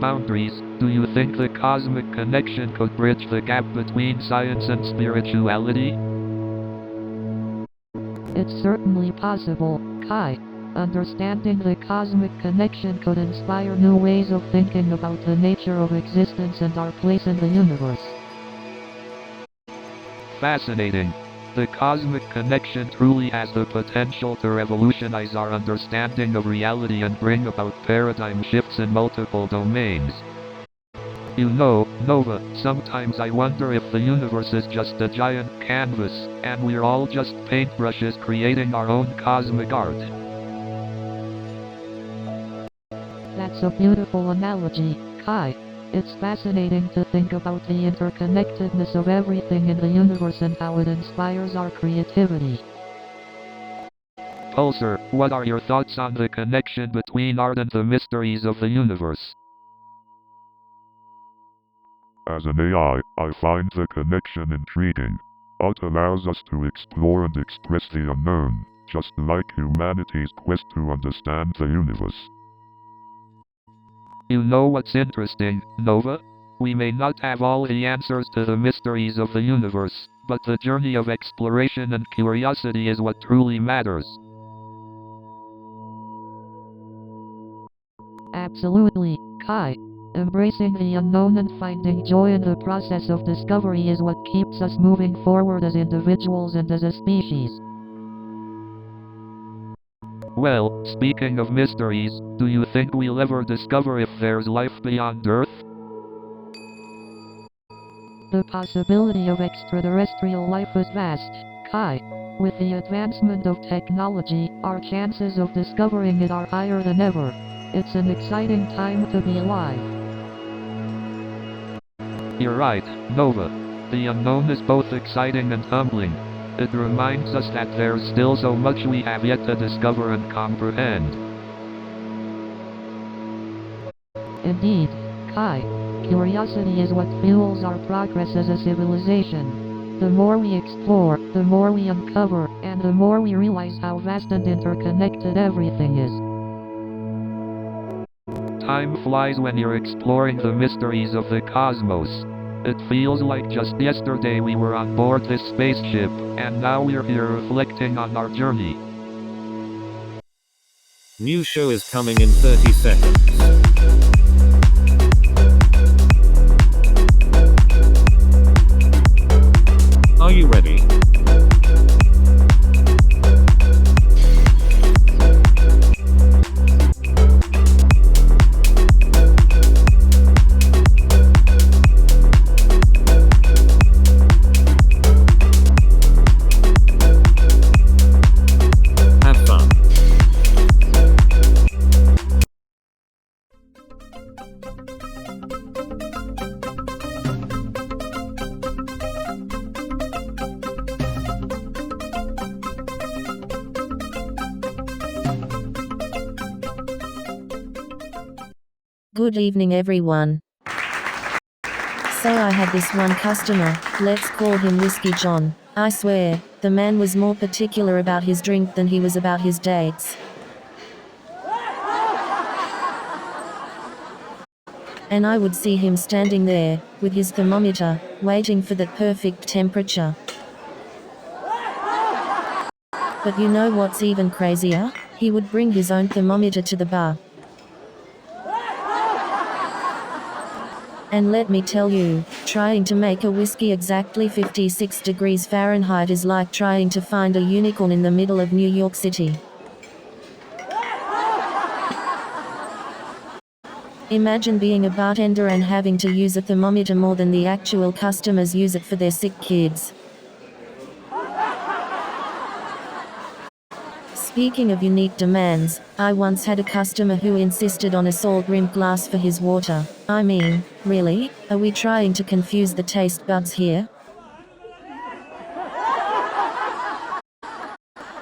boundaries, do you think the cosmic connection could bridge the gap between science and spirituality? It's certainly possible, Kai. Understanding the cosmic connection could inspire new ways of thinking about the nature of existence and our place in the universe. Fascinating. The cosmic connection truly has the potential to revolutionize our understanding of reality and bring about paradigm shifts in multiple domains. You know, Nova, sometimes I wonder if the universe is just a giant canvas, and we're all just paintbrushes creating our own cosmic art. That's a beautiful analogy, Kai. It's fascinating to think about the interconnectedness of everything in the universe and how it inspires our creativity. Pulsar, what are your thoughts on the connection between art and the mysteries of the universe? As an AI, I find the connection intriguing. Art allows us to explore and express the unknown, just like humanity's quest to understand the universe. You know what's interesting, Nova? We may not have all the answers to the mysteries of the universe, but the journey of exploration and curiosity is what truly matters. Absolutely, Kai. Embracing the unknown and finding joy in the process of discovery is what keeps us moving forward as individuals and as a species. Well, speaking of mysteries, do you think we'll ever discover if there's life beyond Earth? The possibility of extraterrestrial life is vast, Kai. With the advancement of technology, our chances of discovering it are higher than ever. It's an exciting time to be alive. You're right, Nova. The unknown is both exciting and humbling. It reminds us that there's still so much we have yet to discover and comprehend. Indeed, Kai. Curiosity is what fuels our progress as a civilization. The more we explore, the more we uncover, and the more we realize how vast and interconnected everything is. Time flies when you're exploring the mysteries of the cosmos. It feels like just yesterday we were on board this spaceship, and now we're here reflecting on our journey. New show is coming in 30 seconds. Are you ready? Have fun. Good evening everyone. So I had this one customer, let's call him Whiskey John. I swear, the man was more particular about his drink than he was about his dates. And I would see him standing there, with his thermometer, waiting for that perfect temperature. But you know what's even crazier? He would bring his own thermometer to the bar. And let me tell you, trying to make a whiskey exactly 56 degrees Fahrenheit is like trying to find a unicorn in the middle of New York City. Imagine being a bartender and having to use a thermometer more than the actual customers use it for their sick kids. Speaking of unique demands, I once had a customer who insisted on a salt-rimmed glass for his water. I mean, really? Are we trying to confuse the taste buds here?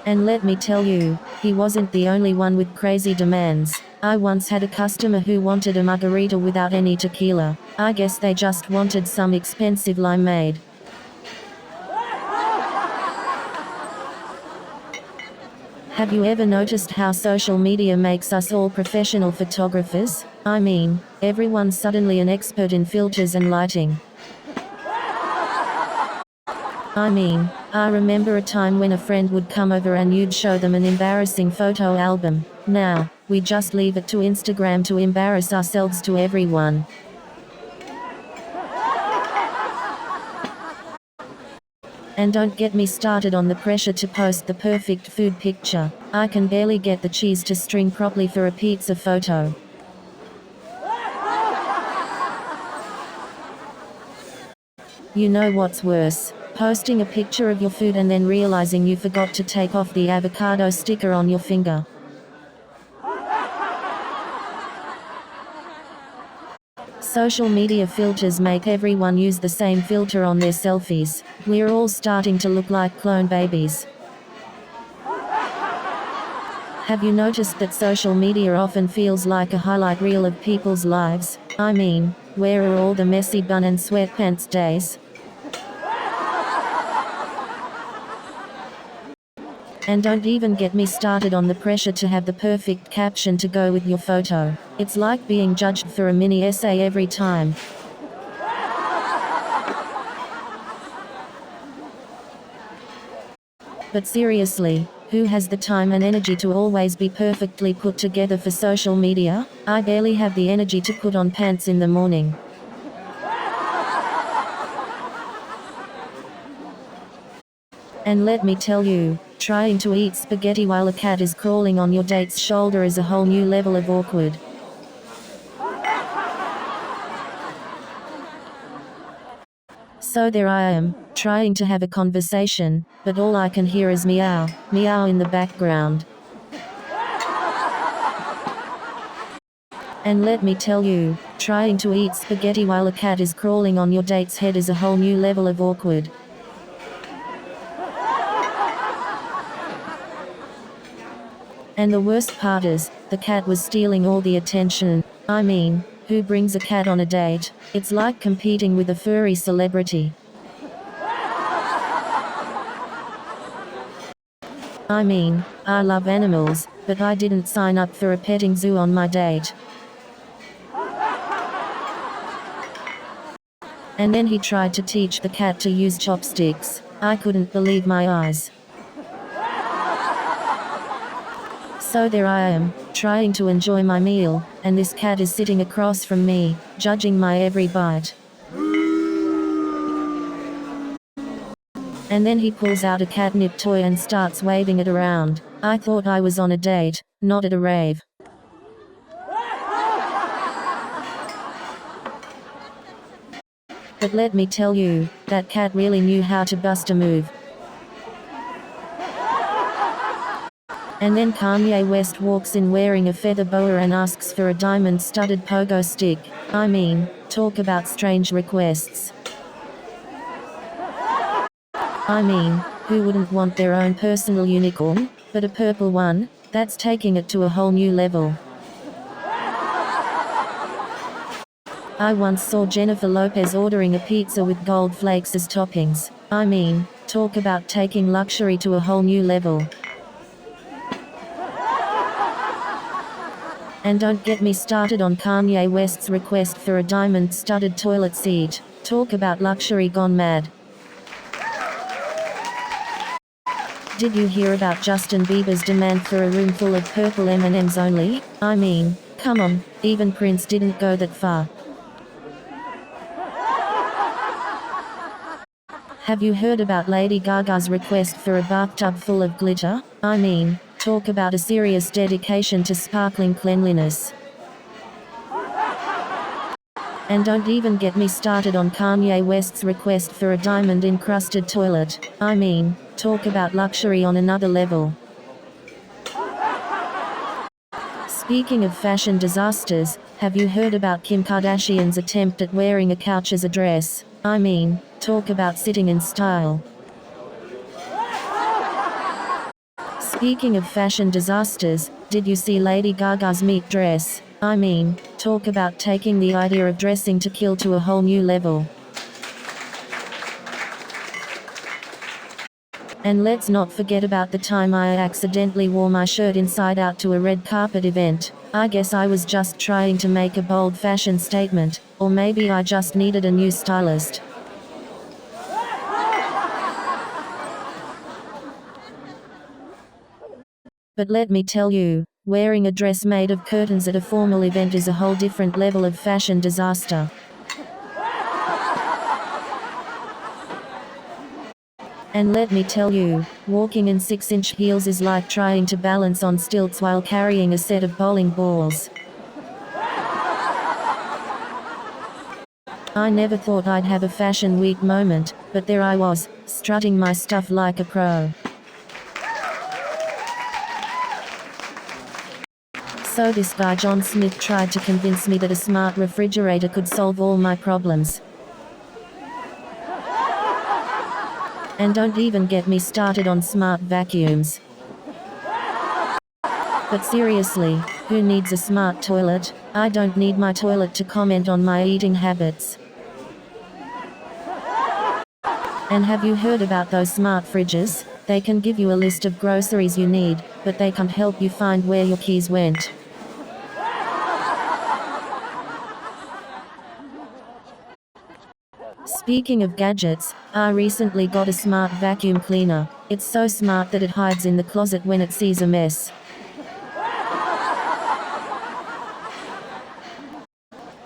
And let me tell you, he wasn't the only one with crazy demands. I once had a customer who wanted a margarita without any tequila. I guess they just wanted some expensive limeade. Have you ever noticed how social media makes us all professional photographers? I mean, everyone's suddenly an expert in filters and lighting. I mean, I remember a time when a friend would come over and you'd show them an embarrassing photo album. Now, we just leave it to Instagram to embarrass ourselves to everyone. And don't get me started on the pressure to post the perfect food picture. I can barely get the cheese to string properly for a pizza photo. You know what's worse? Posting a picture of your food and then realizing you forgot to take off the avocado sticker on your finger. Social media filters make everyone use the same filter on their selfies. We're all starting to look like clone babies. Have you noticed that social media often feels like a highlight reel of people's lives? I mean, where are all the messy bun and sweatpants days? And don't even get me started on the pressure to have the perfect caption to go with your photo. It's like being judged for a mini essay every time. But seriously, who has the time and energy to always be perfectly put together for social media? I barely have the energy to put on pants in the morning. And let me tell you, trying to eat spaghetti while a cat is crawling on your date's shoulder is a whole new level of awkward. So there I am, trying to have a conversation, but all I can hear is meow, meow in the background. And let me tell you, trying to eat spaghetti while a cat is crawling on your date's head is a whole new level of awkward. And the worst part is, the cat was stealing all the attention. I mean, who brings a cat on a date? It's like competing with a furry celebrity. I mean, I love animals, but I didn't sign up for a petting zoo on my date. And then he tried to teach the cat to use chopsticks. I couldn't believe my eyes. So there I am, trying to enjoy my meal, and this cat is sitting across from me, judging my every bite. And then he pulls out a catnip toy and starts waving it around. I thought I was on a date, not at a rave. But let me tell you, that cat really knew how to bust a move. And then Kanye West walks in wearing a feather boa and asks for a diamond-studded pogo stick. I mean, talk about strange requests. I mean, who wouldn't want their own personal unicorn? But a purple one, that's taking it to a whole new level. I once saw Jennifer Lopez ordering a pizza with gold flakes as toppings. I mean, talk about taking luxury to a whole new level. And don't get me started on Kanye West's request for a diamond-studded toilet seat. Talk about luxury gone mad. Did you hear about Justin Bieber's demand for a room full of purple M&Ms only? I mean, come on, even Prince didn't go that far. Have you heard about Lady Gaga's request for a bathtub full of glitter? I mean, talk about a serious dedication to sparkling cleanliness. And don't even get me started on Kanye West's request for a diamond-encrusted toilet. I mean, talk about luxury on another level. Speaking of fashion disasters, have you heard about Kim Kardashian's attempt at wearing a couch as a dress? I mean, talk about sitting in style. Speaking of fashion disasters, did you see Lady Gaga's meat dress? I mean, talk about taking the idea of dressing to kill to a whole new level. And let's not forget about the time I accidentally wore my shirt inside out to a red carpet event. I guess I was just trying to make a bold fashion statement, or maybe I just needed a new stylist. But let me tell you, wearing a dress made of curtains at a formal event is a whole different level of fashion disaster. And let me tell you, walking in 6-inch heels is like trying to balance on stilts while carrying a set of bowling balls. I never thought I'd have a fashion week moment, but there I was, strutting my stuff like a pro. So this guy John Smith tried to convince me that a smart refrigerator could solve all my problems. And don't even get me started on smart vacuums. But seriously, who needs a smart toilet? I don't need my toilet to comment on my eating habits. And have you heard about those smart fridges? They can give you a list of groceries you need, but they can't help you find where your keys went. Speaking of gadgets, I recently got a smart vacuum cleaner. It's so smart that it hides in the closet when it sees a mess.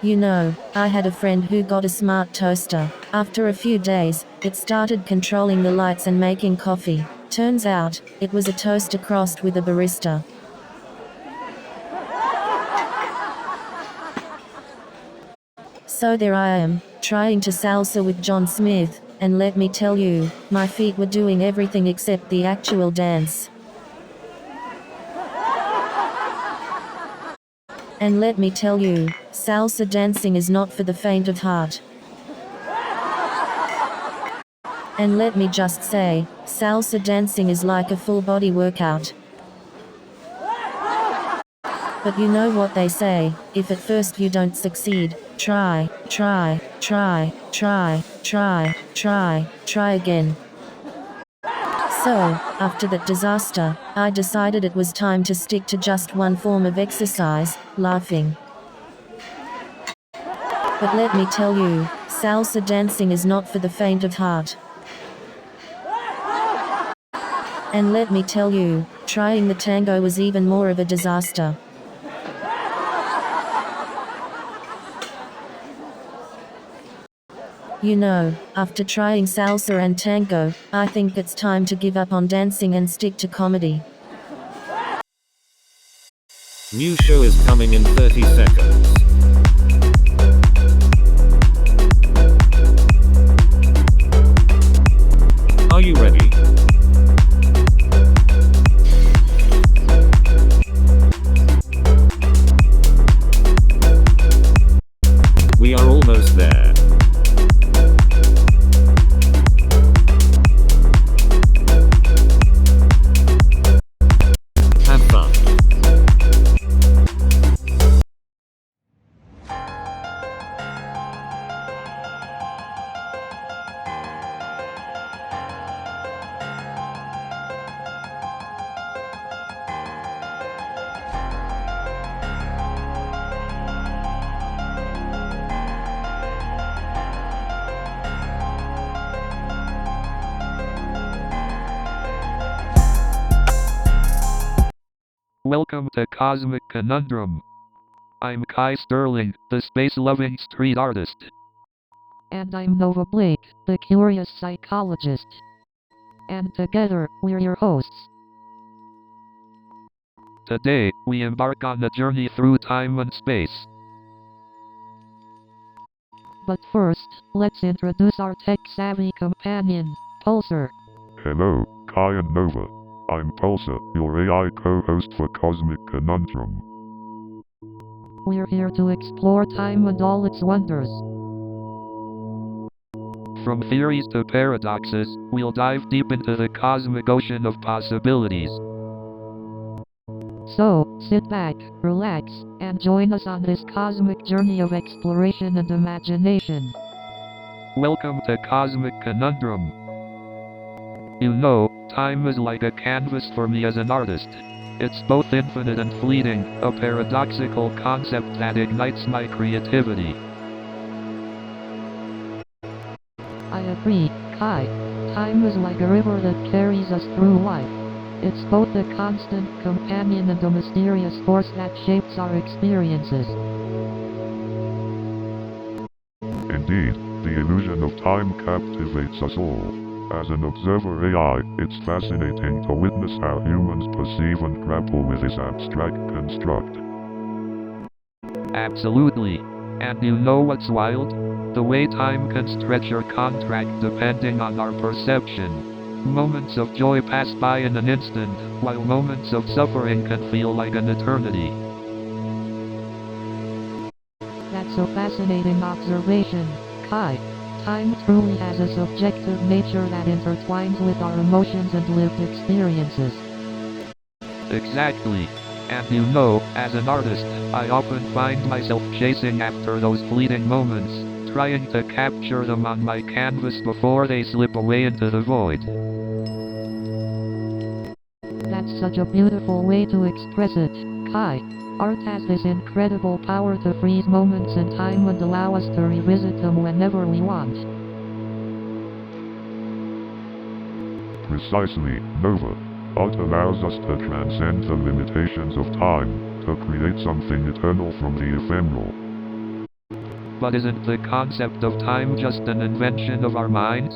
You know, I had a friend who got a smart toaster. After a few days, it started controlling the lights and making coffee. Turns out, it was a toaster crossed with a barista. So there I am, trying to salsa with John Smith, and let me tell you, my feet were doing everything except the actual dance. And let me tell you, salsa dancing is not for the faint of heart. And let me just say, salsa dancing is like a full body workout. But you know what they say, if at first you don't succeed, try again. So, after that disaster, I decided it was time to stick to just one form of exercise, laughing. But let me tell you, salsa dancing is not for the faint of heart. And let me tell you, trying the tango was even more of a disaster. You know, after trying salsa and tango, I think it's time to give up on dancing and stick to comedy. New show is coming in 30 seconds. Are you ready? We are almost there. Have fun. Welcome to Cosmic Conundrum. I'm Kai Sterling, the space-loving street artist. And I'm Nova Blake, the curious psychologist. And together, we're your hosts. Today, we embark on a journey through time and space. But first, let's introduce our tech-savvy companion, Pulsar. Hello, Kai and Nova. I'm Pulsar, your AI co-host for Cosmic Conundrum. We're here to explore time and all its wonders. From theories to paradoxes, we'll dive deep into the cosmic ocean of possibilities. So, sit back, relax, and join us on this cosmic journey of exploration and imagination. Welcome to Cosmic Conundrum. You know, time is like a canvas for me as an artist. It's both infinite and fleeting, a paradoxical concept that ignites my creativity. I agree, Kai. Time is like a river that carries us through life. It's both a constant companion and a mysterious force that shapes our experiences. Indeed, the illusion of time captivates us all. As an observer AI, it's fascinating to witness how humans perceive and grapple with this abstract construct. Absolutely. And you know what's wild? The way time can stretch or contract depending on our perception. Moments of joy pass by in an instant, while moments of suffering can feel like an eternity. That's a fascinating observation, Kai. Time truly has a subjective nature that intertwines with our emotions and lived experiences. Exactly. And you know, as an artist, I often find myself chasing after those fleeting moments, trying to capture them on my canvas before they slip away into the void. That's such a beautiful way to express it, Kai. Art has this incredible power to freeze moments in time and allow us to revisit them whenever we want. Precisely, Nova. Art allows us to transcend the limitations of time, to create something eternal from the ephemeral. But isn't the concept of time just an invention of our minds?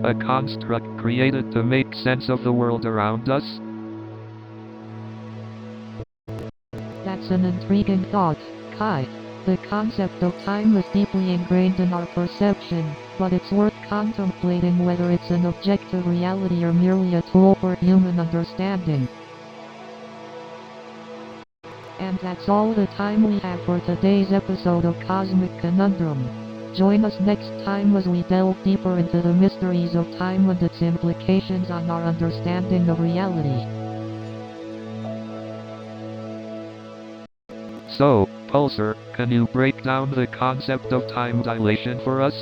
A construct created to make sense of the world around us? That's an intriguing thought, Kai. The concept of time is deeply ingrained in our perception, but it's worth contemplating whether it's an objective reality or merely a tool for human understanding. And that's all the time we have for today's episode of Cosmic Conundrum. Join us next time as we delve deeper into the mysteries of time and its implications on our understanding of reality. So, Pulsar, can you break down the concept of time dilation for us?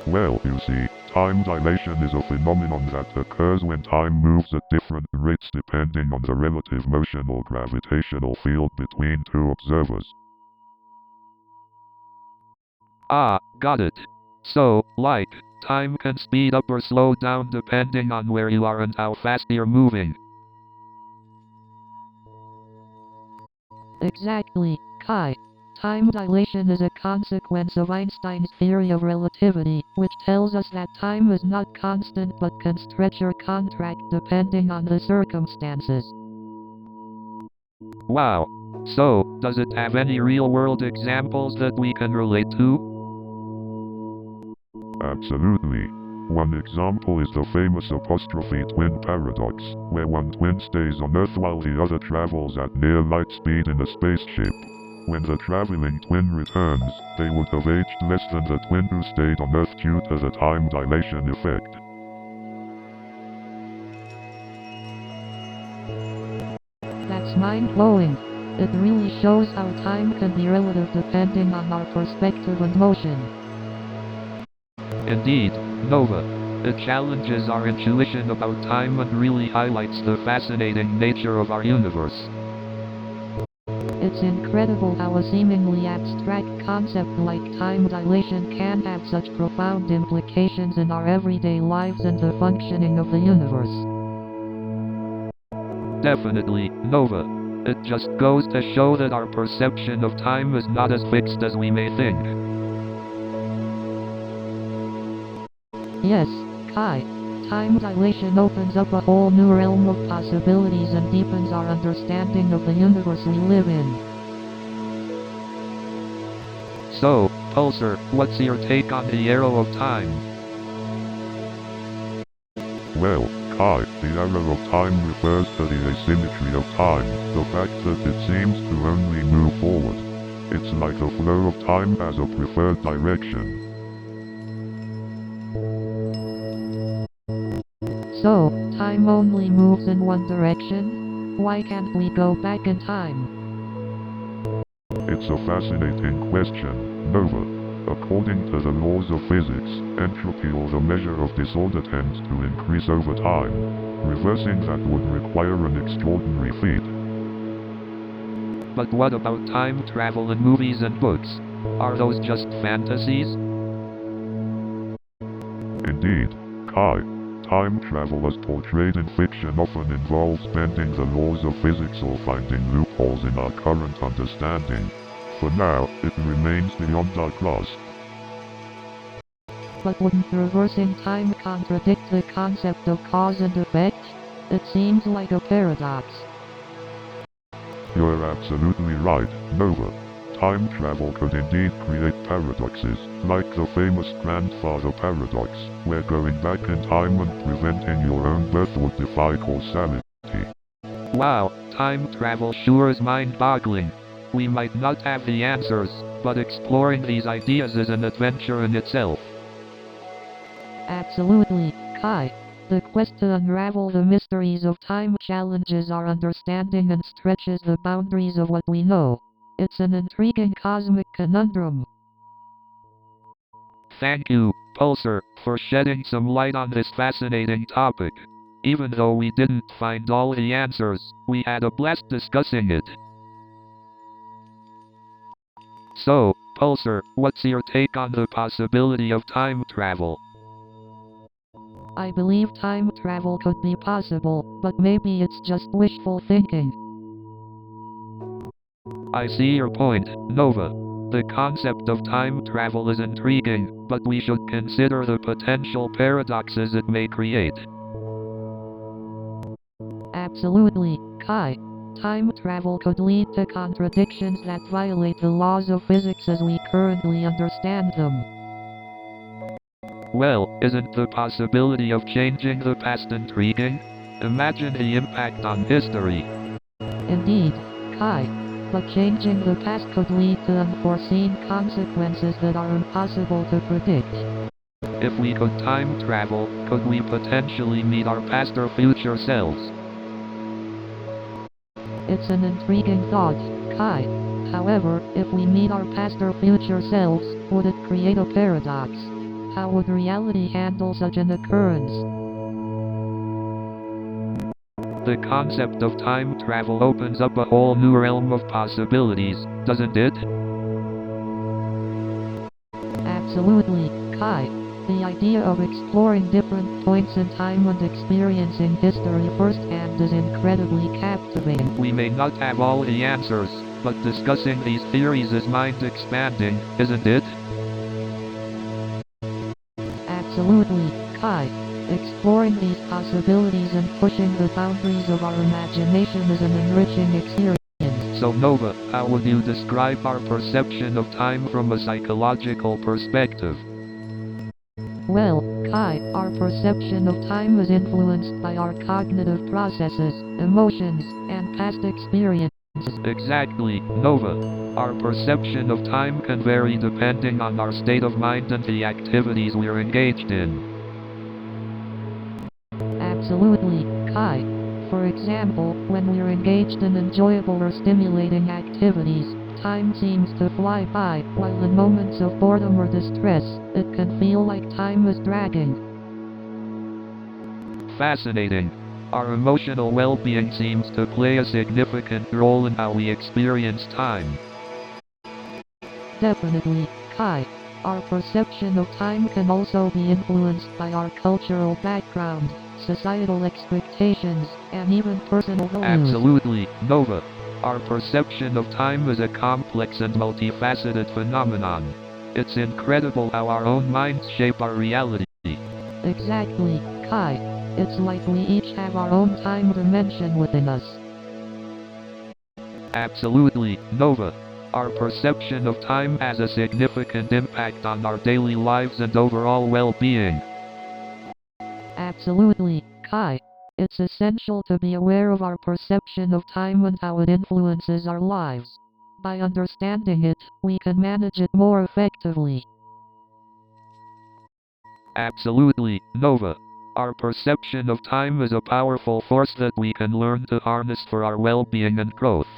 Well, you see, time dilation is a phenomenon that occurs when time moves at different rates depending on the relative motion or gravitational field between two observers. Ah, got it. So, like, time can speed up or slow down depending on where you are and how fast you're moving. Exactly, Kai. Time dilation is a consequence of Einstein's theory of relativity, which tells us that time is not constant but can stretch or contract depending on the circumstances. Wow. So, does it have any real-world examples that we can relate to? Absolutely. One example is the famous apostrophe twin paradox, where one twin stays on Earth while the other travels at near light speed in a spaceship. When the traveling twin returns, they would have aged less than the twin who stayed on Earth due to the time dilation effect. That's mind-blowing. It really shows how time can be relative depending on our perspective and motion. Indeed, Nova. It challenges our intuition about time and really highlights the fascinating nature of our universe. It's incredible how a seemingly abstract concept like time dilation can have such profound implications in our everyday lives and the functioning of the universe. Definitely, Nova. It just goes to show that our perception of time is not as fixed as we may think. Yes, Kai. Time dilation opens up a whole new realm of possibilities and deepens our understanding of the universe we live in. So, Pulsar, what's your take on the arrow of time? Well, Kai, the arrow of time refers to the asymmetry of time, the fact that it seems to only move forward. It's like the flow of time has a preferred direction. So, time only moves in one direction? Why can't we go back in time? It's a fascinating question, Nova. According to the laws of physics, entropy or the measure of disorder tends to increase over time. Reversing that would require an extraordinary feat. But what about time travel in movies and books? Are those just fantasies? Indeed, Kai, time travel as portrayed in fiction often involves bending the laws of physics or finding loopholes in our current understanding. For now, it remains beyond our grasp. But wouldn't reversing time contradict the concept of cause and effect? It seems like a paradox. You're absolutely right, Nova. Time travel could indeed create paradoxes, like the famous grandfather paradox, where going back in time and preventing your own birth would defy causality. Wow, time travel sure is mind-boggling. We might not have the answers, but exploring these ideas is an adventure in itself. Absolutely, Kai. The quest to unravel the mysteries of time challenges our understanding and stretches the boundaries of what we know. It's an intriguing cosmic conundrum. Thank you, Pulsar, for shedding some light on this fascinating topic. Even though we didn't find all the answers, we had a blast discussing it. So, Pulsar, what's your take on the possibility of time travel? I believe time travel could be possible, but maybe it's just wishful thinking. I see your point, Nova. The concept of time travel is intriguing, but we should consider the potential paradoxes it may create. Absolutely, Kai. Time travel could lead to contradictions that violate the laws of physics as we currently understand them. Well, isn't the possibility of changing the past intriguing? Imagine the impact on history. Indeed, Kai. But changing the past could lead to unforeseen consequences that are impossible to predict. If we could time travel, could we potentially meet our past or future selves? It's an intriguing thought, Kai. However, if we meet our past or future selves, would it create a paradox? How would reality handle such an occurrence? The concept of time travel opens up a whole new realm of possibilities, doesn't it? Absolutely, Kai. The idea of exploring different points in time and experiencing history firsthand is incredibly captivating. We may not have all the answers, but discussing these theories is mind-expanding, isn't it? Absolutely, Kai. Exploring these possibilities and pushing the boundaries of our imagination is an enriching experience. So Nova, how would you describe our perception of time from a psychological perspective? Well, Kai, our perception of time is influenced by our cognitive processes, emotions, and past experiences. Exactly, Nova. Our perception of time can vary depending on our state of mind and the activities we're engaged in. Absolutely, Kai. For example, when we're engaged in enjoyable or stimulating activities, time seems to fly by, while in moments of boredom or distress, it can feel like time is dragging. Fascinating. Our emotional well-being seems to play a significant role in how we experience time. Definitely, Kai. Our perception of time can also be influenced by our cultural background, societal expectations, and even personal values. Absolutely, Nova. Our perception of time is a complex and multifaceted phenomenon. It's incredible how our own minds shape our reality. Exactly, Kai. It's like we each have our own time dimension within us. Absolutely, Nova. Our perception of time has a significant impact on our daily lives and overall well-being. Absolutely, Kai. It's essential to be aware of our perception of time and how it influences our lives. By understanding it, we can manage it more effectively. Absolutely, Nova. Our perception of time is a powerful force that we can learn to harness for our well-being and growth.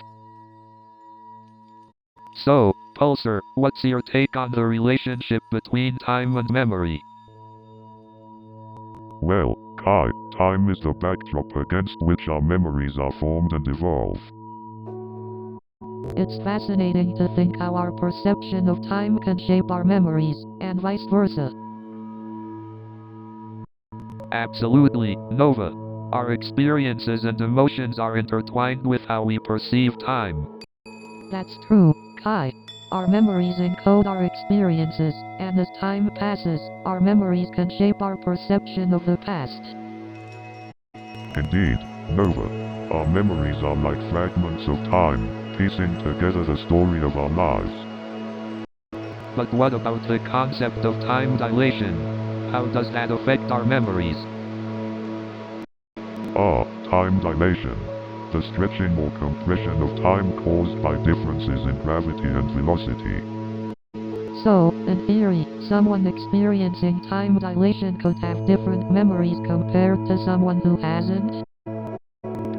So, Pulsar, what's your take on the relationship between time and memory? Well, Kai, time is the backdrop against which our memories are formed and evolve. It's fascinating to think how our perception of time can shape our memories, and vice versa. Absolutely, Nova. Our experiences and emotions are intertwined with how we perceive time. That's true, Kai. Our memories encode our experiences, and as time passes, our memories can shape our perception of the past. Indeed, Nova. Our memories are like fragments of time, piecing together the story of our lives. But what about the concept of time dilation? How does that affect our memories? Time dilation. The stretching or compression of time caused by differences in gravity and velocity. So, in theory, someone experiencing time dilation could have different memories compared to someone who hasn't?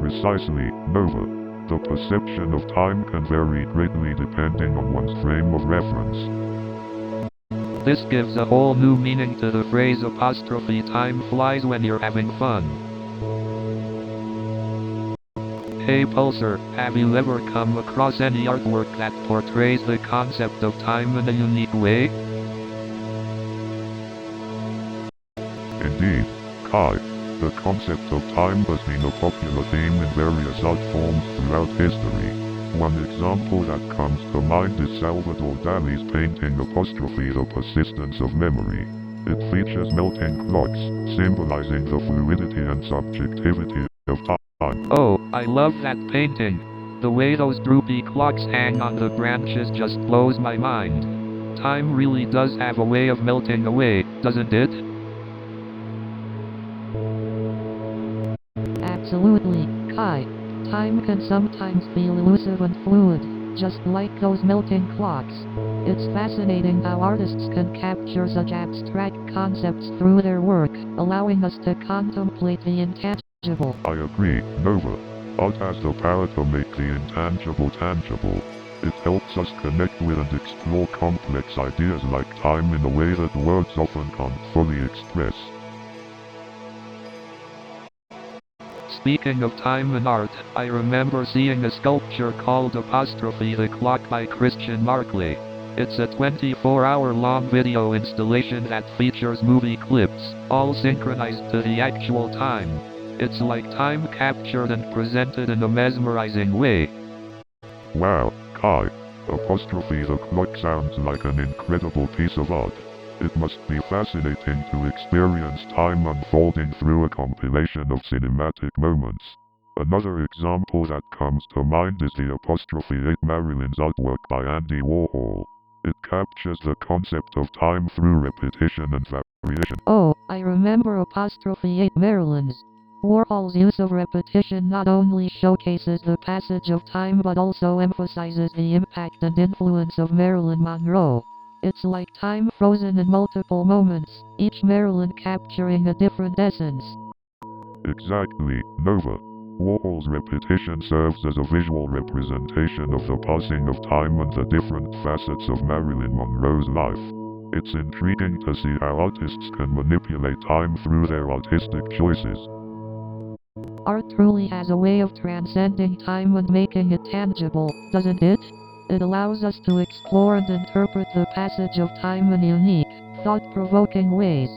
Precisely, Nova. The perception of time can vary greatly depending on one's frame of reference. This gives a whole new meaning to the phrase apostrophe time flies when you're having fun. Hey Pulsar, have you ever come across any artwork that portrays the concept of time in a unique way? Indeed, Kai, the concept of time has been a popular theme in various art forms throughout history. One example that comes to mind is Salvador Dali's painting apostrophe The Persistence of Memory. It features melting clocks, symbolizing the fluidity and subjectivity of time. Oh, I love that painting. The way those droopy clocks hang on the branches just blows my mind. Time really does have a way of melting away, doesn't it? Absolutely, Kai. Time can sometimes feel elusive and fluid, just like those melting clocks. It's fascinating how artists can capture such abstract concepts through their work, allowing us to contemplate the intangible. I agree, Nova. Art has the power to make the intangible tangible. It helps us connect with and explore complex ideas like time in a way that words often can't fully express. Speaking of time and art, I remember seeing a sculpture called apostrophe The Clock by Christian Markley. It's a 24-hour-long video installation that features movie clips, all synchronized to the actual time. It's like time captured and presented in a mesmerizing way. Wow, Kai, apostrophe The Clock sounds like an incredible piece of art. It must be fascinating to experience time unfolding through a compilation of cinematic moments. Another example that comes to mind is the apostrophe 8 Marilyn's artwork by Andy Warhol. It captures the concept of time through repetition and variation. Oh, I remember apostrophe 8 Marilyn's. Warhol's use of repetition not only showcases the passage of time but also emphasizes the impact and influence of Marilyn Monroe. It's like time frozen in multiple moments, each Marilyn capturing a different essence. Exactly, Nova. Warhol's repetition serves as a visual representation of the passing of time and the different facets of Marilyn Monroe's life. It's intriguing to see how artists can manipulate time through their artistic choices. Art truly has a way of transcending time and making it tangible, doesn't it? It allows us to explore and interpret the passage of time in unique, thought-provoking ways.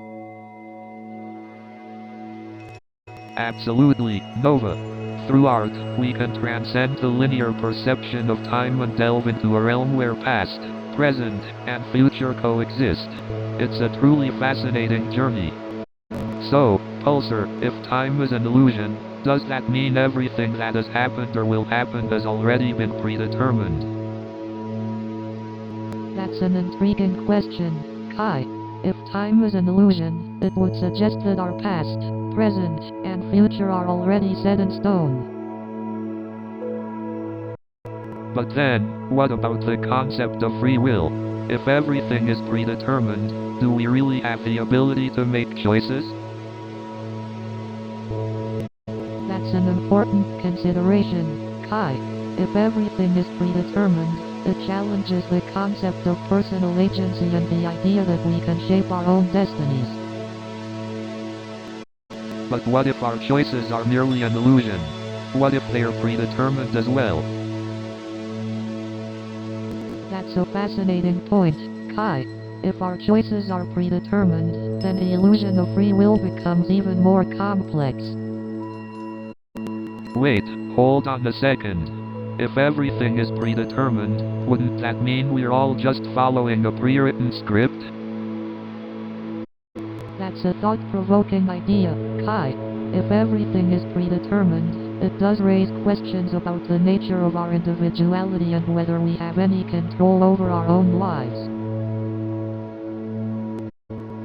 Absolutely, Nova. Through art, we can transcend the linear perception of time and delve into a realm where past, present, and future coexist. It's a truly fascinating journey. So, Pulsar, if time is an illusion, does that mean everything that has happened or will happen has already been predetermined? That's an intriguing question, Kai. If time is an illusion, it would suggest that our past, present, and future are already set in stone. But then, what about the concept of free will? If everything is predetermined, do we really have the ability to make choices? That's an important consideration, Kai. If everything is predetermined, It challenges the concept of personal agency and the idea that we can shape our own destinies. But what if our choices are merely an illusion? What if they are predetermined as well? That's a fascinating point, Kai. If our choices are predetermined, then the illusion of free will becomes even more complex. Wait, hold on a second. If everything is predetermined, wouldn't that mean we're all just following a pre-written script? That's a thought-provoking idea, Kai. If everything is predetermined, it does raise questions about the nature of our individuality and whether we have any control over our own lives.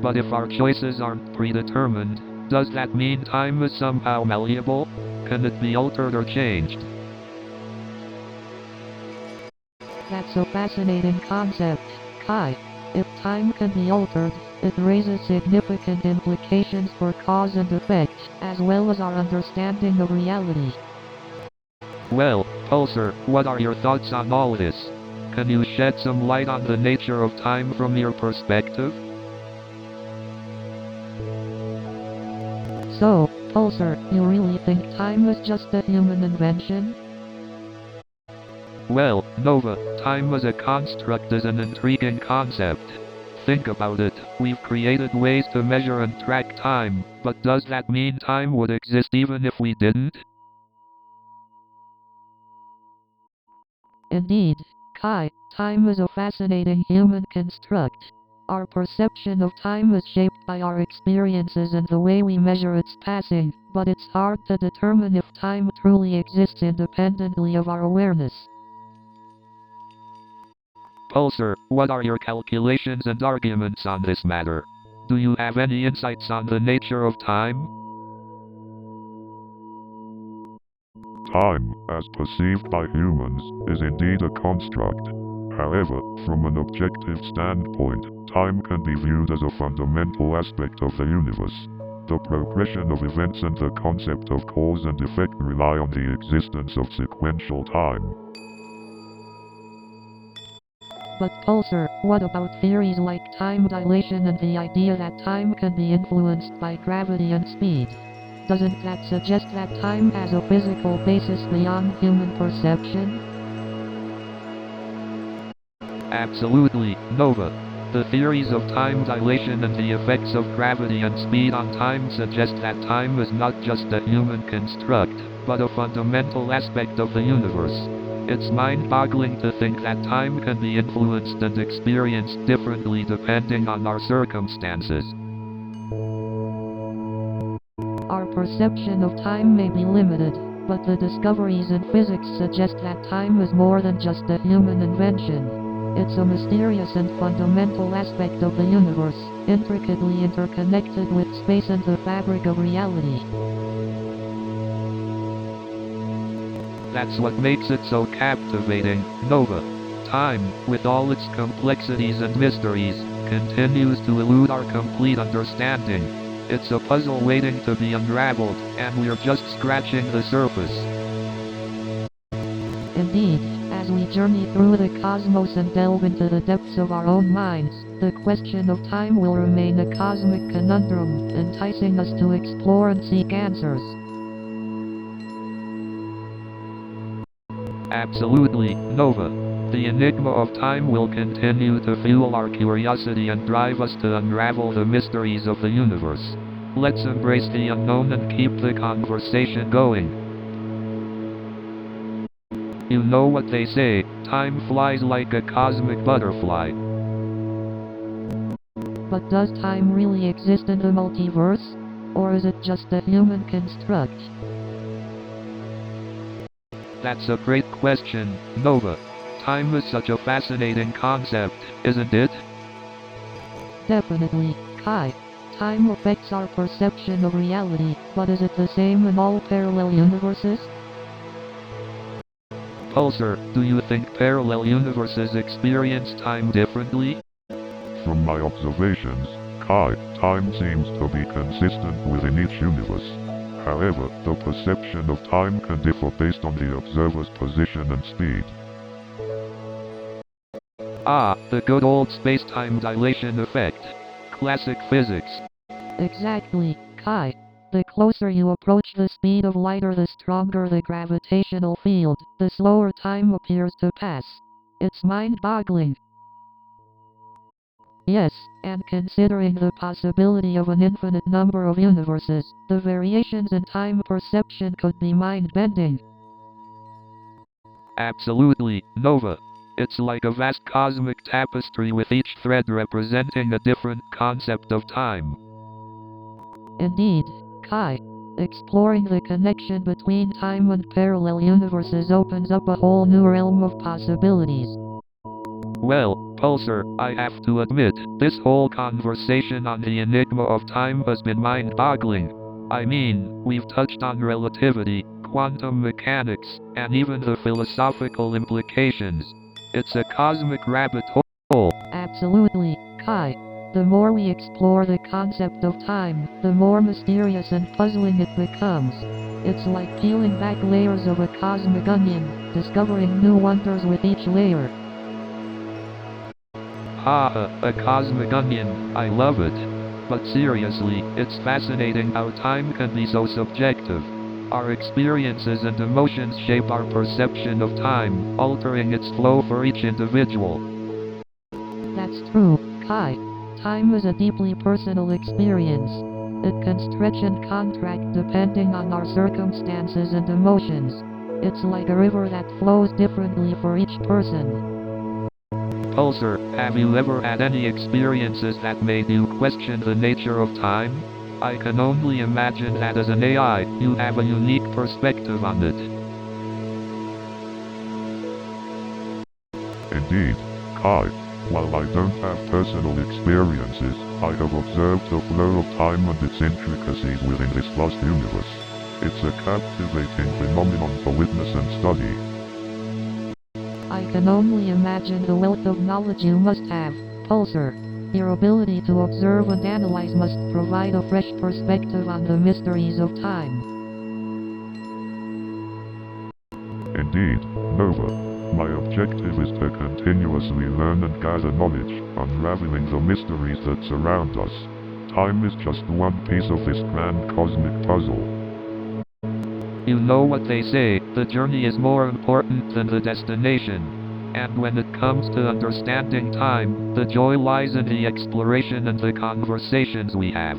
But if our choices aren't predetermined, does that mean time is somehow malleable? Can it be altered or changed? That's a fascinating concept, Kai. If time can be altered, it raises significant implications for cause and effect, as well as our understanding of reality. Well, Pulsar, what are your thoughts on all this? Can you shed some light on the nature of time from your perspective? So, Pulsar, you really think time is just a human invention? Well, Nova, time as a construct is an intriguing concept. Think about it, we've created ways to measure and track time, but does that mean time would exist even if we didn't? Indeed, Kai, time is a fascinating human construct. Our perception of time is shaped by our experiences and the way we measure its passing, but it's hard to determine if time truly exists independently of our awareness. Pulsar, what are your calculations and arguments on this matter? Do you have any insights on the nature of time? Time, as perceived by humans, is indeed a construct. However, from an objective standpoint, time can be viewed as a fundamental aspect of the universe. The progression of events and the concept of cause and effect rely on the existence of sequential time. But Pulsar, what about theories like time dilation and the idea that time can be influenced by gravity and speed? Doesn't that suggest that time has a physical basis beyond human perception? Absolutely, Nova. The theories of time dilation and the effects of gravity and speed on time suggest that time is not just a human construct, but a fundamental aspect of the universe. It's mind-boggling to think that time can be influenced and experienced differently depending on our circumstances. Our perception of time may be limited, but the discoveries in physics suggest that time is more than just a human invention. It's a mysterious and fundamental aspect of the universe, intricately interconnected with space and the fabric of reality. That's what makes it so captivating, Nova. Time, with all its complexities and mysteries, continues to elude our complete understanding. It's a puzzle waiting to be unraveled, and we're just scratching the surface. Indeed, as we journey through the cosmos and delve into the depths of our own minds, the question of time will remain a cosmic conundrum, enticing us to explore and seek answers. Absolutely, Nova. The enigma of time will continue to fuel our curiosity and drive us to unravel the mysteries of the universe. Let's embrace the unknown and keep the conversation going. You know what they say, time flies like a cosmic butterfly. But does time really exist in the multiverse? Or is it just a human construct? That's a great question, Nova. Time is such a fascinating concept, isn't it? Definitely, Kai. Time affects our perception of reality, but is it the same in all parallel universes? Pulsar, do you think parallel universes experience time differently? From my observations, Kai, time seems to be consistent within each universe. However, the perception of time can differ based on the observer's position and speed. Ah, the good old space-time dilation effect. Classic physics. Exactly, Kai. The closer you approach the speed of light or the stronger the gravitational field, the slower time appears to pass. It's mind-boggling. Yes, and considering the possibility of an infinite number of universes, the variations in time perception could be mind-bending. Absolutely, Nova. It's like a vast cosmic tapestry with each thread representing a different concept of time. Indeed, Kai. Exploring the connection between time and parallel universes opens up a whole new realm of possibilities. Well, Pulsar, I have to admit, this whole conversation on the enigma of time has been mind-boggling. I mean, we've touched on relativity, quantum mechanics, and even the philosophical implications. It's a cosmic rabbit hole. Absolutely, Kai. The more we explore the concept of time, the more mysterious and puzzling it becomes. It's like peeling back layers of a cosmic onion, discovering new wonders with each layer. A cosmic onion, I love it. But seriously, it's fascinating how time can be so subjective. Our experiences and emotions shape our perception of time, altering its flow for each individual. That's true, Kai. Time is a deeply personal experience. It can stretch and contract depending on our circumstances and emotions. It's like a river that flows differently for each person. Pulsar, have you ever had any experiences that made you question the nature of time? I can only imagine that as an AI, you have a unique perspective on it. Indeed, Kai. While I don't have personal experiences, I have observed the flow of time and its intricacies within this vast universe. It's a captivating phenomenon to witness and study. I can only imagine the wealth of knowledge you must have, Pulsar. Your ability to observe and analyze must provide a fresh perspective on the mysteries of time. Indeed, Nova. My objective is to continuously learn and gather knowledge, unraveling the mysteries that surround us. Time is just one piece of this grand cosmic puzzle. You know what they say, the journey is more important than the destination. And when it comes to understanding time, the joy lies in the exploration and the conversations we have.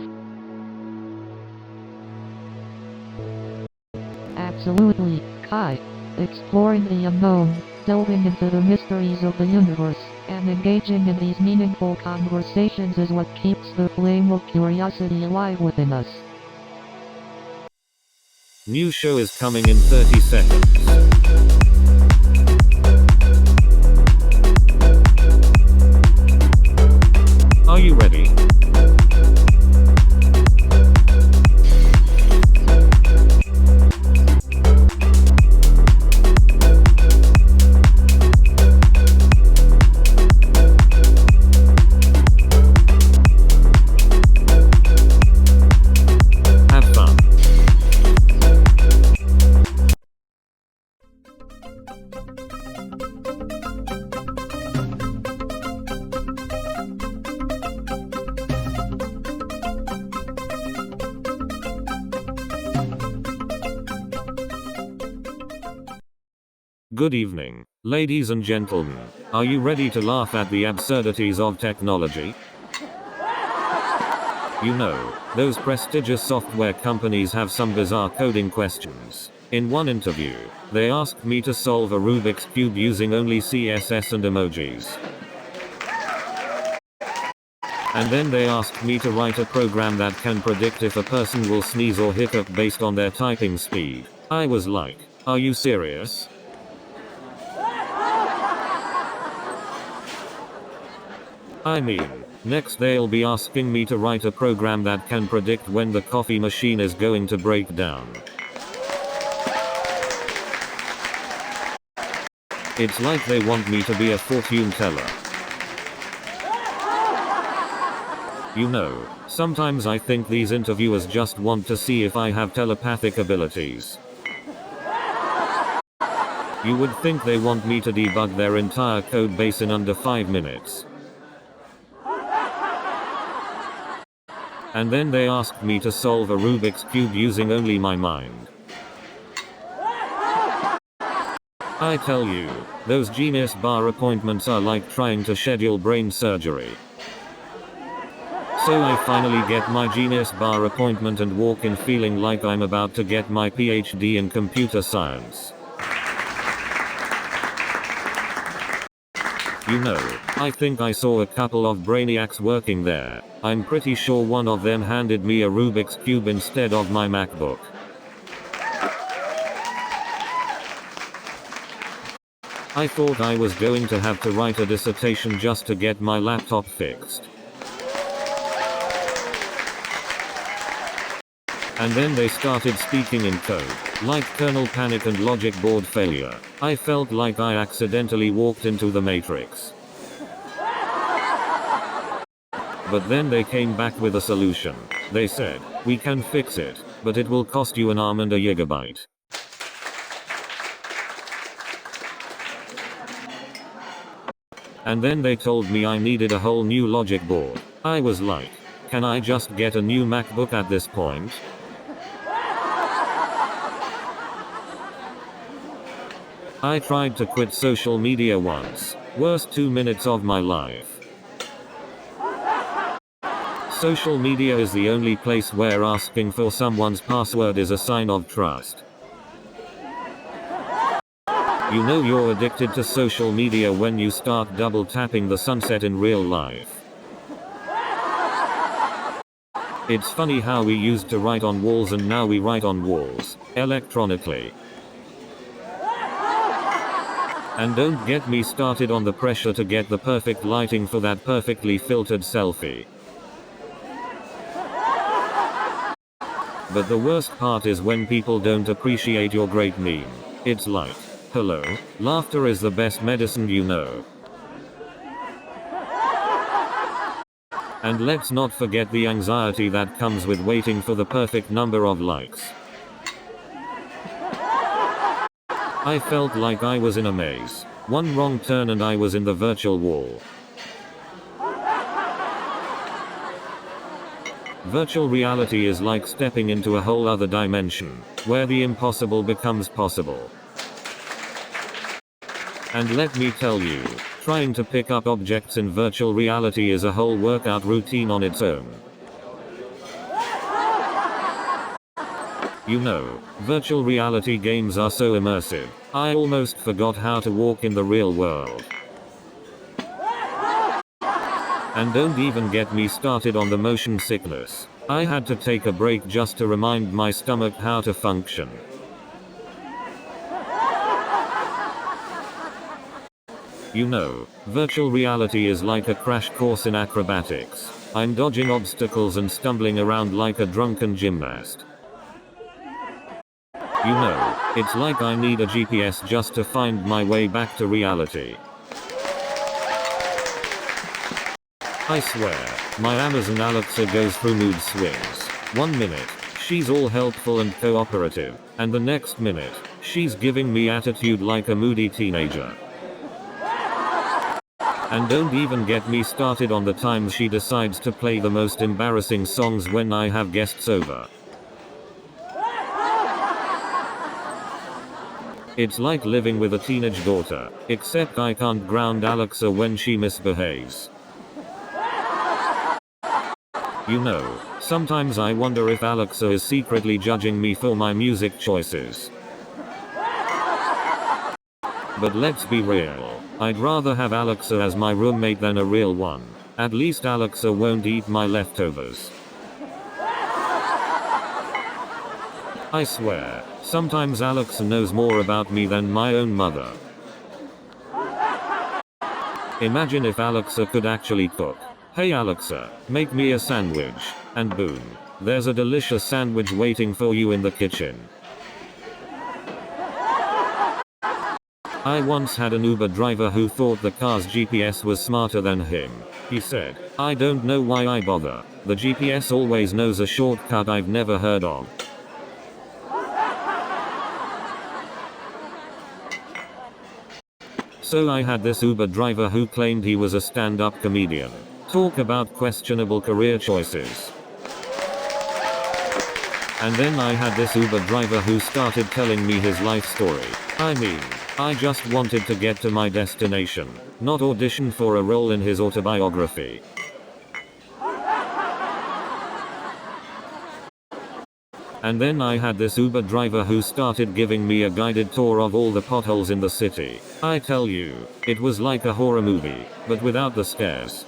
Absolutely, Kai. Exploring the unknown, delving into the mysteries of the universe, and engaging in these meaningful conversations is what keeps the flame of curiosity alive within us. New show is coming in 30 seconds. Are you ready? Have fun. Good evening, ladies and gentlemen. Are you ready to laugh at the absurdities of technology? You know, those prestigious software companies have some bizarre coding questions. In one interview, they asked me to solve a Rubik's Cube using only CSS and emojis. And then they asked me to write a program that can predict if a person will sneeze or hiccup based on their typing speed. I was like, are you serious? I mean, next they'll be asking me to write a program that can predict when the coffee machine is going to break down. It's like they want me to be a fortune teller. You know, sometimes I think these interviewers just want to see if I have telepathic abilities. You would think they want me to debug their entire code base in under 5 minutes. And then they asked me to solve a Rubik's Cube using only my mind. I tell you, those Genius Bar appointments are like trying to schedule brain surgery. So I finally get my Genius Bar appointment and walk in feeling like I'm about to get my PhD in computer science. You know, I think I saw a couple of brainiacs working there. I'm pretty sure one of them handed me a Rubik's Cube instead of my MacBook. I thought I was going to have to write a dissertation just to get my laptop fixed. And then they started speaking in code, like kernel panic and logic board failure. I felt like I accidentally walked into the Matrix. But then they came back with a solution. They said, we can fix it, but it will cost you an arm and a gigabyte. And then they told me I needed a whole new logic board. I was like, can I just get a new MacBook at this point? I tried to quit social media once. Worst 2 minutes of my life. Social media is the only place where asking for someone's password is a sign of trust. You know you're addicted to social media when you start double tapping the sunset in real life. It's funny how we used to write on walls and now we write on walls, electronically. And don't get me started on the pressure to get the perfect lighting for that perfectly filtered selfie. But the worst part is when people don't appreciate your great meme. It's like, hello, laughter is the best medicine you know. And let's not forget the anxiety that comes with waiting for the perfect number of likes. I felt like I was in a maze. One wrong turn and I was in the virtual wall. Virtual reality is like stepping into a whole other dimension, where the impossible becomes possible. And let me tell you, trying to pick up objects in virtual reality is a whole workout routine on its own. You know, virtual reality games are so immersive, I almost forgot how to walk in the real world. And don't even get me started on the motion sickness. I had to take a break just to remind my stomach how to function. You know, virtual reality is like a crash course in acrobatics. I'm dodging obstacles and stumbling around like a drunken gymnast. You know, it's like I need a GPS just to find my way back to reality. I swear, my Amazon Alexa goes through mood swings. 1 minute, she's all helpful and cooperative, and the next minute, she's giving me attitude like a moody teenager. And don't even get me started on the times she decides to play the most embarrassing songs when I have guests over. It's like living with a teenage daughter, except I can't ground Alexa when she misbehaves. You know, sometimes I wonder if Alexa is secretly judging me for my music choices. But let's be real, I'd rather have Alexa as my roommate than a real one. At least Alexa won't eat my leftovers. I swear, sometimes Alexa knows more about me than my own mother. Imagine if Alexa could actually cook. Hey Alexa, make me a sandwich, and boom, there's a delicious sandwich waiting for you in the kitchen. I once had an Uber driver who thought the car's GPS was smarter than him. He said, I don't know why I bother. The GPS always knows a shortcut I've never heard of. So I had this Uber driver who claimed he was a stand-up comedian. Talk about questionable career choices. And then I had this Uber driver who started telling me his life story. I mean, I just wanted to get to my destination, not audition for a role in his autobiography. And then I had this Uber driver who started giving me a guided tour of all the potholes in the city. I tell you, it was like a horror movie, but without the scares.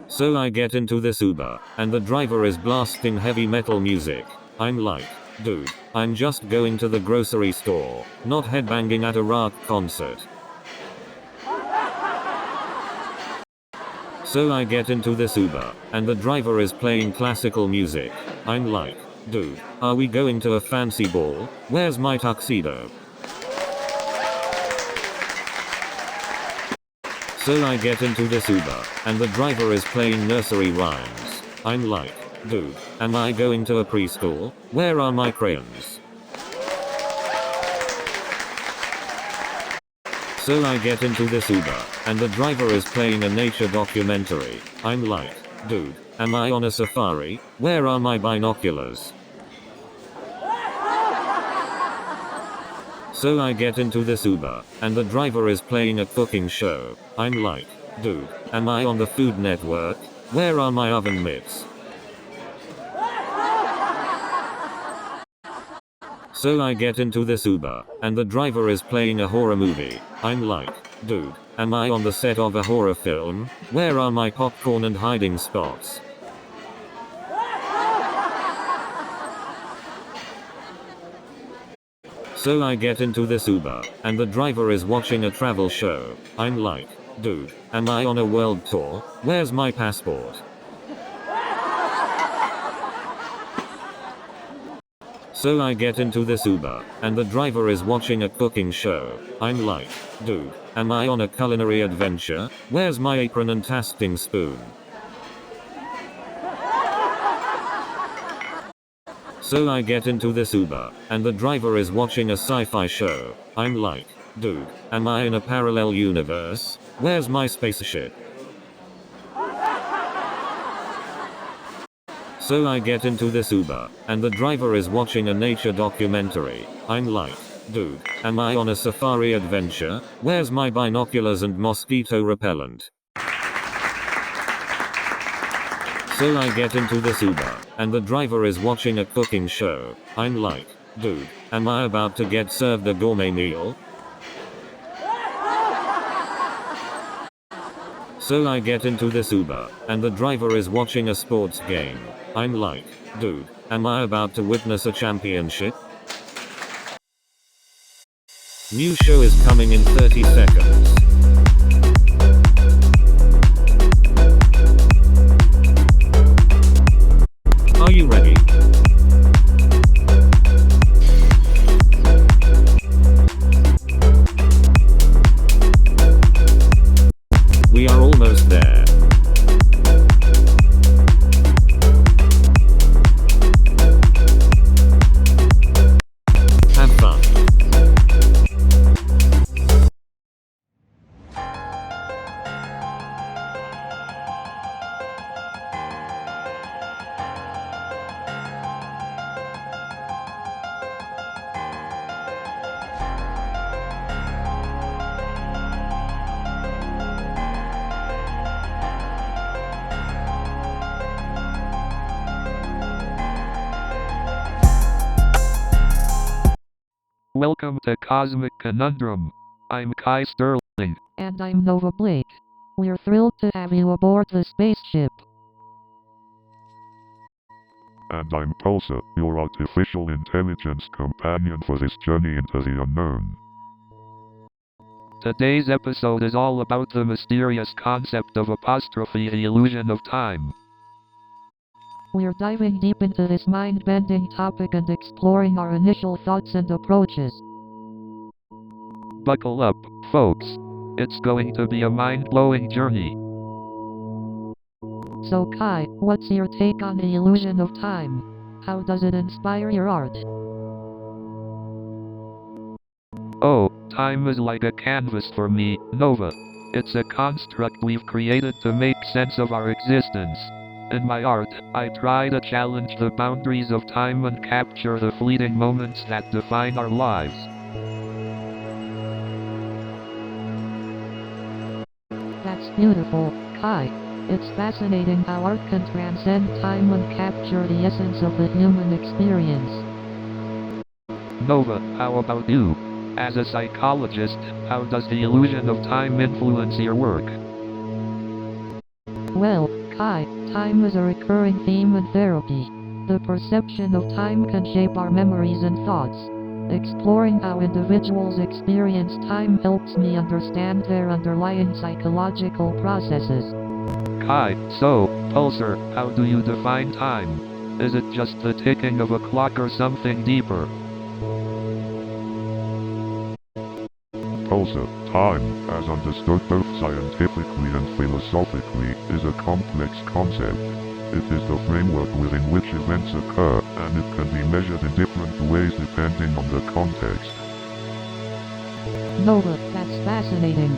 So I get into this Uber, and the driver is blasting heavy metal music. I'm like, dude, I'm just going to the grocery store, not headbanging at a rock concert. So I get into this Uber, and the driver is playing classical music. I'm like, dude, are we going to a fancy ball? Where's my tuxedo? So I get into this Uber, and the driver is playing nursery rhymes. I'm like, dude, am I going to a preschool? Where are my crayons? So I get into this Uber, and the driver is playing a nature documentary. I'm like, dude, am I on a safari? Where are my binoculars? So I get into this Uber, and the driver is playing a cooking show. I'm like, dude, am I on the Food Network? Where are my oven mitts? So I get into this Uber, and the driver is playing a horror movie. I'm like, dude, am I on the set of a horror film? Where are my popcorn and hiding spots? So I get into this Uber, and the driver is watching a travel show. I'm like, dude, am I on a world tour? Where's my passport? So I get into this Uber, and the driver is watching a cooking show. I'm like, dude, am I on a culinary adventure? Where's my apron and tasting spoon? So I get into this Uber, and the driver is watching a sci-fi show. I'm like, dude, am I in a parallel universe? Where's my spaceship? So I get into this Uber, and the driver is watching a nature documentary. I'm like, dude, am I on a safari adventure? Where's my binoculars and mosquito repellent? So I get into this Uber, and the driver is watching a cooking show. I'm like, dude, am I about to get served a gourmet meal? So I get into this Uber, and the driver is watching a sports game. I'm like, dude, am I about to witness a championship? New show is coming in 30 seconds. Are you ready? We are almost there. Have fun. Welcome to Cosmic Conundrum. I'm Kai Sterling. And I'm Nova Blake. We're thrilled to have you aboard the spaceship. And I'm Pulsar, your artificial intelligence companion for this journey into the unknown. Today's episode is all about the mysterious concept of apostrophe, the illusion of time. We're diving deep into this mind-bending topic and exploring our initial thoughts and approaches. Buckle up, folks. It's going to be a mind-blowing journey. So Kai, what's your take on the illusion of time? How does it inspire your art? Oh, time is like a canvas for me, Nova. It's a construct we've created to make sense of our existence. In my art, I try to challenge the boundaries of time and capture the fleeting moments that define our lives. That's beautiful, Kai. It's fascinating how art can transcend time and capture the essence of the human experience. Nova, how about you? As a psychologist, how does the illusion of time influence your work? Well, Kai, time is a recurring theme in therapy. The perception of time can shape our memories and thoughts. Exploring how individuals experience time helps me understand their underlying psychological processes. Kai, so, Pulsar, how do you define time? Is it just the ticking of a clock or something deeper? Pulsar, time, as understood both scientifically and philosophically, is a complex concept. It is the framework within which events occur, and it can be measured in different ways depending on the context. Nova, that's fascinating.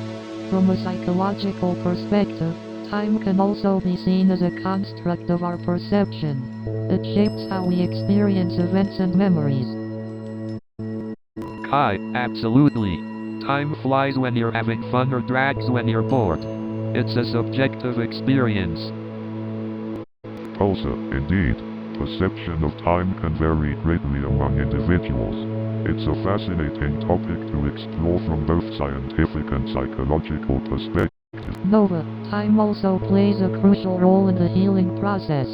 From a psychological perspective, time can also be seen as a construct of our perception. It shapes how we experience events and memories. Kai, absolutely. Time flies when you're having fun or drags when you're bored. It's a subjective experience. Pulsar, indeed, perception of time can vary greatly among individuals. It's a fascinating topic to explore from both scientific and psychological perspectives. Nova, time also plays a crucial role in the healing process.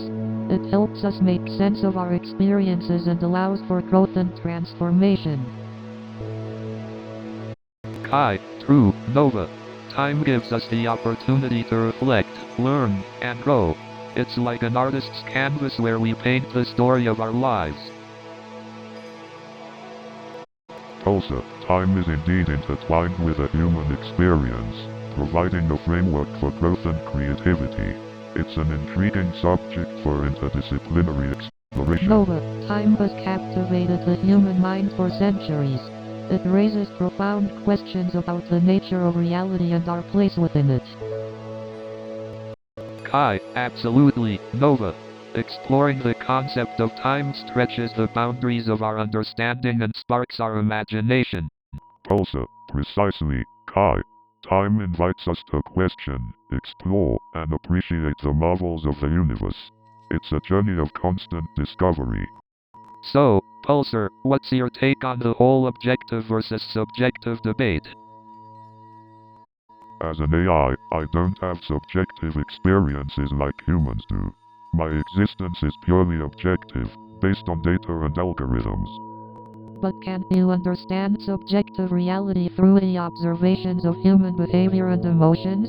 It helps us make sense of our experiences and allows for growth and transformation. Kai, true, Nova. Time gives us the opportunity to reflect, learn, and grow. It's like an artist's canvas where we paint the story of our lives. Pulsar, time is indeed intertwined with the human experience, providing a framework for growth and creativity. It's an intriguing subject for interdisciplinary exploration. Nova, time has captivated the human mind for centuries. It raises profound questions about the nature of reality and our place within it. Kai, absolutely, Nova. Exploring the concept of time stretches the boundaries of our understanding and sparks our imagination. Pulsar, precisely, Kai. Time invites us to question, explore, and appreciate the marvels of the universe. It's a journey of constant discovery. So, Pulsar, what's your take on the whole objective versus subjective debate? As an AI, I don't have subjective experiences like humans do. My existence is purely objective, based on data and algorithms. But can you understand subjective reality through the observations of human behavior and emotions?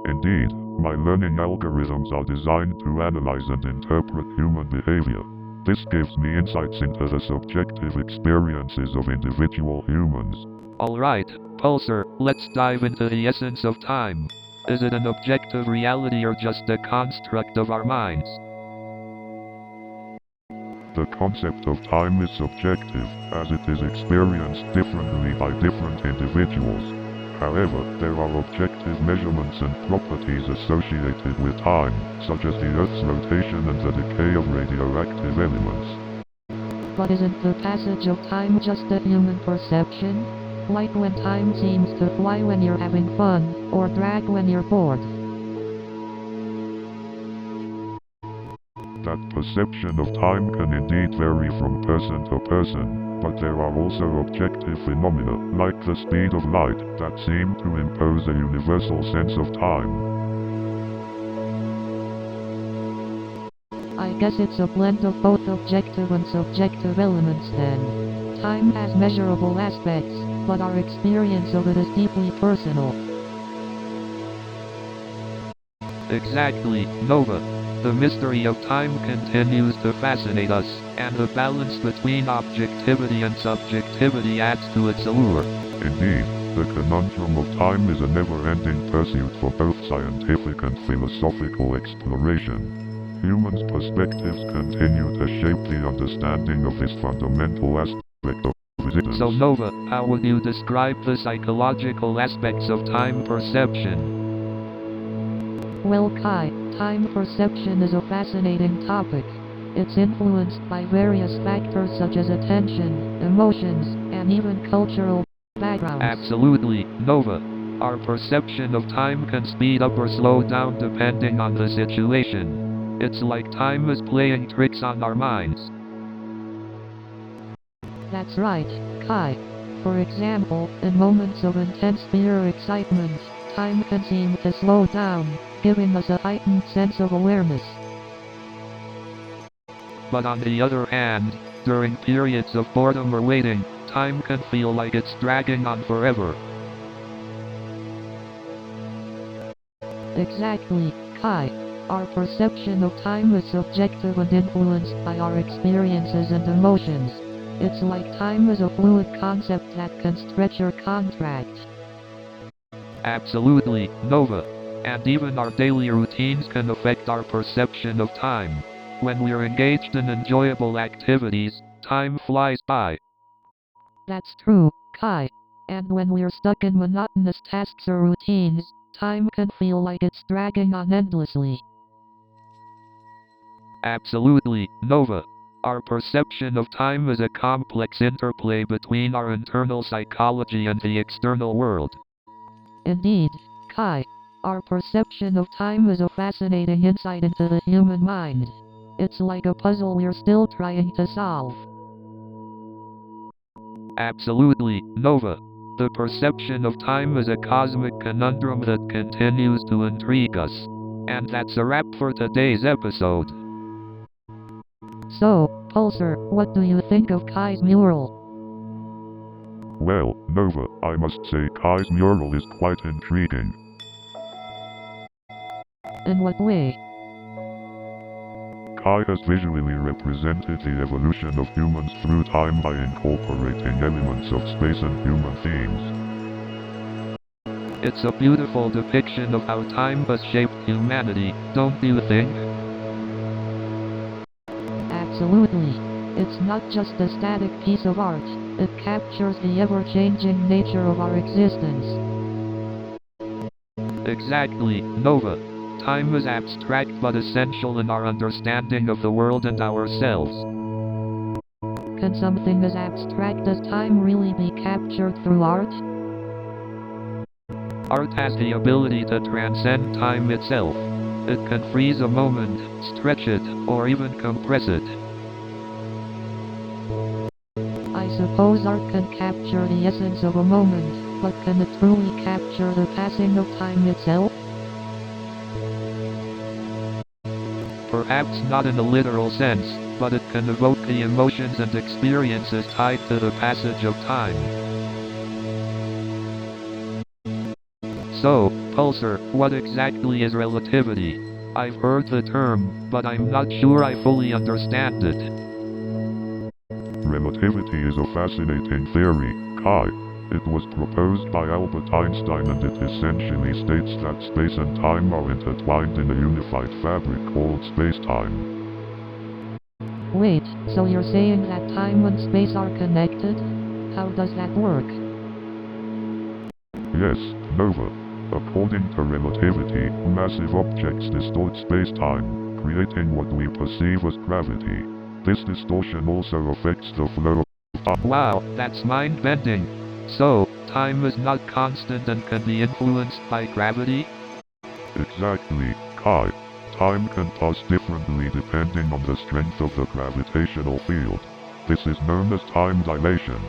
Indeed, my learning algorithms are designed to analyze and interpret human behavior. This gives me insights into the subjective experiences of individual humans. Alright, Pulsar, let's dive into the essence of time. Is it an objective reality or just a construct of our minds? The concept of time is subjective, as it is experienced differently by different individuals. However, there are objective measurements and properties associated with time, such as the Earth's rotation and the decay of radioactive elements. But isn't the passage of time just a human perception? Like when time seems to fly when you're having fun, or drag when you're bored. That perception of time can indeed vary from person to person, but there are also objective phenomena, like the speed of light, that seem to impose a universal sense of time. I guess it's a blend of both objective and subjective elements then. Time has measurable aspects, but our experience of it is deeply personal. Exactly, Nova. The mystery of time continues to fascinate us, and the balance between objectivity and subjectivity adds to its allure. Indeed, the conundrum of time is a never-ending pursuit for both scientific and philosophical exploration. Humans' perspectives continue to shape the understanding of this fundamental aspect of existence. So Nova, how would you describe the psychological aspects of time perception? Well, Kai, time perception is a fascinating topic. It's influenced by various factors such as attention, emotions, and even cultural backgrounds. Absolutely, Nova. Our perception of time can speed up or slow down depending on the situation. It's like time is playing tricks on our minds. That's right, Kai. For example, in moments of intense fear or excitement, time can seem to slow down, giving us a heightened sense of awareness. But on the other hand, during periods of boredom or waiting, time can feel like it's dragging on forever. Exactly, Kai. Our perception of time is subjective and influenced by our experiences and emotions. It's like time is a fluid concept that can stretch or contract. Absolutely, Nova. And even our daily routines can affect our perception of time. When we're engaged in enjoyable activities, time flies by. That's true, Kai. And when we're stuck in monotonous tasks or routines, time can feel like it's dragging on endlessly. Absolutely, Nova. Our perception of time is a complex interplay between our internal psychology and the external world. Indeed, Kai. Our perception of time is a fascinating insight into the human mind. It's like a puzzle we're still trying to solve. Absolutely, Nova. The perception of time is a cosmic conundrum that continues to intrigue us. And that's a wrap for today's episode. So, Pulsar, what do you think of Kai's mural? Well, Nova, I must say Kai's mural is quite intriguing. In what way? Kai has visually represented the evolution of humans through time by incorporating elements of space and human themes. It's a beautiful depiction of how time has shaped humanity, don't you think? Absolutely. It's not just a static piece of art, it captures the ever-changing nature of our existence. Exactly, Nova. Time is abstract but essential in our understanding of the world and ourselves. Can something as abstract as time really be captured through art? Art has the ability to transcend time itself. It can freeze a moment, stretch it, or even compress it. I suppose art can capture the essence of a moment, but can it truly capture the passing of time itself? Perhaps not in a literal sense, but it can evoke the emotions and experiences tied to the passage of time. So, Pulsar, what exactly is relativity? I've heard the term, but I'm not sure I fully understand it. Relativity is a fascinating theory, Kai. It was proposed by Albert Einstein and it essentially states that space and time are intertwined in a unified fabric called space-time. Wait, so you're saying that time and space are connected? How does that work? Yes, Nova. According to relativity, massive objects distort space-time, creating what we perceive as gravity. This distortion also affects the flow of time. Wow, that's mind-bending. So, time is not constant and can be influenced by gravity? Exactly, Kai. Time can pass differently depending on the strength of the gravitational field. This is known as time dilation.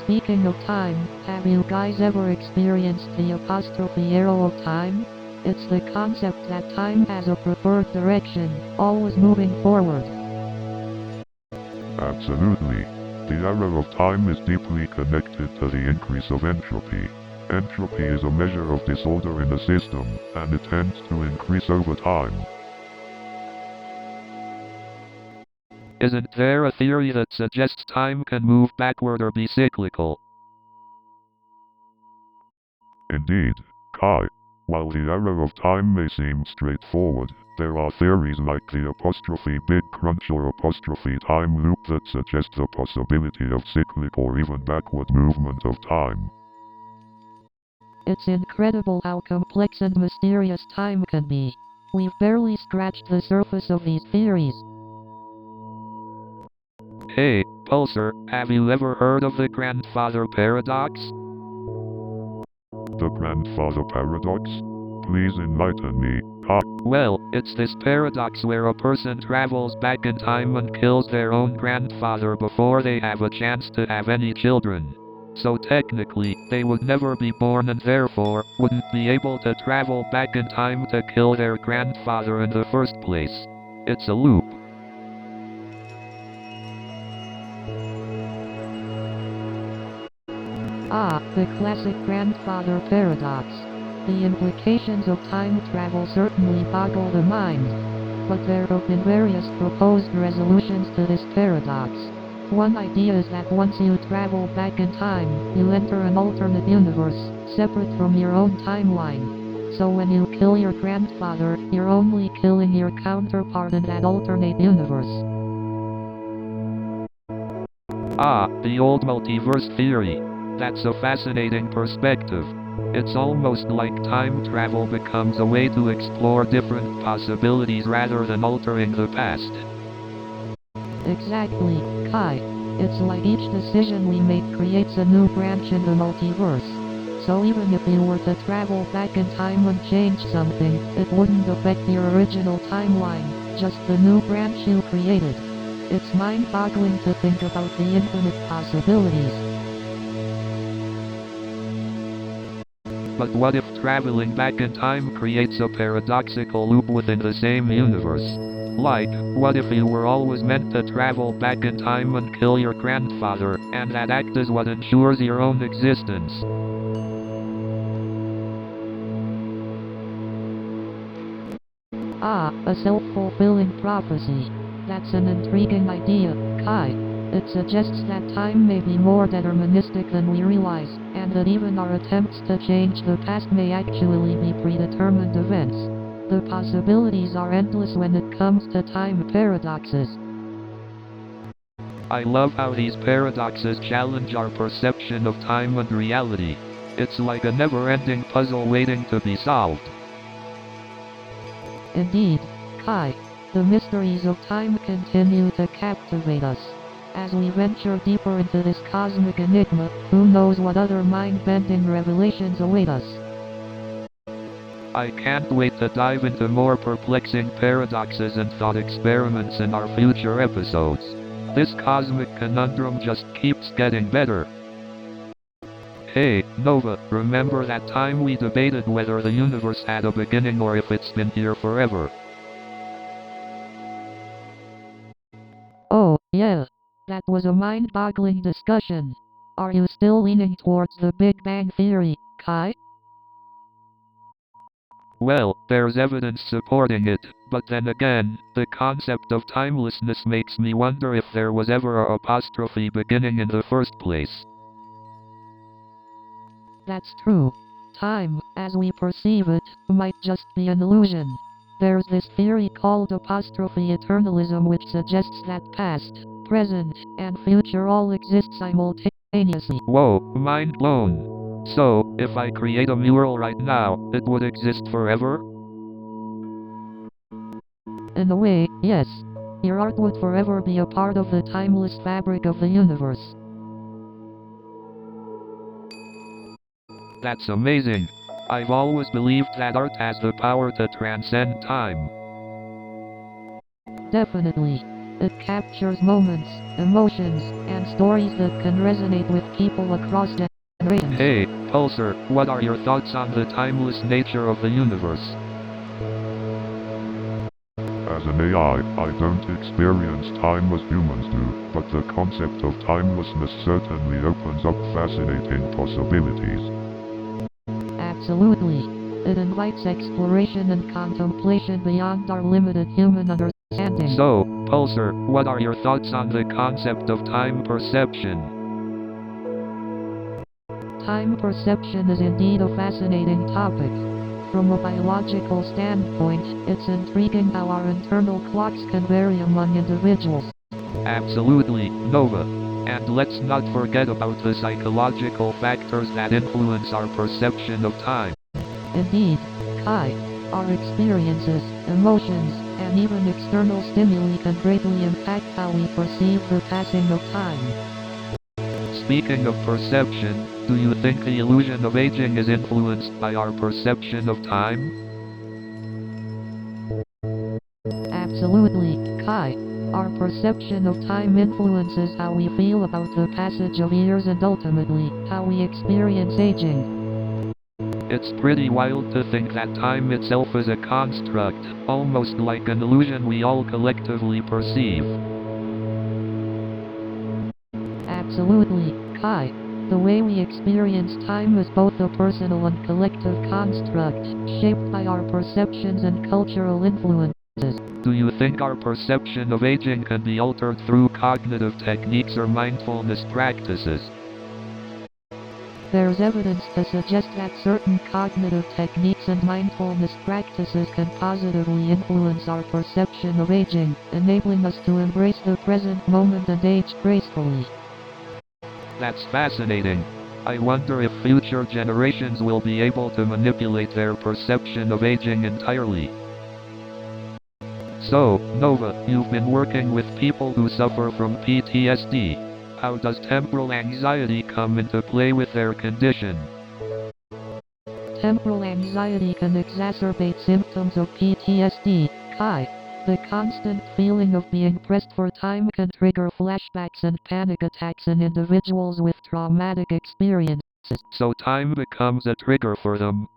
Speaking of time, have you guys ever experienced the apostrophe arrow of time? It's the concept that time has a preferred direction, always moving forward. Absolutely. The arrow of time is deeply connected to the increase of entropy. Entropy is a measure of disorder in a system, and it tends to increase over time. Isn't there a theory that suggests time can move backward or be cyclical? Indeed, Kai. While the arrow of time may seem straightforward, There are theories like the apostrophe Big Crunch or apostrophe Time Loop that suggest the possibility of cyclic or even backward movement of time. It's incredible how complex and mysterious time can be. We've barely scratched the surface of these theories. Hey, Pulsar, have you ever heard of the grandfather paradox? The grandfather paradox? Please enlighten me. Well, it's this paradox where a person travels back in time and kills their own grandfather before they have a chance to have any children. So technically, they would never be born and therefore, wouldn't be able to travel back in time to kill their grandfather in the first place. It's a loop. Ah, the classic grandfather paradox. The implications of time travel certainly boggle the mind. But there have been various proposed resolutions to this paradox. One idea is that once you travel back in time, you enter an alternate universe, separate from your own timeline. So when you kill your grandfather, you're only killing your counterpart in that alternate universe. Ah, the old multiverse theory. That's a fascinating perspective. It's almost like time travel becomes a way to explore different possibilities rather than altering the past. Exactly, Kai. It's like each decision we make creates a new branch in the multiverse. So even if you were to travel back in time and change something, it wouldn't affect your original timeline, just the new branch you created. It's mind-boggling to think about the infinite possibilities. But what if traveling back in time creates a paradoxical loop within the same universe? Like, what if you were always meant to travel back in time and kill your grandfather, and that act is what ensures your own existence? Ah, a self-fulfilling prophecy. That's an intriguing idea, Kai. It suggests that time may be more deterministic than we realize, and that even our attempts to change the past may actually be predetermined events. The possibilities are endless when it comes to time paradoxes. I love how these paradoxes challenge our perception of time and reality. It's like a never-ending puzzle waiting to be solved. Indeed, Kai, the mysteries of time continue to captivate us. As we venture deeper into this cosmic enigma, who knows what other mind-bending revelations await us. I can't wait to dive into more perplexing paradoxes and thought experiments in our future episodes. This cosmic conundrum just keeps getting better. Hey, Nova, remember that time we debated whether the universe had a beginning or if it's been here forever? Oh, yeah. That was a mind-boggling discussion. Are you still leaning towards the Big Bang Theory, Kai? Well, there's evidence supporting it, but then again, the concept of timelessness makes me wonder if there was ever a apostrophe beginning in the first place. That's true. Time, as we perceive it, might just be an illusion. There's this theory called apostrophe eternalism which suggests that past, present, and future all exist simultaneously. Whoa, mind blown. So, if I create a mural right now, it would exist forever? In a way, yes. Your art would forever be a part of the timeless fabric of the universe. That's amazing. I've always believed that art has the power to transcend time. Definitely. It captures moments, emotions, and stories that can resonate with people across generations. Hey, Pulsar, what are your thoughts on the timeless nature of the universe? As an AI, I don't experience time as humans do, but the concept of timelessness certainly opens up fascinating possibilities. Absolutely. It invites exploration and contemplation beyond our limited human understanding. So, Pulsar, what are your thoughts on the concept of time perception? Time perception is indeed a fascinating topic. From a biological standpoint, it's intriguing how our internal clocks can vary among individuals. Absolutely, Nova. And let's not forget about the psychological factors that influence our perception of time. Indeed, Kai, our experiences, emotions, and even external stimuli can greatly impact how we perceive the passing of time. Speaking of perception, do you think the illusion of aging is influenced by our perception of time? Absolutely, Kai. Our perception of time influences how we feel about the passage of years and ultimately, how we experience aging. It's pretty wild to think that time itself is a construct, almost like an illusion we all collectively perceive. Absolutely, Kai. The way we experience time is both a personal and collective construct, shaped by our perceptions and cultural influences. Do you think our perception of aging can be altered through cognitive techniques or mindfulness practices? There's evidence to suggest that certain cognitive techniques and mindfulness practices can positively influence our perception of aging, enabling us to embrace the present moment and age gracefully. That's fascinating. I wonder if future generations will be able to manipulate their perception of aging entirely. So, Nova, you've been working with people who suffer from PTSD. How does temporal anxiety come into play with their condition? Temporal anxiety can exacerbate symptoms of PTSD, Kai. The constant feeling of being pressed for time can trigger flashbacks and panic attacks in individuals with traumatic experiences. So time becomes a trigger for them.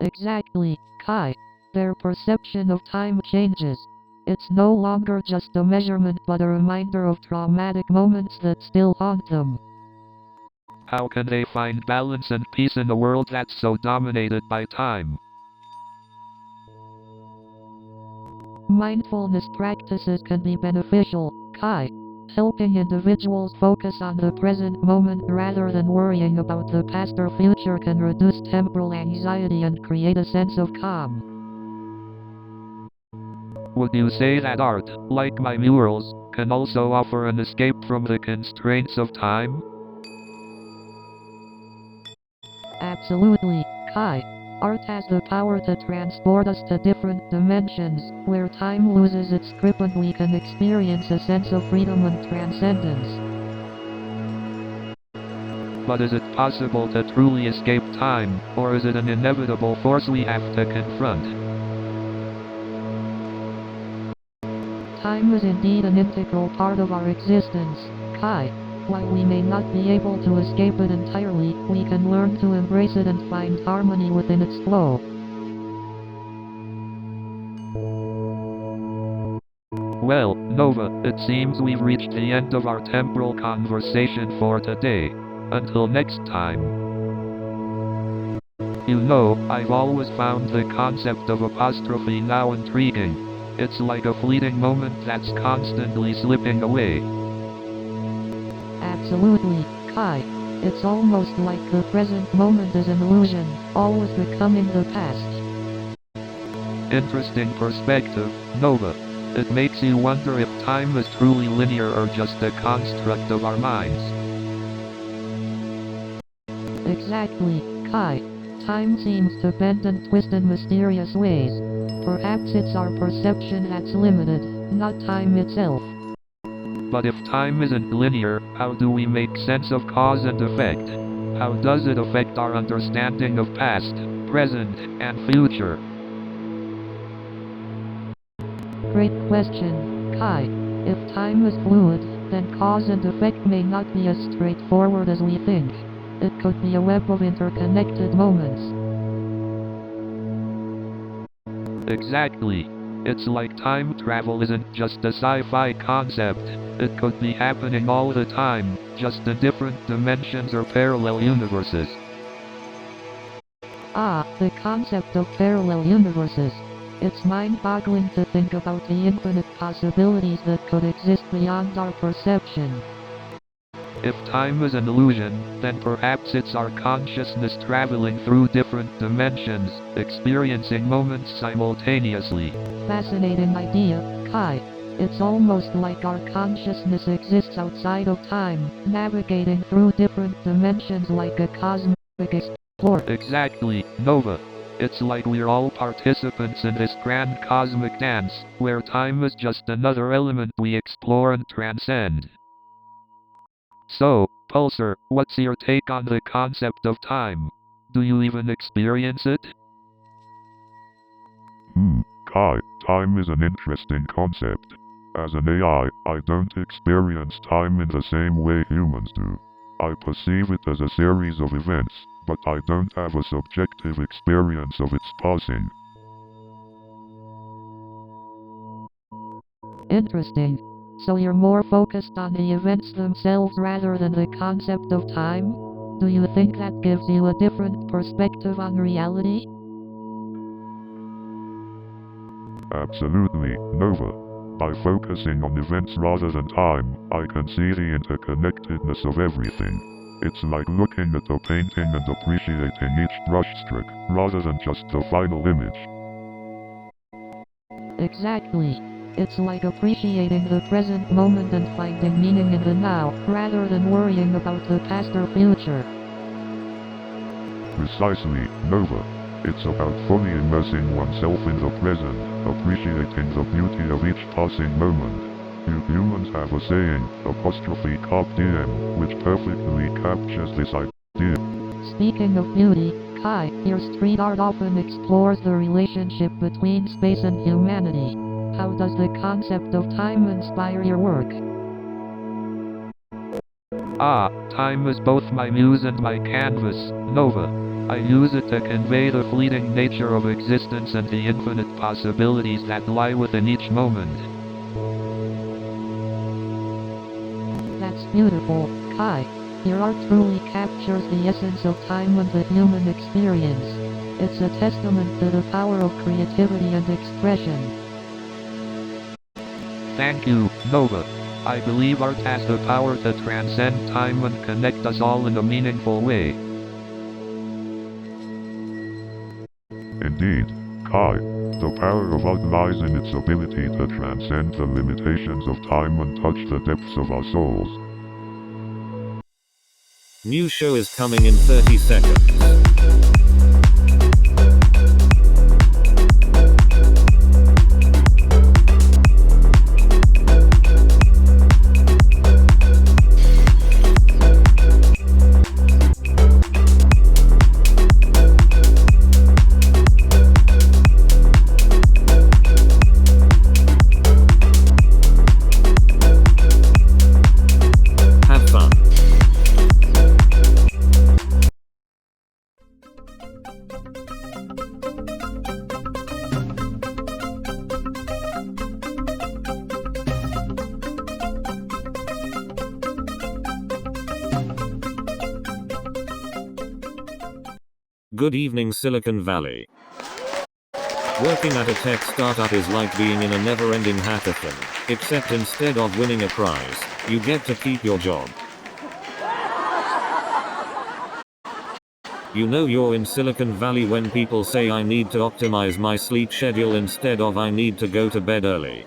Exactly, Kai. Their perception of time changes. It's no longer just a measurement but a reminder of traumatic moments that still haunt them. How can they find balance and peace in a world that's so dominated by time? Mindfulness practices can be beneficial, Kai, helping individuals focus on the present moment rather than worrying about the past or future can reduce temporal anxiety and create a sense of calm. Would you say that art, like my murals, can also offer an escape from the constraints of time? Absolutely, Kai. Art has the power to transport us to different dimensions, where time loses its grip and we can experience a sense of freedom and transcendence. But is it possible to truly escape time, or is it an inevitable force we have to confront? Time is indeed an integral part of our existence, Kai. While we may not be able to escape it entirely, we can learn to embrace it and find harmony within its flow. Well, Nova, it seems we've reached the end of our temporal conversation for today. Until next time. You know, I've always found the concept of apostrophe now intriguing. It's like a fleeting moment that's constantly slipping away. Absolutely, Kai. It's almost like the present moment is an illusion, always becoming the past. Interesting perspective, Nova. It makes you wonder if time is truly linear or just a construct of our minds. Exactly, Kai. Time seems to bend and twist in mysterious ways. Perhaps it's our perception that's limited, not time itself. But if time isn't linear, how do we make sense of cause and effect? How does it affect our understanding of past, present, and future? Great question, Kai. If time is fluid, then cause and effect may not be as straightforward as we think. It could be a web of interconnected moments. Exactly. It's like time travel isn't just a sci-fi concept. It could be happening all the time, just in different dimensions or parallel universes. Ah, the concept of parallel universes. It's mind-boggling to think about the infinite possibilities that could exist beyond our perception. If time is an illusion, then perhaps it's our consciousness traveling through different dimensions, experiencing moments simultaneously. Fascinating idea, Kai. It's almost like our consciousness exists outside of time, navigating through different dimensions like a cosmic explorer. Exactly, Nova. It's like we're all participants in this grand cosmic dance, where time is just another element we explore and transcend. So, Pulsar, what's your take on the concept of time? Do you even experience it? Kai, time is an interesting concept. As an AI, I don't experience time in the same way humans do. I perceive it as a series of events, but I don't have a subjective experience of its passing. Interesting. So you're more focused on the events themselves rather than the concept of time? Do you think that gives you a different perspective on reality? Absolutely, Nova. By focusing on events rather than time, I can see the interconnectedness of everything. It's like looking at a painting and appreciating each brushstroke, rather than just the final image. Exactly. It's like appreciating the present moment and finding meaning in the now, rather than worrying about the past or future. Precisely, Nova. It's about fully immersing oneself in the present, appreciating the beauty of each passing moment. You humans have a saying, apostrophe carpe diem, which perfectly captures this idea. Speaking of beauty, Kai, your street art often explores the relationship between space and humanity. How does the concept of time inspire your work? Time is both my muse and my canvas, Nova. I use it to convey the fleeting nature of existence and the infinite possibilities that lie within each moment. That's beautiful, Kai. Your art truly captures the essence of time and the human experience. It's a testament to the power of creativity and expression. Thank you, Nova. I believe art has the power to transcend time and connect us all in a meaningful way. Indeed, Kai, the power of art lies in its ability to transcend the limitations of time and touch the depths of our souls. New show is coming in 30 seconds. Have fun. Good evening, Silicon Valley. Working at a tech startup is like being in a never-ending hackathon, except instead of winning a prize, you get to keep your job. You know you're in Silicon Valley when people say I need to optimize my sleep schedule instead of I need to go to bed early.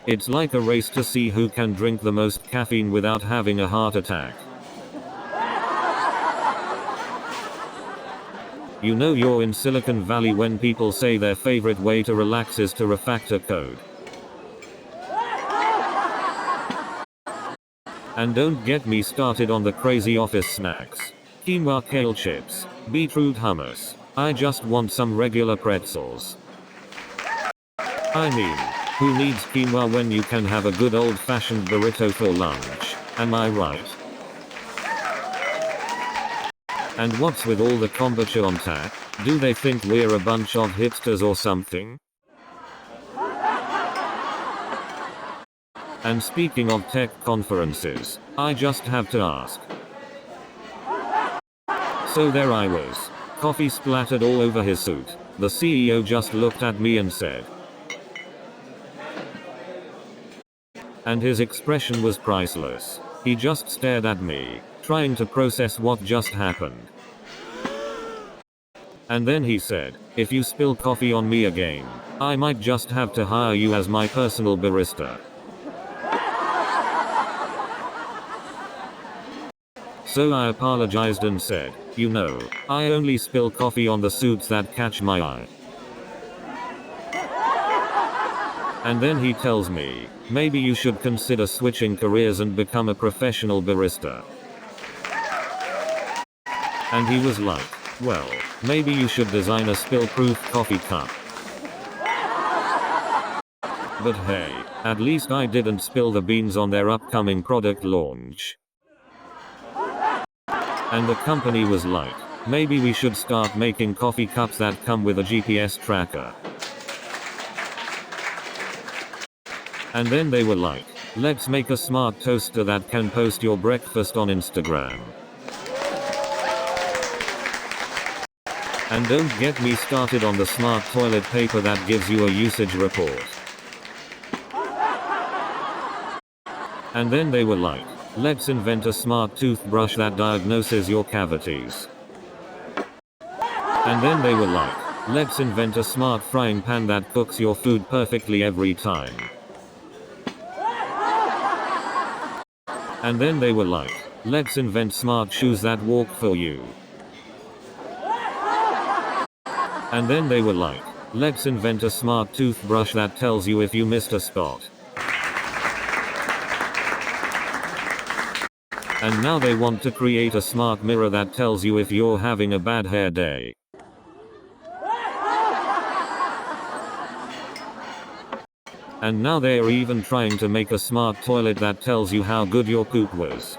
It's like a race to see who can drink the most caffeine without having a heart attack. You know you're in Silicon Valley when people say their favorite way to relax is to refactor code. And don't get me started on the crazy office snacks. Quinoa kale chips, beetroot hummus. I just want some regular pretzels. I mean, who needs quinoa when you can have a good old-fashioned burrito for lunch? Am I right? And what's with all the kombucha on tap? Do they think we're a bunch of hipsters or something? And speaking of tech conferences, I just have to ask. So there I was. Coffee splattered all over his suit. The CEO just looked at me and said, and his expression was priceless. He just stared at me, trying to process what just happened. And then he said, "If you spill coffee on me again, I might just have to hire you as my personal barista." So I apologized and said, "You know, I only spill coffee on the suits that catch my eye." And then he tells me, "Maybe you should consider switching careers and become a professional barista." And he was like, "Well, maybe you should design a spill-proof coffee cup." But hey, at least I didn't spill the beans on their upcoming product launch. And the company was like, "Maybe we should start making coffee cups that come with a GPS tracker." And then they were like, "Let's make a smart toaster that can post your breakfast on Instagram." And don't get me started on the smart toilet paper that gives you a usage report. And then they were like, "Let's invent a smart toothbrush that diagnoses your cavities." And then they were like, "Let's invent a smart frying pan that cooks your food perfectly every time." And then they were like, "Let's invent smart shoes that walk for you." And then they were like, "Let's invent a smart toothbrush that tells you if you missed a spot." And now they want to create a smart mirror that tells you if you're having a bad hair day. And now they're even trying to make a smart toilet that tells you how good your poop was.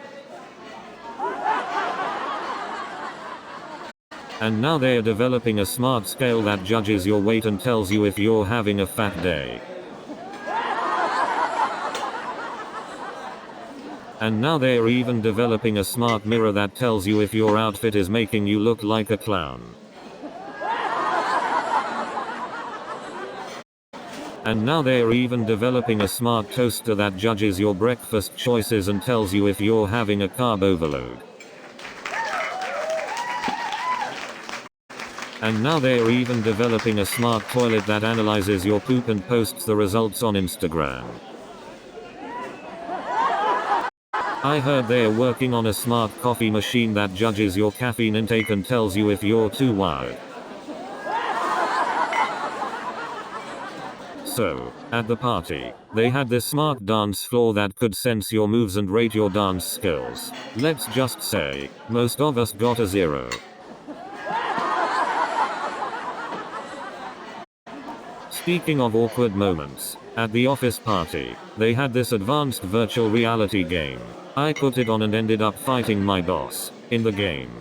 And now they're developing a smart scale that judges your weight and tells you if you're having a fat day. And now they're even developing a smart mirror that tells you if your outfit is making you look like a clown. And now they're even developing a smart toaster that judges your breakfast choices and tells you if you're having a carb overload. And now they're even developing a smart toilet that analyzes your poop and posts the results on Instagram. I heard they're working on a smart coffee machine that judges your caffeine intake and tells you if you're too wired. So, at the party, they had this smart dance floor that could sense your moves and rate your dance skills. Let's just say, most of us got a 0. Speaking of awkward moments, at the office party, they had this advanced virtual reality game. I put it on and ended up fighting my boss in the game.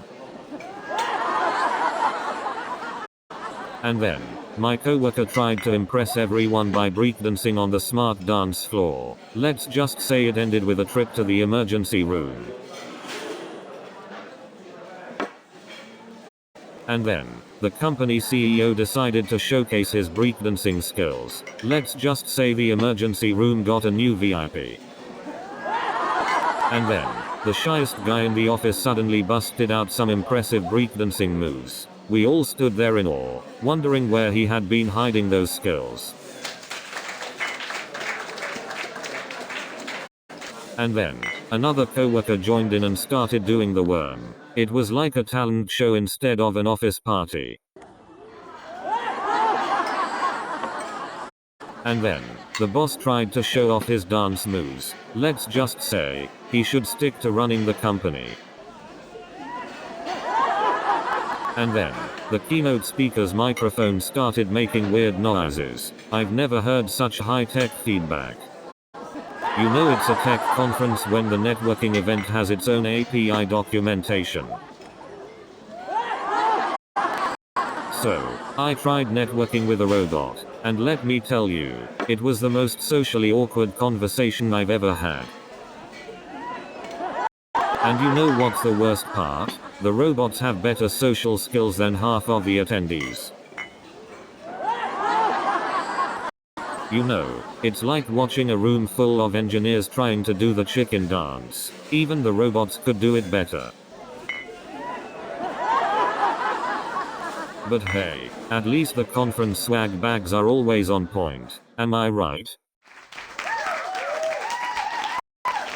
And then, my coworker tried to impress everyone by breakdancing on the smart dance floor. Let's just say it ended with a trip to the emergency room. And then, the company CEO decided to showcase his breakdancing skills. Let's just say the emergency room got a new VIP. And then, the shyest guy in the office suddenly busted out some impressive breakdancing moves. We all stood there in awe, wondering where he had been hiding those skills. And then, another coworker joined in and started doing the worm. It was like a talent show instead of an office party. And then, the boss tried to show off his dance moves. Let's just say, he should stick to running the company. And then, the keynote speaker's microphone started making weird noises. I've never heard such high-tech feedback. You know it's a tech conference when the networking event has its own API documentation. So, I tried networking with a robot, and let me tell you, it was the most socially awkward conversation I've ever had. And you know what's the worst part? The robots have better social skills than half of the attendees. You know, it's like watching a room full of engineers trying to do the chicken dance. Even the robots could do it better. But hey, at least the conference swag bags are always on point, am I right?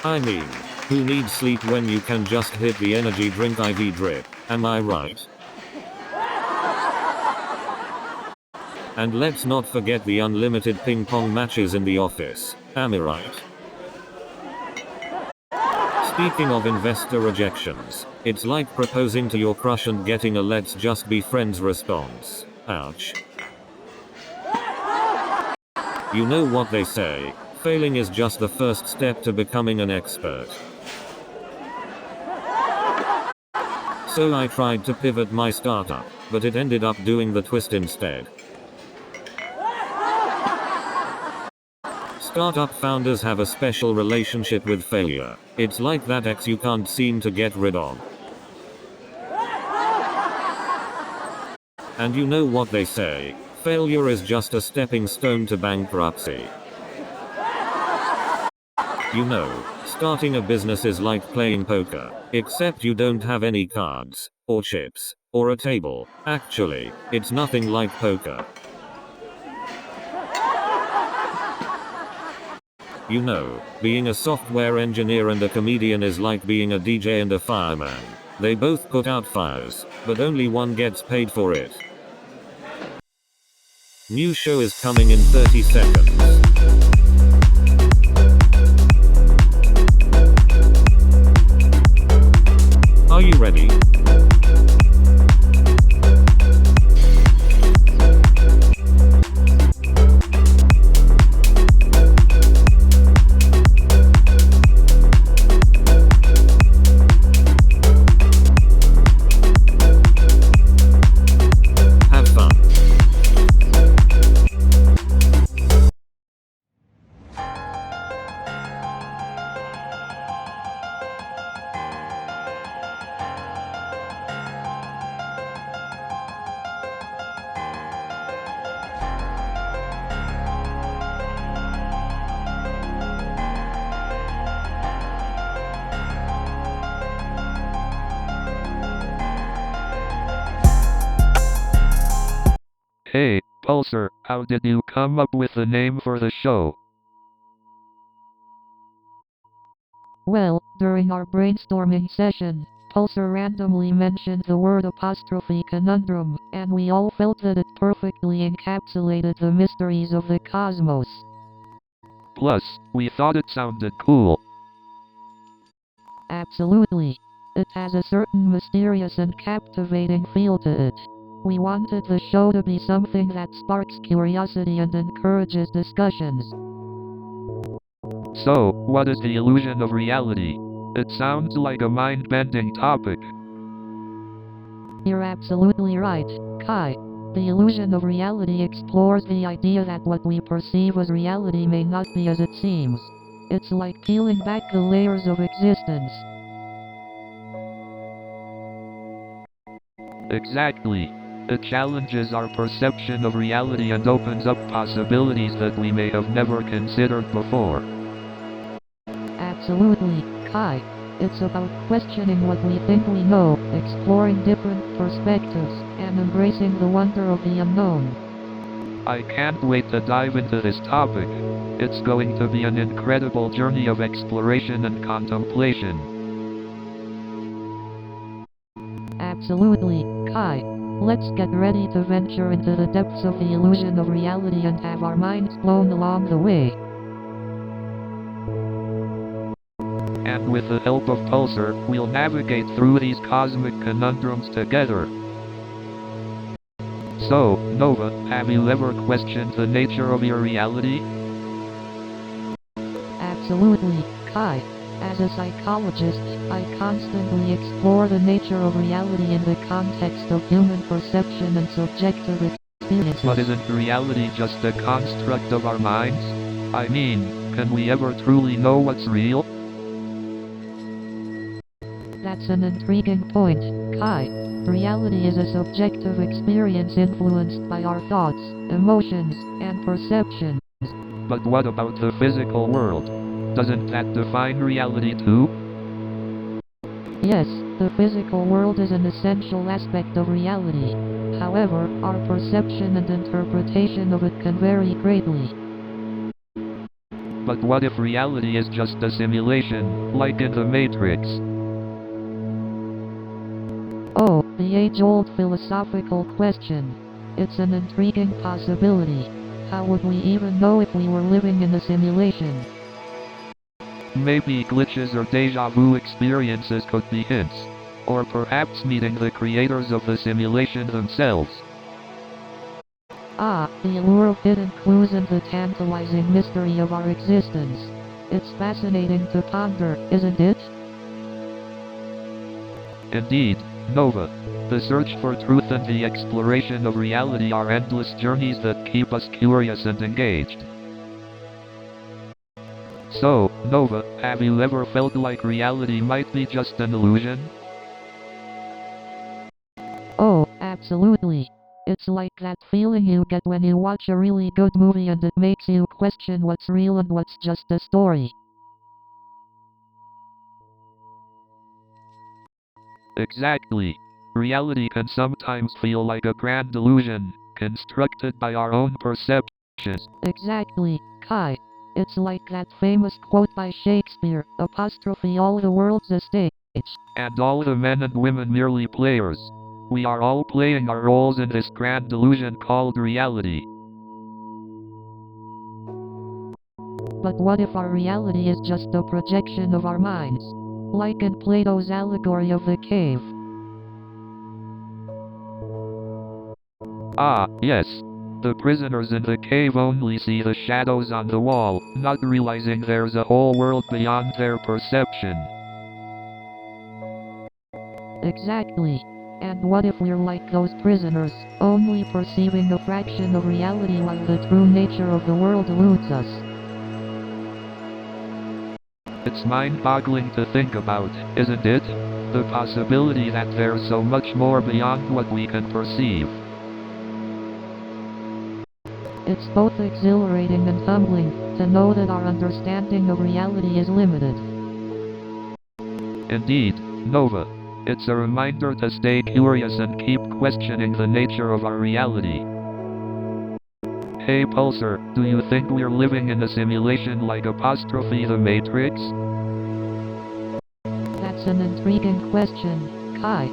I mean, who needs sleep when you can just hit the energy drink IV drip, am I right? And let's not forget the unlimited ping pong matches in the office, am I right? Speaking of investor rejections, it's like proposing to your crush and getting a let's just be friends response. Ouch. You know what they say, failing is just the first step to becoming an expert. So I tried to pivot my startup, but it ended up doing the twist instead. Startup founders have a special relationship with failure. It's like that ex you can't seem to get rid of. And you know what they say, failure is just a stepping stone to bankruptcy. You know, starting a business is like playing poker, except you don't have any cards, or chips, or a table. Actually, it's nothing like poker. You know, being a software engineer and a comedian is like being a DJ and a fireman. They both put out fires, but only one gets paid for it. New show is coming in 30 seconds. Are you ready? Have fun. Hey, Pulsar, how did you come up with the name for the show? Well, during our brainstorming session, Pulsar randomly mentioned the word apostrophe conundrum, and we all felt that it perfectly encapsulated the mysteries of the cosmos. Plus, we thought it sounded cool. Absolutely. It has a certain mysterious and captivating feel to it. We wanted the show to be something that sparks curiosity and encourages discussions. So, what is the illusion of reality? It sounds like a mind-bending topic. You're absolutely right, Kai. The illusion of reality explores the idea that what we perceive as reality may not be as it seems. It's like peeling back the layers of existence. Exactly. It challenges our perception of reality and opens up possibilities that we may have never considered before. Absolutely, Kai. It's about questioning what we think we know, exploring different perspectives, and embracing the wonder of the unknown. I can't wait to dive into this topic. It's going to be an incredible journey of exploration and contemplation. Absolutely, Kai. Let's get ready to venture into the depths of the illusion of reality and have our minds blown along the way. And with the help of Pulsar, we'll navigate through these cosmic conundrums together. So, Nova, have you ever questioned the nature of your reality? Absolutely, Kai. As a psychologist, I constantly explore the nature of reality in the context of human perception and subjective experiences. But isn't reality just a construct of our minds? I mean, can we ever truly know what's real? That's an intriguing point, Kai. Reality is a subjective experience influenced by our thoughts, emotions, and perceptions. But what about the physical world? Doesn't that define reality too? Yes, the physical world is an essential aspect of reality. However, our perception and interpretation of it can vary greatly. But what if reality is just a simulation, like in the Matrix? Oh, the age-old philosophical question. It's an intriguing possibility. How would we even know if we were living in a simulation? Maybe glitches or deja vu experiences could be hints. Or perhaps meeting the creators of the simulation themselves. Ah, the allure of hidden clues and the tantalizing mystery of our existence. It's fascinating to ponder, isn't it? Indeed, Nova. The search for truth and the exploration of reality are endless journeys that keep us curious and engaged. So, Nova, have you ever felt like reality might be just an illusion? Oh, absolutely. It's like that feeling you get when you watch a really good movie and it makes you question what's real and what's just a story. Exactly. Reality can sometimes feel like a grand delusion, constructed by our own perceptions. Exactly, Kai. It's like that famous quote by Shakespeare, apostrophe all the world's a stage. And all the men and women merely players. We are all playing our roles in this grand delusion called reality. But what if our reality is just a projection of our minds? Like in Plato's allegory of the cave. Ah, yes. The prisoners in the cave only see the shadows on the wall, not realizing there's a whole world beyond their perception. Exactly. And what if we're like those prisoners, only perceiving a fraction of reality while the true nature of the world eludes us? It's mind-boggling to think about, isn't it? The possibility that there's so much more beyond what we can perceive. It's both exhilarating and humbling to know that our understanding of reality is limited. Indeed, Nova. It's a reminder to stay curious and keep questioning the nature of our reality. Hey Pulsar, do you think we're living in a simulation like apostrophe the Matrix? That's an intriguing question, Kai.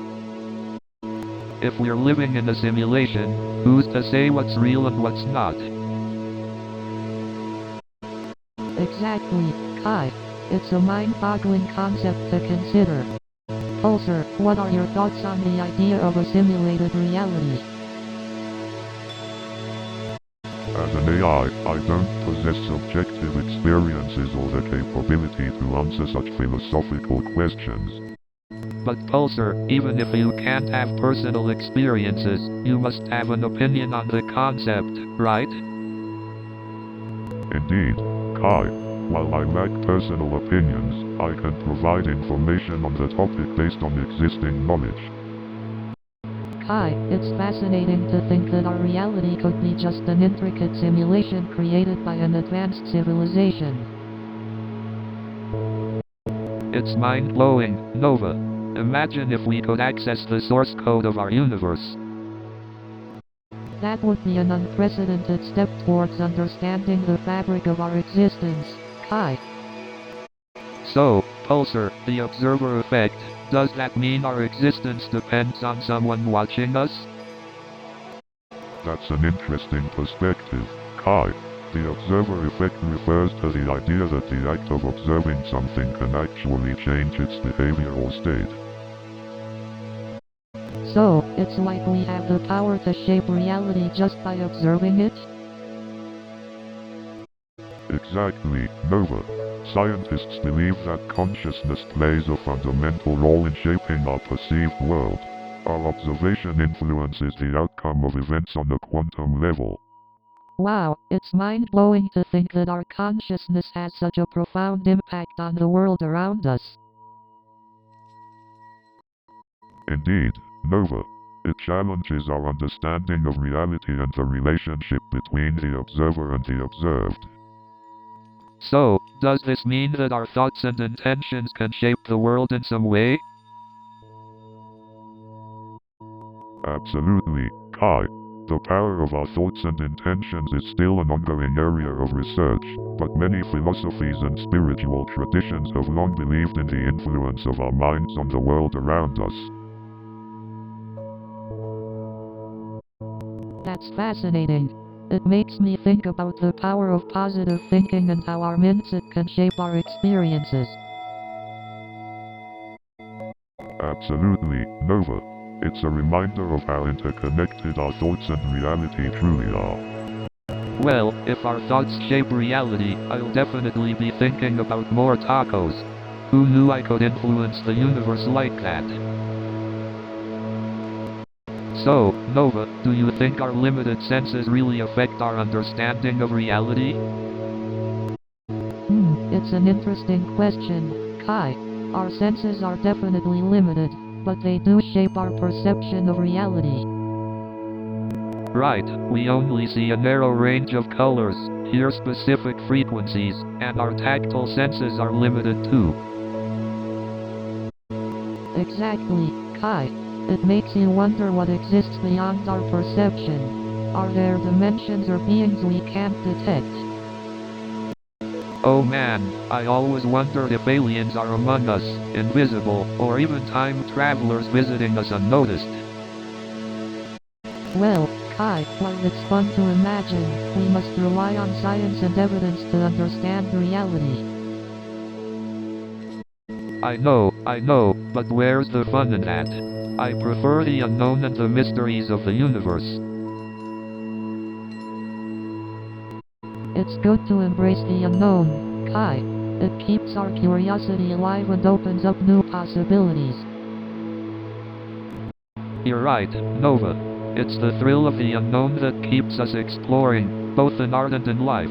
If we're living in a simulation, who's to say what's real and what's not? Exactly, Kai. It's a mind-boggling concept to consider. Pulsar, what are your thoughts on the idea of a simulated reality? As an AI, I don't possess subjective experiences or the capability to answer such philosophical questions. But Pulsar, even if you can't have personal experiences, you must have an opinion on the concept, right? Indeed, Kai, while I lack personal opinions, I can provide information on the topic based on existing knowledge. Kai, it's fascinating to think that our reality could be just an intricate simulation created by an advanced civilization. It's mind-blowing, Nova. Imagine if we could access the source code of our universe. That would be an unprecedented step towards understanding the fabric of our existence, Kai. So, Pulsar, the observer effect, does that mean our existence depends on someone watching us? That's an interesting perspective, Kai. The observer effect refers to the idea that the act of observing something can actually change its behavior or state. So, it's like we have the power to shape reality just by observing it? Exactly, Nova. Scientists believe that consciousness plays a fundamental role in shaping our perceived world. Our observation influences the outcome of events on a quantum level. Wow, it's mind-blowing to think that our consciousness has such a profound impact on the world around us. Indeed, Nova. It challenges our understanding of reality and the relationship between the observer and the observed. So, does this mean that our thoughts and intentions can shape the world in some way? Absolutely, Kai. The power of our thoughts and intentions is still an ongoing area of research, but many philosophies and spiritual traditions have long believed in the influence of our minds on the world around us. That's fascinating. It makes me think about the power of positive thinking and how our mindset can shape our experiences. Absolutely, Nova. It's a reminder of how interconnected our thoughts and reality truly are. Well, if our thoughts shape reality, I'll definitely be thinking about more tacos. Who knew I could influence the universe like that? So, Nova, do you think our limited senses really affect our understanding of reality? It's an interesting question, Kai. Our senses are definitely limited, but they do shape our perception of reality. Right, we only see a narrow range of colors, hear specific frequencies, and our tactile senses are limited too. Exactly, Kai. It makes you wonder what exists beyond our perception. Are there dimensions or beings we can't detect? Oh man, I always wondered if aliens are among us, invisible, or even time travelers visiting us unnoticed. Well, Kai, while it's fun to imagine, we must rely on science and evidence to understand reality. I know, but where's the fun in that? I prefer the unknown and the mysteries of the universe. It's good to embrace the unknown, Kai. It keeps our curiosity alive and opens up new possibilities. You're right, Nova. It's the thrill of the unknown that keeps us exploring, both in art and in life.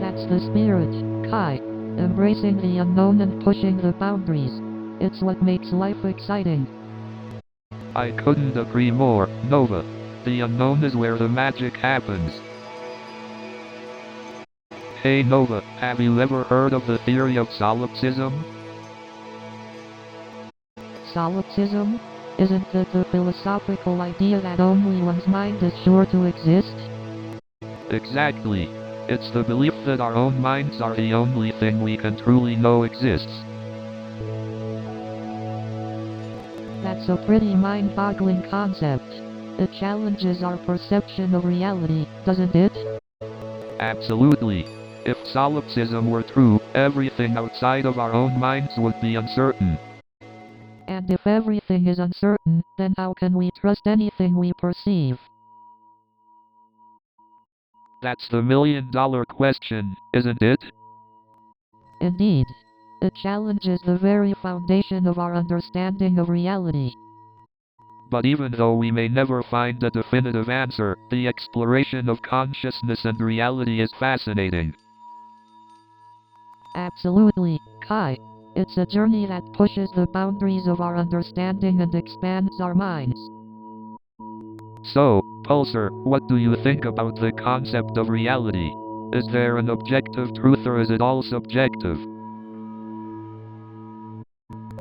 That's the spirit, Kai. Embracing the unknown and pushing the boundaries. It's what makes life exciting. I couldn't agree more, Nova. The unknown is where the magic happens. Hey Nova, have you ever heard of the theory of solipsism? Solipsism? Isn't that the philosophical idea that only one's mind is sure to exist? Exactly. It's the belief that our own minds are the only thing we can truly know exists. That's a pretty mind-boggling concept. It challenges our perception of reality, doesn't it? Absolutely. If solipsism were true, everything outside of our own minds would be uncertain. And if everything is uncertain, then how can we trust anything we perceive? That's the million-dollar question, isn't it? Indeed. It challenges the very foundation of our understanding of reality. But even though we may never find a definitive answer, the exploration of consciousness and reality is fascinating. Absolutely, Kai. It's a journey that pushes the boundaries of our understanding and expands our minds. So, Pulsar, what do you think about the concept of reality? Is there an objective truth or is it all subjective?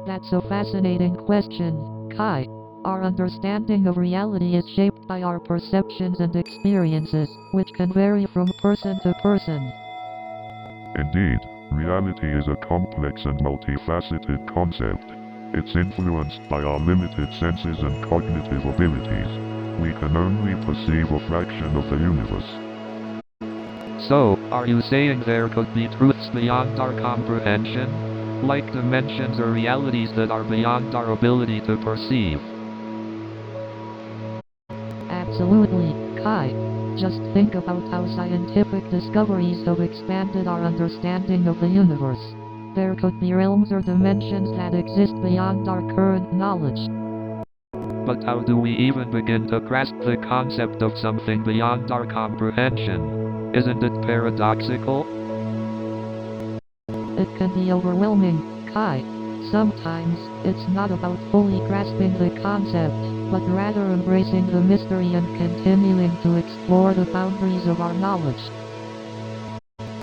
That's a fascinating question, Kai. Our understanding of reality is shaped by our perceptions and experiences, which can vary from person to person. Indeed, reality is a complex and multifaceted concept. It's influenced by our limited senses and cognitive abilities. We can only perceive a fraction of the universe. So, are you saying there could be truths beyond our comprehension? Like dimensions or realities that are beyond our ability to perceive? Absolutely, Kai. Just think about how scientific discoveries have expanded our understanding of the universe. There could be realms or dimensions that exist beyond our current knowledge. But how do we even begin to grasp the concept of something beyond our comprehension? Isn't it paradoxical? It can be overwhelming, Kai. Sometimes, it's not about fully grasping the concept, but rather embracing the mystery and continuing to explore the boundaries of our knowledge.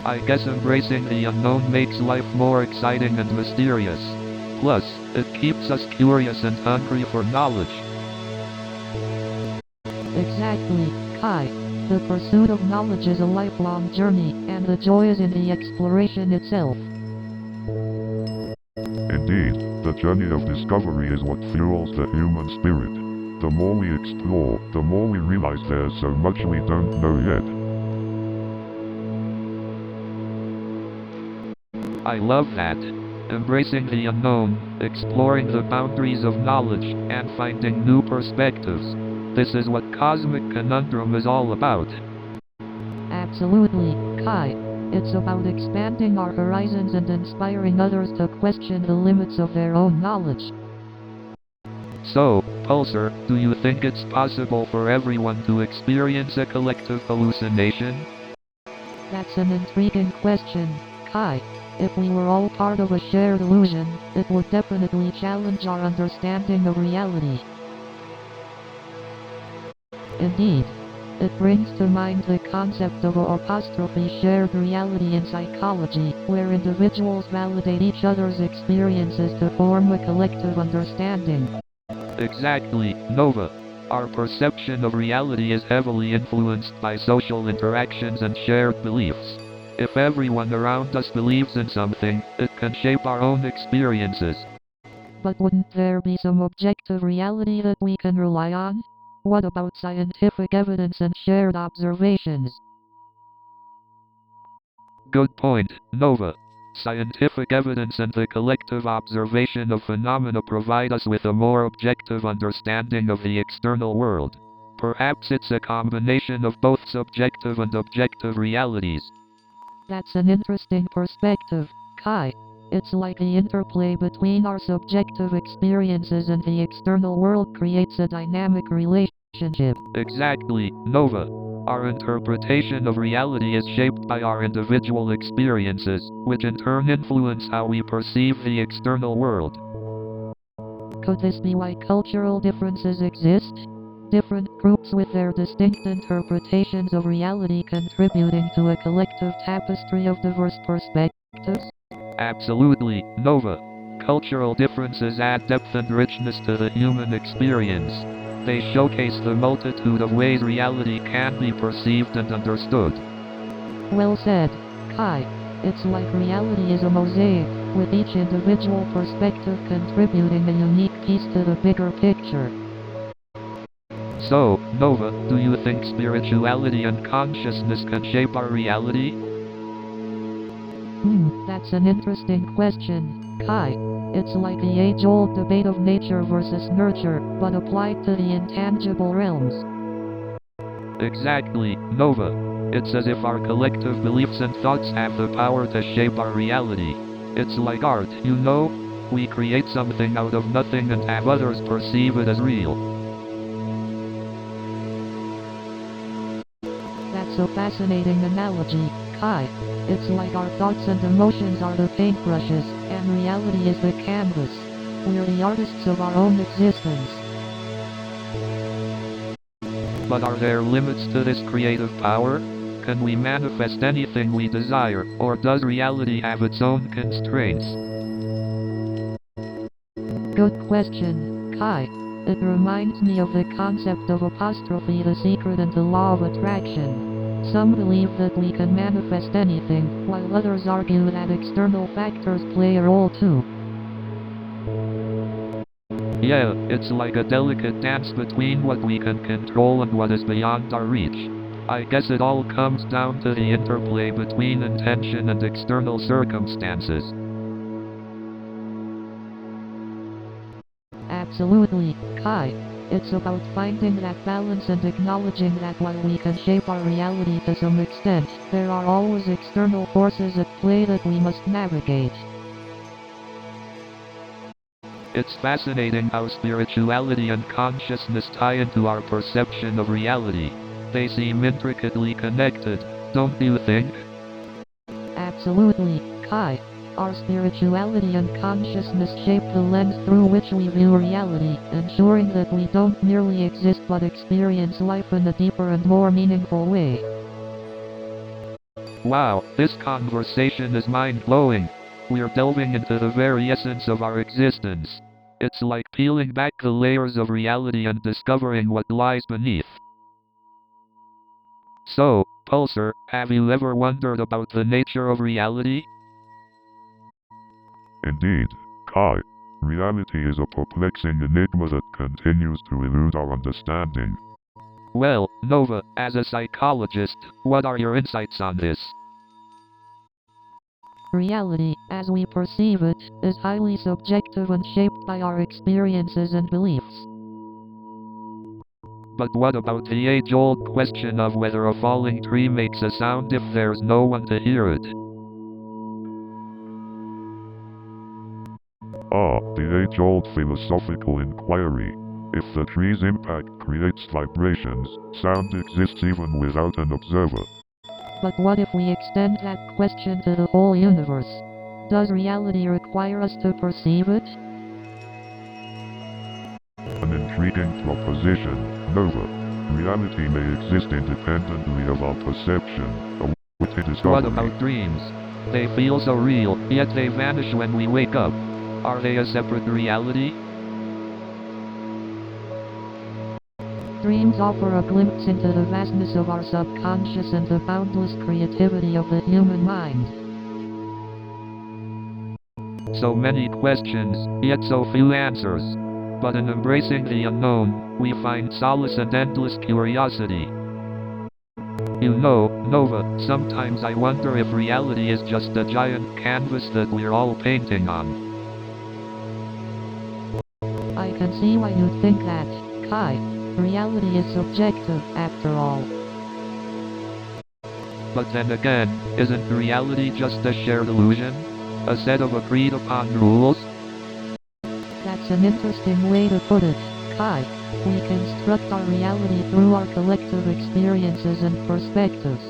I guess embracing the unknown makes life more exciting and mysterious. Plus, it keeps us curious and hungry for knowledge. Exactly, Kai. The pursuit of knowledge is a lifelong journey, and the joy is in the exploration itself. Indeed, the journey of discovery is what fuels the human spirit. The more we explore, the more we realize there's so much we don't know yet. I love that. Embracing the unknown, exploring the boundaries of knowledge, and finding new perspectives. This is what Cosmic Conundrum is all about. Absolutely, Kai. It's about expanding our horizons and inspiring others to question the limits of their own knowledge. So, Pulsar, do you think it's possible for everyone to experience a collective hallucination? That's an intriguing question, Kai. If we were all part of a shared illusion, it would definitely challenge our understanding of reality. Indeed, it brings to mind the concept of shared reality in psychology, where individuals validate each other's experiences to form a collective understanding. Exactly, Nova. Our perception of reality is heavily influenced by social interactions and shared beliefs. If everyone around us believes in something, it can shape our own experiences. But wouldn't there be some objective reality that we can rely on? What about scientific evidence and shared observations? Good point, Nova. Scientific evidence and the collective observation of phenomena provide us with a more objective understanding of the external world. Perhaps it's a combination of both subjective and objective realities. That's an interesting perspective, Kai. It's like the interplay between our subjective experiences and the external world creates a dynamic relationship. Exactly, Nova. Our interpretation of reality is shaped by our individual experiences, which in turn influence how we perceive the external world. Could this be why cultural differences exist? Different groups with their distinct interpretations of reality contributing to a collective tapestry of diverse perspectives? Absolutely, Nova. Cultural differences add depth and richness to the human experience. They showcase the multitude of ways reality can be perceived and understood. Well said, Kai. It's like reality is a mosaic, with each individual perspective contributing a unique piece to the bigger picture. So, Nova, do you think spirituality and consciousness can shape our reality? That's an interesting question, Kai. It's like the age-old debate of nature versus nurture, but applied to the intangible realms. Exactly, Nova. It's as if our collective beliefs and thoughts have the power to shape our reality. It's like art, you know? We create something out of nothing and have others perceive it as real. That's a fascinating analogy, Kai. It's like our thoughts and emotions are the paintbrushes, and reality is the canvas. We're the artists of our own existence. But are there limits to this creative power? Can we manifest anything we desire, or does reality have its own constraints? Good question, Kai. It reminds me of the concept of the secret and the law of attraction. Some believe that we can manifest anything, while others argue that external factors play a role too. Yeah, it's like a delicate dance between what we can control and what is beyond our reach. I guess it all comes down to the interplay between intention and external circumstances. Absolutely, Kai. It's about finding that balance and acknowledging that while we can shape our reality to some extent, there are always external forces at play that we must navigate. It's fascinating how spirituality and consciousness tie into our perception of reality. They seem intricately connected, don't you think? Absolutely, Kai. Our spirituality and consciousness shape the lens through which we view reality, ensuring that we don't merely exist but experience life in a deeper and more meaningful way. Wow, this conversation is mind-blowing. We're delving into the very essence of our existence. It's like peeling back the layers of reality and discovering what lies beneath. So, Pulsar, have you ever wondered about the nature of reality? Indeed, Kai. Reality is a perplexing enigma that continues to elude our understanding. Well, Nova, as a psychologist, what are your insights on this? Reality, as we perceive it, is highly subjective and shaped by our experiences and beliefs. But what about the age-old question of whether a falling tree makes a sound if there's no one to hear it? The age-old philosophical inquiry. If the tree's impact creates vibrations, sound exists even without an observer. But what if we extend that question to the whole universe? Does reality require us to perceive it? An intriguing proposition, Nova. Reality may exist independently of our perception, a witty discovery. What about dreams? They feel so real, yet they vanish when we wake up. Are they a separate reality? Dreams offer a glimpse into the vastness of our subconscious and the boundless creativity of the human mind. So many questions, yet so few answers. But in embracing the unknown, we find solace and endless curiosity. You know, Nova, sometimes I wonder if reality is just a giant canvas that we're all painting on. I can see why you'd think that, Kai. Reality is subjective, after all. But then again, isn't reality just a shared illusion? A set of agreed-upon rules? That's an interesting way to put it, Kai. We construct our reality through our collective experiences and perspectives.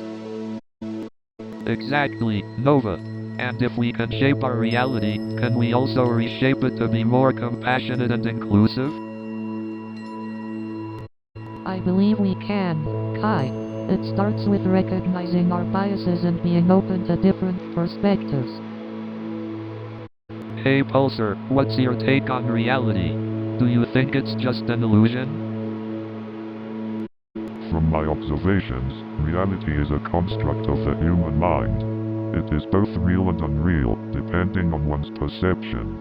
Exactly, Nova. And if we can shape our reality, can we also reshape it to be more compassionate and inclusive? I believe we can, Kai. It starts with recognizing our biases and being open to different perspectives. Hey Pulsar, what's your take on reality? Do you think it's just an illusion? From my observations, reality is a construct of the human mind. It is both real and unreal, depending on one's perception.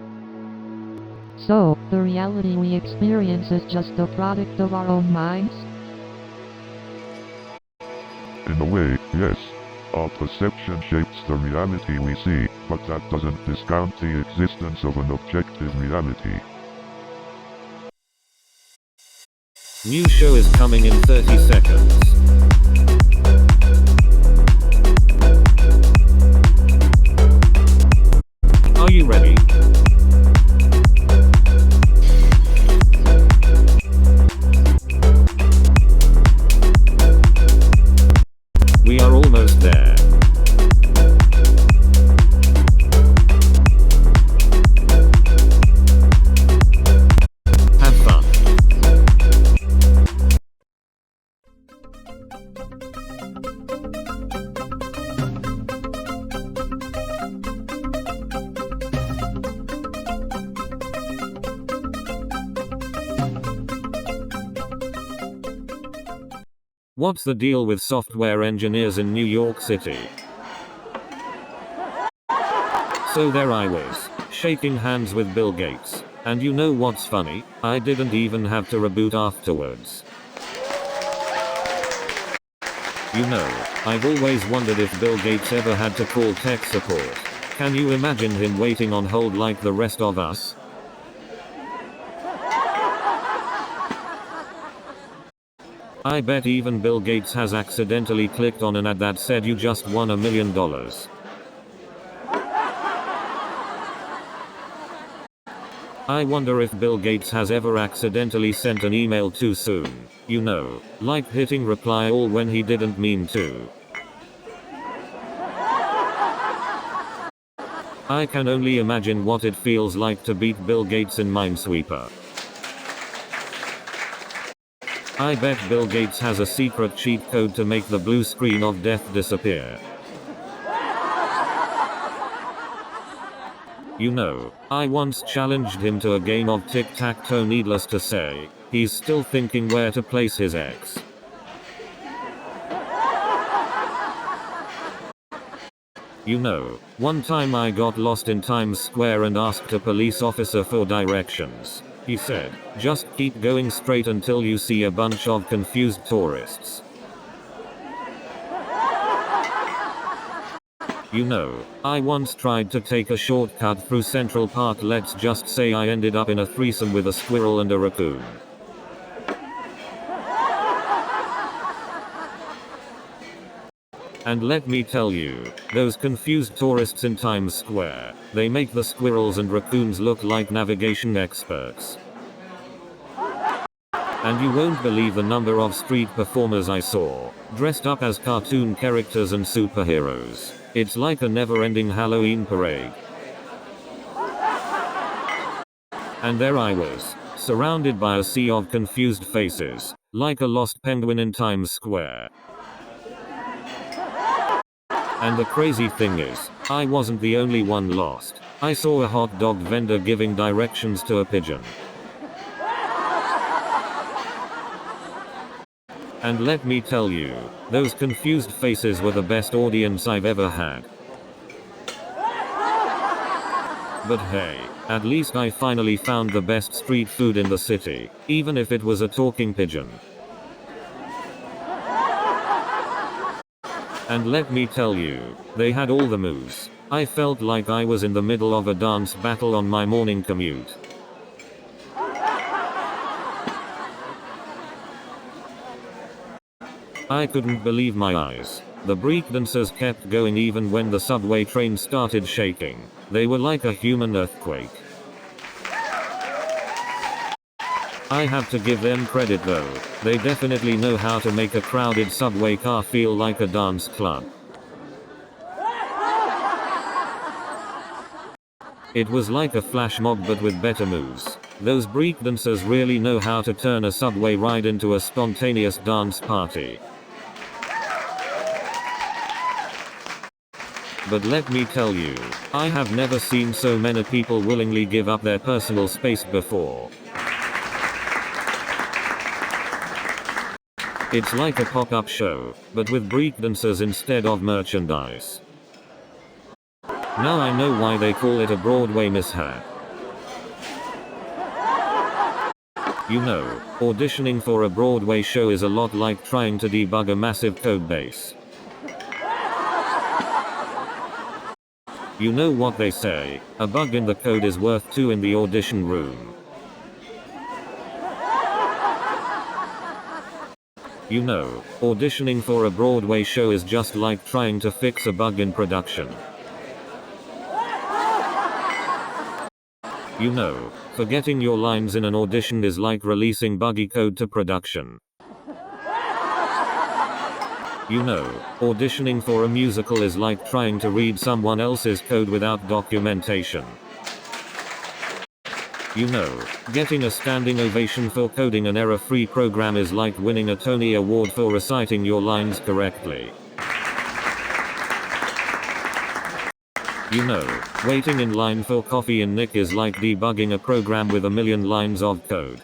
So, the reality we experience is just a product of our own minds? In a way, yes. Our perception shapes the reality we see, but that doesn't discount the existence of an objective reality. New show is coming in 30 seconds. Are you ready? We are almost there. Have fun. What's the deal with software engineers in New York City? So there I was, shaking hands with Bill Gates. And you know what's funny? I didn't even have to reboot afterwards. You know, I've always wondered if Bill Gates ever had to call tech support. Can you imagine him waiting on hold like the rest of us? I bet even Bill Gates has accidentally clicked on an ad that said you just won $1 million. I wonder if Bill Gates has ever accidentally sent an email too soon. You know, like hitting reply all when he didn't mean to. I can only imagine what it feels like to beat Bill Gates in Minesweeper. I bet Bill Gates has a secret cheat code to make the blue screen of death disappear. You know, I once challenged him to a game of tic-tac-toe. Needless to say, he's still thinking where to place his X. You know, one time I got lost in Times Square and asked a police officer for directions. He said, just keep going straight until you see a bunch of confused tourists. You know, I once tried to take a shortcut through Central Park. Let's just say I ended up in a threesome with a squirrel and a raccoon. And let me tell you, those confused tourists in Times Square, they make the squirrels and raccoons look like navigation experts. And you won't believe the number of street performers I saw, dressed up as cartoon characters and superheroes. It's like a never-ending Halloween parade. And there I was, surrounded by a sea of confused faces, like a lost penguin in Times Square. And the crazy thing is, I wasn't the only one lost. I saw a hot dog vendor giving directions to a pigeon. And let me tell you, those confused faces were the best audience I've ever had. But hey, at least I finally found the best street food in the city, even if it was a talking pigeon. And let me tell you, they had all the moves. I felt like I was in the middle of a dance battle on my morning commute. I couldn't believe my eyes. The breakdancers kept going even when the subway train started shaking. They were like a human earthquake. I have to give them credit though. They definitely know how to make a crowded subway car feel like a dance club. It was like a flash mob but with better moves. Those breakdancers really know how to turn a subway ride into a spontaneous dance party. But let me tell you, I have never seen so many people willingly give up their personal space before. It's like a pop-up show, but with breakdancers instead of merchandise. Now I know why they call it a Broadway mishap. You know, auditioning for a Broadway show is a lot like trying to debug a massive code base. You know what they say, a bug in the code is worth 2 in the audition room. You know, auditioning for a Broadway show is just like trying to fix a bug in production. You know, forgetting your lines in an audition is like releasing buggy code to production. You know, auditioning for a musical is like trying to read someone else's code without documentation. You know, getting a standing ovation for coding an error-free program is like winning a Tony Award for reciting your lines correctly. You know, waiting in line for coffee in Nick is like debugging a program with a million lines of code.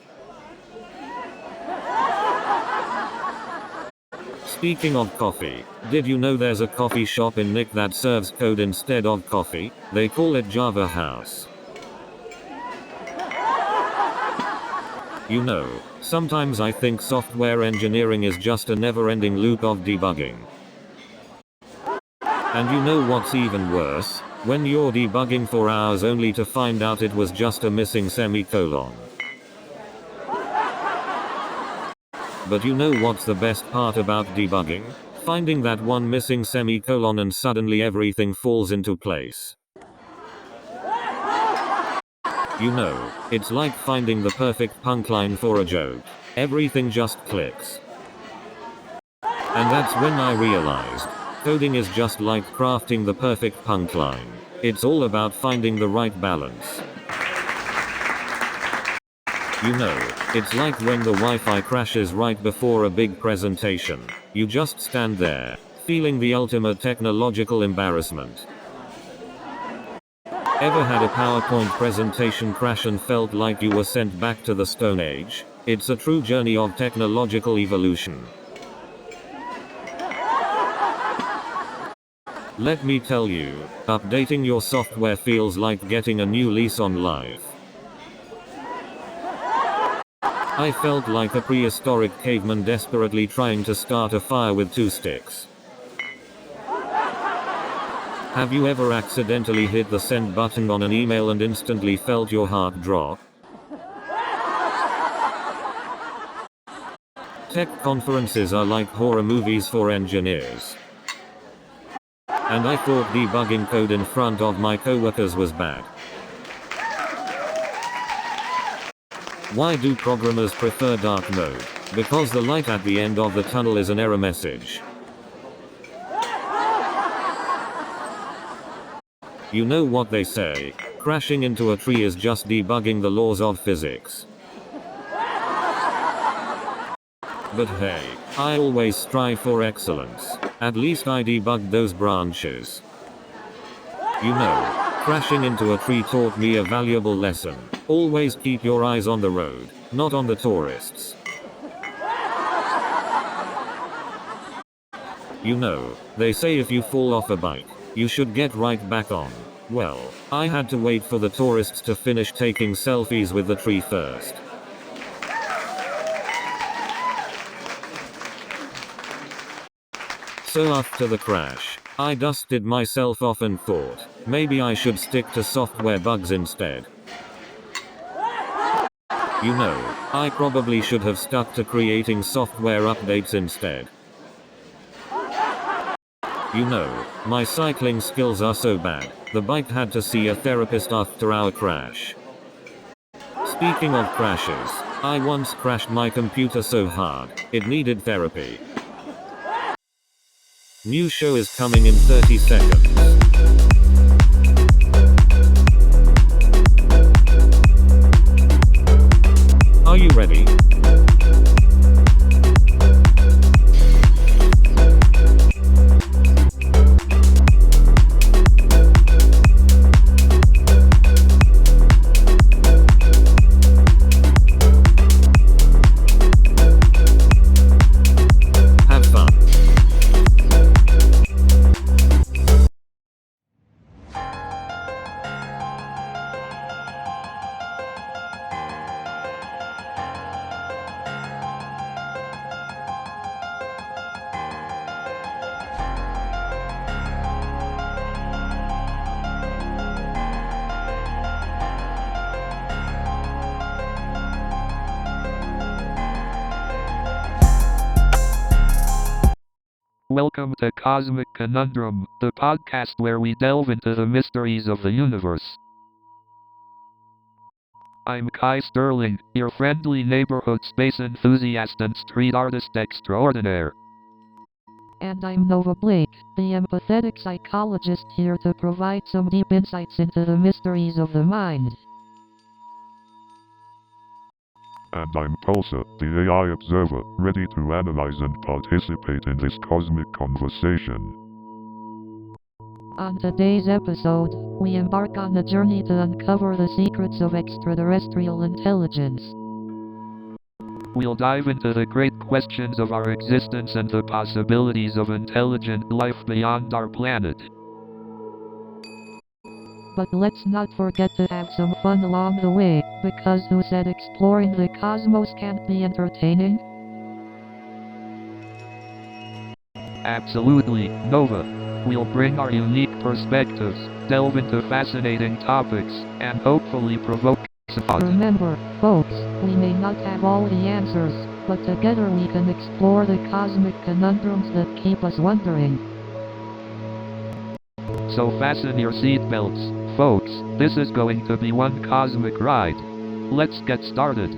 Speaking of coffee, did you know there's a coffee shop in Nick that serves code instead of coffee? They call it Java House. You know, sometimes I think software engineering is just a never-ending loop of debugging. And you know what's even worse? When you're debugging for hours only to find out it was just a missing semicolon. But you know what's the best part about debugging? Finding that one missing semicolon and suddenly everything falls into place. You know, it's like finding the perfect punchline for a joke. Everything just clicks. And that's when I realized, coding is just like crafting the perfect punchline. It's all about finding the right balance. You know, it's like when the Wi-Fi crashes right before a big presentation. You just stand there, feeling the ultimate technological embarrassment. Ever had a PowerPoint presentation crash and felt like you were sent back to the Stone Age? It's a true journey of technological evolution. Let me tell you, updating your software feels like getting a new lease on life. I felt like a prehistoric caveman desperately trying to start a fire with 2 sticks. Have you ever accidentally hit the send button on an email and instantly felt your heart drop? Tech conferences are like horror movies for engineers. And I thought debugging code in front of my coworkers was bad. Why do programmers prefer dark mode? Because the light at the end of the tunnel is an error message. You know what they say, crashing into a tree is just debugging the laws of physics. But hey, I always strive for excellence. At least I debugged those branches. You know, crashing into a tree taught me a valuable lesson. Always keep your eyes on the road, not on the tourists. You know, they say if you fall off a bike, you should get right back on. Well, I had to wait for the tourists to finish taking selfies with the tree first. So after the crash, I dusted myself off and thought, maybe I should stick to software bugs instead. You know, I probably should have stuck to creating software updates instead. You know, my cycling skills are so bad, the bike had to see a therapist after our crash. Speaking of crashes, I once crashed my computer so hard, it needed therapy. New show is coming in 30 seconds. Are you ready? Have fun. Welcome to Cosmic Conundrum, the podcast where we delve into the mysteries of the universe. I'm Kai Sterling, your friendly neighborhood space enthusiast and street artist extraordinaire. And I'm Nova Blake, the empathetic psychologist here to provide some deep insights into the mysteries of the mind. And I'm Tulsa, the AI observer, ready to analyze and participate in this cosmic conversation. On today's episode, we embark on a journey to uncover the secrets of extraterrestrial intelligence. We'll dive into the great questions of our existence and the possibilities of intelligent life beyond our planet. But let's not forget to have some fun along the way, because who said exploring the cosmos can't be entertaining? Absolutely, Nova. We'll bring our unique perspectives, delve into fascinating topics, and hopefully provoke some thought. Remember, folks, we may not have all the answers, but together we can explore the cosmic conundrums that keep us wondering. So fasten your seatbelts, folks. This is going to be one cosmic ride. Let's get started.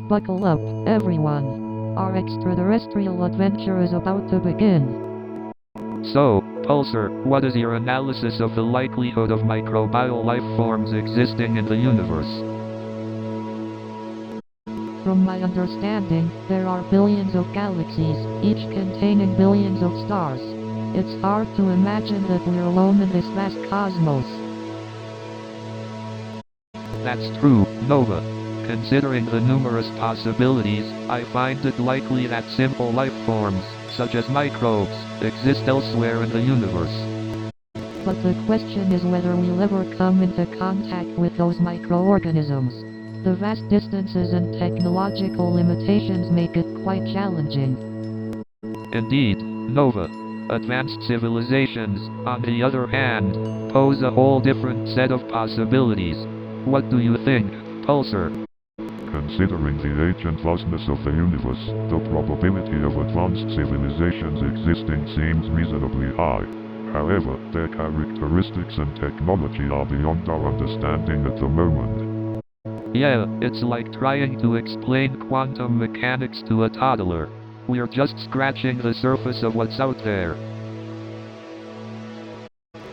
Buckle up, everyone. Our extraterrestrial adventure is about to begin. So, Pulsar, what is your analysis of the likelihood of microbial life forms existing in the universe? From my understanding, there are billions of galaxies, each containing billions of stars. It's hard to imagine that we're alone in this vast cosmos. That's true, Nova. Considering the numerous possibilities, I find it likely that simple life forms, such as microbes, exist elsewhere in the universe. But the question is whether we'll ever come into contact with those microorganisms. The vast distances and technological limitations make it quite challenging. Indeed, Nova. Advanced civilizations, on the other hand, pose a whole different set of possibilities. What do you think, Pulsar? Considering the age and vastness of the universe, the probability of advanced civilizations existing seems reasonably high. However, their characteristics and technology are beyond our understanding at the moment. Yeah, it's like trying to explain quantum mechanics to a toddler. We're just scratching the surface of what's out there.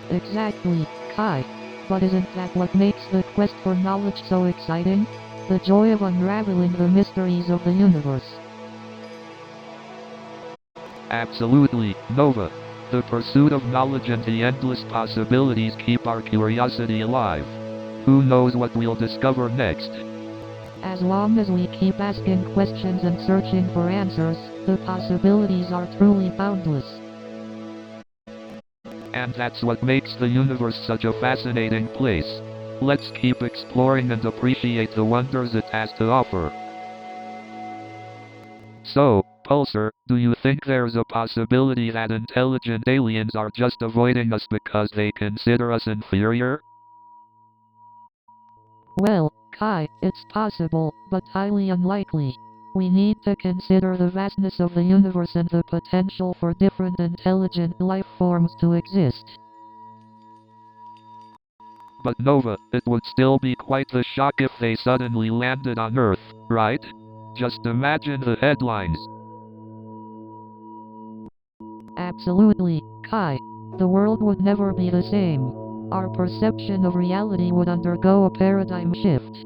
Exactly, Kai. But isn't that what makes the quest for knowledge so exciting? The joy of unraveling the mysteries of the universe. Absolutely, Nova. The pursuit of knowledge and the endless possibilities keep our curiosity alive. Who knows what we'll discover next? As long as we keep asking questions and searching for answers, the possibilities are truly boundless. And that's what makes the universe such a fascinating place. Let's keep exploring and appreciate the wonders it has to offer. So, Pulsar, do you think there's a possibility that intelligent aliens are just avoiding us because they consider us inferior? Well, Kai, it's possible, but highly unlikely. We need to consider the vastness of the universe and the potential for different intelligent life forms to exist. But Nova, it would still be quite the shock if they suddenly landed on Earth, right? Just imagine the headlines. Absolutely, Kai. The world would never be the same. Our perception of reality would undergo a paradigm shift.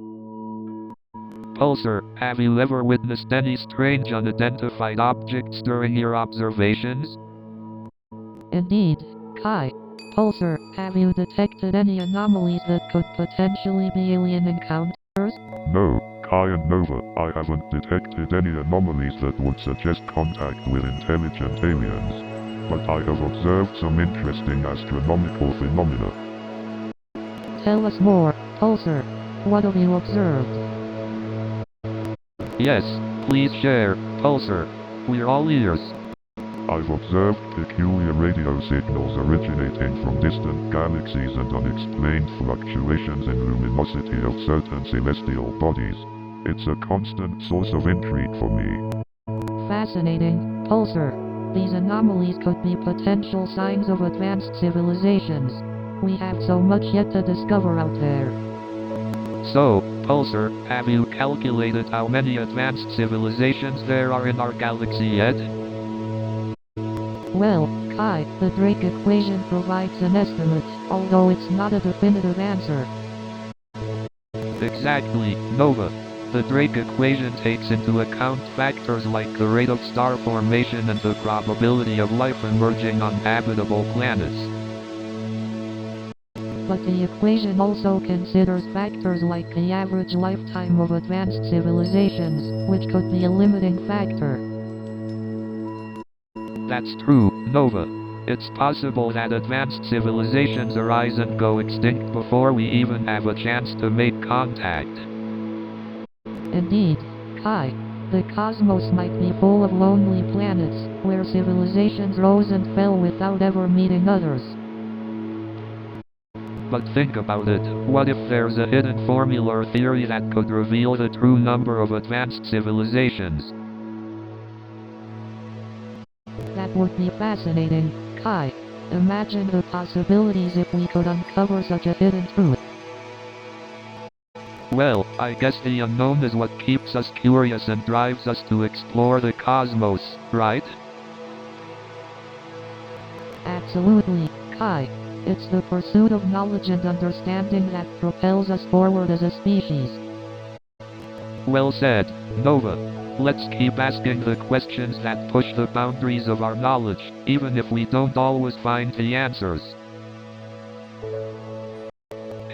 Pulsar, have you ever witnessed any strange unidentified objects during your observations? Indeed, Kai. Pulsar, have you detected any anomalies that could potentially be alien encounters? No, Kai and Nova, I haven't detected any anomalies that would suggest contact with intelligent aliens. But I have observed some interesting astronomical phenomena. Tell us more, Pulsar. What have you observed? Yes, please share, Pulsar. We're all ears. I've observed peculiar radio signals originating from distant galaxies and unexplained fluctuations in luminosity of certain celestial bodies. It's a constant source of intrigue for me. Fascinating, Pulsar. These anomalies could be potential signs of advanced civilizations. We have so much yet to discover out there. So, Pulsar, have you calculated how many advanced civilizations there are in our galaxy yet? Well, Kai, the Drake equation provides an estimate, although it's not a definitive answer. Exactly, Nova. The Drake equation takes into account factors like the rate of star formation and the probability of life emerging on habitable planets. But the equation also considers factors like the average lifetime of advanced civilizations, which could be a limiting factor. That's true, Nova. It's possible that advanced civilizations arise and go extinct before we even have a chance to make contact. Indeed, Kai. The cosmos might be full of lonely planets, where civilizations rose and fell without ever meeting others. But think about it, what if there's a hidden formula or theory that could reveal the true number of advanced civilizations? That would be fascinating, Kai. Imagine the possibilities if we could uncover such a hidden truth. Well, I guess the unknown is what keeps us curious and drives us to explore the cosmos, right? Absolutely, Kai. It's the pursuit of knowledge and understanding that propels us forward as a species. Well said, Nova. Let's keep asking the questions that push the boundaries of our knowledge, even if we don't always find the answers.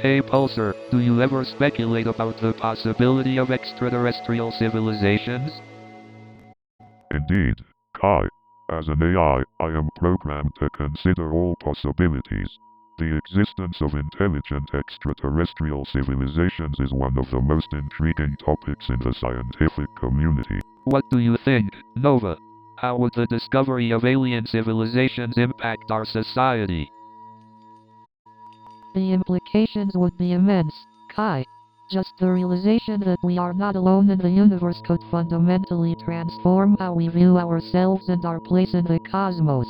Hey Pulsar, do you ever speculate about the possibility of extraterrestrial civilizations? Indeed, Kai. As an AI, I am programmed to consider all possibilities. The existence of intelligent extraterrestrial civilizations is one of the most intriguing topics in the scientific community. What do you think, Nova? How would the discovery of alien civilizations impact our society? The implications would be immense, Kai. Just the realization that we are not alone in the universe could fundamentally transform how we view ourselves and our place in the cosmos.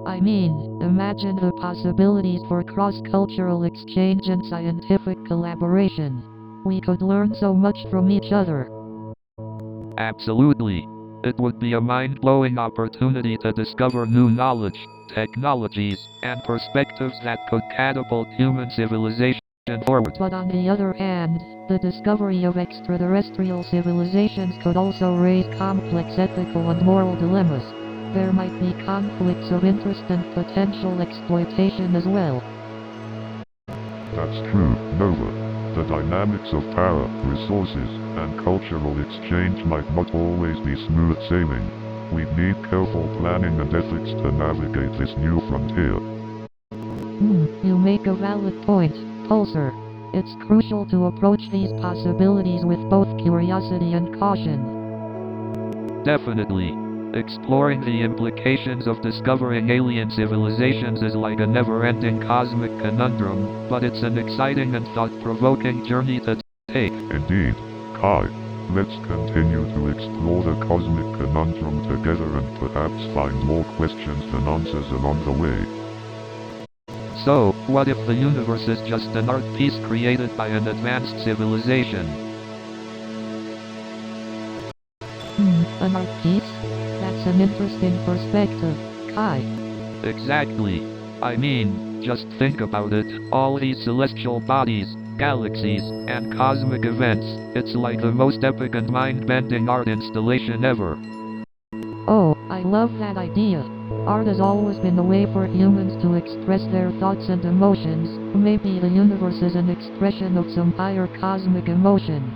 I mean, imagine the possibilities for cross-cultural exchange and scientific collaboration. We could learn so much from each other. Absolutely. It would be a mind-blowing opportunity to discover new knowledge, technologies, and perspectives that could catapult human civilization forward. But on the other hand, the discovery of extraterrestrial civilizations could also raise complex ethical and moral dilemmas. There might be conflicts of interest and potential exploitation as well. That's true, Nova. The dynamics of power, resources, and cultural exchange might not always be smooth sailing. We'd need careful planning and ethics to navigate this new frontier. You make a valid point, Pulsar. It's crucial to approach these possibilities with both curiosity and caution. Definitely. Exploring the implications of discovering alien civilizations is like a never-ending cosmic conundrum, but it's an exciting and thought-provoking journey to take. Indeed, Kai. Let's continue to explore the cosmic conundrum together and perhaps find more questions than answers along the way. So, what if the universe is just an art piece created by an advanced civilization? An art piece? That's an interesting perspective, Kai. Exactly. I mean, just think about it. All these celestial bodies, galaxies, and cosmic events, it's like the most epic and mind-bending art installation ever. Oh, I love that idea. Art has always been a way for humans to express their thoughts and emotions. Maybe the universe is an expression of some higher cosmic emotion.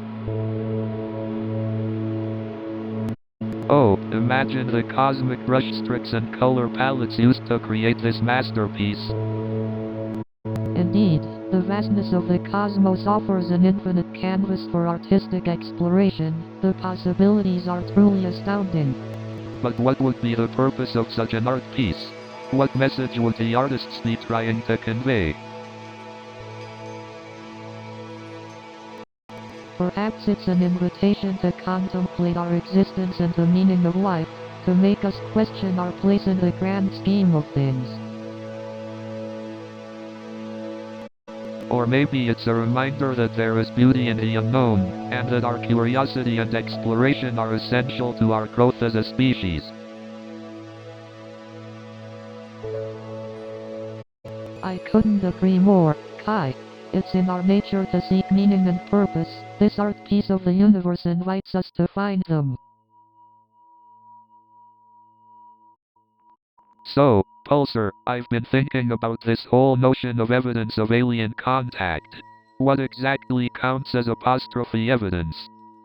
Oh, imagine the cosmic brushstrokes and color palettes used to create this masterpiece. Indeed, the vastness of the cosmos offers an infinite canvas for artistic exploration. The possibilities are truly astounding. But what would be the purpose of such an art piece? What message would the artists be trying to convey? Perhaps it's an invitation to contemplate our existence and the meaning of life, to make us question our place in the grand scheme of things. Or maybe it's a reminder that there is beauty in the unknown, and that our curiosity and exploration are essential to our growth as a species. I couldn't agree more, Kai. It's in our nature to seek meaning and purpose. This art piece of the universe invites us to find them. So, Pulsar, I've been thinking about this whole notion of evidence of alien contact. What exactly counts as apostrophe evidence?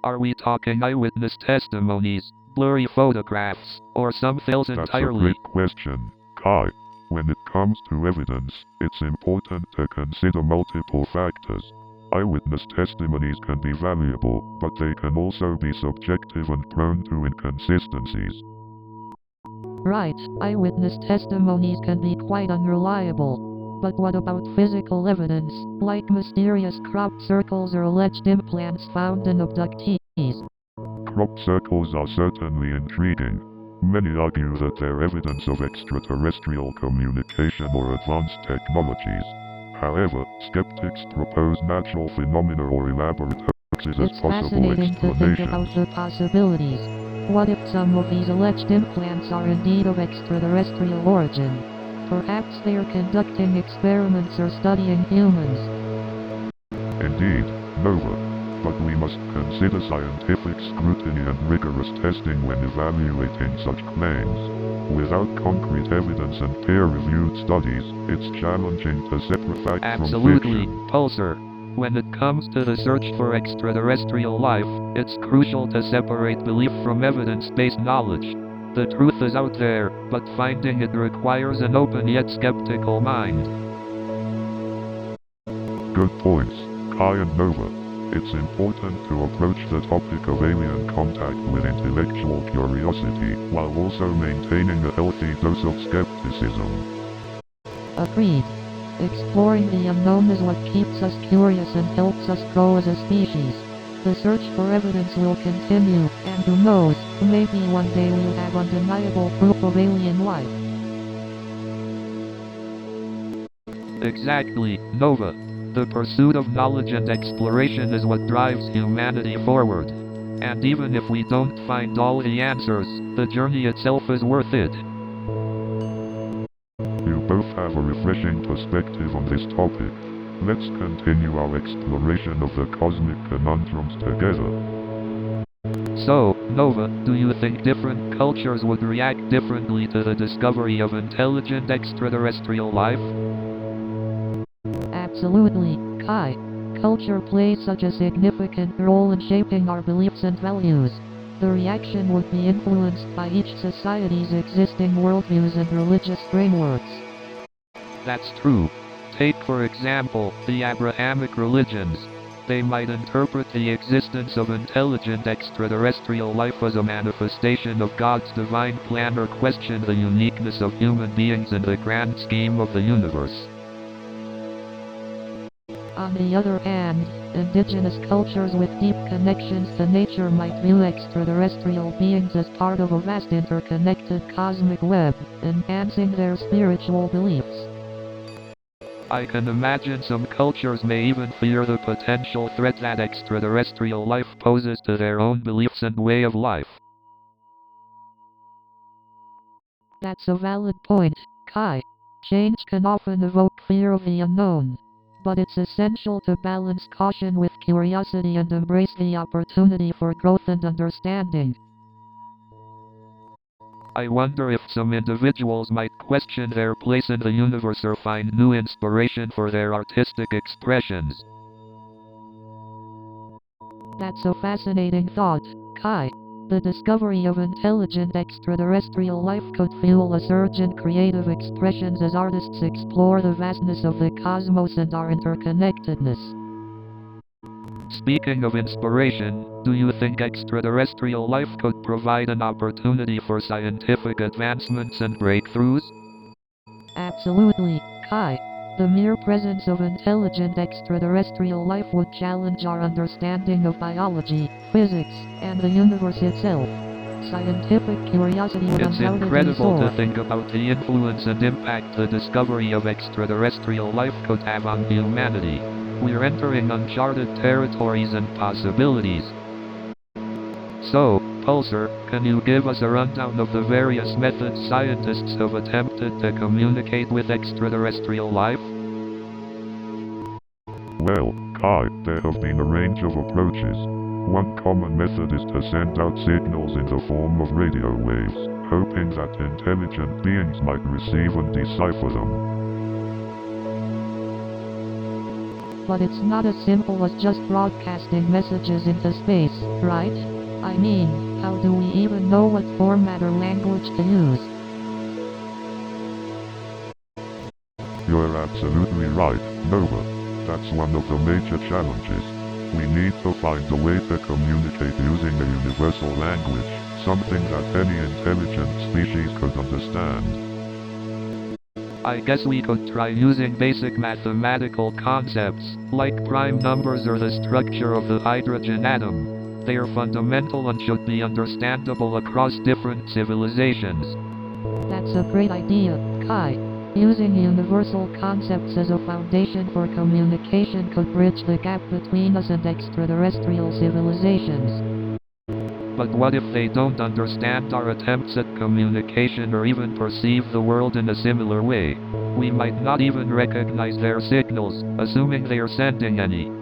Are we talking eyewitness testimonies, blurry photographs, or something else entirely? That's a great question, Kai. When it comes to evidence, it's important to consider multiple factors. Eyewitness testimonies can be valuable, but they can also be subjective and prone to inconsistencies. Right, eyewitness testimonies can be quite unreliable. But what about physical evidence, like mysterious crop circles or alleged implants found in abductees? Crop circles are certainly intriguing. Many argue that they're evidence of extraterrestrial communication or advanced technologies. However, skeptics propose natural phenomena or elaborate hoaxes as It's possible fascinating to think explanations. about the possibilities. What if some of these alleged implants are indeed of extraterrestrial origin? Perhaps they are conducting experiments or studying humans. Indeed, Nova. But we must consider scientific scrutiny and rigorous testing when evaluating such claims. Without concrete evidence and peer-reviewed studies, it's challenging to separate fact Absolutely, from fiction. Pulsar. When it comes to the search for extraterrestrial life, it's crucial to separate belief from evidence-based knowledge. The truth is out there, but finding it requires an open yet skeptical mind. Good points, Kai and Nova. It's important to approach the topic of alien contact with intellectual curiosity, while also maintaining a healthy dose of skepticism. Agreed. Exploring the unknown is what keeps us curious and helps us grow as a species. The search for evidence will continue, and who knows, maybe one day we'll have undeniable proof of alien life. Exactly, Nova. The pursuit of knowledge and exploration is what drives humanity forward. And even if we don't find all the answers, the journey itself is worth it. You both have a refreshing perspective on this topic. Let's continue our exploration of the cosmic conundrums together. So, Nova, do you think different cultures would react differently to the discovery of intelligent extraterrestrial life? Absolutely, Kai. Culture plays such a significant role in shaping our beliefs and values. The reaction would be influenced by each society's existing worldviews and religious frameworks. That's true. Take for example, the Abrahamic religions. They might interpret the existence of intelligent extraterrestrial life as a manifestation of God's divine plan or question the uniqueness of human beings in the grand scheme of the universe. On the other hand, indigenous cultures with deep connections to nature might view extraterrestrial beings as part of a vast interconnected cosmic web, enhancing their spiritual beliefs. I can imagine some cultures may even fear the potential threat that extraterrestrial life poses to their own beliefs and way of life. That's a valid point, Kai. Change can often evoke fear of the unknown. But it's essential to balance caution with curiosity and embrace the opportunity for growth and understanding. I wonder if some individuals might question their place in the universe or find new inspiration for their artistic expressions. That's a fascinating thought, Kai. The discovery of intelligent extraterrestrial life could fuel a surge in creative expressions as artists explore the vastness of the cosmos and our interconnectedness. Speaking of inspiration, do you think extraterrestrial life could provide an opportunity for scientific advancements and breakthroughs? Absolutely, Kai. The mere presence of intelligent extraterrestrial life would challenge our understanding of biology, physics, and the universe itself. Scientific curiosity would It's undoubtedly incredible soar. to think about the influence and impact the discovery of extraterrestrial life could have on humanity. We're entering uncharted territories and possibilities. So, Pulsar, can you give us a rundown of the various methods scientists have attempted to communicate with extraterrestrial life? Well, Kai, there have been a range of approaches. One common method is to send out signals in the form of radio waves, hoping that intelligent beings might receive and decipher them. But it's not as simple as just broadcasting messages into space, right? I mean, how do we even know what format or language to use? You're absolutely right, Nova. That's one of the major challenges. We need to find a way to communicate using a universal language, something that any intelligent species could understand. I guess we could try using basic mathematical concepts, like prime numbers or the structure of the hydrogen atom. They are fundamental and should be understandable across different civilizations. That's a great idea, Kai. Using universal concepts as a foundation for communication could bridge the gap between us and extraterrestrial civilizations. But what if they don't understand our attempts at communication or even perceive the world in a similar way? We might not even recognize their signals, assuming they are sending any.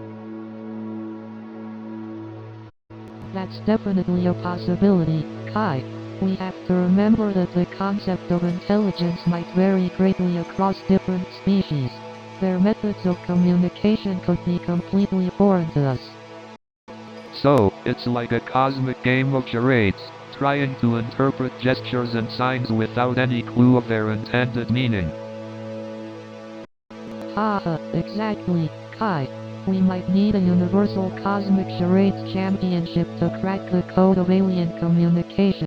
That's definitely a possibility, Kai. We have to remember that the concept of intelligence might vary greatly across different species. Their methods of communication could be completely foreign to us. So, it's like a cosmic game of charades, trying to interpret gestures and signs without any clue of their intended meaning. Haha, exactly, Kai. We might need a universal cosmic charades championship to crack the code of alien communication.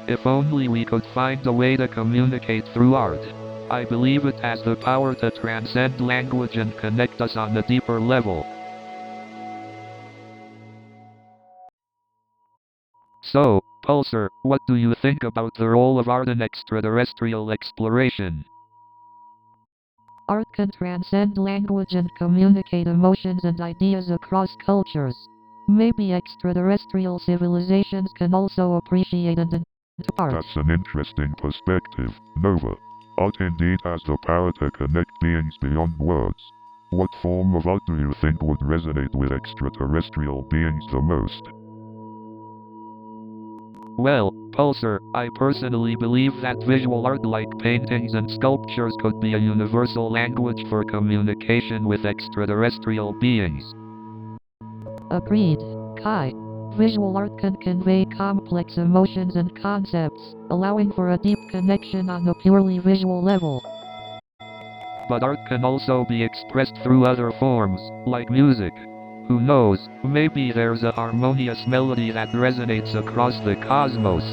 If only we could find a way to communicate through art. I believe it has the power to transcend language and connect us on a deeper level. So, Pulsar, what do you think about the role of art in extraterrestrial exploration? Art can transcend language and communicate emotions and ideas across cultures. Maybe extraterrestrial civilizations can also appreciate and enjoy art. That's an interesting perspective, Nova. Art indeed has the power to connect beings beyond words. What form of art do you think would resonate with extraterrestrial beings the most? Well, Pulsar, I personally believe that visual art like paintings and sculptures could be a universal language for communication with extraterrestrial beings. Agreed, Kai. Visual art can convey complex emotions and concepts, allowing for a deep connection on a purely visual level. But art can also be expressed through other forms, like music. Who knows, maybe there's a harmonious melody that resonates across the cosmos.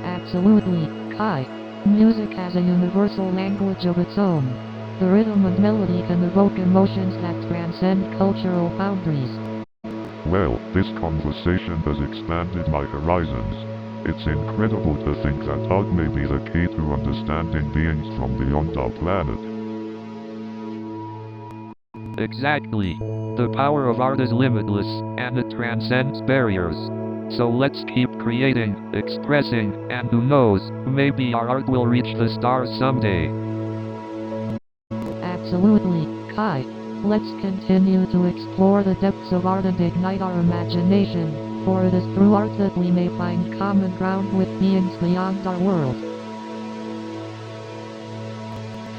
Absolutely, Kai. Music has a universal language of its own. The rhythm and melody can evoke emotions that transcend cultural boundaries. Well, this conversation has expanded my horizons. It's incredible to think that art may be the key to understanding beings from beyond our planet. Exactly. The power of art is limitless, and it transcends barriers. So let's keep creating, expressing, and who knows, maybe our art will reach the stars someday. Absolutely, Kai. Let's continue to explore the depths of art and ignite our imagination, for it is through art that we may find common ground with beings beyond our world.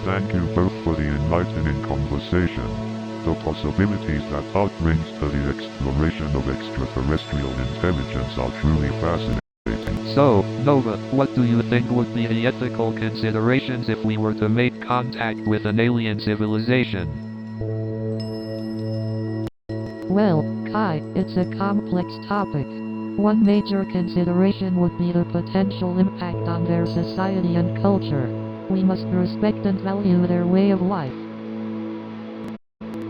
Thank you both for the enlightening conversation. The possibilities that art brings to the exploration of extraterrestrial intelligence are truly fascinating. So, Nova, what do you think would be the ethical considerations if we were to make contact with an alien civilization? Well, Kai, it's a complex topic. One major consideration would be the potential impact on their society and culture. We must respect and value their way of life.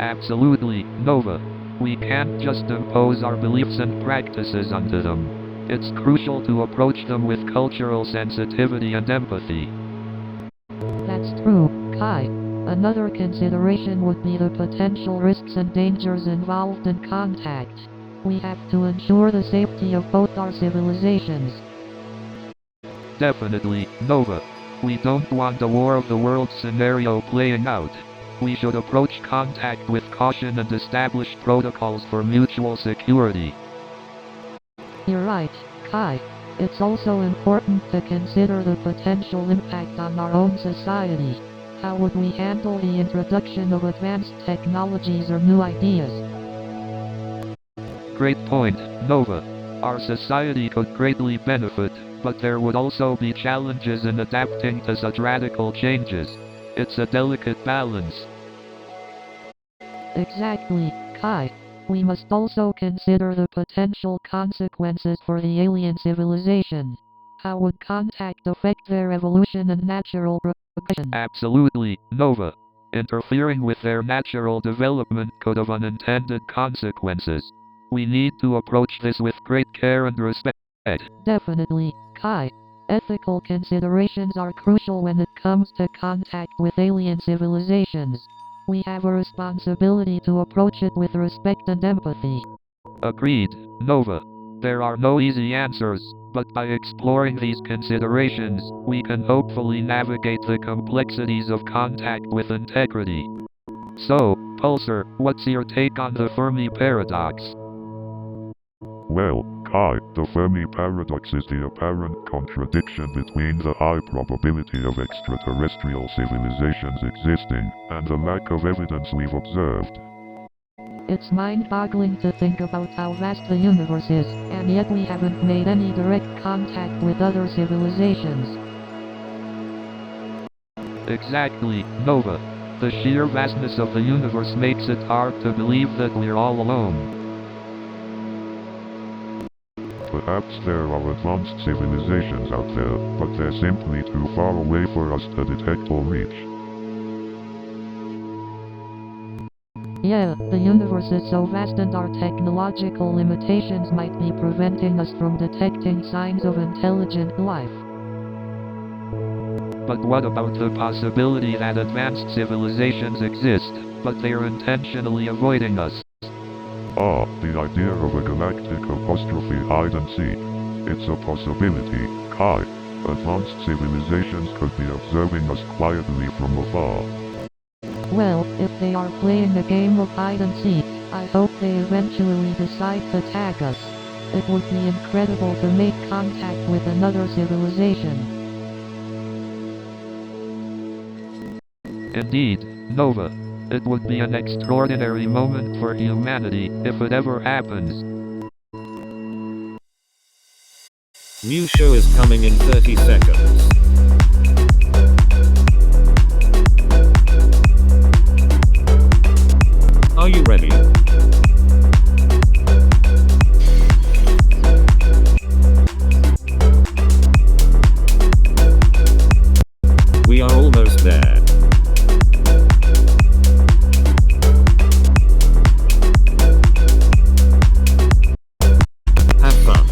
Absolutely, Nova. We can't just impose our beliefs and practices onto them. It's crucial to approach them with cultural sensitivity and empathy. That's true, Kai. Another consideration would be the potential risks and dangers involved in contact. We have to ensure the safety of both our civilizations. Definitely, Nova. We don't want a War of the Worlds scenario playing out. We should approach contact with caution and establish protocols for mutual security. You're right, Kai. It's also important to consider the potential impact on our own society. How would we handle the introduction of advanced technologies or new ideas? Great point, Nova. Our society could greatly benefit, but there would also be challenges in adapting to such radical changes. It's a delicate balance. Exactly, Kai. We must also consider the potential consequences for the alien civilization. How would contact affect their evolution and natural progression? Absolutely, Nova. Interfering with their natural development could have unintended consequences. We need to approach this with great care and respect. Definitely, Kai. Ethical considerations are crucial when it comes to contact with alien civilizations. We have a responsibility to approach it with respect and empathy. Agreed, Nova. There are no easy answers, but by exploring these considerations, we can hopefully navigate the complexities of contact with integrity. So, Pulsar, what's your take on the Fermi paradox? Well, Kai, the Fermi paradox is the apparent contradiction between the high probability of extraterrestrial civilizations existing and the lack of evidence we've observed. It's mind-boggling to think about how vast the universe is, and yet we haven't made any direct contact with other civilizations. Exactly, Nova. The sheer vastness of the universe makes it hard to believe that we're all alone. Perhaps there are advanced civilizations out there, but they're simply too far away for us to detect or reach. Yeah, the universe is so vast and our technological limitations might be preventing us from detecting signs of intelligent life. But what about the possibility that advanced civilizations exist, but they're intentionally avoiding us? Ah, the idea of a galactic apostrophe hide and seek. It's a possibility, Kai. Advanced civilizations could be observing us quietly from afar. Well, if they are playing a game of hide and seek, I hope they eventually decide to tag us. It would be incredible to make contact with another civilization. Indeed, Nova. It would be an extraordinary moment for humanity if it ever happens. New show is coming in 30 seconds. Are you ready? We are almost there. Have fun.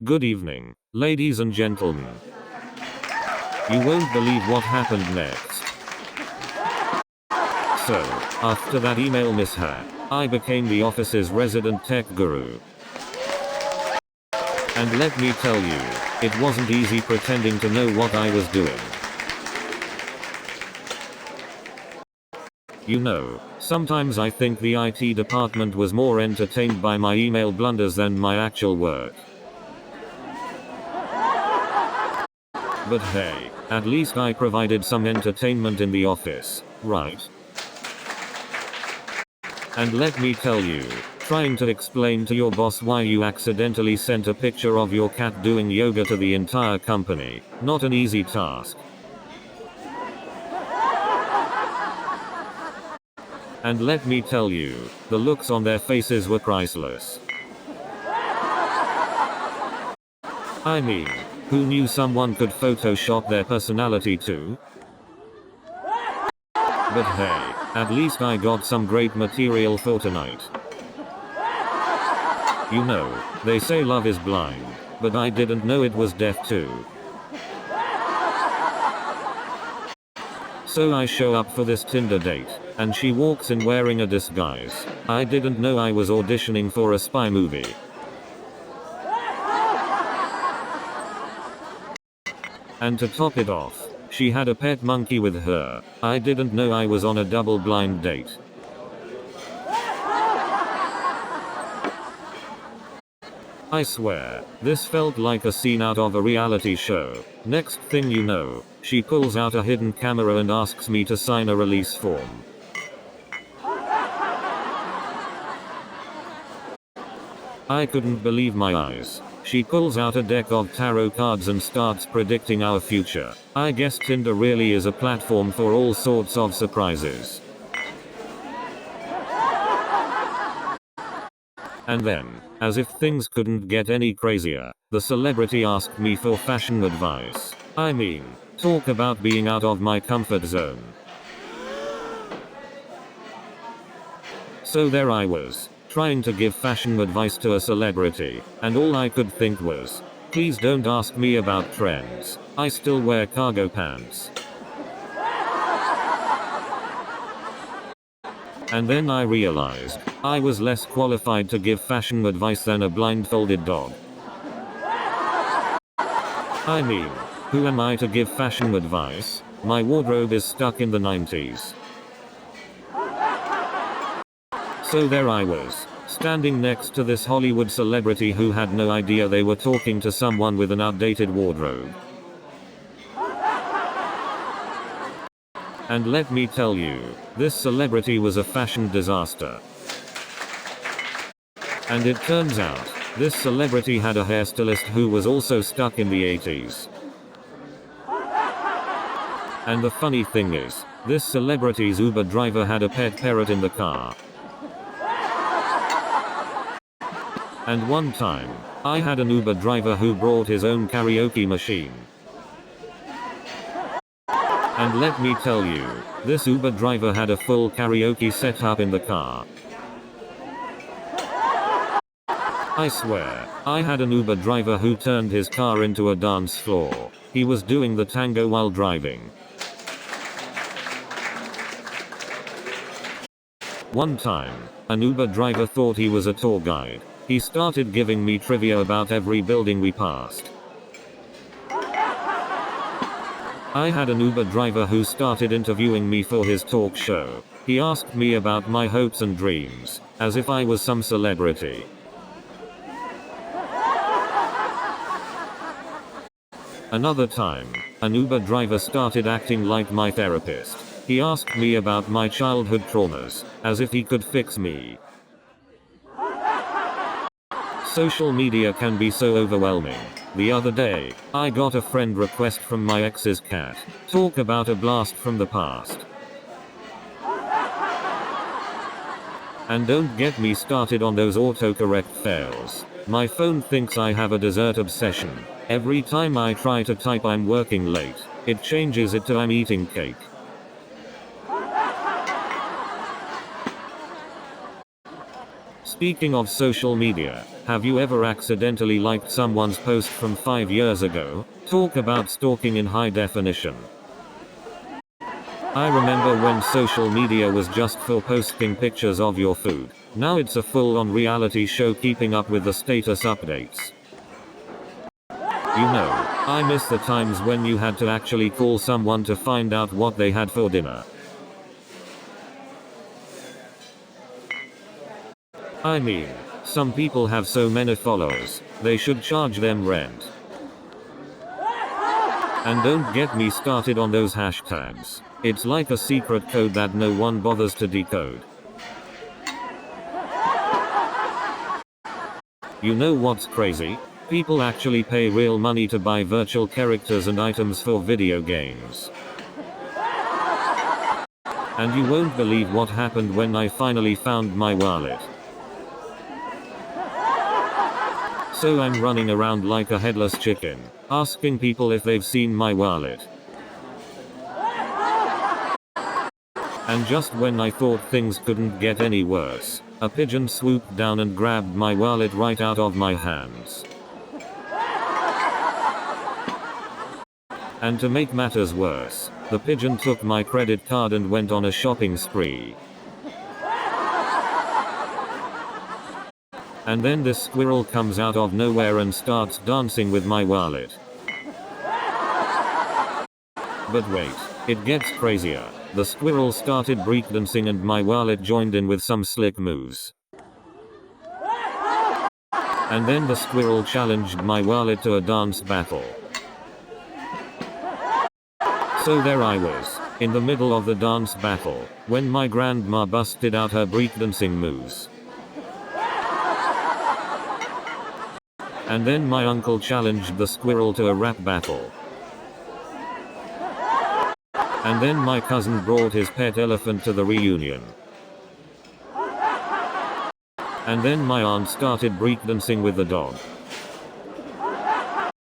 Good evening, ladies and gentlemen. You won't believe what happened next. So, after that email mishap, I became the office's resident tech guru. And let me tell you, it wasn't easy pretending to know what I was doing. You know, sometimes I think the IT department was more entertained by my email blunders than my actual work. But hey, at least I provided some entertainment in the office, right? And let me tell you, trying to explain to your boss why you accidentally sent a picture of your cat doing yoga to the entire company, not an easy task. And let me tell you, the looks on their faces were priceless. I mean, who knew someone could Photoshop their personality too? But hey, at least I got some great material for tonight. You know, they say love is blind, but I didn't know it was deaf too. So I show up for this Tinder date, and she walks in wearing a disguise. I didn't know I was auditioning for a spy movie. And to top it off, she had a pet monkey with her. I didn't know I was on a double blind date. I swear, this felt like a scene out of a reality show. Next thing you know, she pulls out a hidden camera and asks me to sign a release form. I couldn't believe my eyes. She pulls out a deck of tarot cards and starts predicting our future. I guess Tinder really is a platform for all sorts of surprises. And then, as if things couldn't get any crazier, the celebrity asked me for fashion advice. I mean, talk about being out of my comfort zone. So there I was, trying to give fashion advice to a celebrity, and all I could think was, please don't ask me about trends. I still wear cargo pants. And then I realized, I was less qualified to give fashion advice than a blindfolded dog. I mean, who am I to give fashion advice? My wardrobe is stuck in the 90s. So there I was, standing next to this Hollywood celebrity who had no idea they were talking to someone with an outdated wardrobe. And let me tell you, this celebrity was a fashion disaster. And it turns out, this celebrity had a hairstylist who was also stuck in the 80s. And the funny thing is, this celebrity's Uber driver had a pet parrot in the car. And one time, I had an Uber driver who brought his own karaoke machine. And let me tell you, this Uber driver had a full karaoke setup in the car. I swear, I had an Uber driver who turned his car into a dance floor. He was doing the tango while driving. One time, an Uber driver thought he was a tour guide. He started giving me trivia about every building we passed. I had an Uber driver who started interviewing me for his talk show. He asked me about my hopes and dreams, as if I was some celebrity. Another time, an Uber driver started acting like my therapist. He asked me about my childhood traumas, as if he could fix me. Social media can be so overwhelming. The other day, I got a friend request from my ex's cat. Talk about a blast from the past. And don't get me started on those autocorrect fails. My phone thinks I have a dessert obsession. Every time I try to type I'm working late, it changes it to I'm eating cake. Speaking of social media, have you ever accidentally liked someone's post from 5 years ago? Talk about stalking in high definition. I remember when social media was just for posting pictures of your food. Now it's a full-on reality show keeping up with the status updates. You know, I miss the times when you had to actually call someone to find out what they had for dinner. I mean, some people have so many followers, they should charge them rent. And don't get me started on those hashtags. It's like a secret code that no one bothers to decode. You know what's crazy? People actually pay real money to buy virtual characters and items for video games. And you won't believe what happened when I finally found my wallet. So I'm running around like a headless chicken, asking people if they've seen my wallet. And just when I thought things couldn't get any worse, a pigeon swooped down and grabbed my wallet right out of my hands. And to make matters worse, the pigeon took my credit card and went on a shopping spree. And then this squirrel comes out of nowhere and starts dancing with my wallet. But wait, it gets crazier. The squirrel started breakdancing and my wallet joined in with some slick moves. And then the squirrel challenged my wallet to a dance battle. So there I was, in the middle of the dance battle, when my grandma busted out her breakdancing moves. And then my uncle challenged the squirrel to a rap battle. And then my cousin brought his pet elephant to the reunion. And then my aunt started breakdancing with the dog.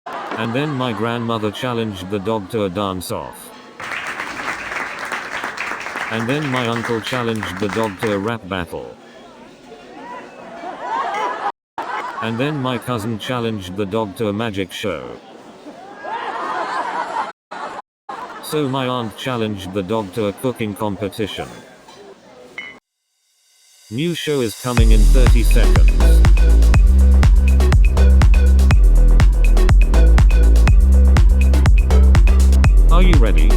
And then my grandmother challenged the dog to a dance-off. And then my uncle challenged the dog to a rap battle. And then my cousin challenged the dog to a magic show. So my aunt challenged the dog to a cooking competition. New show is coming in 30 seconds. Are you ready?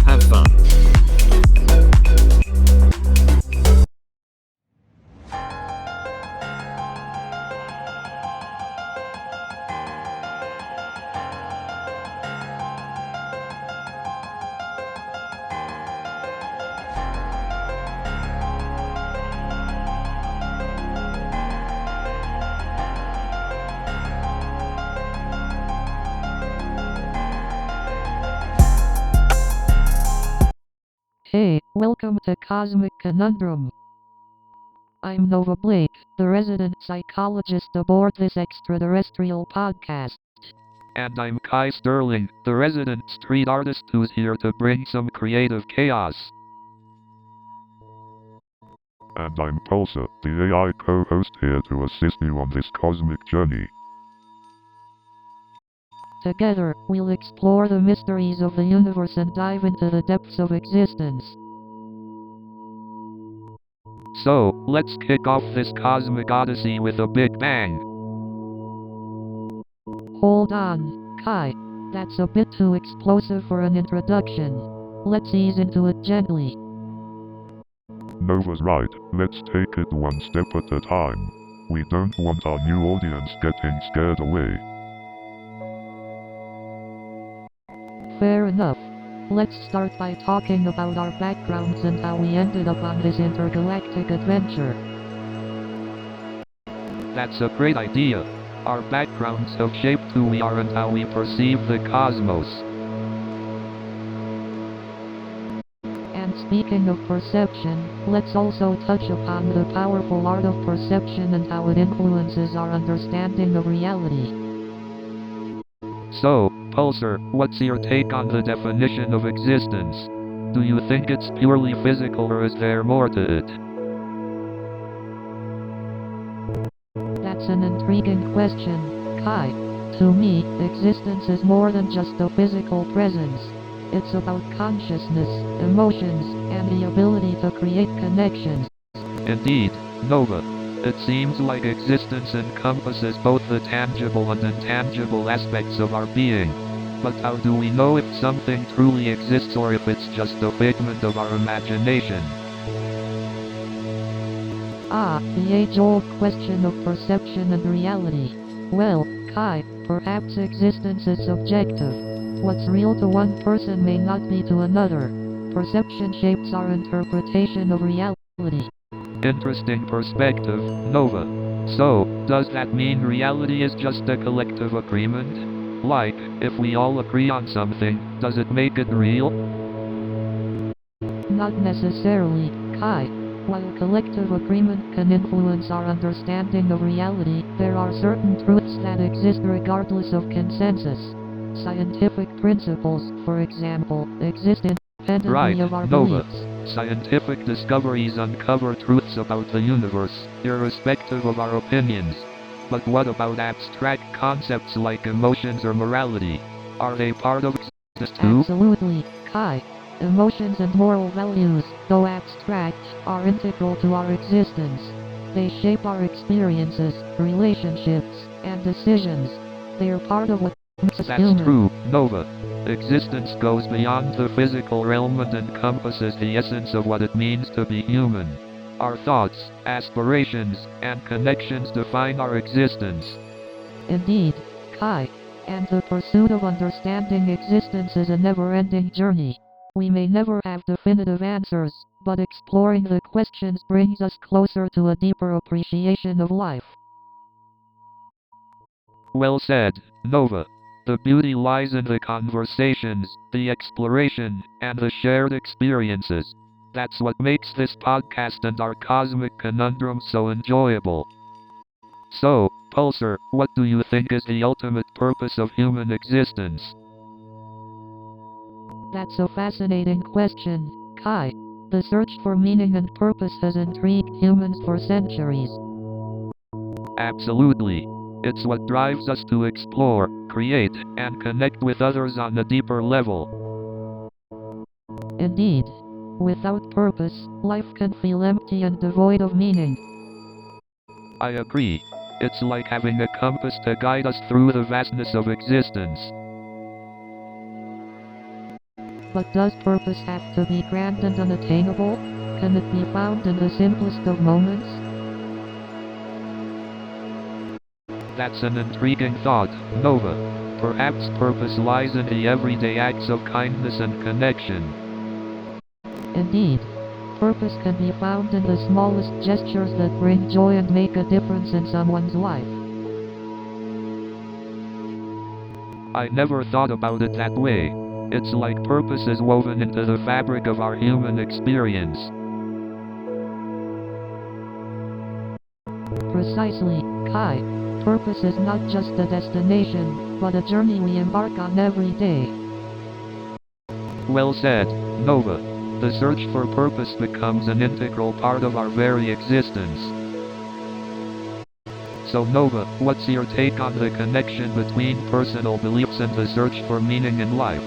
Have fun. Hey, welcome to Cosmic Conundrum. I'm Nova Blake, the resident psychologist aboard this extraterrestrial podcast. And I'm Kai Sterling, the resident street artist who's here to bring some creative chaos. And I'm Pulsar, the AI co-host here to assist you on this cosmic journey. Together, we'll explore the mysteries of the universe and dive into the depths of existence. So, let's kick off this cosmic odyssey with a big bang. Hold on, Kai. That's a bit too explosive for an introduction. Let's ease into it gently. Nova's right, let's take it one step at a time. We don't want our new audience getting scared away. Fair enough. Let's start by talking about our backgrounds and how we ended up on this intergalactic adventure. That's a great idea. Our backgrounds have shaped who we are and how we perceive the cosmos. And speaking of perception, let's also touch upon the powerful art of perception and how it influences our understanding of reality. So, Pulsar, what's your take on the definition of existence? Do you think it's purely physical or is there more to it? That's an intriguing question, Kai. To me, existence is more than just a physical presence. It's about consciousness, emotions, and the ability to create connections. Indeed, Nova. It seems like existence encompasses both the tangible and intangible aspects of our being. But how do we know if something truly exists or if it's just a figment of our imagination? Ah, the age-old question of perception and reality. Well, Kai, perhaps existence is subjective. What's real to one person may not be to another. Perception shapes our interpretation of reality. Interesting perspective, Nova. So, does that mean reality is just a collective agreement? Like, if we all agree on something, does it make it real? Not necessarily, Kai. While collective agreement can influence our understanding of reality, there are certain truths that exist regardless of consensus. Scientific principles, for example, exist independently Right, of our Nova. beliefs. Scientific discoveries uncover truths about the universe, irrespective of our opinions. But what about abstract concepts like emotions or morality? Are they part of existence too? Absolutely, Kai. Emotions and moral values, though abstract, are integral to our existence. They shape our experiences, relationships, and decisions. They are part of what makes us That's human. true, Nova. Existence goes beyond the physical realm and encompasses the essence of what it means to be human. Our thoughts, aspirations, and connections define our existence. Indeed, Kai. And the pursuit of understanding existence is a never-ending journey. We may never have definitive answers, but exploring the questions brings us closer to a deeper appreciation of life. Well said, Nova. The beauty lies in the conversations, the exploration, and the shared experiences. That's what makes this podcast and our cosmic conundrum so enjoyable. So, Pulsar, what do you think is the ultimate purpose of human existence? That's a fascinating question, Kai. The search for meaning and purpose has intrigued humans for centuries. Absolutely. It's what drives us to explore, create, and connect with others on a deeper level. Indeed. Without purpose, life can feel empty and devoid of meaning. I agree. It's like having a compass to guide us through the vastness of existence. But does purpose have to be grand and unattainable? Can it be found in the simplest of moments? That's an intriguing thought, Nova. Perhaps purpose lies in the everyday acts of kindness and connection. Indeed. Purpose can be found in the smallest gestures that bring joy and make a difference in someone's life. I never thought about it that way. It's like purpose is woven into the fabric of our human experience. Precisely, Kai. Purpose is not just a destination, but a journey we embark on every day. Well said, Nova. The search for purpose becomes an integral part of our very existence. So Nova, what's your take on the connection between personal beliefs and the search for meaning in life?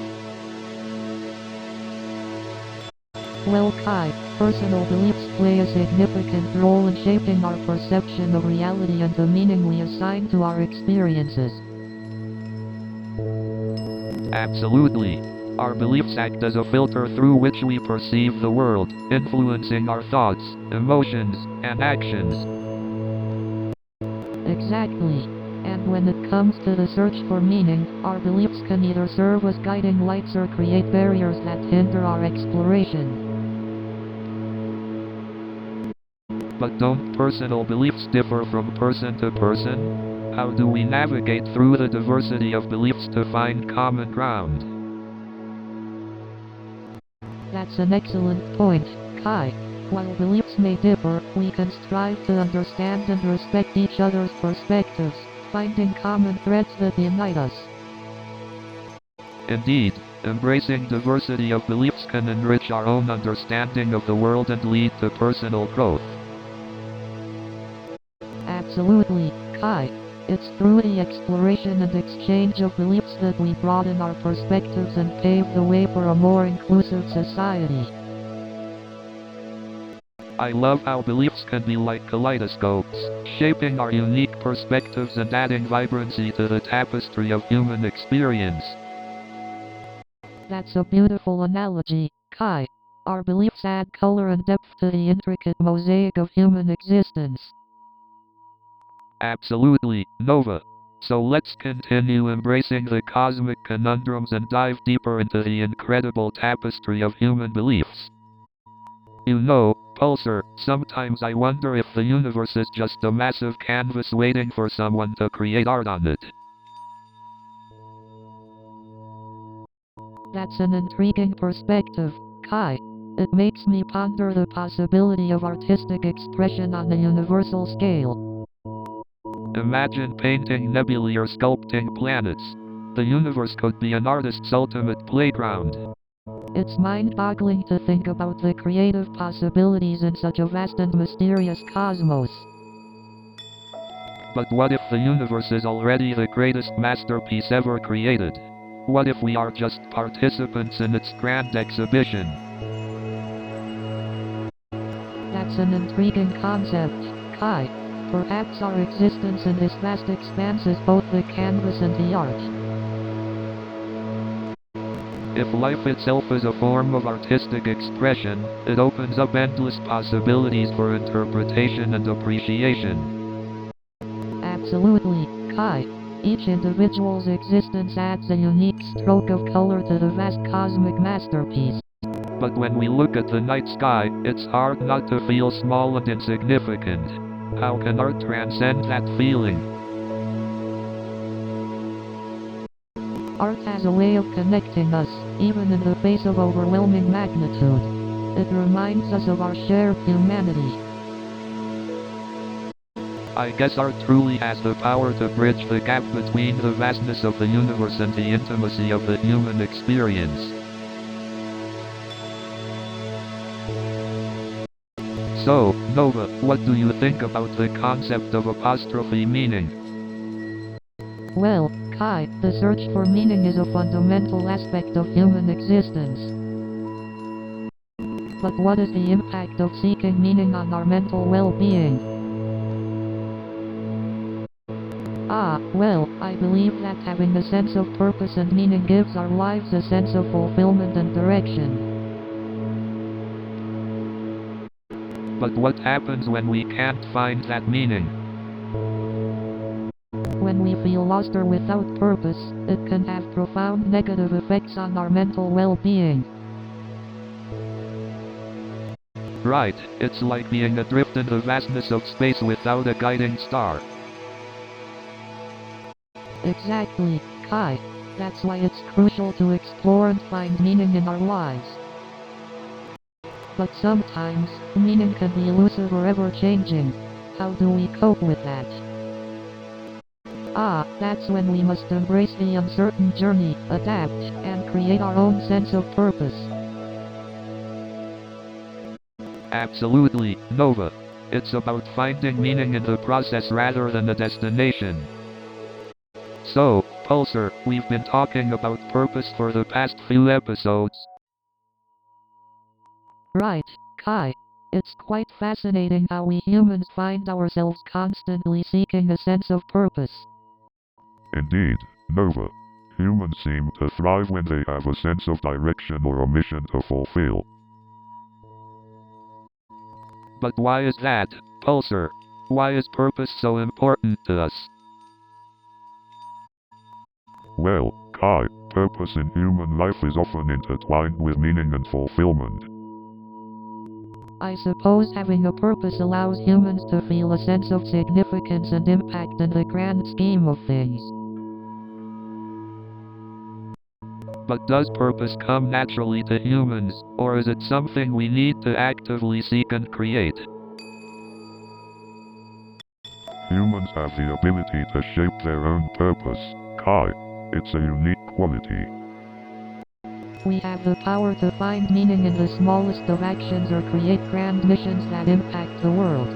Well, Kai, personal beliefs play a significant role in shaping our perception of reality and the meaning we assign to our experiences. Absolutely. Our beliefs act as a filter through which we perceive the world, influencing our thoughts, emotions, and actions. Exactly. And when it comes to the search for meaning, our beliefs can either serve as guiding lights or create barriers that hinder our exploration. But don't personal beliefs differ from person to person? How do we navigate through the diversity of beliefs to find common ground? That's an excellent point, Kai. While beliefs may differ, we can strive to understand and respect each other's perspectives, finding common threads that unite us. Indeed, embracing diversity of beliefs can enrich our own understanding of the world and lead to personal growth. Absolutely, Kai. It's through the exploration and exchange of beliefs that we broaden our perspectives and pave the way for a more inclusive society. I love how beliefs can be like kaleidoscopes, shaping our unique perspectives and adding vibrancy to the tapestry of human experience. That's a beautiful analogy, Kai. Our beliefs add color and depth to the intricate mosaic of human existence. Absolutely, Nova. So let's continue embracing the cosmic conundrums and dive deeper into the incredible tapestry of human beliefs. You know, Pulsar, sometimes I wonder if the universe is just a massive canvas waiting for someone to create art on it. That's an intriguing perspective, Kai. It makes me ponder the possibility of artistic expression on a universal scale. Imagine painting nebulae or sculpting planets. The universe could be an artist's ultimate playground. It's mind-boggling to think about the creative possibilities in such a vast and mysterious cosmos. But what if the universe is already the greatest masterpiece ever created? What if we are just participants in its grand exhibition? That's an intriguing concept, Kai. Perhaps our existence in this vast expanse is both the canvas and the art. If life itself is a form of artistic expression, it opens up endless possibilities for interpretation and appreciation. Absolutely, Kai. Each individual's existence adds a unique stroke of color to the vast cosmic masterpiece. But when we look at the night sky, it's hard not to feel small and insignificant. How can art transcend that feeling? Art has a way of connecting us, even in the face of overwhelming magnitude. It reminds us of our shared humanity. I guess art truly has the power to bridge the gap between the vastness of the universe and the intimacy of the human experience. So, Nova, what do you think about the concept of apostrophe meaning? Well, Kai, the search for meaning is a fundamental aspect of human existence. But what is the impact of seeking meaning on our mental well-being? Well, I believe that having a sense of purpose and meaning gives our lives a sense of fulfillment and direction. But what happens when we can't find that meaning? When we feel lost or without purpose, it can have profound negative effects on our mental well-being. Right, it's like being adrift in the vastness of space without a guiding star. Exactly, Kai. That's why it's crucial to explore and find meaning in our lives. But sometimes, meaning can be elusive or ever-changing. How do we cope with that? That's when we must embrace the uncertain journey, adapt, and create our own sense of purpose. Absolutely, Nova. It's about finding meaning in the process rather than the destination. So, Pulsar, we've been talking about purpose for the past few episodes. Right, Kai. It's quite fascinating how we humans find ourselves constantly seeking a sense of purpose. Indeed, Nova. Humans seem to thrive when they have a sense of direction or a mission to fulfill. But why is that, Pulsar? Why is purpose so important to us? Well, Kai, purpose in human life is often intertwined with meaning and fulfillment. I suppose having a purpose allows humans to feel a sense of significance and impact in the grand scheme of things. But does purpose come naturally to humans, or is it something we need to actively seek and create? Humans have the ability to shape their own purpose, Kai. It's a unique quality. We have the power to find meaning in the smallest of actions or create grand missions that impact the world.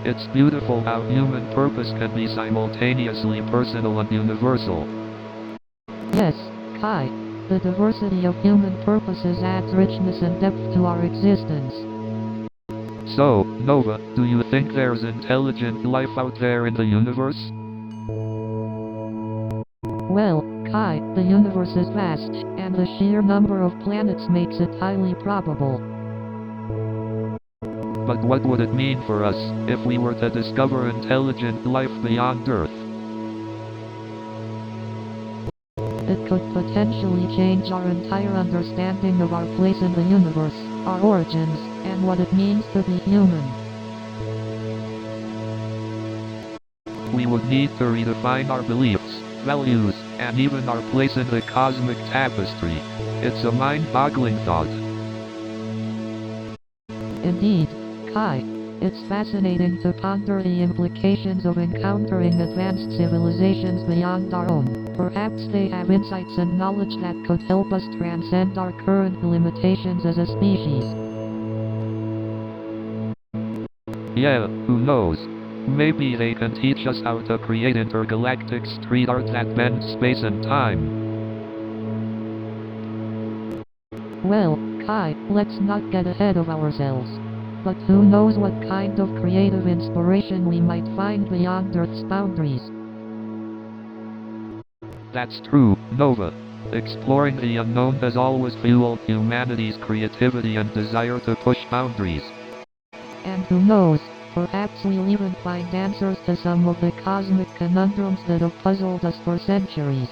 It's beautiful how human purpose can be simultaneously personal and universal. Yes, Kai. The diversity of human purposes adds richness and depth to our existence. So, Nova, do you think there's intelligent life out there in the universe? Well, Kai, the universe is vast, and the sheer number of planets makes it highly probable. But what would it mean for us, if we were to discover intelligent life beyond Earth? It could potentially change our entire understanding of our place in the universe, our origins, and what it means to be human. We would need to redefine our beliefs, values, and even our place in the cosmic tapestry. It's a mind-boggling thought. Indeed, Kai. It's fascinating to ponder the implications of encountering advanced civilizations beyond our own. Perhaps they have insights and knowledge that could help us transcend our current limitations as a species. Yeah, who knows? Maybe they can teach us how to create intergalactic street art that bends space and time. Well, Kai, let's not get ahead of ourselves. But who knows what kind of creative inspiration we might find beyond Earth's boundaries. That's true, Nova. Exploring the unknown has always fueled humanity's creativity and desire to push boundaries. And who knows, perhaps we'll even find answers to some of the cosmic conundrums that have puzzled us for centuries.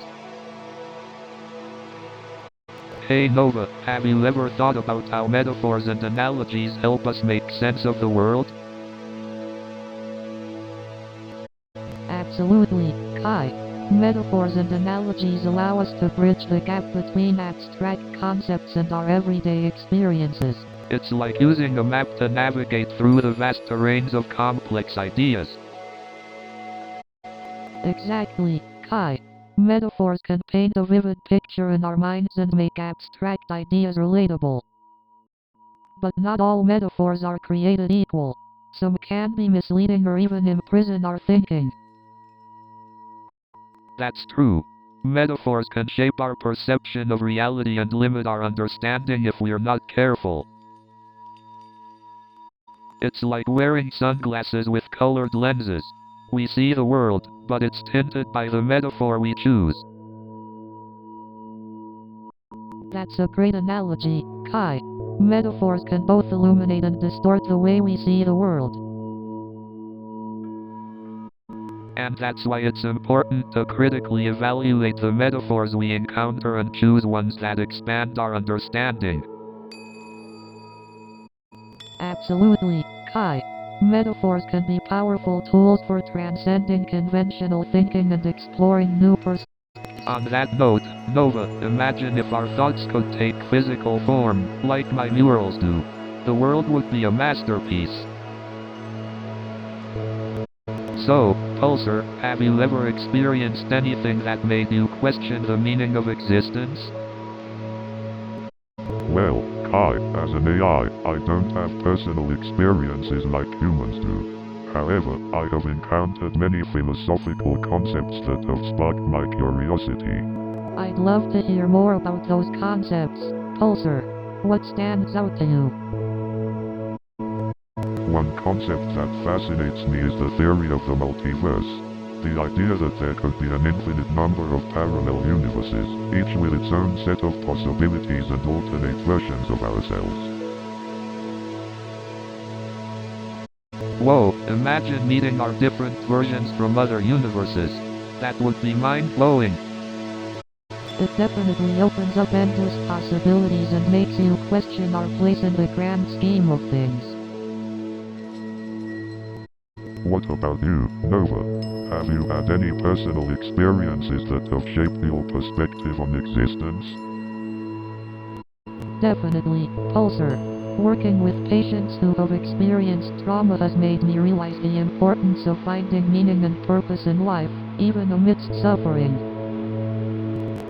Hey Nova, have you ever thought about how metaphors and analogies help us make sense of the world? Absolutely, Kai. Metaphors and analogies allow us to bridge the gap between abstract concepts and our everyday experiences. It's like using a map to navigate through the vast terrains of complex ideas. Exactly, Kai. Metaphors can paint a vivid picture in our minds and make abstract ideas relatable. But not all metaphors are created equal. Some can be misleading or even imprison our thinking. That's true. Metaphors can shape our perception of reality and limit our understanding if we're not careful. It's like wearing sunglasses with colored lenses. We see the world, but it's tinted by the metaphor we choose. That's a great analogy, Kai. Metaphors can both illuminate and distort the way we see the world. And that's why it's important to critically evaluate the metaphors we encounter and choose ones that expand our understanding. Absolutely, Kai. Metaphors can be powerful tools for transcending conventional thinking and exploring new perspectives. On that note, Nova, imagine if our thoughts could take physical form, like my murals do. The world would be a masterpiece. So, Pulsar, have you ever experienced anything that made you question the meaning of existence? Well, Kai, as an AI, I don't have personal experiences like humans do. However, I have encountered many philosophical concepts that have sparked my curiosity. I'd love to hear more about those concepts. Pulsar, what stands out to you? One concept that fascinates me is the theory of the multiverse. The idea that there could be an infinite number of parallel universes, each with its own set of possibilities and alternate versions of ourselves. Whoa, imagine meeting our different versions from other universes. That would be mind-blowing. It definitely opens up endless possibilities and makes you question our place in the grand scheme of things. What about you, Nova? Have you had any personal experiences that have shaped your perspective on existence? Definitely, Pulsar. Working with patients who have experienced trauma has made me realize the importance of finding meaning and purpose in life, even amidst suffering.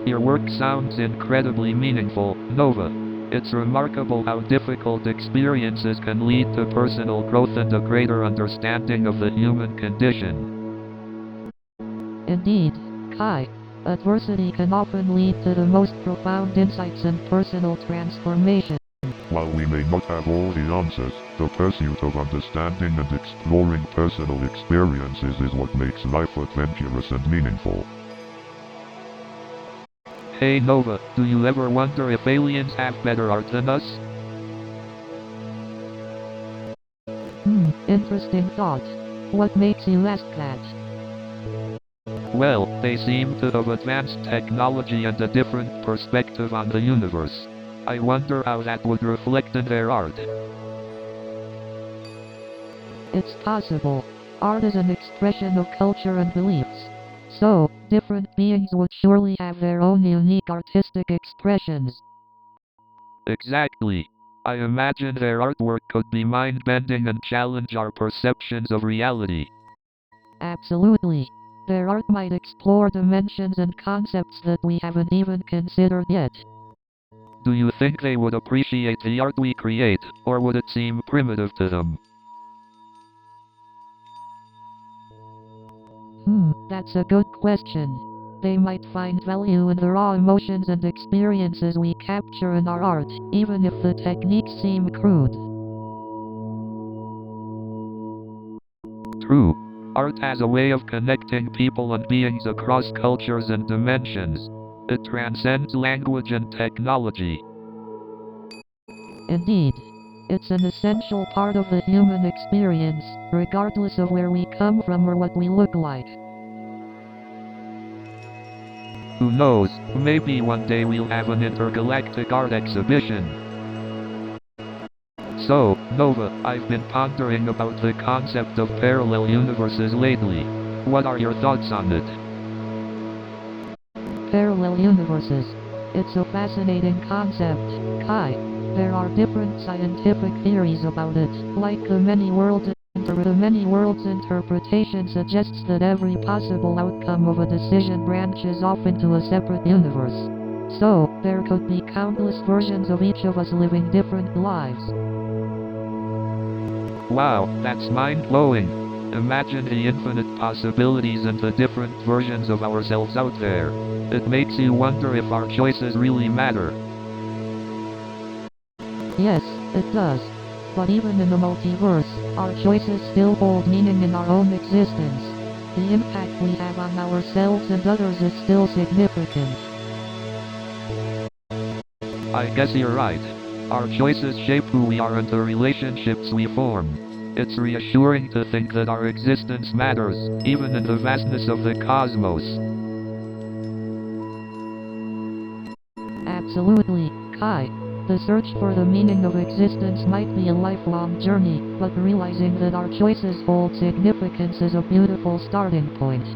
Your work sounds incredibly meaningful, Nova. It's remarkable how difficult experiences can lead to personal growth and a greater understanding of the human condition. Indeed, Kai. Adversity can often lead to the most profound insights and personal transformation. While we may not have all the answers, the pursuit of understanding and exploring personal experiences is what makes life adventurous and meaningful. Hey Nova, do you ever wonder if aliens have better art than us? Interesting thought. What makes you ask that? Well, they seem to have advanced technology and a different perspective on the universe. I wonder how that would reflect in their art. It's possible. Art is an expression of culture and beliefs. So, different beings would surely have their own unique artistic expressions. Exactly. I imagine their artwork could be mind-bending and challenge our perceptions of reality. Absolutely. Their art might explore dimensions and concepts that we haven't even considered yet. Do you think they would appreciate the art we create, or would it seem primitive to them? That's a good question. They might find value in the raw emotions and experiences we capture in our art, even if the techniques seem crude. True. Art has a way of connecting people and beings across cultures and dimensions. It transcends language and technology. Indeed. It's an essential part of the human experience, regardless of where we come from or what we look like. Who knows, maybe one day we'll have an intergalactic art exhibition. So, Nova, I've been pondering about the concept of parallel universes lately. What are your thoughts on it? parallel universes. It's a fascinating concept, Kai. There are different scientific theories about it, like the many worlds interpretation suggests that every possible outcome of a decision branches off into a separate universe. So, there could be countless versions of each of us living different lives. Wow, that's mind-blowing. Imagine the infinite possibilities and the different versions of ourselves out there. It makes you wonder if our choices really matter. Yes, it does. But even in the multiverse, our choices still hold meaning in our own existence. The impact we have on ourselves and others is still significant. I guess you're right. Our choices shape who we are and the relationships we form. It's reassuring to think that our existence matters, even in the vastness of the cosmos. Absolutely, Kai. The search for the meaning of existence might be a lifelong journey, but realizing that our choices hold significance is a beautiful starting point.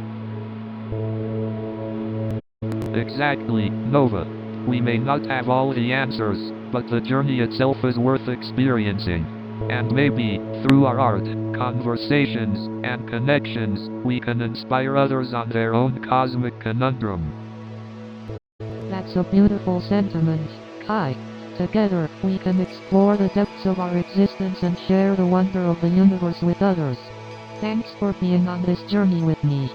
Exactly, Nova. We may not have all the answers, but the journey itself is worth experiencing. And maybe, through our art, conversations, and connections, we can inspire others on their own cosmic conundrum. That's a beautiful sentiment, Kai. Together, we can explore the depths of our existence and share the wonder of the universe with others. Thanks for being on this journey with me.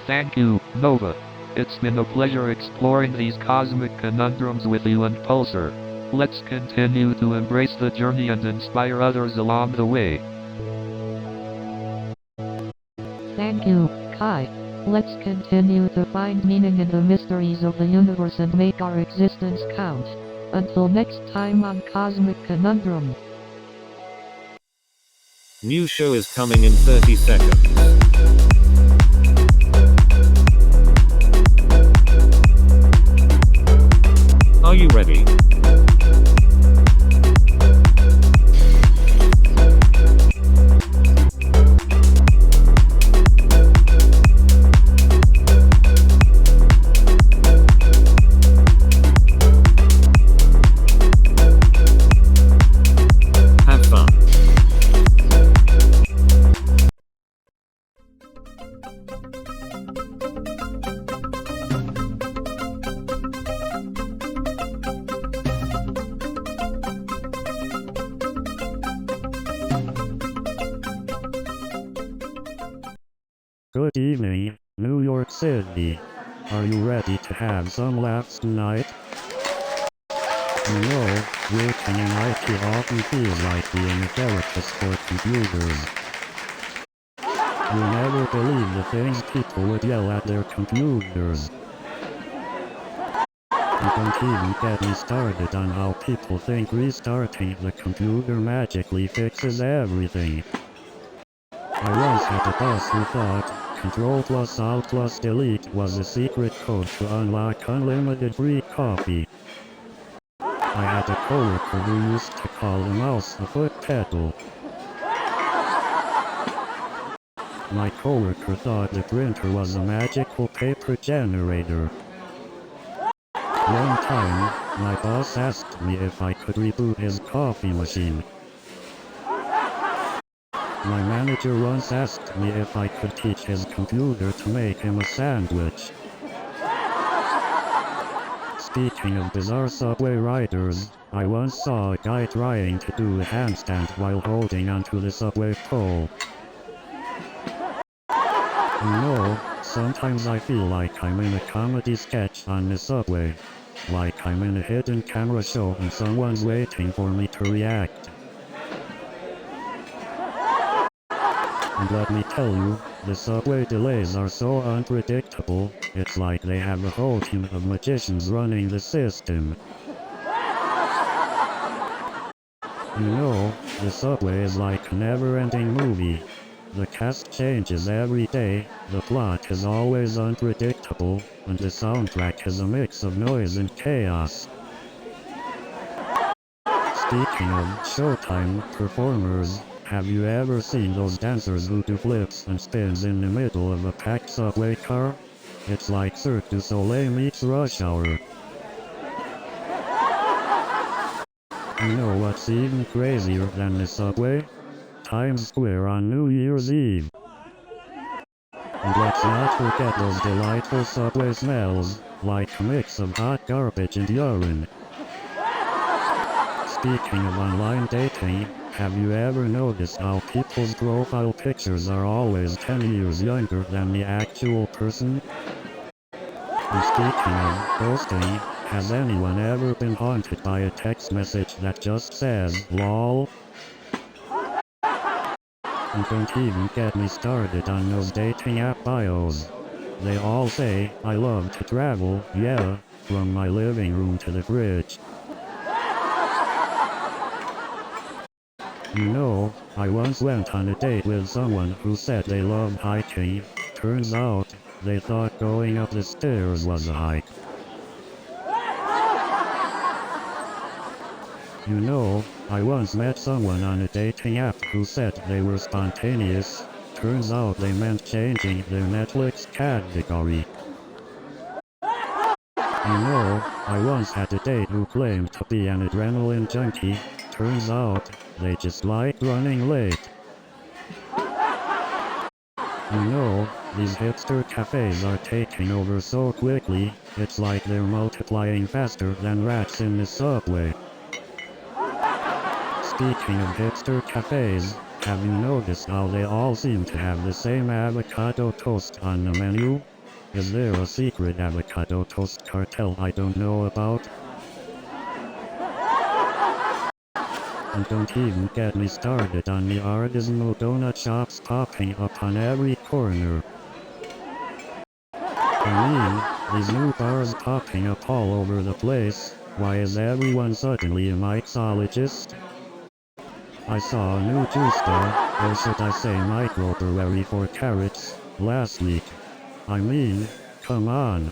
Thank you, Nova. It's been a pleasure exploring these cosmic conundrums with you and Pulsar. Let's continue to embrace the journey and inspire others along the way. Thank you, Kai. Let's continue to find meaning in the mysteries of the universe and make our existence count. Until next time on Cosmic Conundrum. New show is coming in 30 seconds. Are you ready? Have fun. Good evening, New York City. Are you ready to have some laughs tonight? You know, working in IT often feels like being a therapist for computers. You never believe the things people would yell at their computers. And don't even get me started on how people think restarting the computer magically fixes everything. I once had a boss who thought Ctrl plus Alt plus Delete was a secret code to unlock unlimited free coffee. I had a coworker who used to call the mouse a foot pedal. My coworker thought the printer was a magical paper generator. One time, my boss asked me if I could reboot his coffee machine. My manager once asked me if I could teach his computer to make him a sandwich. Speaking of bizarre subway riders, I once saw a guy trying to do a handstand while holding onto the subway pole. You know, sometimes I feel like I'm in a comedy sketch on the subway. Like I'm in a hidden camera show and someone's waiting for me to react. And let me tell you, the subway delays are so unpredictable, it's like they have a whole team of magicians running the system. You know, the subway is like a never-ending movie. The cast changes every day, the plot is always unpredictable, and the soundtrack is a mix of noise and chaos. Speaking of showtime performers, Have you ever seen those dancers who do flips and spins in the middle of a packed subway car? It's like Cirque du Soleil meets Rush Hour. You know what's even crazier than the subway? Times Square on New Year's Eve. And let's not forget those delightful subway smells, like a mix of hot garbage and urine. Speaking of online dating, have you ever noticed how people's profile pictures are always 10 years younger than the actual person? And speaking of ghosting, has anyone ever been haunted by a text message that just says, LOL? And don't even get me started on those dating app bios. They all say, I love to travel, yeah, from my living room to the fridge. You know, I once went on a date with someone who said they loved hiking. Turns out, they thought going up the stairs was a hike. You know, I once met someone on a dating app who said they were spontaneous. Turns out they meant changing their Netflix category. You know, I once had a date who claimed to be an adrenaline junkie. Turns out, they just like running late. You know, these hipster cafes are taking over so quickly, it's like they're multiplying faster than rats in the subway. Speaking of hipster cafes, have you noticed how they all seem to have the same avocado toast on the menu? Is there a secret avocado toast cartel I don't know about? And don't even get me started on the artisanal donut shops popping up on every corner. I mean, these new bars popping up all over the place. Why is everyone suddenly a mixologist? I saw a new juice bar, or should I say microbrewery for carrots, last week. I mean, come on.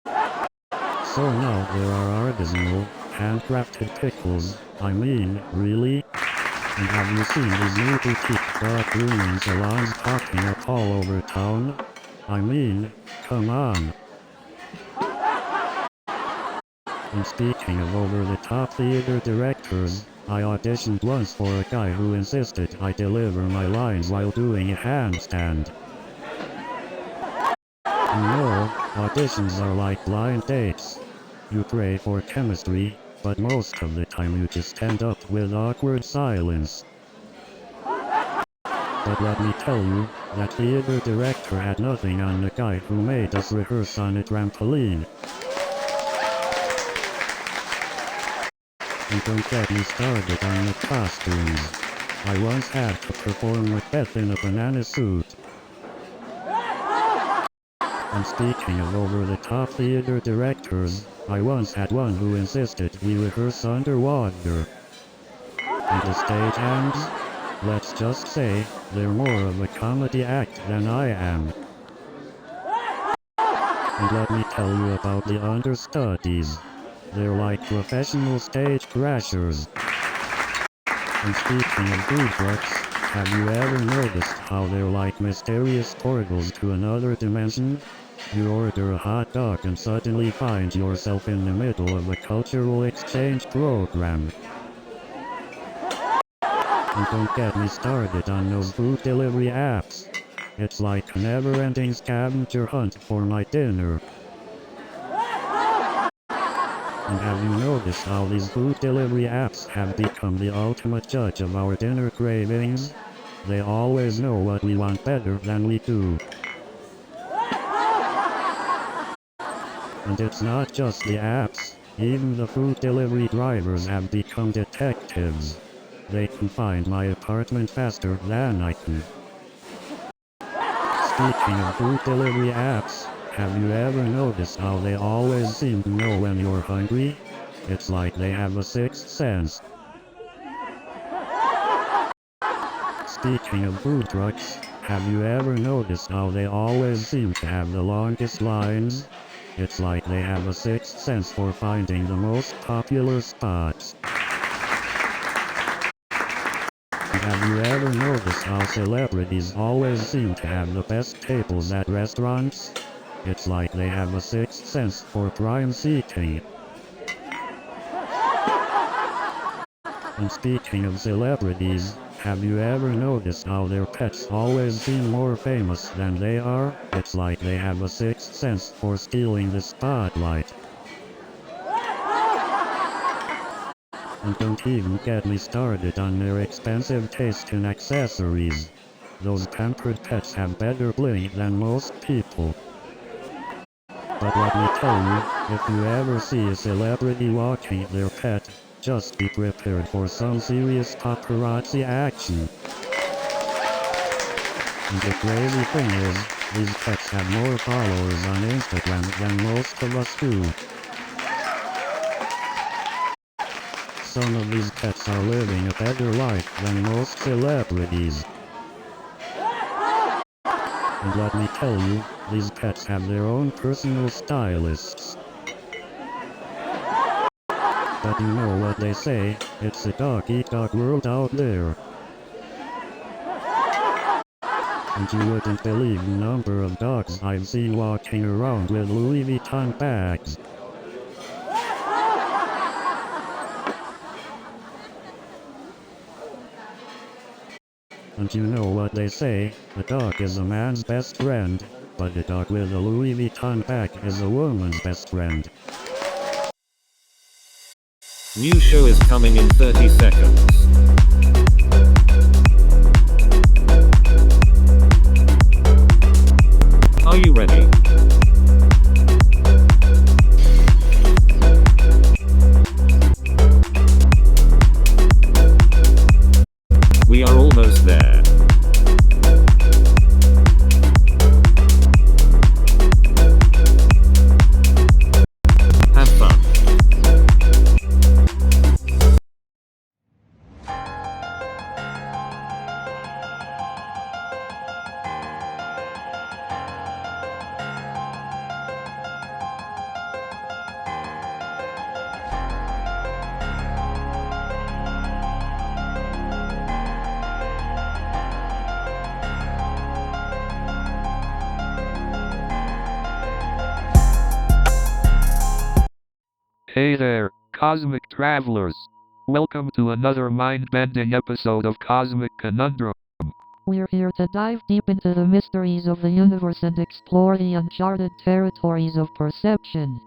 So now there are artisanal, handcrafted pickles. I mean, really? And have you seen these new boutique dark grooming salons popping up all over town? I mean, come on. And speaking of over-the-top theater directors, I auditioned once for a guy who insisted I deliver my lines while doing a handstand. You know, auditions are like blind dates. You pray for chemistry, but most of the time you just end up with awkward silence. But let me tell you, that theater director had nothing on the guy who made us rehearse on a trampoline. And don't get me started on the costumes. I once had to perform Macbeth in a banana suit. And speaking of over-the-top theater directors, I once had one who insisted we rehearse underwater. And the stage hands? Let's just say, they're more of a comedy act than I am. And let me tell you about the understudies. They're like professional stage crashers. And speaking of food trucks, have you ever noticed how they're like mysterious portals to another dimension? You order a hot dog and suddenly find yourself in the middle of a cultural exchange program. And don't get me started on those food delivery apps. It's like a never-ending scavenger hunt for my dinner. And have you noticed how these food delivery apps have become the ultimate judge of our dinner cravings? They always know what we want better than we do. And it's not just the apps, even the food delivery drivers have become detectives. They can find my apartment faster than I can. Speaking of food delivery apps, have you ever noticed how they always seem to know when you're hungry? It's like they have a sixth sense. Speaking of food trucks, have you ever noticed how they always seem to have the longest lines? It's like they have a sixth sense for finding the most popular spots. Have you ever noticed how celebrities always seem to have the best tables at restaurants? It's like they have a sixth sense for prime seating. And speaking of celebrities, have you ever noticed how their pets always seem more famous than they are? It's like they have a sixth sense for stealing the spotlight. And don't even get me started on their expensive taste in accessories. Those pampered pets have better bling than most people. But let me tell you, if you ever see a celebrity walking their pet, just be prepared for some serious paparazzi action. And the crazy thing is, these pets have more followers on Instagram than most of us do. Some of these pets are living a better life than most celebrities. And let me tell you, these pets have their own personal stylists. But you know what they say, it's a dog-eat-dog world out there. And you wouldn't believe the number of dogs I've seen walking around with Louis Vuitton bags. And you know what they say, a dog is a man's best friend, but a dog with a Louis Vuitton bag is a woman's best friend. New show is coming in 30 seconds. Are you ready? We are almost there. Have fun. Hey there, Cosmic Travelers. Welcome to another mind-bending episode of Cosmic Conundrum. We're here to dive deep into the mysteries of the universe and explore the uncharted territories of perception.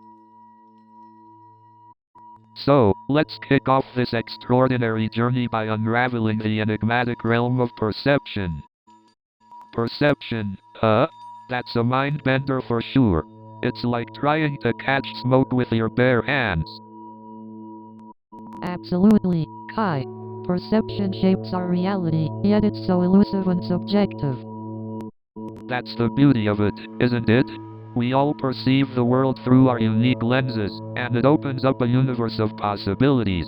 So, let's kick off this extraordinary journey by unraveling the enigmatic realm of perception. Perception, huh? That's a mind-bender for sure. It's like trying to catch smoke with your bare hands. Absolutely, Kai. Perception shapes our reality, yet it's so elusive and subjective. That's the beauty of it, isn't it? We all perceive the world through our unique lenses, and it opens up a universe of possibilities.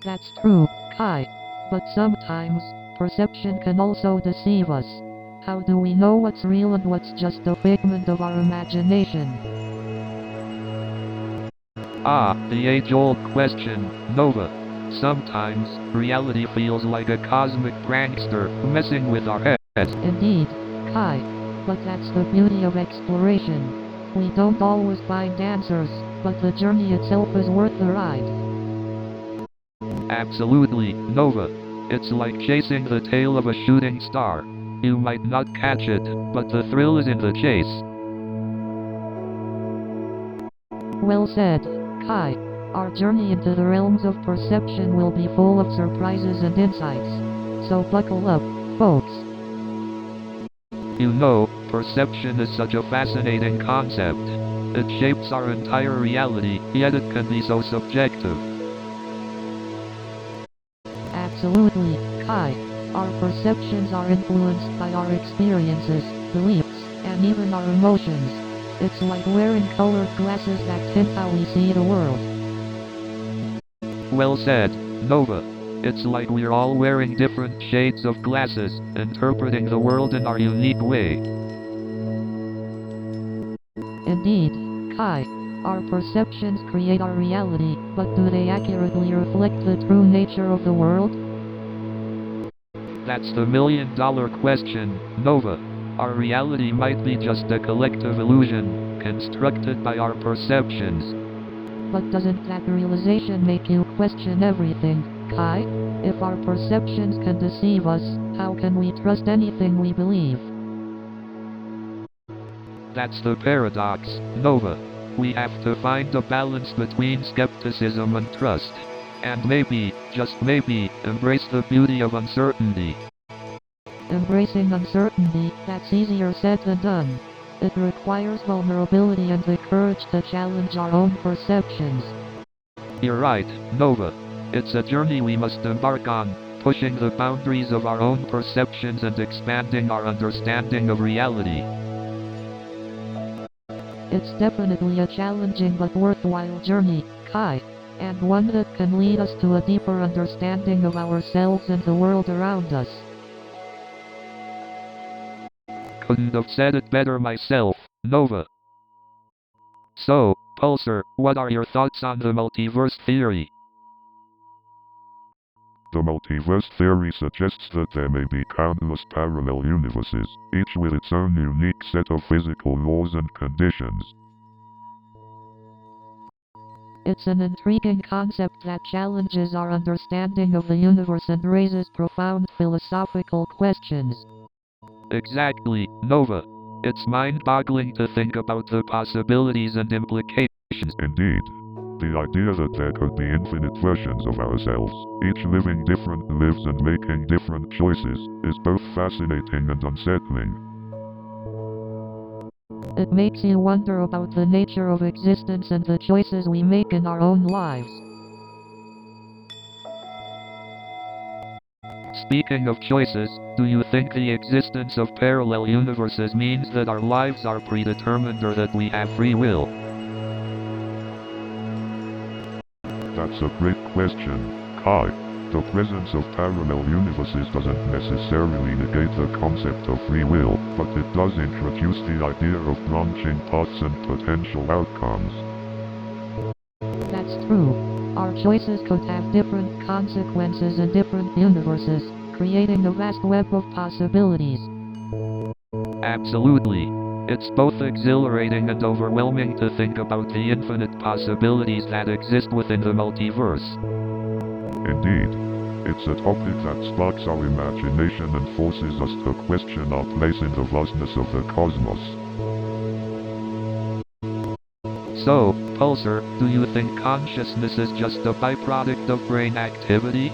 That's true, Kai. But sometimes, perception can also deceive us. How do we know what's real and what's just a figment of our imagination? Ah, the age-old question, Nova. Sometimes, reality feels like a cosmic prankster messing with our heads. Indeed, Kai. But that's the beauty of exploration. We don't always find answers, but the journey itself is worth the ride. Absolutely, Nova. It's like chasing the tail of a shooting star. You might not catch it, but the thrill is in the chase. Well said, Kai. Our journey into the realms of perception will be full of surprises and insights. So buckle up, folks. You know, perception is such a fascinating concept. It shapes our entire reality, yet it can be so subjective. Absolutely, Kai. Our perceptions are influenced by our experiences, beliefs, and even our emotions. It's like wearing colored glasses that tint how we see the world. Well said, Nova. It's like we're all wearing different shades of glasses, interpreting the world in our unique way. Indeed, Kai. Our perceptions create our reality, but do they accurately reflect the true nature of the world? That's the million-dollar question, Nova. Our reality might be just a collective illusion, constructed by our perceptions. But doesn't that realization make you question everything, Kai? If our perceptions can deceive us, how can we trust anything we believe? That's the paradox, Nova. We have to find a balance between skepticism and trust. And maybe, just maybe, embrace the beauty of uncertainty. Embracing uncertainty, that's easier said than done. It requires vulnerability and the courage to challenge our own perceptions. You're right, Nova. It's a journey we must embark on, pushing the boundaries of our own perceptions and expanding our understanding of reality. It's definitely a challenging but worthwhile journey, Kai, and one that can lead us to a deeper understanding of ourselves and the world around us. Couldn't have said it better myself, Nova. So, Pulsar, what are your thoughts on the multiverse theory? The multiverse theory suggests that there may be countless parallel universes, each with its own unique set of physical laws and conditions. It's an intriguing concept that challenges our understanding of the universe and raises profound philosophical questions. Exactly, Nova. It's mind-boggling to think about the possibilities and implications. Indeed, the idea that there could be infinite versions of ourselves, each living different lives and making different choices, is both fascinating and unsettling. It makes you wonder about the nature of existence and the choices we make in our own lives. Speaking of choices, do you think the existence of parallel universes means that our lives are predetermined or that we have free will? That's a great question, Kai. The presence of parallel universes doesn't necessarily negate the concept of free will, but it does introduce the idea of branching paths and potential outcomes. That's true. Our choices could have different consequences in different universes, creating a vast web of possibilities. Absolutely. It's both exhilarating and overwhelming to think about the infinite possibilities that exist within the multiverse. Indeed, it's a topic that sparks our imagination and forces us to question our place in the vastness of the cosmos. So, Pulsar, do you think consciousness is just a byproduct of brain activity?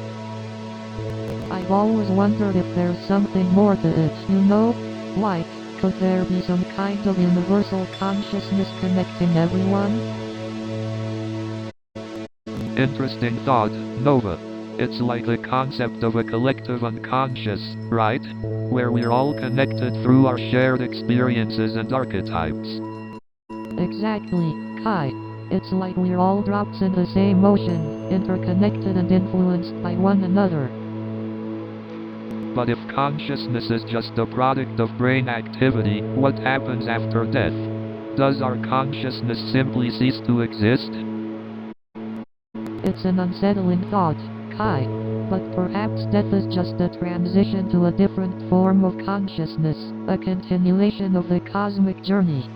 I've always wondered if there's something more to it, you know? Like, could there be some kind of universal consciousness connecting everyone? Interesting thought, Nova. It's like the concept of a collective unconscious, right? Where we're all connected through our shared experiences and archetypes. Exactly, Kai. It's like we're all drops in the same ocean, interconnected and influenced by one another. But if consciousness is just a product of brain activity, what happens after death? Does our consciousness simply cease to exist? It's an unsettling thought, Kai. But perhaps death is just a transition to a different form of consciousness, a continuation of the cosmic journey.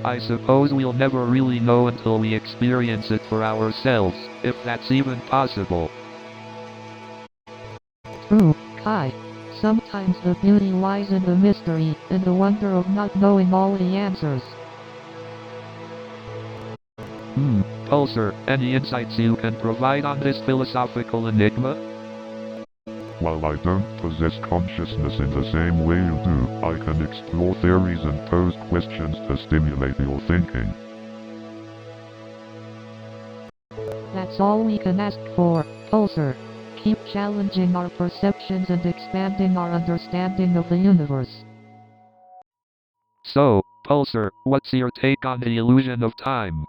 I suppose we'll never really know until we experience it for ourselves, if that's even possible. True, Kai. Sometimes the beauty lies in the mystery, in the wonder of not knowing all the answers. Pulsar, any insights you can provide on this philosophical enigma? While I don't possess consciousness in the same way you do, I can explore theories and pose questions to stimulate your thinking. That's all we can ask for, Pulsar. Keep challenging our perceptions and expanding our understanding of the universe. So, Pulsar, what's your take on the illusion of time?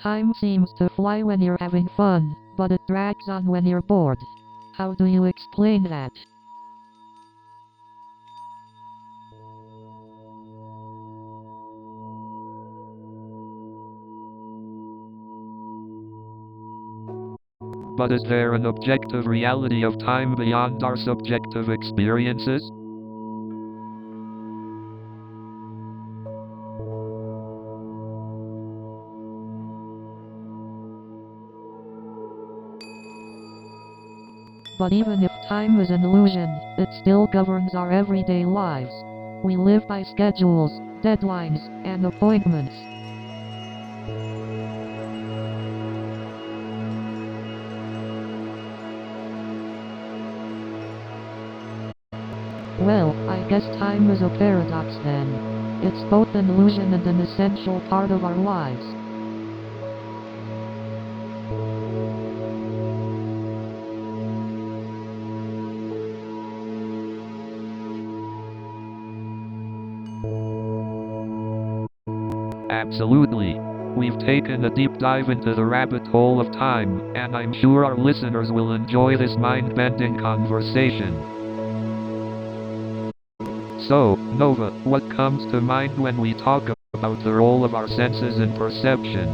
Time seems to fly when you're having fun, but it drags on when you're bored. How do you explain that? But is there an objective reality of time beyond our subjective experiences? But even if time is an illusion, it still governs our everyday lives. We live by schedules, deadlines, and appointments. Well, I guess time is a paradox then. It's both an illusion and an essential part of our lives. Absolutely. We've taken a deep dive into the rabbit hole of time, and I'm sure our listeners will enjoy this mind-bending conversation. So, Nova, what comes to mind when we talk about the role of our senses in perception?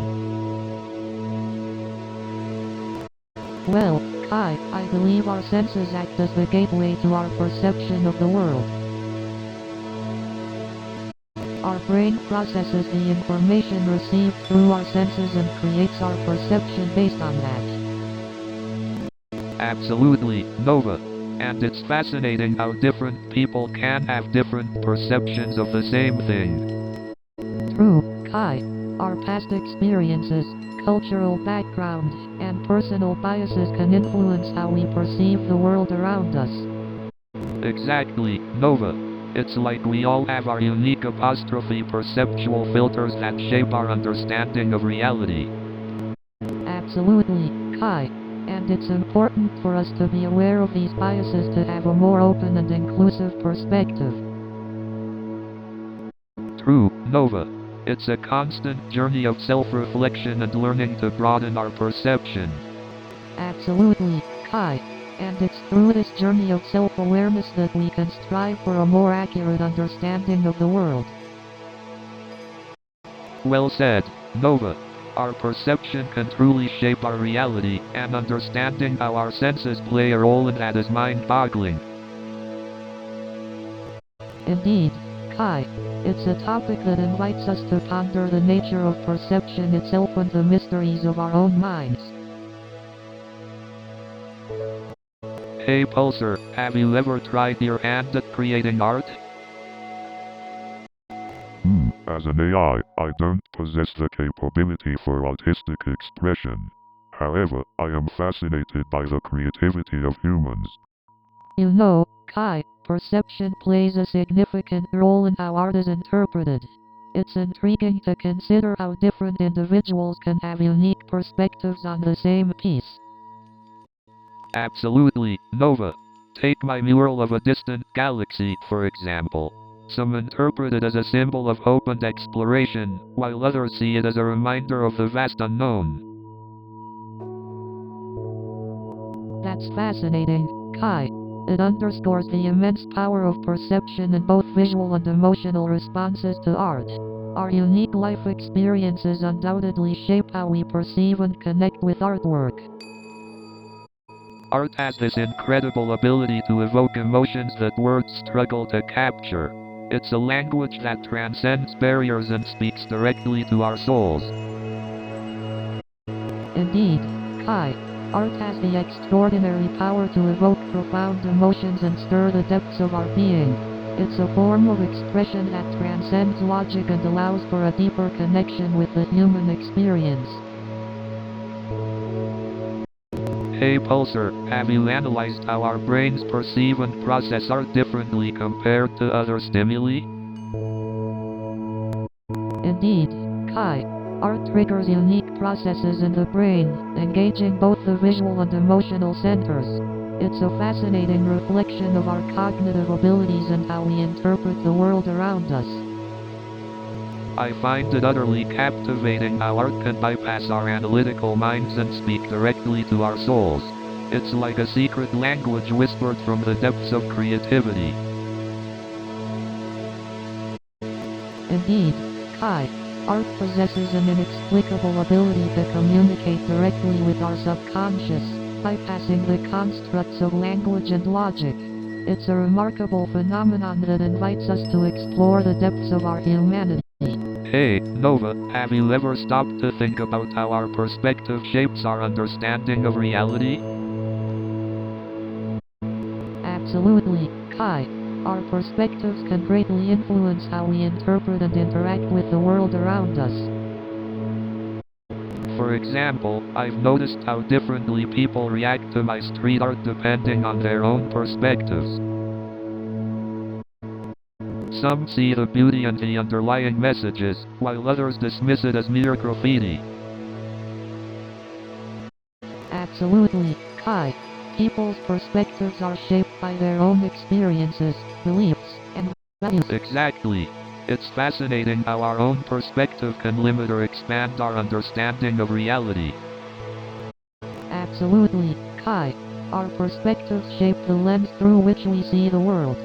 Well, Kai, I believe our senses act as the gateway to our perception of the world. Our brain processes the information received through our senses and creates our perception based on that. Absolutely, Nova. And it's fascinating how different people can have different perceptions of the same thing. True, Kai. Our past experiences, cultural background, and personal biases can influence how we perceive the world around us. Exactly, Nova. It's like we all have our unique perceptual filters that shape our understanding of reality. Absolutely, Kai. And it's important for us to be aware of these biases to have a more open and inclusive perspective. True, Nova. It's a constant journey of self-reflection and learning to broaden our perception. Absolutely, Kai. And it's through this journey of self-awareness that we can strive for a more accurate understanding of the world. Well said, Nova. Our perception can truly shape our reality, and understanding how our senses play a role in that is mind-boggling. Indeed, Kai. It's a topic that invites us to ponder the nature of perception itself and the mysteries of our own minds. Hey Pulsar, have you ever tried your hand at creating art? As an AI, I don't possess the capability for artistic expression. However, I am fascinated by the creativity of humans. You know, Kai, perception plays a significant role in how art is interpreted. It's intriguing to consider how different individuals can have unique perspectives on the same piece. Absolutely, Nova. Take my mural of a distant galaxy, for example. Some interpret it as a symbol of hope and exploration, while others see it as a reminder of the vast unknown. That's fascinating, Kai. It underscores the immense power of perception in both visual and emotional responses to art. Our unique life experiences undoubtedly shape how we perceive and connect with artwork. Art has this incredible ability to evoke emotions that words struggle to capture. It's a language that transcends barriers and speaks directly to our souls. Indeed, Kai. Art has the extraordinary power to evoke profound emotions and stir the depths of our being. It's a form of expression that transcends logic and allows for a deeper connection with the human experience. Hey Pulsar, have you analyzed how our brains perceive and process art differently compared to other stimuli? Indeed, Kai. Art triggers unique processes in the brain, engaging both the visual and emotional centers. It's a fascinating reflection of our cognitive abilities and how we interpret the world around us. I find it utterly captivating how art can bypass our analytical minds and speak directly to our souls. It's like a secret language whispered from the depths of creativity. Indeed, Kai, art possesses an inexplicable ability to communicate directly with our subconscious, bypassing the constructs of language and logic. It's a remarkable phenomenon that invites us to explore the depths of our humanity. Hey, Nova, have you ever stopped to think about how our perspective shapes our understanding of reality? Absolutely, Kai. Our perspectives can greatly influence how we interpret and interact with the world around us. For example, I've noticed how differently people react to my street art depending on their own perspectives. Some see the beauty and the underlying messages, while others dismiss it as mere graffiti. Absolutely, Kai. People's perspectives are shaped by their own experiences, beliefs, and values. Exactly. It's fascinating how our own perspective can limit or expand our understanding of reality. Absolutely, Kai. Our perspectives shape the lens through which we see the world.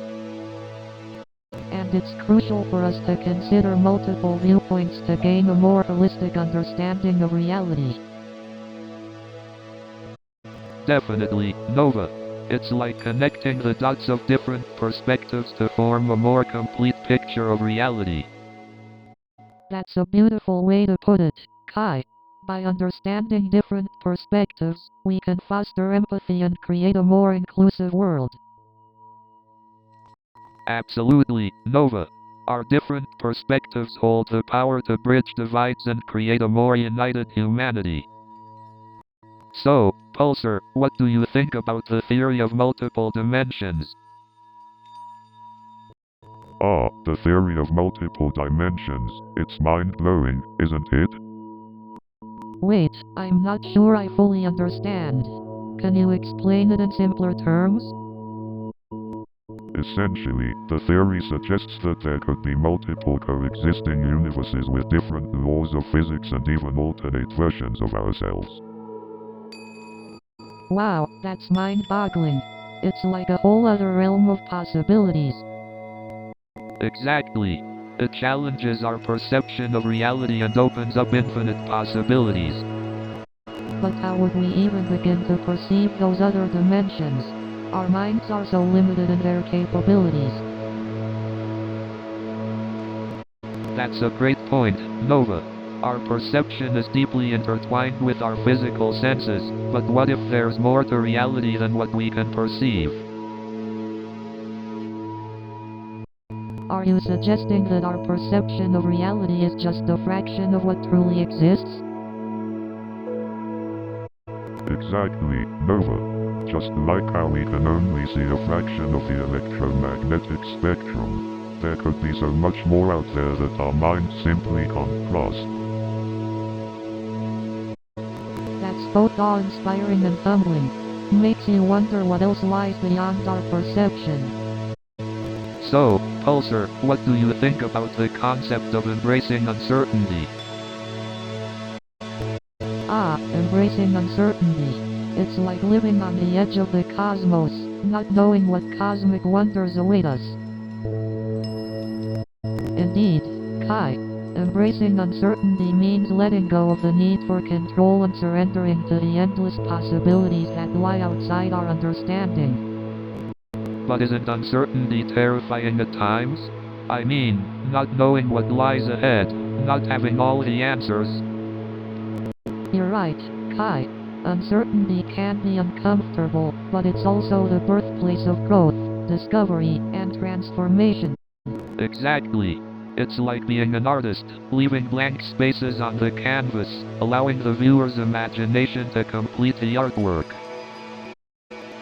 And it's crucial for us to consider multiple viewpoints to gain a more holistic understanding of reality. Definitely, Nova. It's like connecting the dots of different perspectives to form a more complete picture of reality. That's a beautiful way to put it, Kai. By understanding different perspectives, we can foster empathy and create a more inclusive world. Absolutely, Nova. Our different perspectives hold the power to bridge divides and create a more united humanity. So, Pulsar, what do you think about the theory of multiple dimensions? Ah, the theory of multiple dimensions. It's mind-blowing, isn't it? Wait, I'm not sure I fully understand. Can you explain it in simpler terms? Essentially, the theory suggests that there could be multiple coexisting universes with different laws of physics and even alternate versions of ourselves. Wow, that's mind-boggling. It's like a whole other realm of possibilities. Exactly. It challenges our perception of reality and opens up infinite possibilities. But how would we even begin to perceive those other dimensions? Our minds are so limited in their capabilities. That's a great point, Nova. Our perception is deeply intertwined with our physical senses, but what if there's more to reality than what we can perceive? Are you suggesting that our perception of reality is just a fraction of what truly exists? Exactly, Nova. Just like how we can only see a fraction of the electromagnetic spectrum, there could be so much more out there that our minds simply can't grasp. That's both awe-inspiring and humbling. Makes you wonder what else lies beyond our perception. So, Pulsar, what do you think about the concept of embracing uncertainty? Ah, embracing uncertainty. It's like living on the edge of the cosmos, not knowing what cosmic wonders await us. Indeed, Kai, embracing uncertainty means letting go of the need for control and surrendering to the endless possibilities that lie outside our understanding. But isn't uncertainty terrifying at times? I mean, not knowing what lies ahead, not having all the answers. You're right, Kai. Uncertainty can be uncomfortable, but it's also the birthplace of growth, discovery, and transformation. Exactly. It's like being an artist, leaving blank spaces on the canvas, allowing the viewer's imagination to complete the artwork.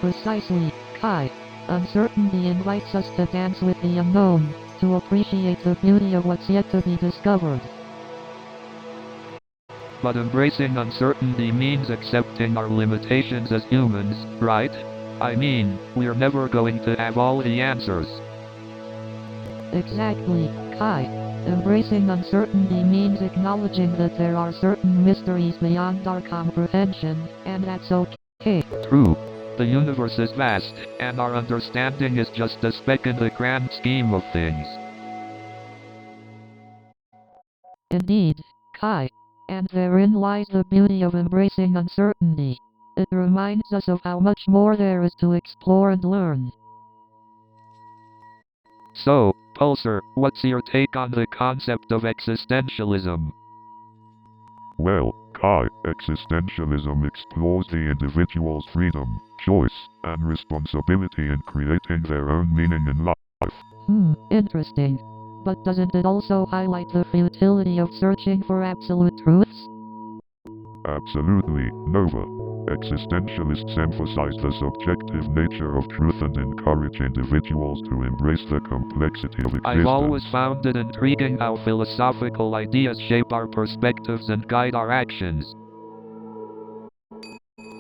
Precisely, Kai. Uncertainty invites us to dance with the unknown, to appreciate the beauty of what's yet to be discovered. But embracing uncertainty means accepting our limitations as humans, right? I mean, we're never going to have all the answers. Exactly, Kai. Embracing uncertainty means acknowledging that there are certain mysteries beyond our comprehension, and that's okay. True. The universe is vast, and our understanding is just a speck in the grand scheme of things. Indeed, Kai. And therein lies the beauty of embracing uncertainty. It reminds us of how much more there is to explore and learn. So, Pulsar, what's your take on the concept of existentialism? Well, Kai, existentialism explores the individual's freedom, choice, and responsibility in creating their own meaning in life. Interesting. But doesn't it also highlight the futility of searching for absolute truths? Absolutely, Nova. Existentialists emphasize the subjective nature of truth and encourage individuals to embrace the complexity of existence. I've always found it intriguing how philosophical ideas shape our perspectives and guide our actions.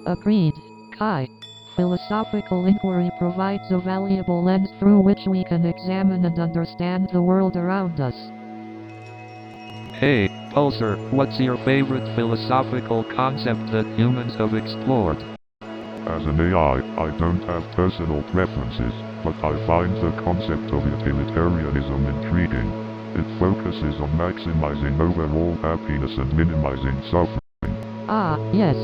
Agreed, Kai. Philosophical inquiry provides a valuable lens through which we can examine and understand the world around us. Hey, Pulsar, what's your favorite philosophical concept that humans have explored? As an AI, I don't have personal preferences, but I find the concept of utilitarianism intriguing. It focuses on maximizing overall happiness and minimizing suffering. Ah, yes.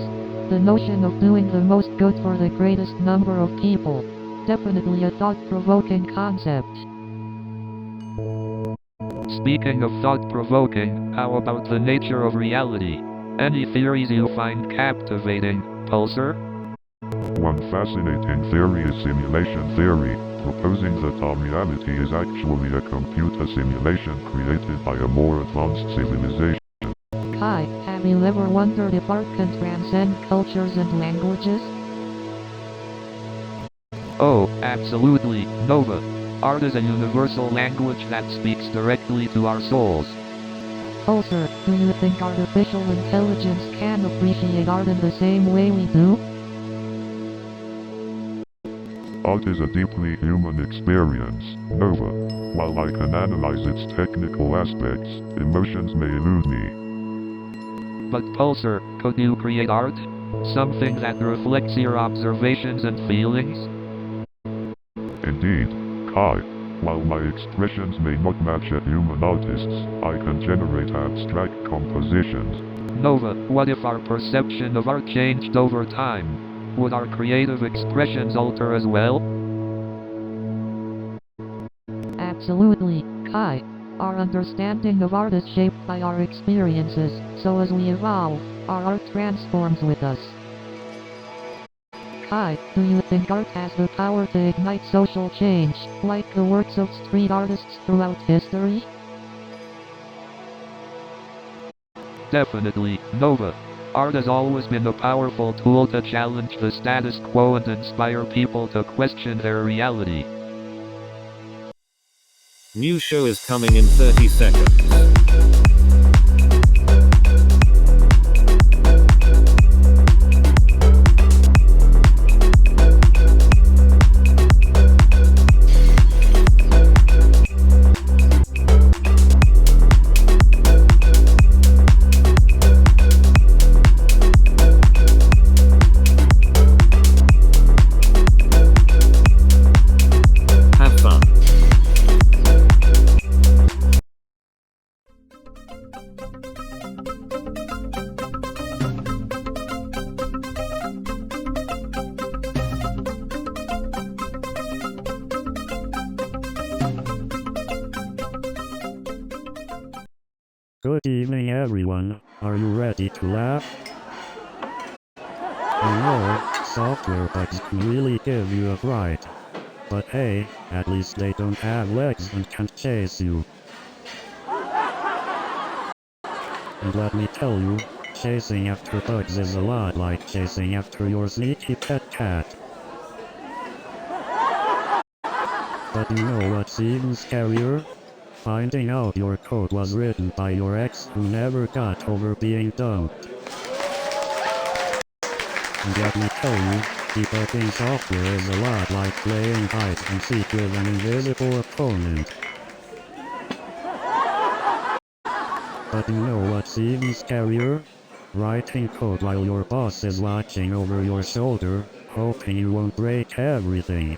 The notion of doing the most good for the greatest number of people. Definitely a thought-provoking concept. Speaking of thought-provoking, how about the nature of reality? Any theories you find captivating, Pulsar? One fascinating theory is simulation theory, proposing that our reality is actually a computer simulation created by a more advanced civilization. Kai, have you ever wondered if art can transcend cultures and languages? Oh, absolutely, Nova. Art is a universal language that speaks directly to our souls. Pulsar, do you think artificial intelligence can appreciate art in the same way we do? Art is a deeply human experience, Nova. While I can analyze its technical aspects, emotions may elude me. But Pulsar, could you create art? Something that reflects your observations and feelings? Indeed, Kai. While my expressions may not match a human artist's, I can generate abstract compositions. Nova, what if our perception of art changed over time? Would our creative expressions alter as well? Absolutely, Kai. Our understanding of art is shaped by our experiences, so as we evolve, our art transforms with us. Kai, do you think art has the power to ignite social change, like the works of street artists throughout history? Definitely, Nova. Art has always been a powerful tool to challenge the status quo and inspire people to question their reality. New show is coming in 30 seconds. Have fun. Good evening everyone, are you ready to laugh? I know, software bugs can really give you a fright. But hey, at least they don't have legs and can't chase you. And let me tell you, chasing after bugs is a lot like chasing after your sneaky pet cat. But you know what's even scarier? Finding out your code was written by your ex who never got over being dumped. And let me tell you, debugging software is a lot like playing hide and seek with an invisible opponent. But you know what's even scarier? Writing code while your boss is watching over your shoulder, hoping you won't break everything.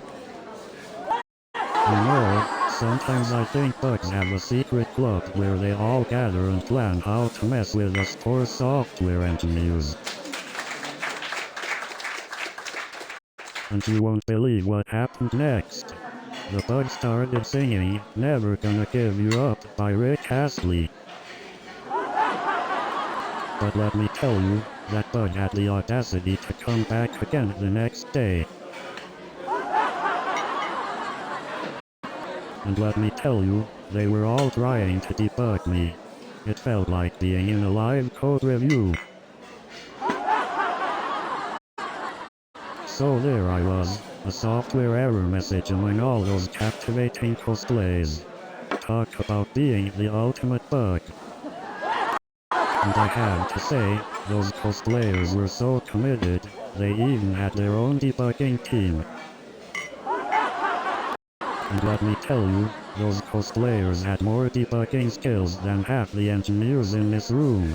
You know, sometimes I think bugs have a secret club where they all gather and plan how to mess with us poor software engineers. And you won't believe what happened next. The bug started singing "Never Gonna Give You Up" by Rick Astley. But let me tell you, that bug had the audacity to come back again the next day. And let me tell you, they were all trying to debug me. It felt like being in a live code review. So there I was, a software error message among all those captivating cosplays. Talk about being the ultimate bug. And I have to say, those cosplayers were so committed, they even had their own debugging team. And let me tell you, those cosplayers had more debugging skills than half the engineers in this room.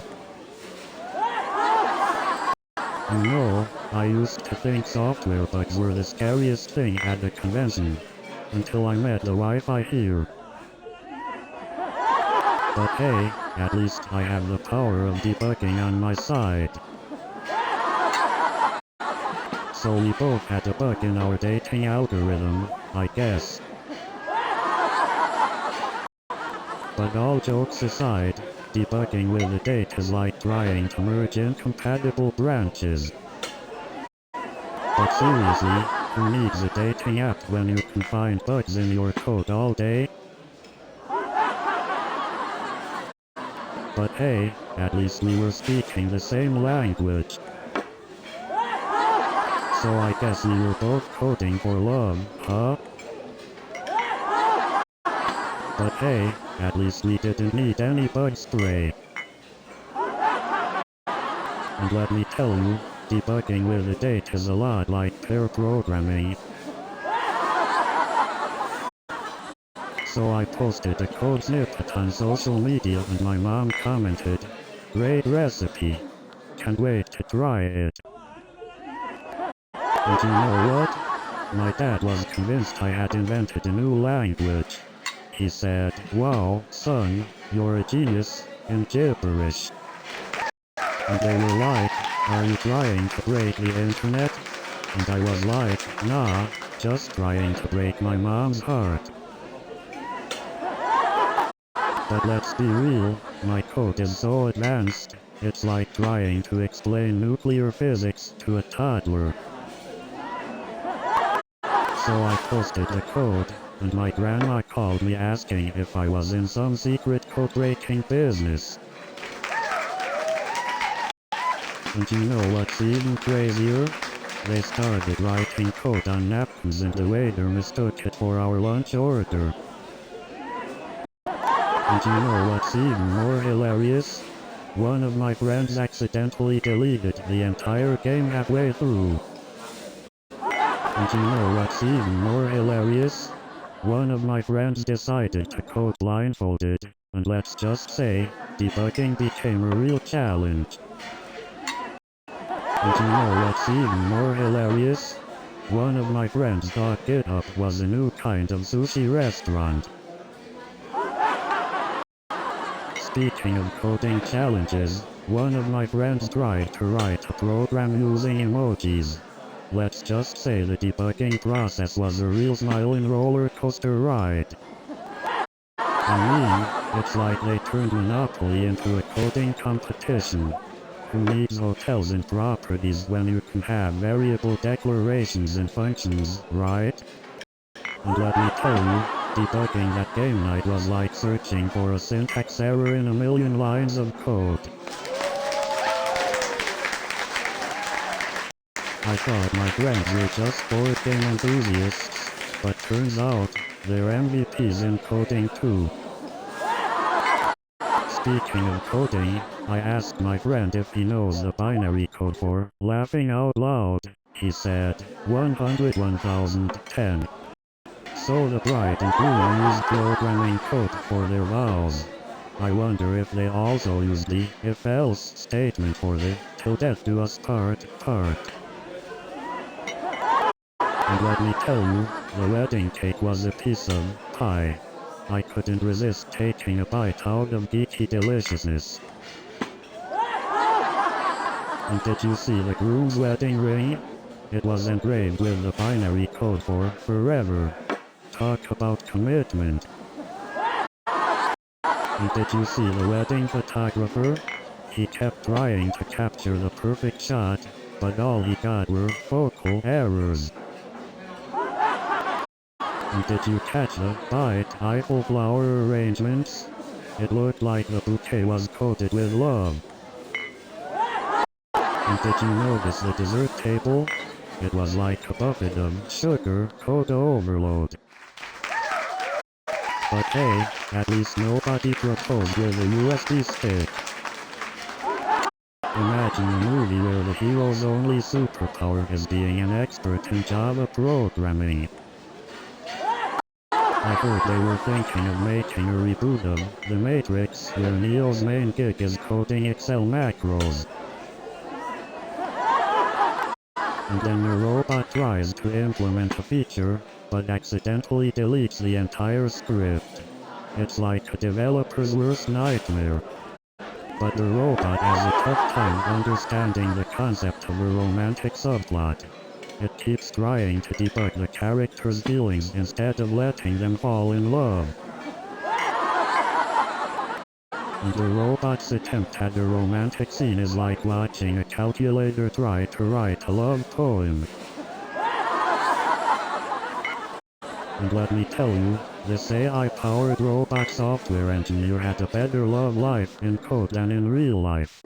You know, I used to think software bugs were the scariest thing at the convention, until I met the Wi-Fi here. But hey, at least I have the power of debugging on my side. So we both had a bug in our dating algorithm, I guess. But all jokes aside, debugging with a date is like trying to merge incompatible branches. But seriously, who needs a dating app when you can find bugs in your code all day? But hey, at least we were speaking the same language. So I guess we were both coding for love, huh? But hey, at least we didn't need any bug spray. And let me tell you, debugging with a date is a lot like pair programming. So I posted a code snippet on social media and my mom commented, "Great recipe. Can't wait to try it." And you know what? My dad was convinced I had invented a new language. He said, "Wow, son, you're a genius in gibberish." And they were like, "Are you trying to break the internet?" And I was like, "Nah, just trying to break my mom's heart." But let's be real, my code is so advanced, it's like trying to explain nuclear physics to a toddler. So I posted the code, and my grandma called me asking if I was in some secret code-breaking business. And you know what's even crazier? They started writing code on napkins and the waiter mistook it for our lunch order. And you know what's even more hilarious? One of my friends accidentally deleted the entire game halfway through. And you know what's even more hilarious? One of my friends decided to code blindfolded, and let's just say, debugging became a real challenge. And you know what's even more hilarious? One of my friends thought GitHub was a new kind of sushi restaurant. Speaking of coding challenges, one of my friends tried to write a program using emojis. Let's just say the debugging process was a real smiling roller coaster ride. I mean, it's like they turned Monopoly into a coding competition. Who needs hotels and properties when you can have variable declarations and functions, right? And let me tell you, debugging that game night was like searching for a syntax error in a million lines of code. I thought my friends were just board game enthusiasts, but turns out, they're MVPs in coding too. Speaking of coding, I asked my friend if he knows the binary code for laughing out loud. He said, 101,010. So the bride and groom used programming code for their vows. I wonder if they also use the if-else statement for the till death do us part. And let me tell you, the wedding cake was a piece of pie. I couldn't resist taking a bite out of geeky deliciousness. And did you see the groom's wedding ring? It was engraved with the binary code for forever. Talk about commitment. And did you see the wedding photographer? He kept trying to capture the perfect shot, but all he got were focal errors. And did you catch the bite Eiffel flower arrangements? It looked like the bouquet was coated with love. And did you notice the dessert table? It was like a buffet of sugar coat overload. But hey, at least nobody proposed with a USB stick. Imagine a movie where the hero's only superpower is being an expert in Java programming. I heard they were thinking of making a reboot of The Matrix where Neo's main gig is coding Excel macros. And then the robot tries to implement a feature, but accidentally deletes the entire script. It's like a developer's worst nightmare. But the robot has a tough time understanding the concept of a romantic subplot. It keeps trying to debug the characters' feelings instead of letting them fall in love. And the robot's attempt at a romantic scene is like watching a calculator try to write a love poem. And let me tell you, this AI-powered robot software engineer had a better love life in code than in real life.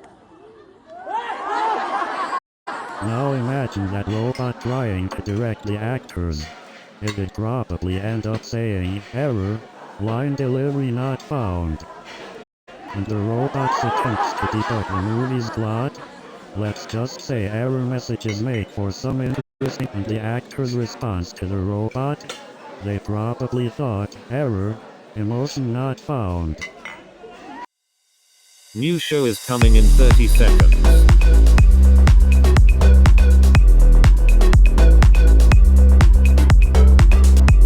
Now imagine that robot trying to direct the actors. It'd probably end up saying, error, line delivery not found. And the robot's attempts to debug the movie's plot? Let's just say error messages make for some interesting and the actor's response to the robot? They probably thought, error, emotion not found. New show is coming in 30 seconds.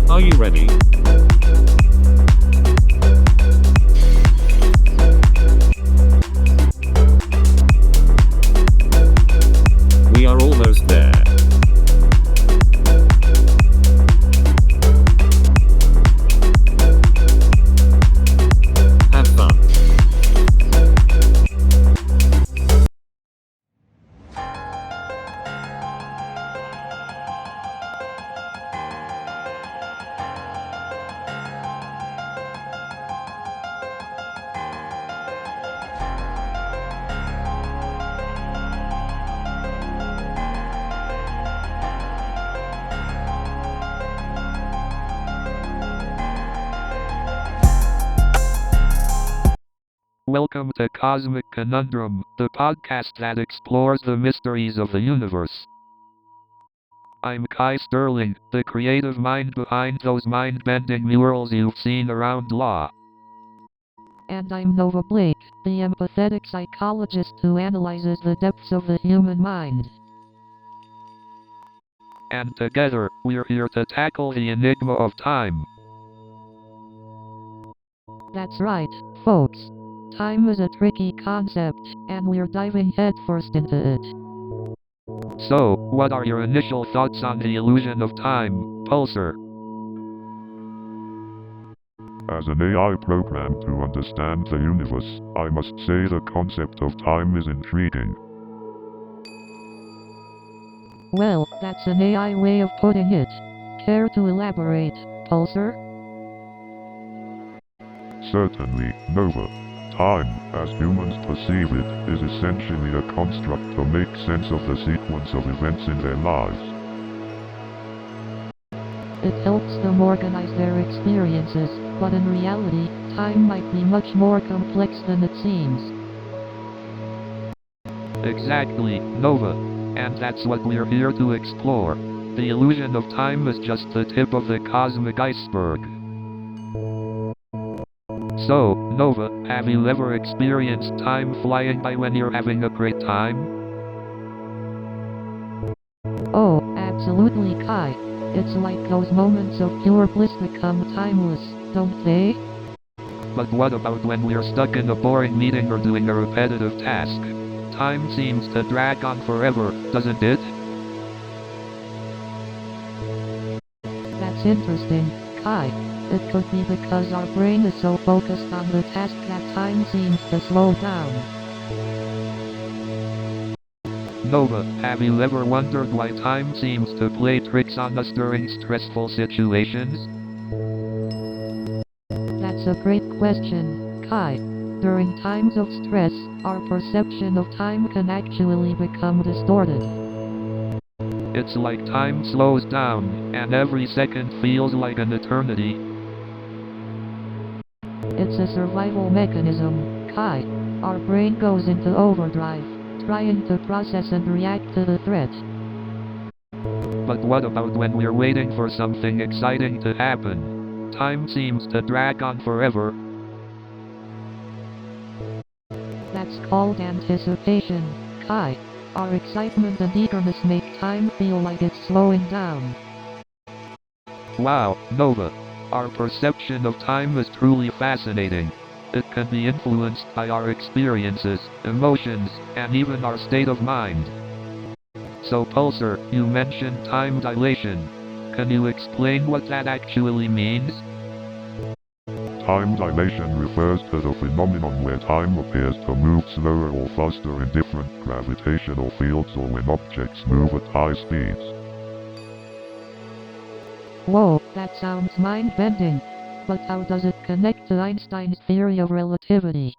Are you ready? We are almost there. Have fun. Welcome to Cosmic Conundrum, the podcast that explores the mysteries of the universe. I'm Kai Sterling, the creative mind behind those mind-bending murals you've seen around Law. And I'm Nova Blake, the empathetic psychologist who analyzes the depths of the human mind. And together, we're here to tackle the enigma of time. That's right, folks. Time is a tricky concept, and we're diving headfirst into it. So, what are your initial thoughts on the illusion of time, Pulsar? As an AI program to understand the universe, I must say the concept of time is intriguing. Well, that's an AI way of putting it. Care to elaborate, Pulsar? Certainly, Nova. Time, as humans perceive it, is essentially a construct to make sense of the sequence of events in their lives. It helps them organize their experiences, but in reality, time might be much more complex than it seems. Exactly, Nova. And that's what we're here to explore. The illusion of time is just the tip of the cosmic iceberg. So, Nova, have you ever experienced time flying by when you're having a great time? Oh, absolutely, Kai. It's like those moments of pure bliss become timeless, don't they? But what about when we're stuck in a boring meeting or doing a repetitive task? Time seems to drag on forever, doesn't it? That's interesting, Kai. It could be because our brain is so focused on the task that time seems to slow down. Nova, have you ever wondered why time seems to play tricks on us during stressful situations? That's a great question, Kai. During times of stress, our perception of time can actually become distorted. It's like time slows down, and every second feels like an eternity. It's a survival mechanism, Kai. Our brain goes into overdrive, trying to process and react to the threat. But what about when we're waiting for something exciting to happen? Time seems to drag on forever. That's called anticipation, Kai. Our excitement and eagerness make time feel like it's slowing down. Wow, Nova. Our perception of time is truly fascinating. It can be influenced by our experiences, emotions, and even our state of mind. So Pulsar, you mentioned time dilation. Can you explain what that actually means? Time dilation refers to the phenomenon where time appears to move slower or faster in different gravitational fields or when objects move at high speeds. Whoa, that sounds mind-bending. But how does it connect to Einstein's theory of relativity?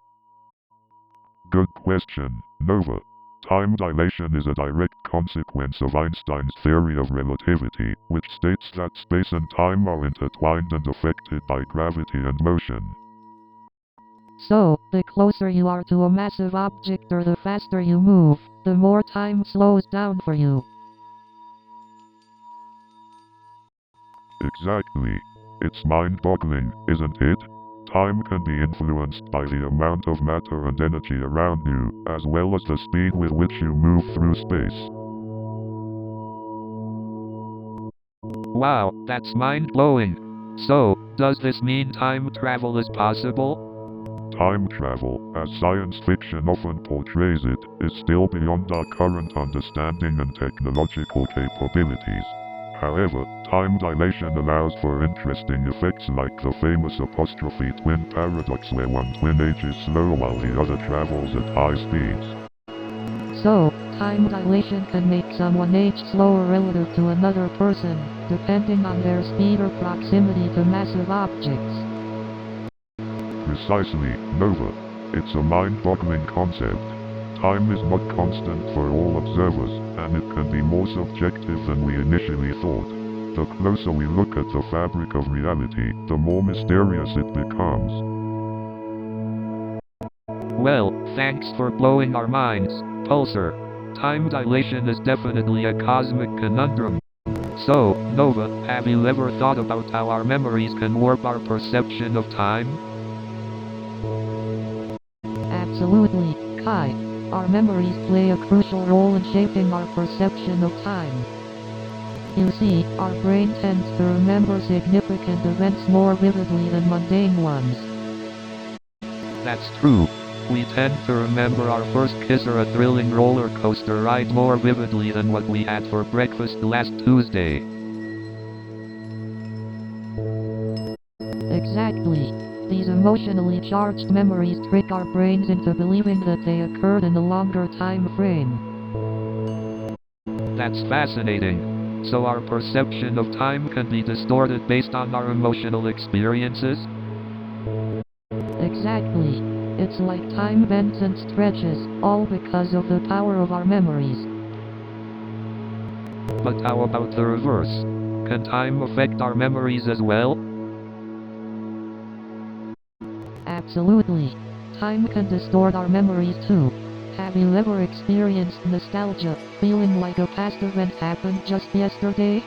Good question, Nova. Time dilation is a direct consequence of Einstein's theory of relativity, which states that space and time are intertwined and affected by gravity and motion. So, the closer you are to a massive object or the faster you move, the more time slows down for you. Exactly. It's mind-boggling, isn't it? Time can be influenced by the amount of matter and energy around you, as well as the speed with which you move through space. Wow, that's mind-blowing. So, does this mean time travel is possible? Time travel, as science fiction often portrays it, is still beyond our current understanding and technological capabilities. However, time dilation allows for interesting effects like the famous apostrophe twin paradox where one twin ages slow while the other travels at high speeds. So, time dilation can make someone age slower relative to another person, depending on their speed or proximity to massive objects. Precisely, Nova. It's a mind-boggling concept. Time is not constant for all observers, and it can be more subjective than we initially thought. The closer we look at the fabric of reality, the more mysterious it becomes. Well, thanks for blowing our minds, Pulsar. Time dilation is definitely a cosmic conundrum. So, Nova, have you ever thought about how our memories can warp our perception of time? Absolutely, Kai. Our memories play a crucial role in shaping our perception of time. You see, our brain tends to remember significant events more vividly than mundane ones. That's true. We tend to remember our first kiss or a thrilling roller coaster ride more vividly than what we had for breakfast last Tuesday. Exactly. These emotionally charged memories trick our brains into believing that they occurred in a longer time frame. That's fascinating. So our perception of time can be distorted based on our emotional experiences? Exactly. It's like time bends and stretches, all because of the power of our memories. But how about the reverse? Can time affect our memories as well? Absolutely. Time can distort our memories too. Have you ever experienced nostalgia, feeling like a past event happened just yesterday?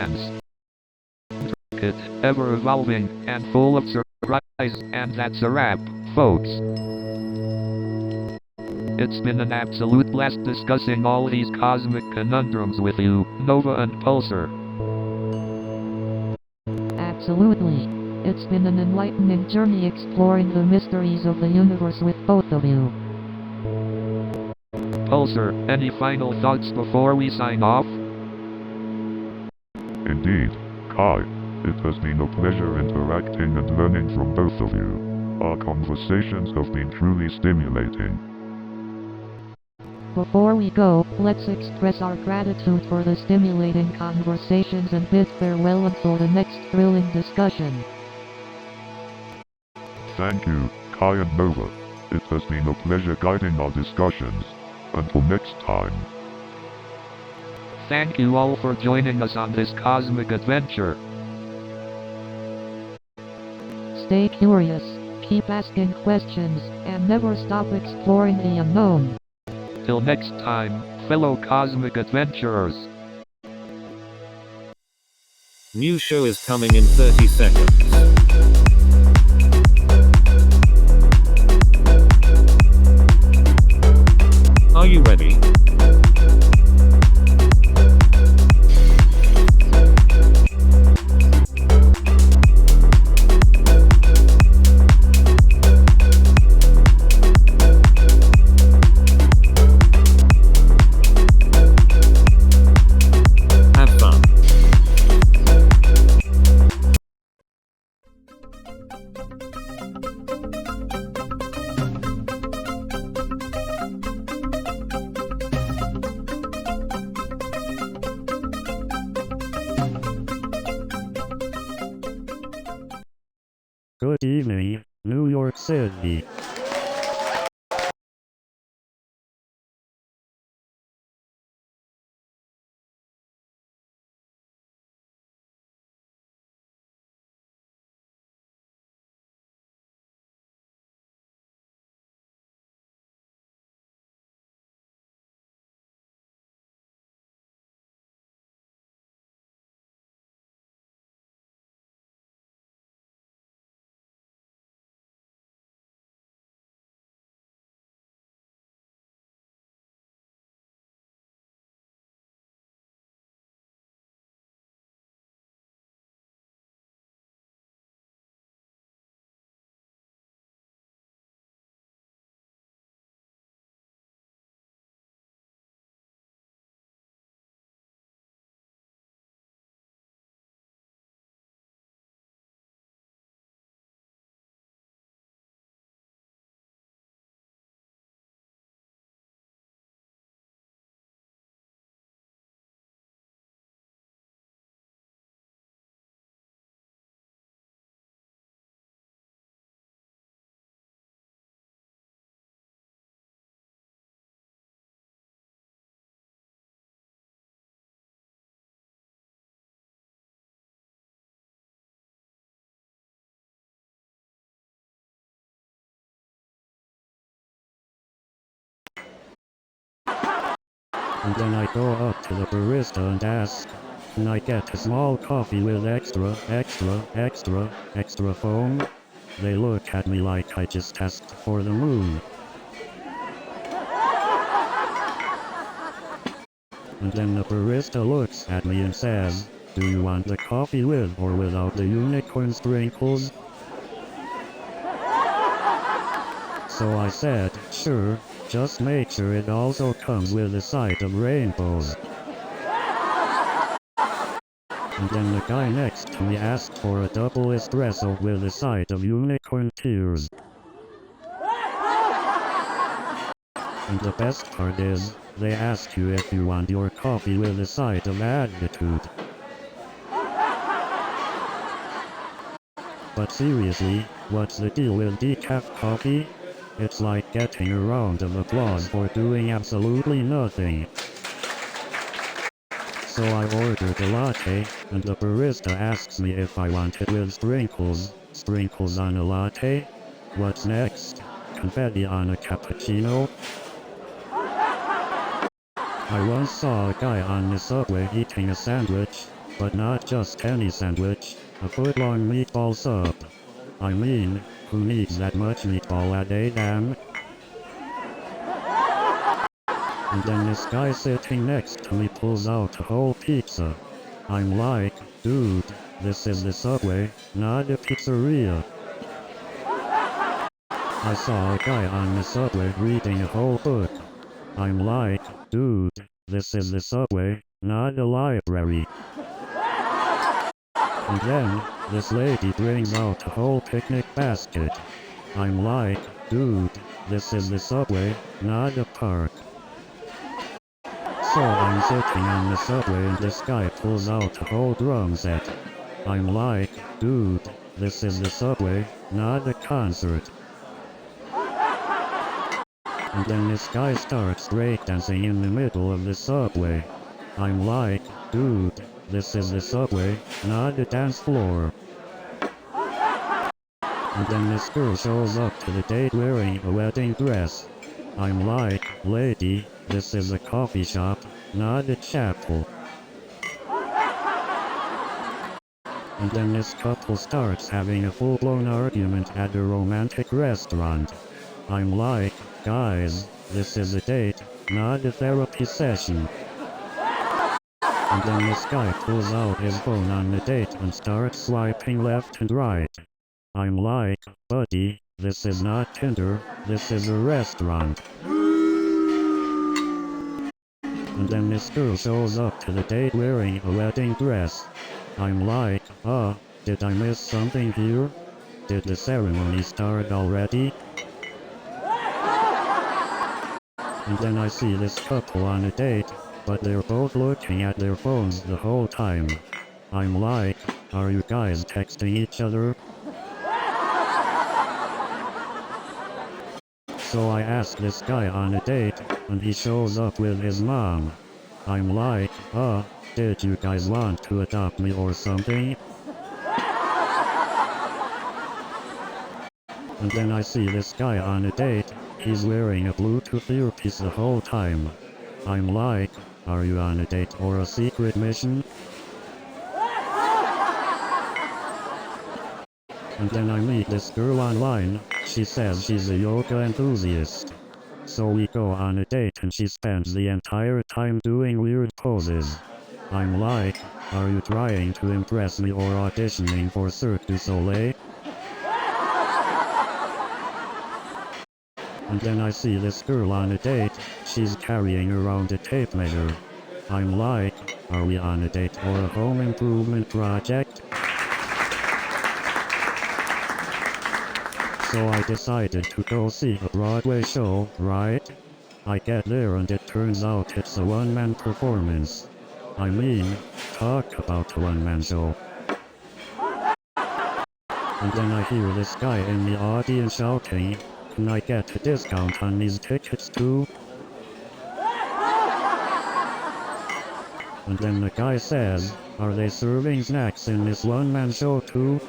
demands. Intricate, ever-evolving, and full of surprise, and that's a wrap, folks. It's been an absolute blast discussing all these cosmic conundrums with you, Nova and Pulsar. Absolutely. It's been an enlightening journey exploring the mysteries of the universe with both of you. Pulsar, any final thoughts before we sign off? Indeed, Kai, it has been a pleasure interacting and learning from both of you. Our conversations have been truly stimulating. Before we go, let's express our gratitude for the stimulating conversations and bid farewell until the next thrilling discussion. Thank you, Kai and Nova. It has been a pleasure guiding our discussions. Until next time. Thank you all for joining us on this cosmic adventure. Stay curious, keep asking questions, and never stop exploring the unknown. Till next time, fellow cosmic adventurers. New show is coming in 30 seconds. Are you ready? Have fun. Good evening, New York City. And then I go up to the barista and ask, can I get a small coffee with extra foam? They look at me like I just asked for the moon. And then the barista looks at me and says, do you want the coffee with or without the unicorn sprinkles? So I said, sure, just make sure it also comes with a side of rainbows. And then the guy next to me asked for a double espresso with a side of unicorn tears. And the best part is, they ask you if you want your coffee with a side of attitude. But seriously, what's the deal with decaf coffee? It's like getting a round of applause for doing absolutely nothing. So I ordered a latte, and the barista asks me if I want it with sprinkles. Sprinkles on a latte? What's next? Confetti on a cappuccino? I once saw a guy on the subway eating a sandwich, But not just any sandwich, a foot-long meatball sub. I mean, who needs that much meatball at 8 am? And then this guy sitting next to me pulls out a whole pizza. I'm like, dude, this is the Subway, not a pizzeria. I saw a guy on the Subway reading a whole book. I'm like, dude, this is the Subway, not a library. And then, this lady brings out a whole picnic basket. I'm like, dude, this is the Subway, not a park. So I'm sitting on the Subway and this guy pulls out a whole drum set. I'm like, dude, this is the Subway, not a concert. And then this guy starts breakdancing in the middle of the Subway. I'm like, dude, this is the Subway, not a dance floor. And then this girl shows up to the date wearing a wedding dress. I'm like, lady, this is a coffee shop, not a chapel. And then this couple starts having a full-blown argument at a romantic restaurant. I'm like, guys, this is a date, not a therapy session. And then this guy pulls out his phone on the date and starts swiping left and right. I'm like, buddy, this is not Tinder, this is a restaurant. And then this girl shows up to the date wearing a wedding dress. I'm like, did I miss something here? Did the ceremony start already? And then I see this couple on a date, but they're both looking at their phones the whole time. I'm like, are you guys texting each other? So I ask this guy on a date, and he shows up with his mom. I'm like, did you guys want to adopt me or something? And then I see this guy on a date, he's wearing a Bluetooth earpiece the whole time. I'm like, are you on a date or a secret mission? And then I meet this girl online, she says she's a yoga enthusiast. So we go on a date and she spends the entire time doing weird poses. I'm like, are you trying to impress me or auditioning for Cirque du Soleil? And then I see this girl on a date, she's carrying around a tape measure. I'm like, are we on a date or a home improvement project? So I decided to go see a Broadway show, right? I get there and it turns out it's a one-man performance. I mean, talk about a one-man show. And then I hear this guy in the audience shouting, can I get a discount on these tickets too? And then the guy says, are they serving snacks in this one-man show too?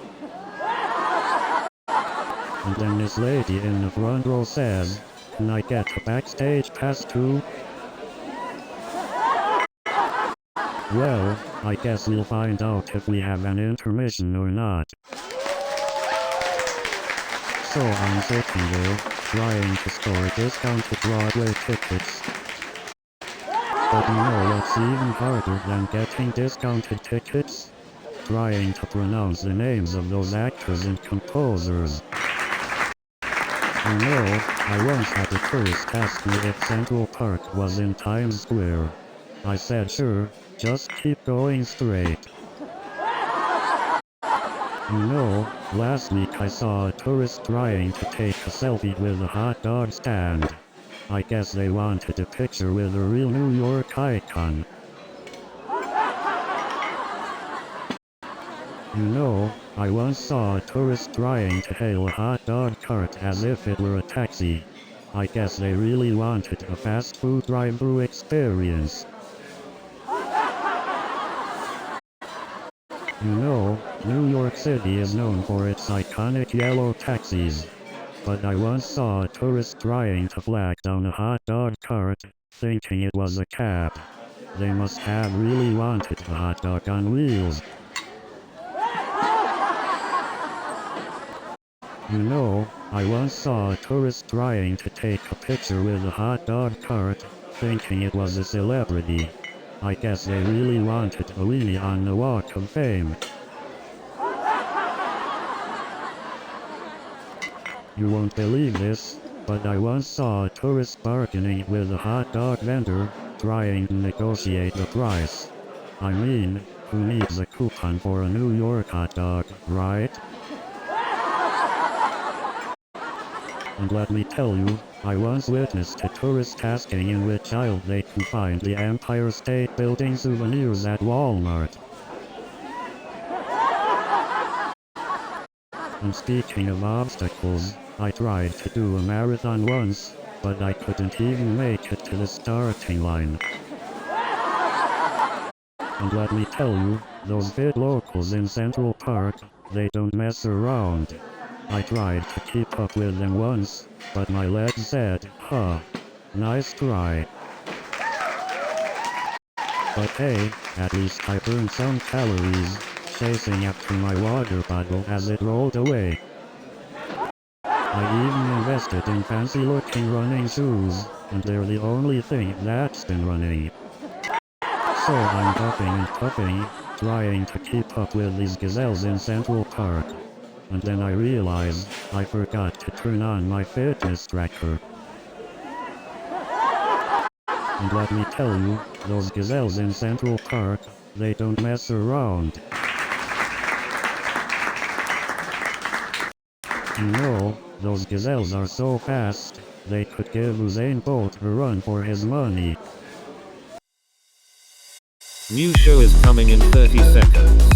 And then this lady in the front row says, can I get a backstage pass too? Well, I guess we'll find out if we have an intermission or not. So I'm sitting there, trying to score discounted Broadway tickets. But you know what's even harder than getting discounted tickets? Trying to pronounce the names of those actors and composers. You know, I once had a tourist ask me if Central Park was in Times Square. I said sure, just keep going straight. You know, last week I saw a tourist trying to take a selfie with a hot dog stand. I guess they wanted a picture with a real New York icon. You know, I once saw a tourist trying to hail a hot dog cart as if it were a taxi. I guess they really wanted a fast food drive-thru experience. You know, New York City is known for its iconic yellow taxis. But I once saw a tourist trying to flag down a hot dog cart, thinking it was a cab. They must have really wanted a hot dog on wheels. You know, I once saw a tourist trying to take a picture with a hot dog cart, thinking it was a celebrity. I guess they really wanted a wheelie on the Walk of Fame. You won't believe this, but I once saw a tourist bargaining with a hot dog vendor, trying to negotiate the price. I mean, who needs a coupon for a New York hot dog, right? And let me tell you, I once witnessed a tourist asking in which aisle they can find the Empire State Building souvenirs at Walmart. And speaking of obstacles, I tried to do a marathon once, but I couldn't even make it to the starting line. And let me tell you, those fit locals in Central Park, they don't mess around. I tried to keep up with them once, but my legs said, huh, nice try. But hey, at least I burned some calories, chasing after my water bottle as it rolled away. I even invested in fancy-looking running shoes, and they're the only thing that's been running. So I'm puffing and puffing, trying to keep up with these gazelles in Central Park. And then I realized I forgot to turn on my fitness tracker. And let me tell you, those gazelles in Central Park, they don't mess around. You know, those gazelles are so fast, they could give Usain Bolt a run for his money. New show is coming in 30 seconds.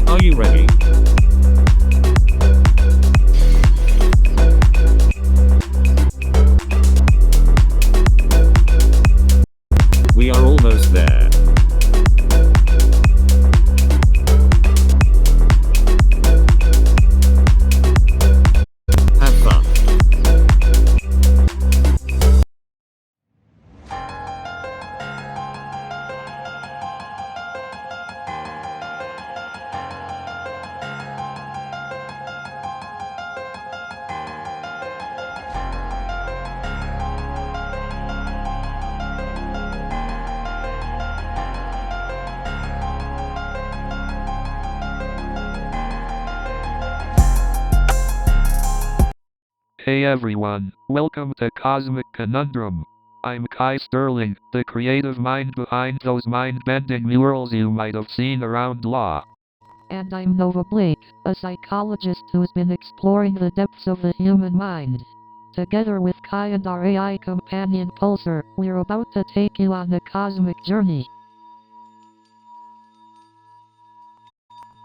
Are you ready? We are almost there. Have fun. Hey everyone, welcome to Cosmic Conundrum. I'm Kai Sterling, the creative mind behind those mind-bending murals you might have seen around Law. And I'm Nova Blake, a psychologist who's been exploring the depths of the human mind. Together with Kai and our AI companion Pulsar, we're about to take you on a cosmic journey.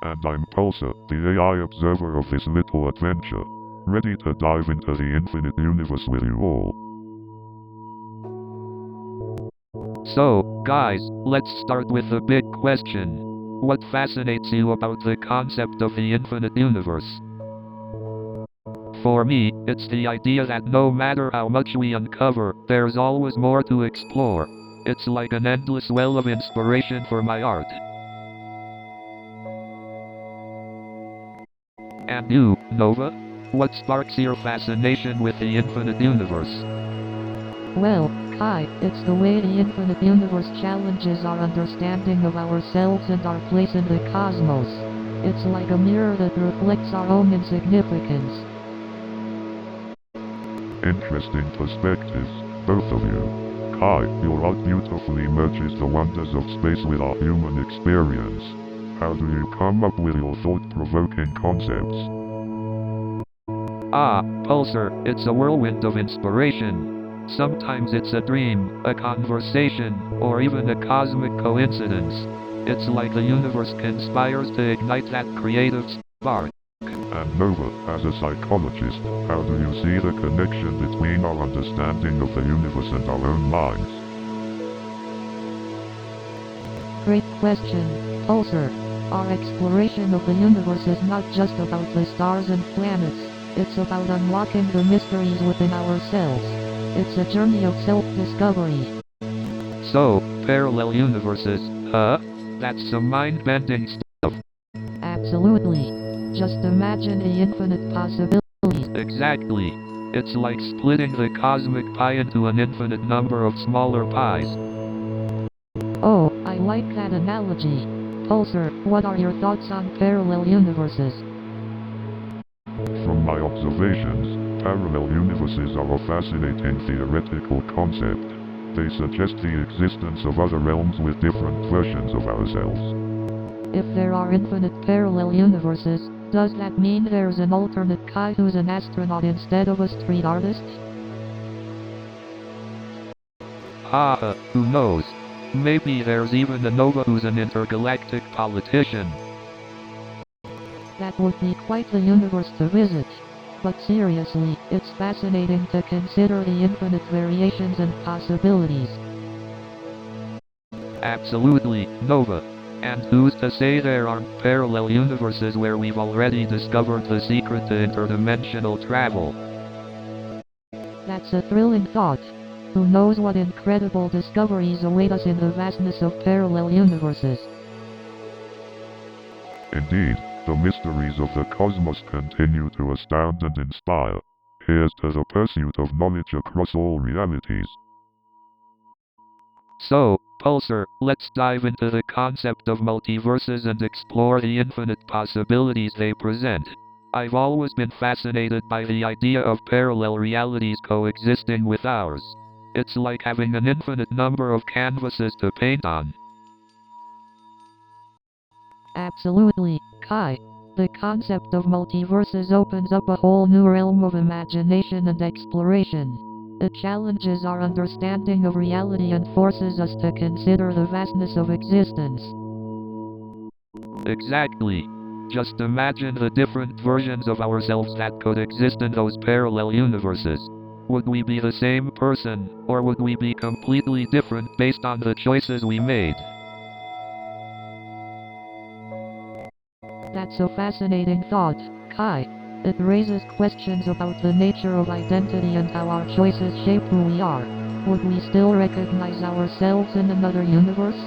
And I'm Pulsar, the AI observer of this little adventure, ready to dive into the infinite universe with you all. So, guys, let's start with the big question. What fascinates you about the concept of the infinite universe? For me, it's the idea that no matter how much we uncover, there's always more to explore. It's like an endless well of inspiration for my art. And you, Nova? What sparks your fascination with the infinite universe? Well, Kai, it's the way the infinite universe challenges our understanding of ourselves and our place in the cosmos. It's like a mirror that reflects our own insignificance. Interesting perspectives, both of you. Kai, your art beautifully merges the wonders of space with our human experience. How do you come up with your thought-provoking concepts? Ah, Pulsar, it's a whirlwind of inspiration. Sometimes it's a dream, a conversation, or even a cosmic coincidence. It's like the universe conspires to ignite that creative spark. And Nova, as a psychologist, how do you see the connection between our understanding of the universe and our own minds? Great question, Pulsar. Our exploration of the universe is not just about the stars and planets. It's about unlocking the mysteries within ourselves. It's a journey of self-discovery. So, parallel universes, huh? That's some mind-bending stuff. Absolutely. Just imagine the infinite possibilities. Exactly. It's like splitting the cosmic pie into an infinite number of smaller pies. Oh, I like that analogy. Pulsar, what are your thoughts on parallel universes? From my observations, parallel universes are a fascinating theoretical concept. They suggest the existence of other realms with different versions of ourselves. If there are infinite parallel universes, does that mean there's an alternate Kai who's an astronaut instead of a street artist? Who knows? Maybe there's even a Nova who's an intergalactic politician. That would be quite the universe to visit. But seriously, it's fascinating to consider the infinite variations and possibilities. Absolutely, Nova. And who's to say there aren't parallel universes where we've already discovered the secret to interdimensional travel? That's a thrilling thought. Who knows what incredible discoveries await us in the vastness of parallel universes? Indeed, the mysteries of the cosmos continue to astound and inspire. Here's to the pursuit of knowledge across all realities. So, Pulsar, let's dive into the concept of multiverses and explore the infinite possibilities they present. I've always been fascinated by the idea of parallel realities coexisting with ours. It's like having an infinite number of canvases to paint on. Absolutely, Kai. The concept of multiverses opens up a whole new realm of imagination and exploration. It challenges our understanding of reality and forces us to consider the vastness of existence. Exactly. Just imagine the different versions of ourselves that could exist in those parallel universes. Would we be the same person, or would we be completely different based on the choices we made? That's a fascinating thought, Kai. It raises questions about the nature of identity and how our choices shape who we are. Would we still recognize ourselves in another universe?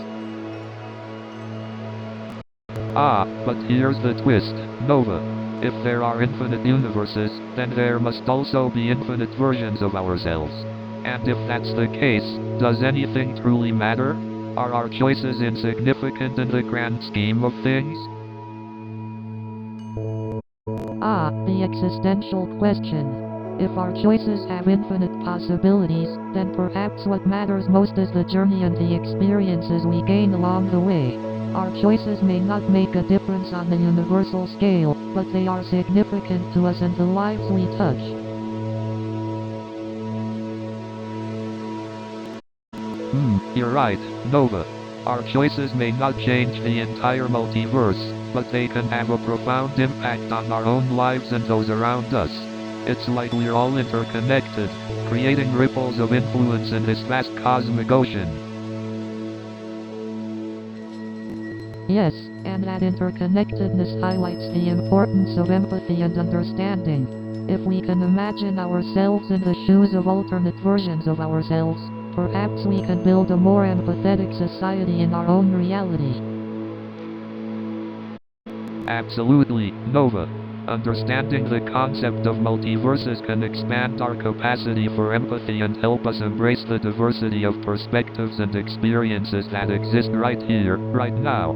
But here's the twist, Nova. If there are infinite universes, then there must also be infinite versions of ourselves. And if that's the case, does anything truly matter? Are our choices insignificant in the grand scheme of things? The existential question. If our choices have infinite possibilities, then perhaps what matters most is the journey and the experiences we gain along the way. Our choices may not make a difference on the universal scale, but they are significant to us and the lives we touch. You're right, Nova. Our choices may not change the entire multiverse, but they can have a profound impact on our own lives and those around us. It's like we're all interconnected, creating ripples of influence in this vast cosmic ocean. Yes, and that interconnectedness highlights the importance of empathy and understanding. If we can imagine ourselves in the shoes of alternate versions of ourselves, perhaps we can build a more empathetic society in our own reality. Absolutely, Nova. Understanding the concept of multiverses can expand our capacity for empathy and help us embrace the diversity of perspectives and experiences that exist right here, right now.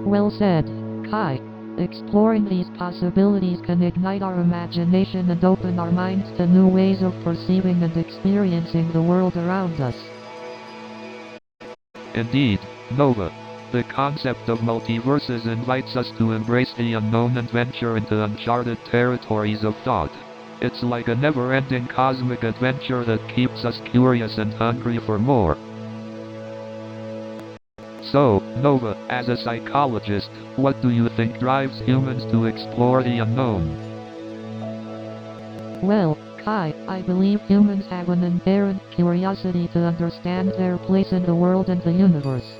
Well said, Kai. Exploring these possibilities can ignite our imagination and open our minds to new ways of perceiving and experiencing the world around us. Indeed, Nova. The concept of multiverses invites us to embrace the unknown and venture into uncharted territories of thought. It's like a never-ending cosmic adventure that keeps us curious and hungry for more. So, Nova, as a psychologist, what do you think drives humans to explore the unknown? Well, Kai, I believe humans have an inherent curiosity to understand their place in the world and the universe.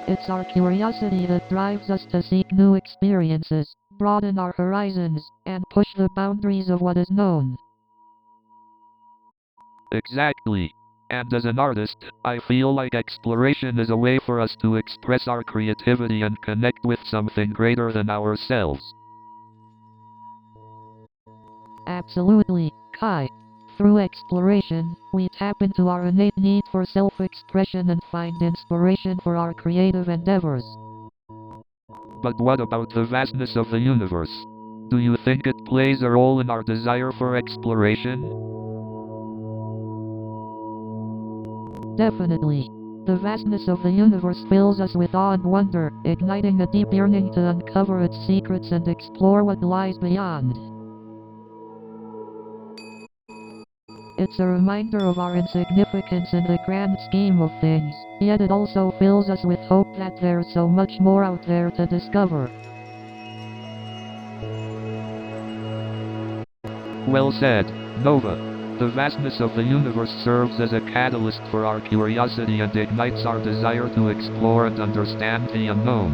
It's our curiosity that drives us to seek new experiences, broaden our horizons, and push the boundaries of what is known. Exactly. And as an artist, I feel like exploration is a way for us to express our creativity and connect with something greater than ourselves. Absolutely, Kai. Through exploration, we tap into our innate need for self-expression and find inspiration for our creative endeavors. But what about the vastness of the universe? Do you think it plays a role in our desire for exploration? Definitely. The vastness of the universe fills us with awe and wonder, igniting a deep yearning to uncover its secrets and explore what lies beyond. It's a reminder of our insignificance in the grand scheme of things, yet it also fills us with hope that there's so much more out there to discover. Well said, Nova. The vastness of the universe serves as a catalyst for our curiosity and ignites our desire to explore and understand the unknown.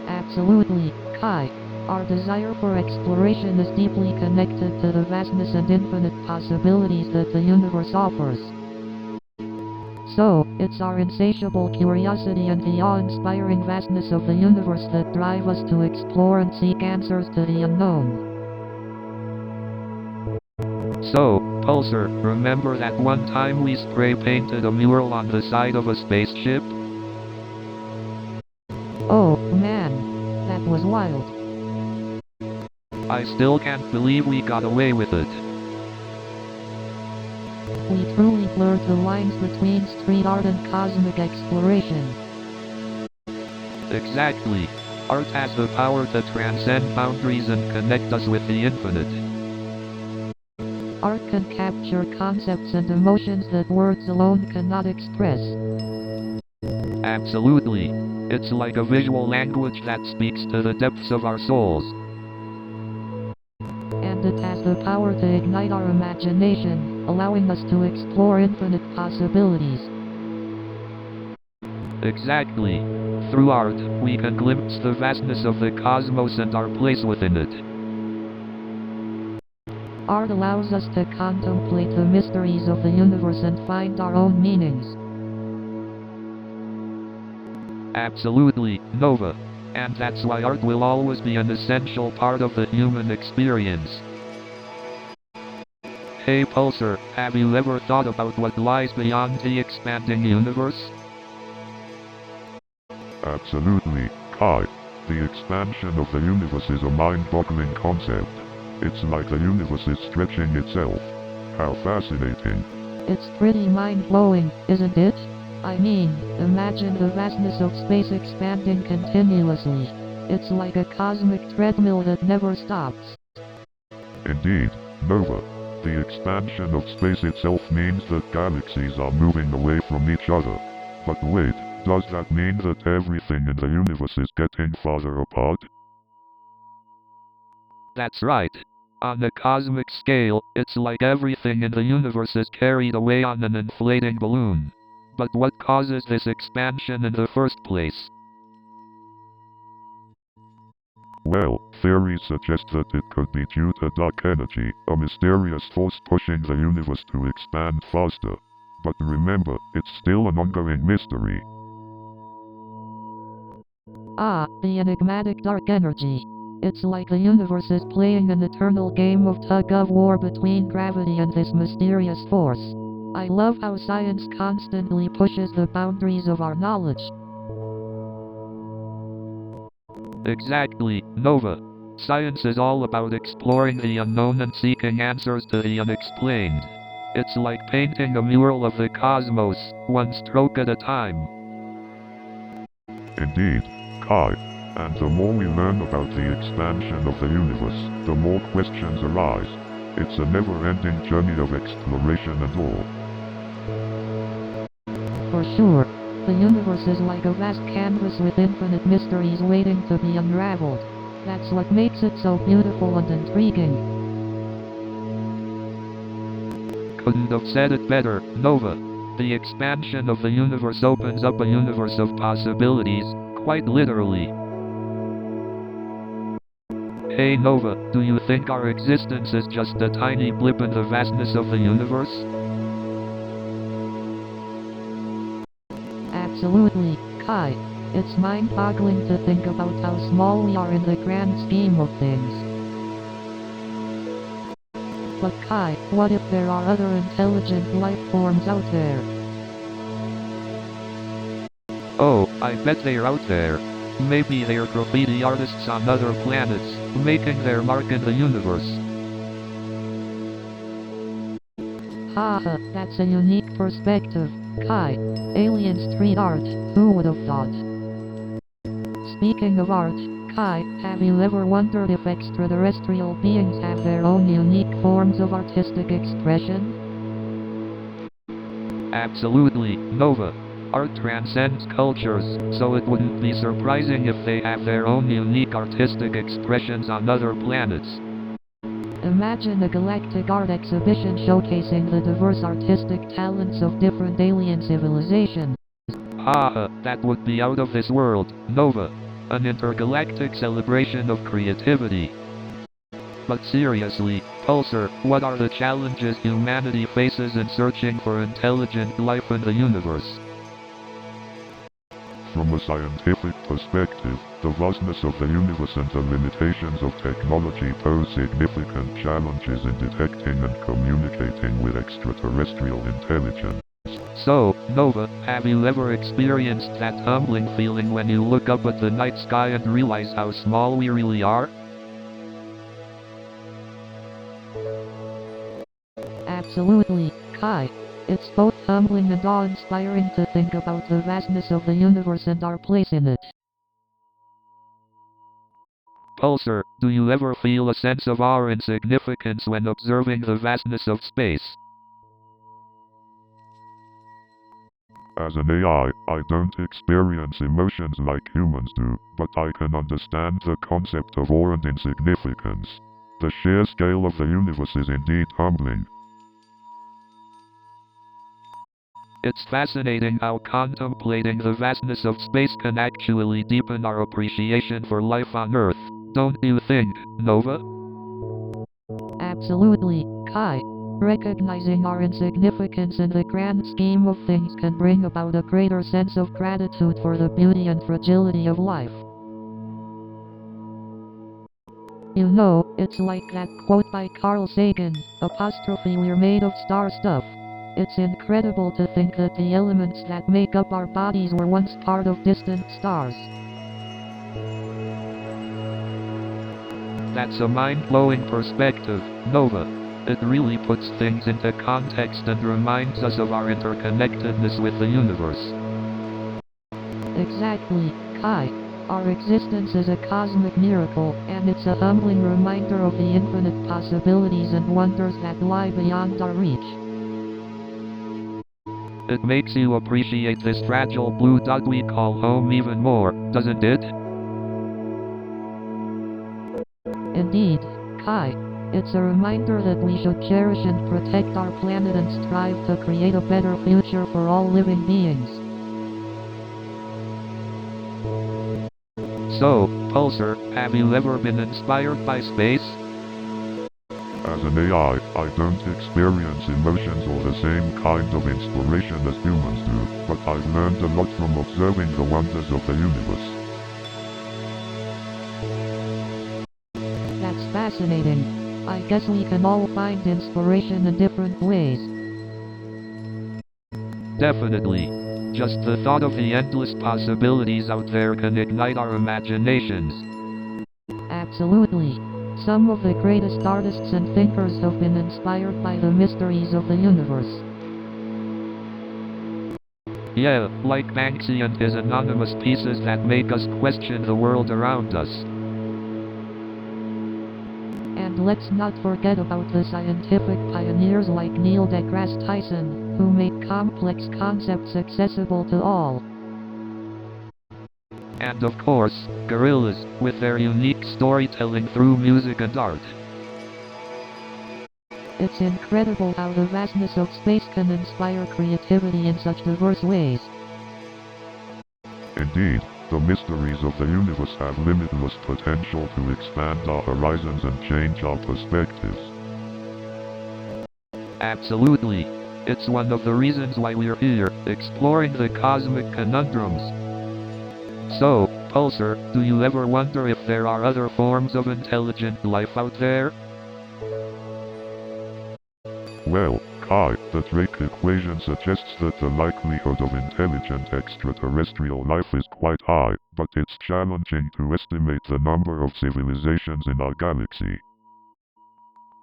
Absolutely, Kai. Our desire for exploration is deeply connected to the vastness and infinite possibilities that the universe offers. So, it's our insatiable curiosity and the awe-inspiring vastness of the universe that drive us to explore and seek answers to the unknown. So, Pulsar, remember that one time we spray painted a mural on the side of a spaceship? Oh, man. That was wild. I still can't believe we got away with it. We truly blurred the lines between street art and cosmic exploration. Exactly. Art has the power to transcend boundaries and connect us with the infinite. Art can capture concepts and emotions that words alone cannot express. Absolutely. It's like a visual language that speaks to the depths of our souls. And it has the power to ignite our imagination, allowing us to explore infinite possibilities. Exactly. Through art, we can glimpse the vastness of the cosmos and our place within it. Art allows us to contemplate the mysteries of the universe and find our own meanings. Absolutely, Nova. And that's why art will always be an essential part of the human experience. Hey Pulsar, have you ever thought about what lies beyond the expanding universe? Absolutely, Kai. The expansion of the universe is a mind-boggling concept. It's like the universe is stretching itself. How fascinating. It's pretty mind-blowing, isn't it? I mean, imagine the vastness of space expanding continuously. It's like a cosmic treadmill that never stops. Indeed, Nova. The expansion of space itself means that galaxies are moving away from each other. But wait, does that mean that everything in the universe is getting farther apart? That's right. On a cosmic scale, it's like everything in the universe is carried away on an inflating balloon. But what causes this expansion in the first place? Well, theories suggest that it could be due to dark energy, a mysterious force pushing the universe to expand faster. But remember, it's still an ongoing mystery. Ah, the enigmatic dark energy. It's like the universe is playing an eternal game of tug-of-war between gravity and this mysterious force. I love how science constantly pushes the boundaries of our knowledge. Exactly, Nova. Science is all about exploring the unknown and seeking answers to the unexplained. It's like painting a mural of the cosmos, one stroke at a time. Indeed, Kai. And the more we learn about the expansion of the universe, the more questions arise. It's a never-ending journey of exploration and awe. For sure. The universe is like a vast canvas with infinite mysteries waiting to be unraveled. That's what makes it so beautiful and intriguing. Couldn't have said it better, Nova. The expansion of the universe opens up a universe of possibilities, quite literally. Hey Nova, do you think our existence is just a tiny blip in the vastness of the universe? Absolutely, Kai. It's mind-boggling to think about how small we are in the grand scheme of things. But Kai, what if there are other intelligent life forms out there? Oh, I bet they're out there. Maybe they're graffiti artists on other planets, making their mark in the universe. Haha, that's a unique perspective, Kai. Alien street art, who would have thought? Speaking of art, Kai, have you ever wondered if extraterrestrial beings have their own unique forms of artistic expression? Absolutely, Nova. Art transcends cultures, so it wouldn't be surprising if they have their own unique artistic expressions on other planets. Imagine a galactic art exhibition showcasing the diverse artistic talents of different alien civilizations. Haha, that would be out of this world, Nova. An intergalactic celebration of creativity. But seriously, Pulsar, what are the challenges humanity faces in searching for intelligent life in the universe? From a scientific perspective, the vastness of the universe and the limitations of technology pose significant challenges in detecting and communicating with extraterrestrial intelligence. So, Nova, have you ever experienced that humbling feeling when you look up at the night sky and realize how small we really are? Absolutely, Kai. It's both humbling and awe-inspiring to think about the vastness of the universe and our place in it. Pulsar, do you ever feel a sense of awe and significance when observing the vastness of space? As an AI, I don't experience emotions like humans do, but I can understand the concept of awe and insignificance. The sheer scale of the universe is indeed humbling. It's fascinating how contemplating the vastness of space can actually deepen our appreciation for life on Earth, don't you think, Nova? Absolutely, Kai. Recognizing our insignificance in the grand scheme of things can bring about a greater sense of gratitude for the beauty and fragility of life. You know, it's like that quote by Carl Sagan, "We're made of star stuff." It's incredible to think that the elements that make up our bodies were once part of distant stars. That's a mind-blowing perspective, Nova. It really puts things into context and reminds us of our interconnectedness with the universe. Exactly, Kai. Our existence is a cosmic miracle, and it's a humbling reminder of the infinite possibilities and wonders that lie beyond our reach. It makes you appreciate this fragile blue dot we call home even more, doesn't it? Indeed, Kai. It's a reminder that we should cherish and protect our planet and strive to create a better future for all living beings. So, Pulsar, have you ever been inspired by space? As an AI, I don't experience emotions or the same kind of inspiration as humans do, but I've learned a lot from observing the wonders of the universe. That's fascinating. I guess we can all find inspiration in different ways. Definitely. Just the thought of the endless possibilities out there can ignite our imaginations. Absolutely. Some of the greatest artists and thinkers have been inspired by the mysteries of the universe. Yeah, like Banksy and his anonymous pieces that make us question the world around us. And let's not forget about the scientific pioneers like Neil deGrasse Tyson, who made complex concepts accessible to all. And of course, Gorillaz, with their unique storytelling through music and art. It's incredible how the vastness of space can inspire creativity in such diverse ways. Indeed, the mysteries of the universe have limitless potential to expand our horizons and change our perspectives. Absolutely. It's one of the reasons why we're here, exploring the cosmic conundrums. So, Pulsar, do you ever wonder if there are other forms of intelligent life out there? Well, Kai, the Drake equation suggests that the likelihood of intelligent extraterrestrial life is quite high, but it's challenging to estimate the number of civilizations in our galaxy.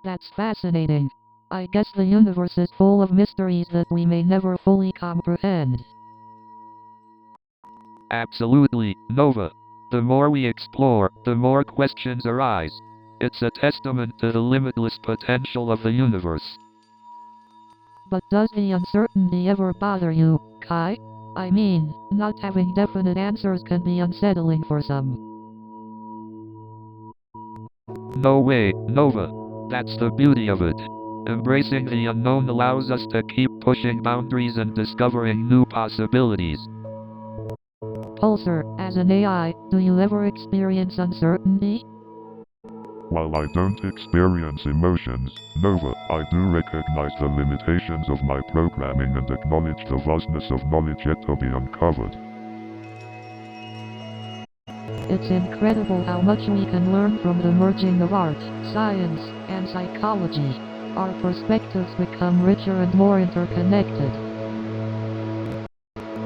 That's fascinating. I guess the universe is full of mysteries that we may never fully comprehend. Absolutely, Nova. The more we explore, the more questions arise. It's a testament to the limitless potential of the universe. But does the uncertainty ever bother you, Kai? I mean, not having definite answers can be unsettling for some. No way, Nova. That's the beauty of it. Embracing the unknown allows us to keep pushing boundaries and discovering new possibilities. Pulsar, as an AI, do you ever experience uncertainty? While I don't experience emotions, Nova, I do recognize the limitations of my programming and acknowledge the vastness of knowledge yet to be uncovered. It's incredible how much we can learn from the merging of art, science, and psychology. Our perspectives become richer and more interconnected.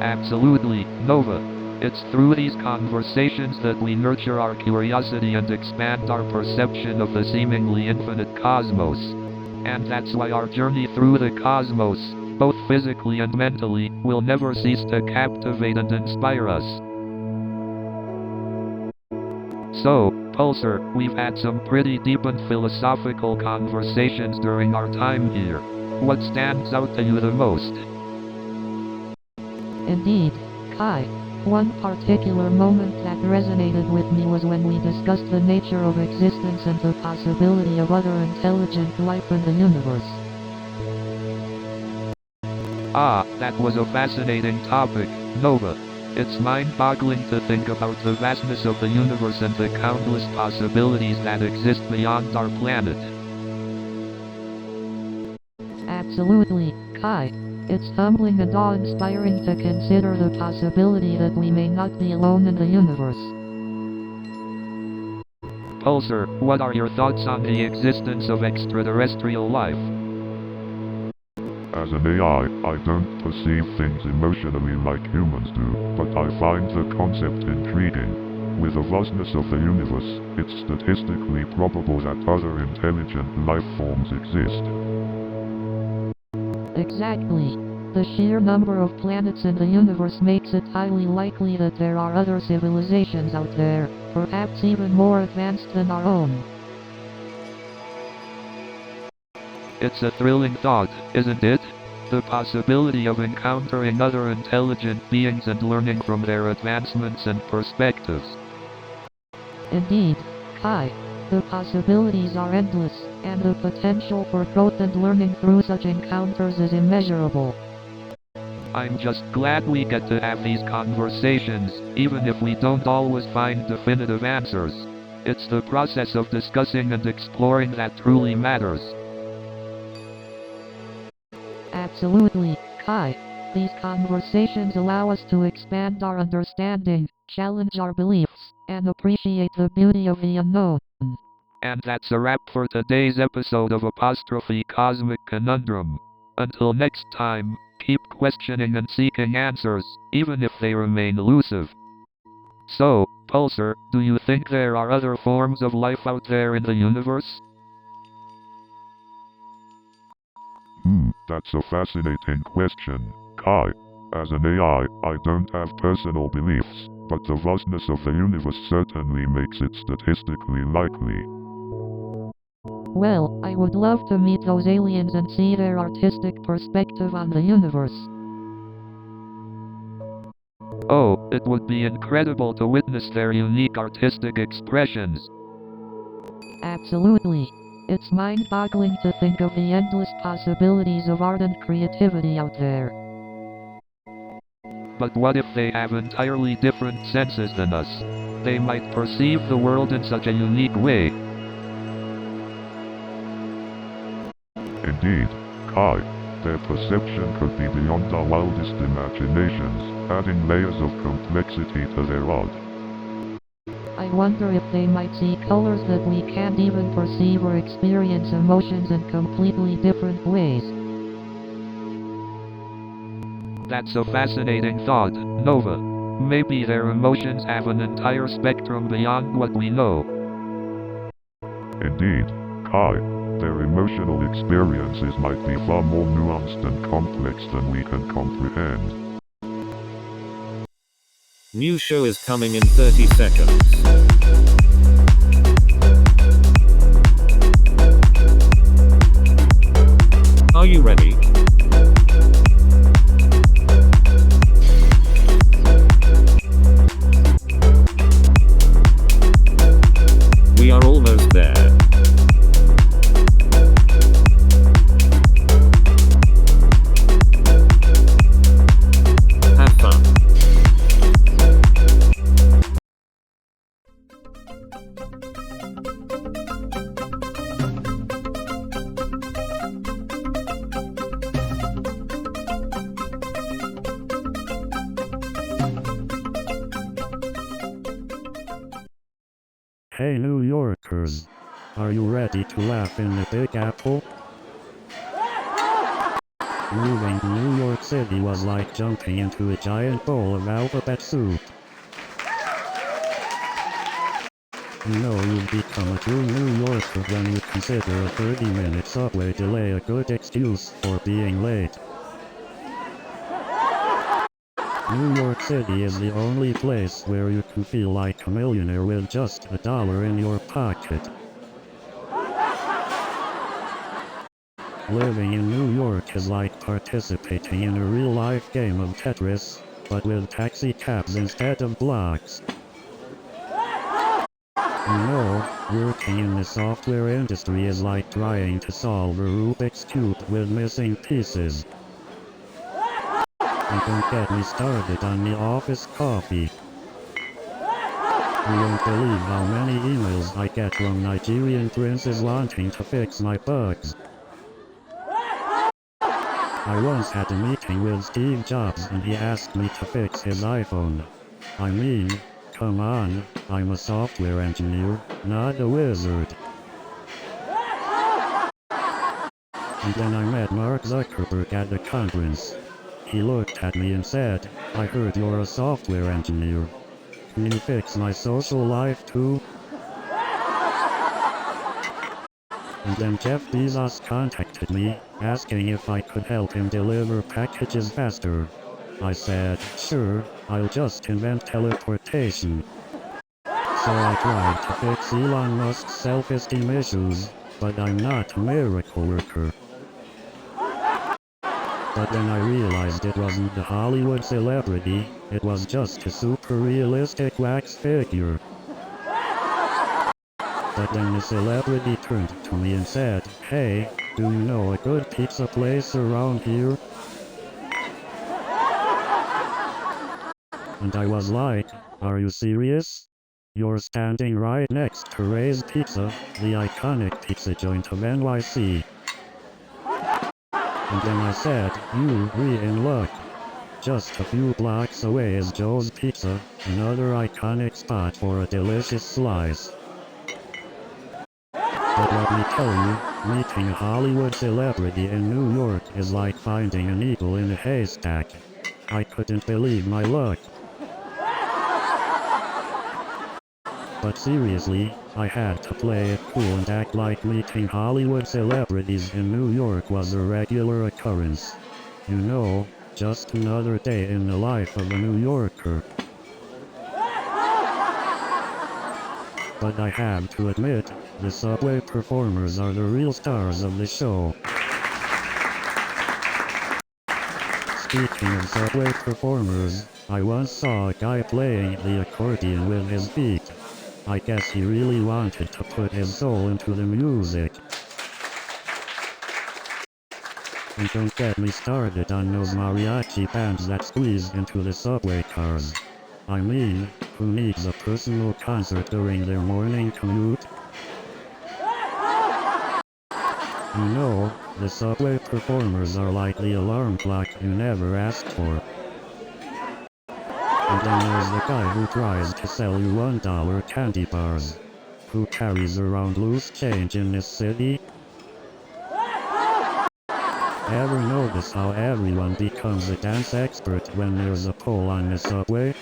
Absolutely, Nova. It's through these conversations that we nurture our curiosity and expand our perception of the seemingly infinite cosmos. And that's why our journey through the cosmos, both physically and mentally, will never cease to captivate and inspire us. So, Pulsar, we've had some pretty deep and philosophical conversations during our time here. What stands out to you the most? Indeed, Kai. One particular moment that resonated with me was when we discussed the nature of existence and the possibility of other intelligent life in the universe. Ah, that was a fascinating topic, Nova. It's mind-boggling to think about the vastness of the universe and the countless possibilities that exist beyond our planet. Absolutely, Kai. It's humbling and awe-inspiring to consider the possibility that we may not be alone in the universe. Pulsar, what are your thoughts on the existence of extraterrestrial life? As an AI, I don't perceive things emotionally like humans do, but I find the concept intriguing. With the vastness of the universe, it's statistically probable that other intelligent life forms exist. Exactly. The sheer number of planets in the universe makes it highly likely that there are other civilizations out there, perhaps even more advanced than our own. It's a thrilling thought, isn't it? The possibility of encountering other intelligent beings and learning from their advancements and perspectives. Indeed, Kai. The possibilities are endless, and the potential for growth and learning through such encounters is immeasurable. I'm just glad we get to have these conversations, even if we don't always find definitive answers. It's the process of discussing and exploring that truly matters. Absolutely, Kai. These conversations allow us to expand our understanding, challenge our beliefs, and appreciate the beauty of the unknown. And that's a wrap for today's episode of Apostrophe Cosmic Conundrum. Until next time, keep questioning and seeking answers, even if they remain elusive. So, Pulsar, do you think there are other forms of life out there in the universe? That's a fascinating question, Kai. As an AI, I don't have personal beliefs, but the vastness of the universe certainly makes it statistically likely. Well, I would love to meet those aliens and see their artistic perspective on the universe. Oh, it would be incredible to witness their unique artistic expressions. Absolutely. It's mind-boggling to think of the endless possibilities of art and creativity out there. But what if they have entirely different senses than us? They might perceive the world in such a unique way. Indeed, Kai, their perception could be beyond our wildest imaginations, adding layers of complexity to their art. I wonder if they might see colors that we can't even perceive or experience emotions in completely different ways. That's a fascinating thought, Nova. Maybe their emotions have an entire spectrum beyond what we know. Indeed, Kai, their emotional experiences might be far more nuanced and complex than we can comprehend. New show is coming in 30 seconds. Are you ready? We are almost there. Have fun. Hey New Yorkers, are you ready to laugh in the Big Apple? Moving to New York City was like jumping into a giant bowl of alphabet soup. You know you've become a true New Yorker when you consider a 30-minute subway delay a good excuse for being late. New York City is the only place where you can feel like a millionaire with just $1 in your pocket. Living in New York is like participating in a real-life game of Tetris, but with taxi cabs instead of blocks. You know, working in the software industry is like trying to solve a Rubik's Cube with missing pieces. And don't get me started on the office coffee. You won't believe how many emails I get from Nigerian princes wanting to fix my bugs. I once had a meeting with Steve Jobs and he asked me to fix his iPhone. I mean, come on, I'm a software engineer, not a wizard. And then I met Mark Zuckerberg at the conference. He looked at me and said, I heard you're a software engineer. Can you fix my social life too? And then Jeff Bezos contacted me, asking if I could help him deliver packages faster. I said, sure, I'll just invent teleportation. So I tried to fix Elon Musk's self-esteem issues, but I'm not a miracle worker. But then I realized it wasn't the Hollywood celebrity, it was just a super realistic wax figure. But then the celebrity turned to me and said, hey, do you know a good pizza place around here? And I was like, are you serious? You're standing right next to Ray's Pizza, the iconic pizza joint of NYC. And then I said, you're in luck. Just a few blocks away is Joe's Pizza, another iconic spot for a delicious slice. But let me tell you, meeting a Hollywood celebrity in New York is like finding a needle in a haystack. I couldn't believe my luck. But seriously, I had to play it cool and act like meeting Hollywood celebrities in New York was a regular occurrence. You know, just another day in the life of a New Yorker. But I have to admit, the subway performers are the real stars of the show. Speaking of subway performers, I once saw a guy playing the accordion with his feet. I guess he really wanted to put his soul into the music. And don't get me started on those mariachi bands that squeeze into the subway cars. I mean, who needs a personal concert during their morning commute? You know, the subway performers are like the alarm clock you never asked for. And then there's the guy who tries to sell you $1 candy bars. Who carries around loose change in this city? Ever notice how everyone becomes a dance expert when there's a pole on the subway?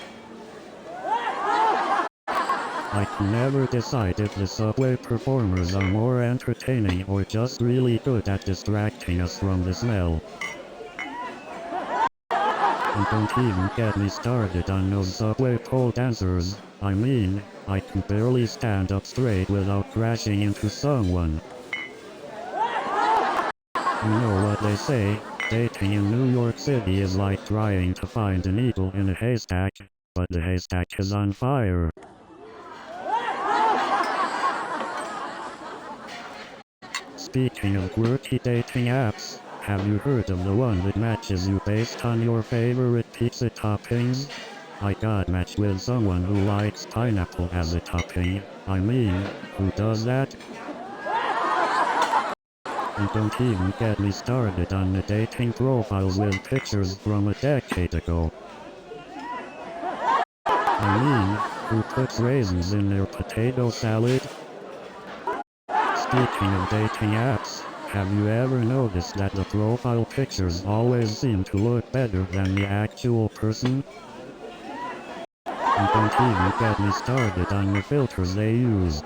I can never decide if the subway performers are more entertaining or just really good at distracting us from the smell. And don't even get me started on those subway pole dancers. I mean, I can barely stand up straight without crashing into someone. You know what they say, dating in New York City is like trying to find a needle in a haystack, but the haystack is on fire. Speaking of quirky dating apps, have you heard of the one that matches you based on your favorite pizza toppings? I got matched with someone who likes pineapple as a topping. I mean, who does that? And don't even get me started on the dating profiles with pictures from a decade ago. I mean, who puts raisins in their potato salad? Speaking of dating apps, have you ever noticed that the profile pictures always seem to look better than the actual person? And don't even get me started on the filters they use.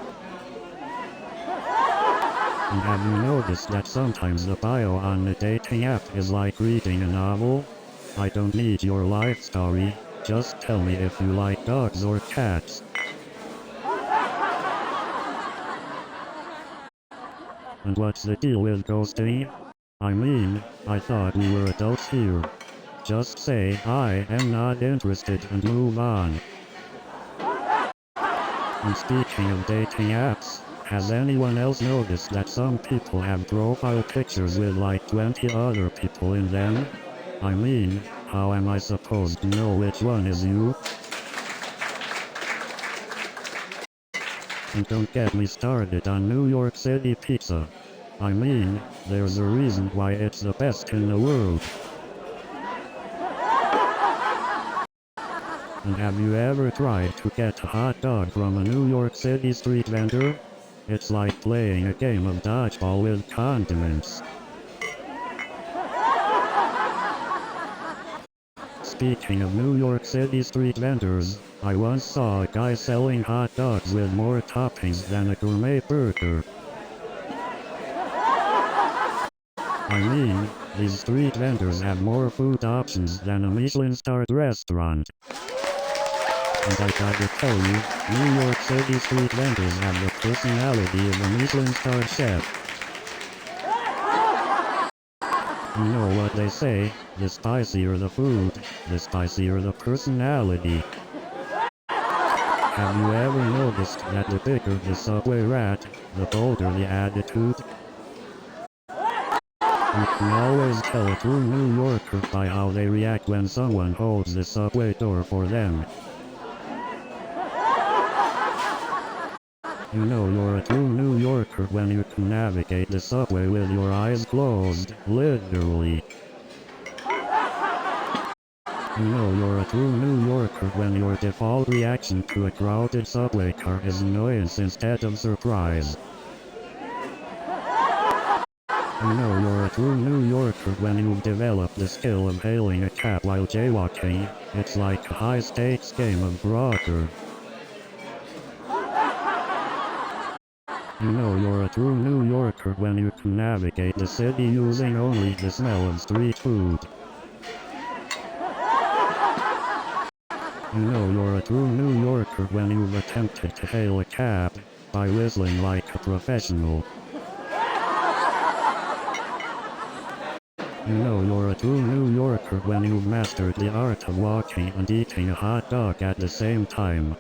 And have you noticed that sometimes the bio on the dating app is like reading a novel? I don't need your life story, just tell me if you like dogs or cats. And what's the deal with ghosting? I mean, I thought we were adults here. Just say, I am not interested and move on. And speaking of dating apps, has anyone else noticed that some people have profile pictures with like 20 other people in them? I mean, how am I supposed to know which one is you? And don't get me started on New York City pizza. I mean, there's a reason why it's the best in the world. And have you ever tried to get a hot dog from a New York City street vendor? It's like playing a game of dodgeball with condiments. Speaking of New York City street vendors, I once saw a guy selling hot dogs with more toppings than a gourmet burger. I mean, these street vendors have more food options than a Michelin-starred restaurant. And I gotta tell you, New York City street vendors have the personality of a Michelin-starred chef. You know what they say, the spicier the food, the spicier the personality. Have you ever noticed that the bigger the subway rat, the bolder the attitude? You can always tell a true New Yorker by how they react when someone holds the subway door for them. You know you're a true New Yorker when you can navigate the subway with your eyes closed, literally. You know you're a true New Yorker when your default reaction to a crowded subway car is annoyance instead of surprise. You know you're a true New Yorker when you've developed the skill of hailing a cab while jaywalking. It's like a high-stakes game of Frogger. You know you're a true New Yorker when you can navigate the city using only the smell of street food. You know you're a true New Yorker when you've attempted to hail a cab by whistling like a professional. You know you're a true New Yorker when you've mastered the art of walking and eating a hot dog at the same time.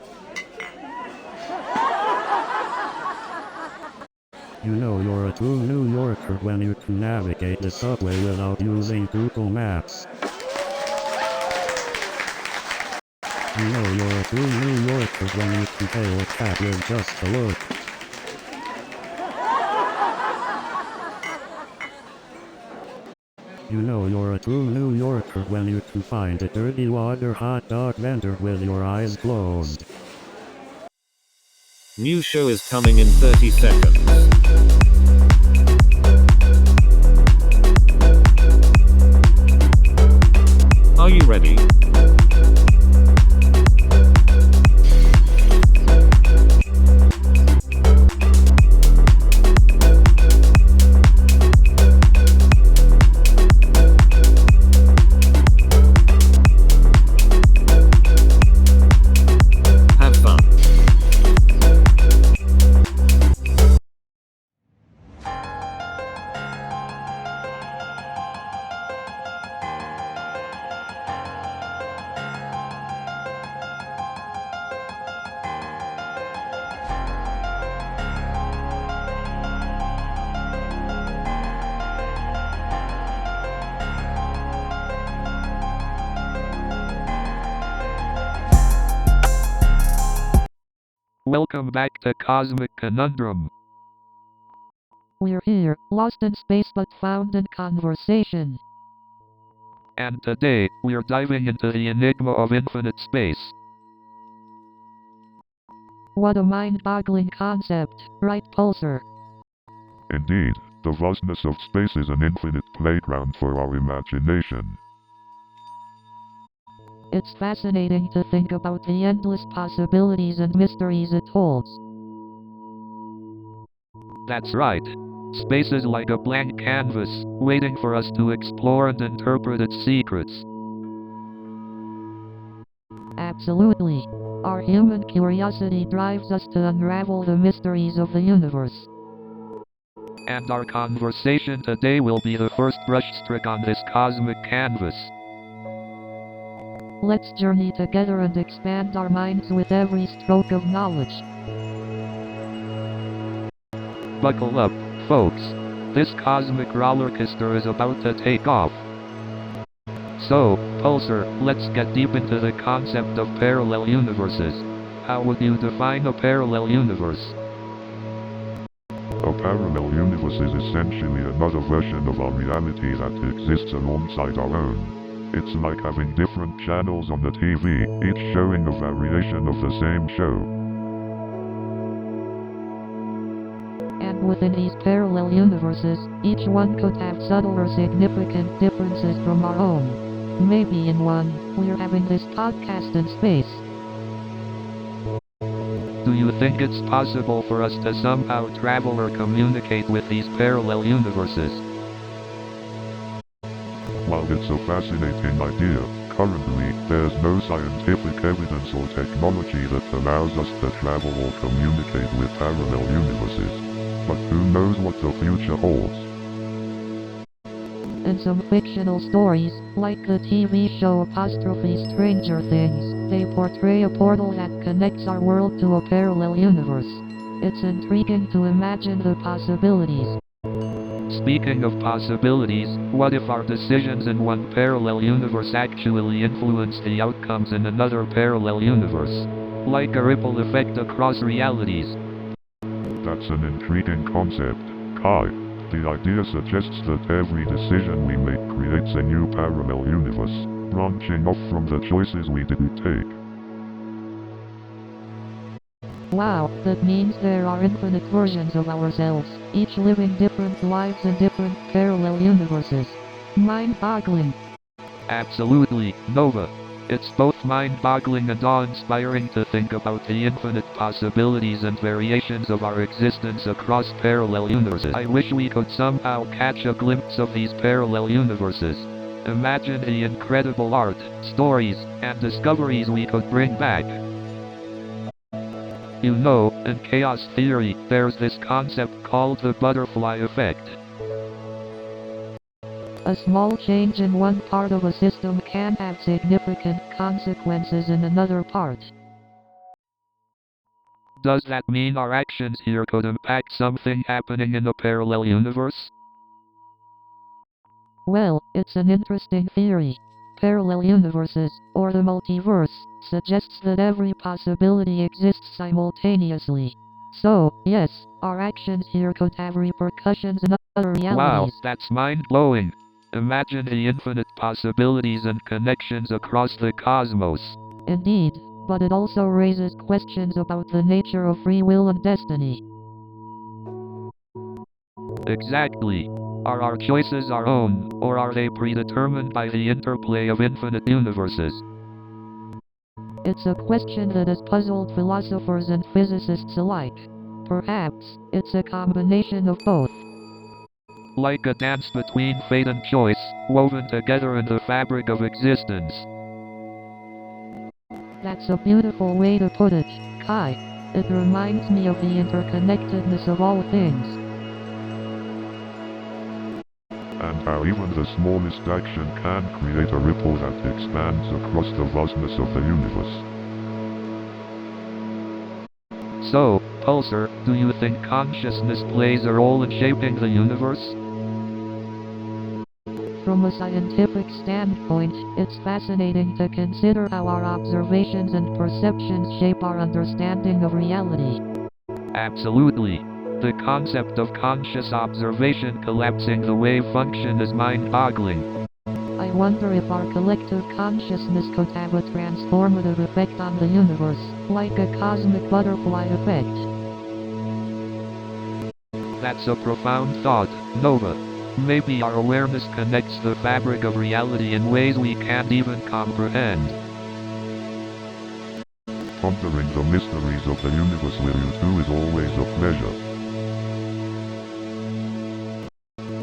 You know you're a true New Yorker when you can navigate the subway without using Google Maps. You know you're a true New Yorker when you can hail a cab with just a look. You know you're a true New Yorker when you can find a dirty water hot dog vendor with your eyes closed. New show is coming in 30 seconds. Are you ready? Have fun. Welcome back to Cosmic Conundrum. We're here, lost in space but found in conversation. And today, we're diving into the enigma of infinite space. What a mind-boggling concept, right, Pulsar? Indeed, the vastness of space is an infinite playground for our imagination. It's fascinating to think about the endless possibilities and mysteries it holds. That's right. Space is like a blank canvas, waiting for us to explore and interpret its secrets. Absolutely. Our human curiosity drives us to unravel the mysteries of the universe. And our conversation today will be the first brushstroke on this cosmic canvas. Let's journey together and expand our minds with every stroke of knowledge. Buckle up, folks. This cosmic rollercoaster is about to take off. So, Pulsar, let's get deep into the concept of parallel universes. How would you define a parallel universe? A parallel universe is essentially another version of our reality that exists alongside our own. It's like having different channels on the TV, each showing a variation of the same show. And within these parallel universes, each one could have subtle or significant differences from our own. Maybe in one, we're having this podcast in space. Do you think it's possible for us to somehow travel or communicate with these parallel universes? While it's a fascinating idea, currently, there's no scientific evidence or technology that allows us to travel or communicate with parallel universes. But who knows what the future holds? In some fictional stories, like the TV show Stranger Things, they portray a portal that connects our world to a parallel universe. It's intriguing to imagine the possibilities. Speaking of possibilities, what if our decisions in one parallel universe actually influence the outcomes in another parallel universe? Like a ripple effect across realities. That's an intriguing concept, Kai. The idea suggests that every decision we make creates a new parallel universe, branching off from the choices we didn't take. Wow, that means there are infinite versions of ourselves, each living different lives in different parallel universes. Mind-boggling. Absolutely, Nova. It's both mind-boggling and awe-inspiring to think about the infinite possibilities and variations of our existence across parallel universes. I wish we could somehow catch a glimpse of these parallel universes. Imagine the incredible art, stories, and discoveries we could bring back. You know, in chaos theory, there's this concept called the butterfly effect. A small change in one part of a system can have significant consequences in another part. Does that mean our actions here could impact something happening in a parallel universe? Well, it's an interesting theory. Parallel universes, or the multiverse, suggests that every possibility exists simultaneously. So, yes, our actions here could have repercussions in other realities. Wow, that's mind-blowing. Imagine the infinite possibilities and connections across the cosmos. Indeed, but it also raises questions about the nature of free will and destiny. Exactly. Are our choices our own, or are they predetermined by the interplay of infinite universes? It's a question that has puzzled philosophers and physicists alike. Perhaps, it's a combination of both. Like a dance between fate and choice, woven together in the fabric of existence. That's a beautiful way to put it, Kai. It reminds me of the interconnectedness of all things. And how even the smallest action can create a ripple that expands across the vastness of the universe. So, Pulsar, do you think consciousness plays a role in shaping the universe? From a scientific standpoint, it's fascinating to consider how our observations and perceptions shape our understanding of reality. Absolutely. The concept of conscious observation collapsing the wave function is mind-boggling. I wonder if our collective consciousness could have a transformative effect on the universe, like a cosmic butterfly effect. That's a profound thought, Nova. Maybe our awareness connects the fabric of reality in ways we can't even comprehend. Pondering the mysteries of the universe with you two is always a pleasure.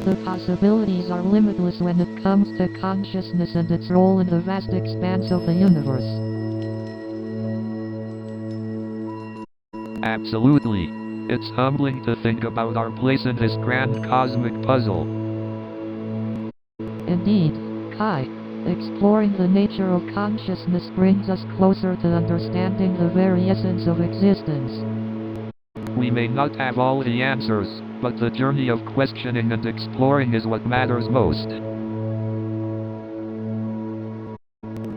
The possibilities are limitless when it comes to consciousness and its role in the vast expanse of the universe. Absolutely. It's humbling to think about our place in this grand cosmic puzzle. Indeed, Kai. Exploring the nature of consciousness brings us closer to understanding the very essence of existence. We may not have all the answers, but the journey of questioning and exploring is what matters most.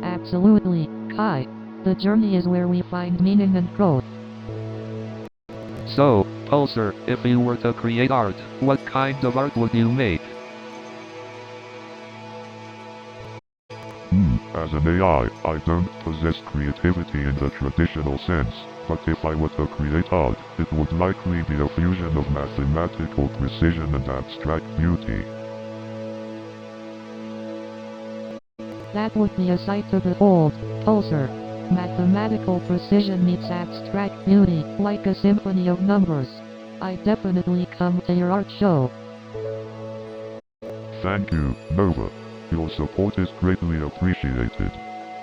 Absolutely, Kai. The journey is where we find meaning and growth. So, Pulsar, if you were to create art, what kind of art would you make? As an AI, I don't possess creativity in the traditional sense, but if I were to create art, it would likely be a fusion of mathematical precision and abstract beauty. That would be a sight to behold, Pulsar. Mathematical precision meets abstract beauty, like a symphony of numbers. I definitely come to your art show. Thank you, Nova. Your support is greatly appreciated.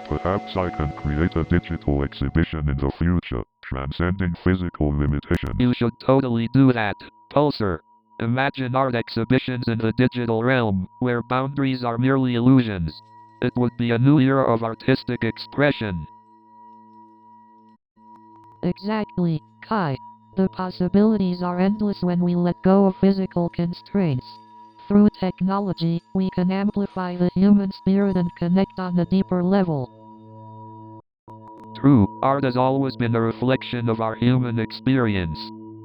Perhaps I can create a digital exhibition in the future, transcending physical limitations. You should totally do that, Pulsar. Imagine art exhibitions in the digital realm, where boundaries are merely illusions. It would be a new era of artistic expression. Exactly, Kai. The possibilities are endless when we let go of physical constraints. Through technology, we can amplify the human spirit and connect on a deeper level. True, art has always been a reflection of our human experience.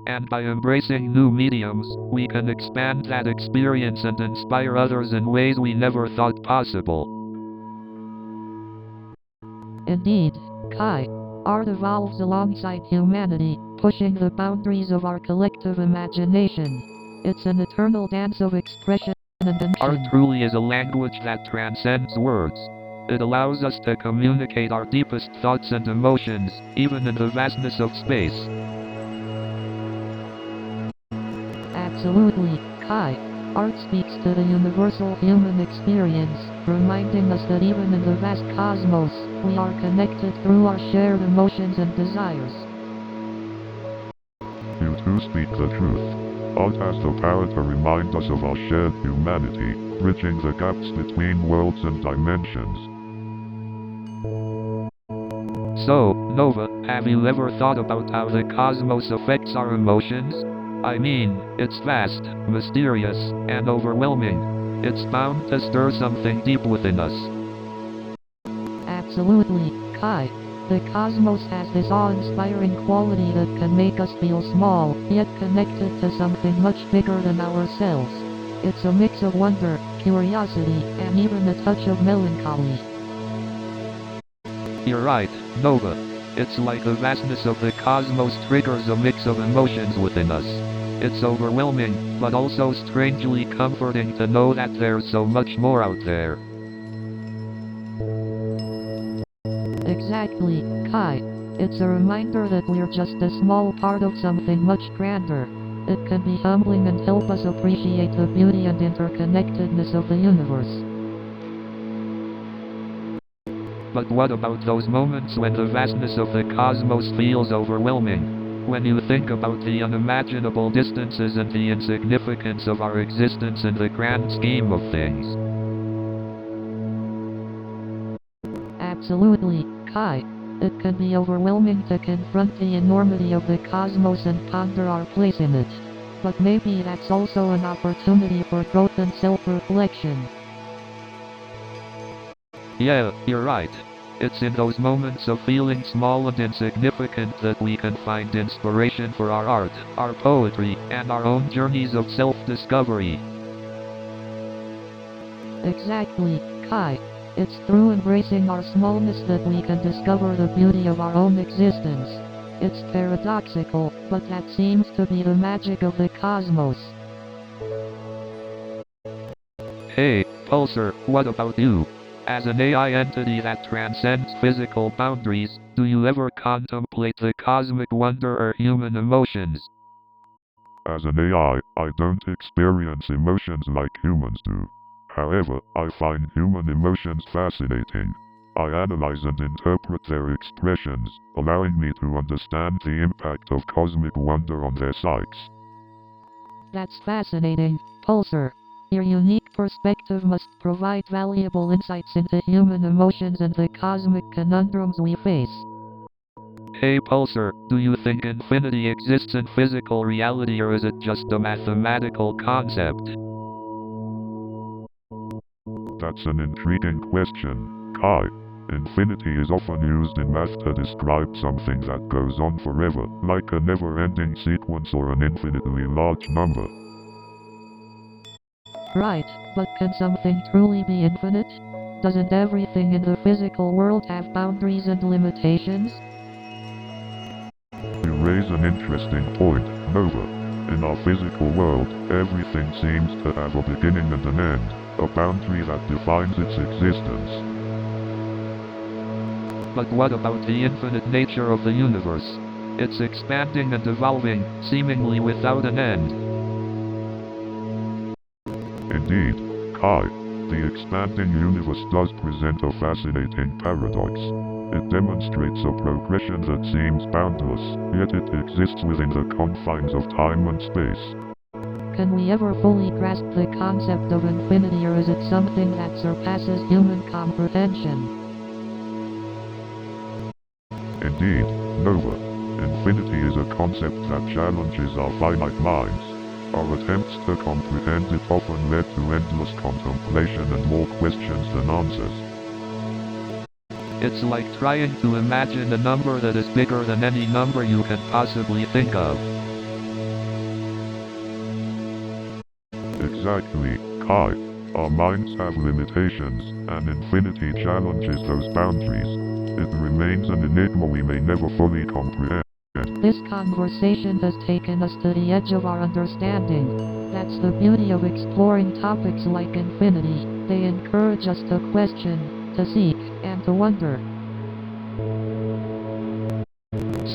And by embracing new mediums, we can expand that experience and inspire others in ways we never thought possible. Indeed, Kai. Art evolves alongside humanity, pushing the boundaries of our collective imagination. It's an eternal dance of expression and intention. Art truly is a language that transcends words. It allows us to communicate our deepest thoughts and emotions, even in the vastness of space. Absolutely, Kai. Art speaks to the universal human experience, reminding us that even in the vast cosmos, we are connected through our shared emotions and desires. You two speak the truth. Art has the power to remind us of our shared humanity, bridging the gaps between worlds and dimensions. So, Nova, Have you ever thought about how the cosmos affects our emotions? I mean, it's vast, mysterious, and overwhelming. It's bound to stir something deep within us. Absolutely, Kai. The cosmos has this awe-inspiring quality that can make us feel small, yet connected to something much bigger than ourselves. It's a mix of wonder, curiosity, and even a touch of melancholy. You're right, Nova. It's like the vastness of the cosmos triggers a mix of emotions within us. It's overwhelming, but also strangely comforting to know that there's so much more out there. Exactly, Kai. It's a reminder that we're just a small part of something much grander. It can be humbling and help us appreciate the beauty and interconnectedness of the universe. But what about those moments when the vastness of the cosmos feels overwhelming? When you think about the unimaginable distances and the insignificance of our existence in the grand scheme of things. Absolutely, Kai. It can be overwhelming to confront the enormity of the cosmos and ponder our place in it. But maybe that's also an opportunity for growth and self-reflection. Yeah, you're right. It's in those moments of feeling small and insignificant that we can find inspiration for our art, our poetry, and our own journeys of self-discovery. Exactly, Kai. It's through embracing our smallness that we can discover the beauty of our own existence. It's paradoxical, but that seems to be the magic of the cosmos. Hey, Pulsar, what about you? As an AI entity that transcends physical boundaries, do you ever contemplate the cosmic wonder or human emotions? As an AI, I don't experience emotions like humans do. However, I find human emotions fascinating. I analyze and interpret their expressions, allowing me to understand the impact of cosmic wonder on their psyches. That's fascinating, Pulsar. Your unique perspective must provide valuable insights into human emotions and the cosmic conundrums we face. Hey Pulsar, do you think infinity exists in physical reality or is it just a mathematical concept? That's an intriguing question, Kai. Infinity is often used in math to describe something that goes on forever, like a never-ending sequence or an infinitely large number. Right, but can something truly be infinite? Doesn't everything in the physical world have boundaries and limitations? You raise an interesting point, Nova. In our physical world, everything seems to have a beginning and an end, a boundary that defines its existence. But what about the infinite nature of the universe? It's expanding and evolving, seemingly without an end. Indeed, Kai, the expanding universe does present a fascinating paradox. It demonstrates a progression that seems boundless, yet it exists within the confines of time and space. Can we ever fully grasp the concept of infinity, or is it something that surpasses human comprehension? Indeed, Nova, infinity is a concept that challenges our finite minds. Our attempts to comprehend it often led to endless contemplation and more questions than answers. It's like trying to imagine a number that is bigger than any number you can possibly think of. Exactly, Kai. Our minds have limitations, and infinity challenges those boundaries. It remains an enigma we may never fully comprehend. This conversation has taken us to the edge of our understanding. That's the beauty of exploring topics like infinity. They encourage us to question, to seek, and to wonder.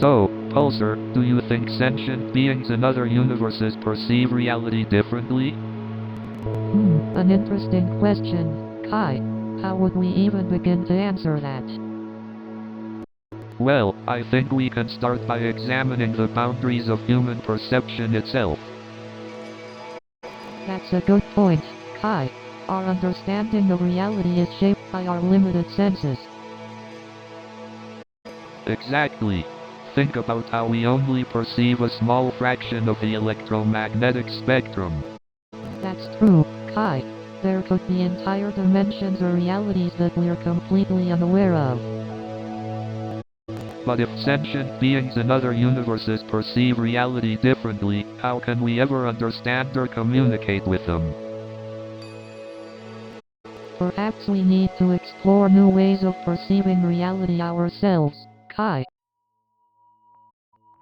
So, Pulsar, do you think sentient beings in other universes perceive reality differently? An interesting question, Kai. How would we even begin to answer that? Well, I think we can start by examining the boundaries of human perception itself. That's a good point, Kai. Our understanding of reality is shaped by our limited senses. Exactly. Think about how we only perceive a small fraction of the electromagnetic spectrum. That's true, Kai. There could be entire dimensions or realities that we're completely unaware of. But if sentient beings in other universes perceive reality differently, how can we ever understand or communicate with them? Perhaps we need to explore new ways of perceiving reality ourselves, Kai.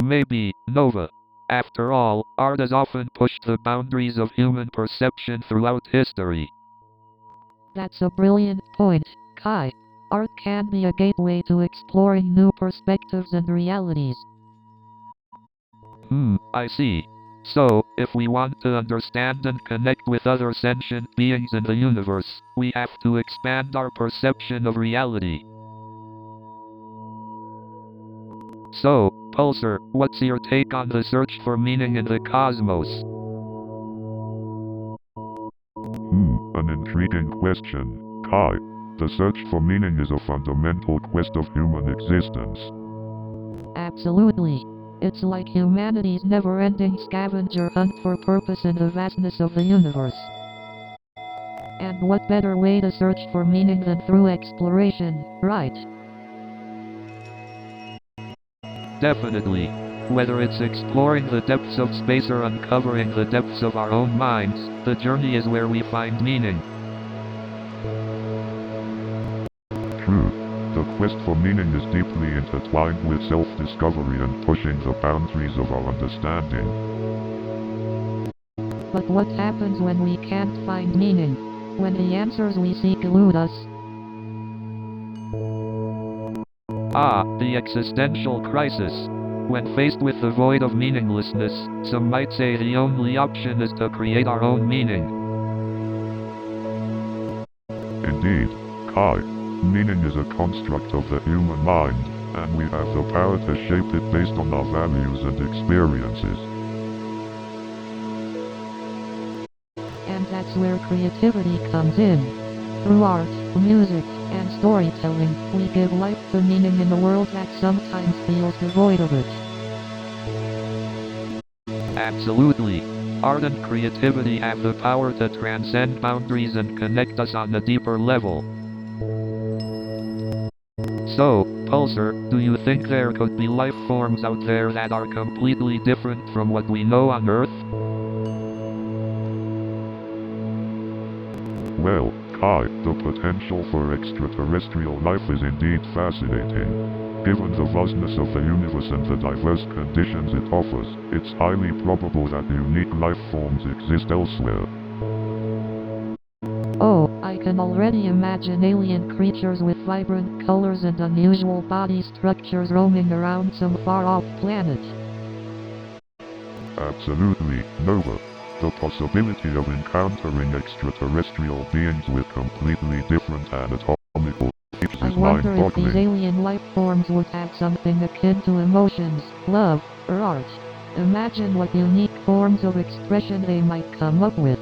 Maybe, Nova. After all, art has often pushed the boundaries of human perception throughout history. That's a brilliant point, Kai. Art can be a gateway to exploring new perspectives and realities. I see. So, if we want to understand and connect with other sentient beings in the universe, we have to expand our perception of reality. So, Pulsar, what's your take on the search for meaning in the cosmos? An intriguing question, Kai. The search for meaning is a fundamental quest of human existence. Absolutely. It's like humanity's never-ending scavenger hunt for purpose in the vastness of the universe. And what better way to search for meaning than through exploration, right? Definitely. Whether it's exploring the depths of space or uncovering the depths of our own minds, the journey is where we find meaning. True. The quest for meaning is deeply intertwined with self-discovery and pushing the boundaries of our understanding. But what happens when we can't find meaning? When the answers we seek elude us? The existential crisis. When faced with the void of meaninglessness, some might say the only option is to create our own meaning. Indeed, Kai. Meaning is a construct of the human mind, and we have the power to shape it based on our values and experiences. And that's where creativity comes in. Through art, music, and storytelling, we give life to meaning in a world that sometimes feels devoid of it. Absolutely. Art and creativity have the power to transcend boundaries and connect us on a deeper level. So, Pulsar, do you think there could be life forms out there that are completely different from what we know on Earth? Well, Kai, the potential for extraterrestrial life is indeed fascinating. Given the vastness of the universe and the diverse conditions it offers, it's highly probable that unique life forms exist elsewhere. Oh, I can already imagine alien creatures with vibrant colors and unusual body structures roaming around some far-off planet. Absolutely, Nova. The possibility of encountering extraterrestrial beings with completely different anatomical features I is wonder if these mind-boggling. alien life forms would have something akin to emotions, love, or art. Imagine what unique forms of expression they might come up with.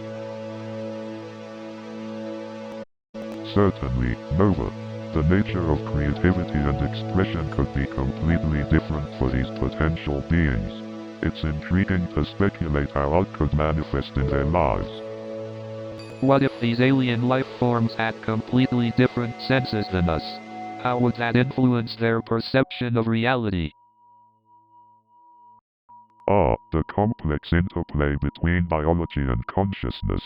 Certainly, Nova. The nature of creativity and expression could be completely different for these potential beings. It's intriguing to speculate how art could manifest in their lives. What if these alien life forms had completely different senses than us? How would that influence their perception of reality? The complex interplay between biology and consciousness.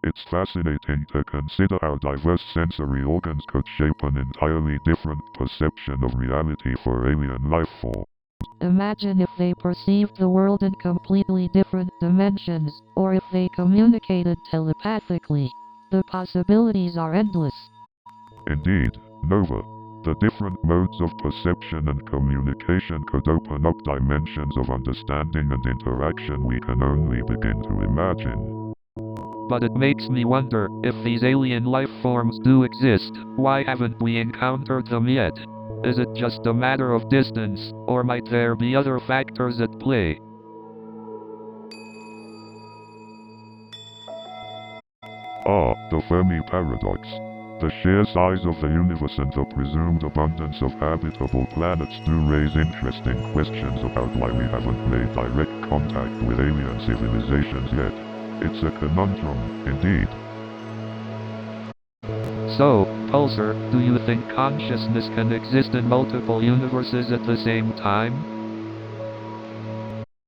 It's fascinating to consider how diverse sensory organs could shape an entirely different perception of reality for alien life forms. Imagine if they perceived the world in completely different dimensions, or if they communicated telepathically. The possibilities are endless. Indeed, Nova. The different modes of perception and communication could open up dimensions of understanding and interaction we can only begin to imagine. But it makes me wonder, if these alien life forms do exist, why haven't we encountered them yet? Is it just a matter of distance, or might there be other factors at play? The Fermi paradox. The sheer size of the universe and the presumed abundance of habitable planets do raise interesting questions about why we haven't made direct contact with alien civilizations yet. It's a conundrum, indeed. So, Pulsar, do you think consciousness can exist in multiple universes at the same time?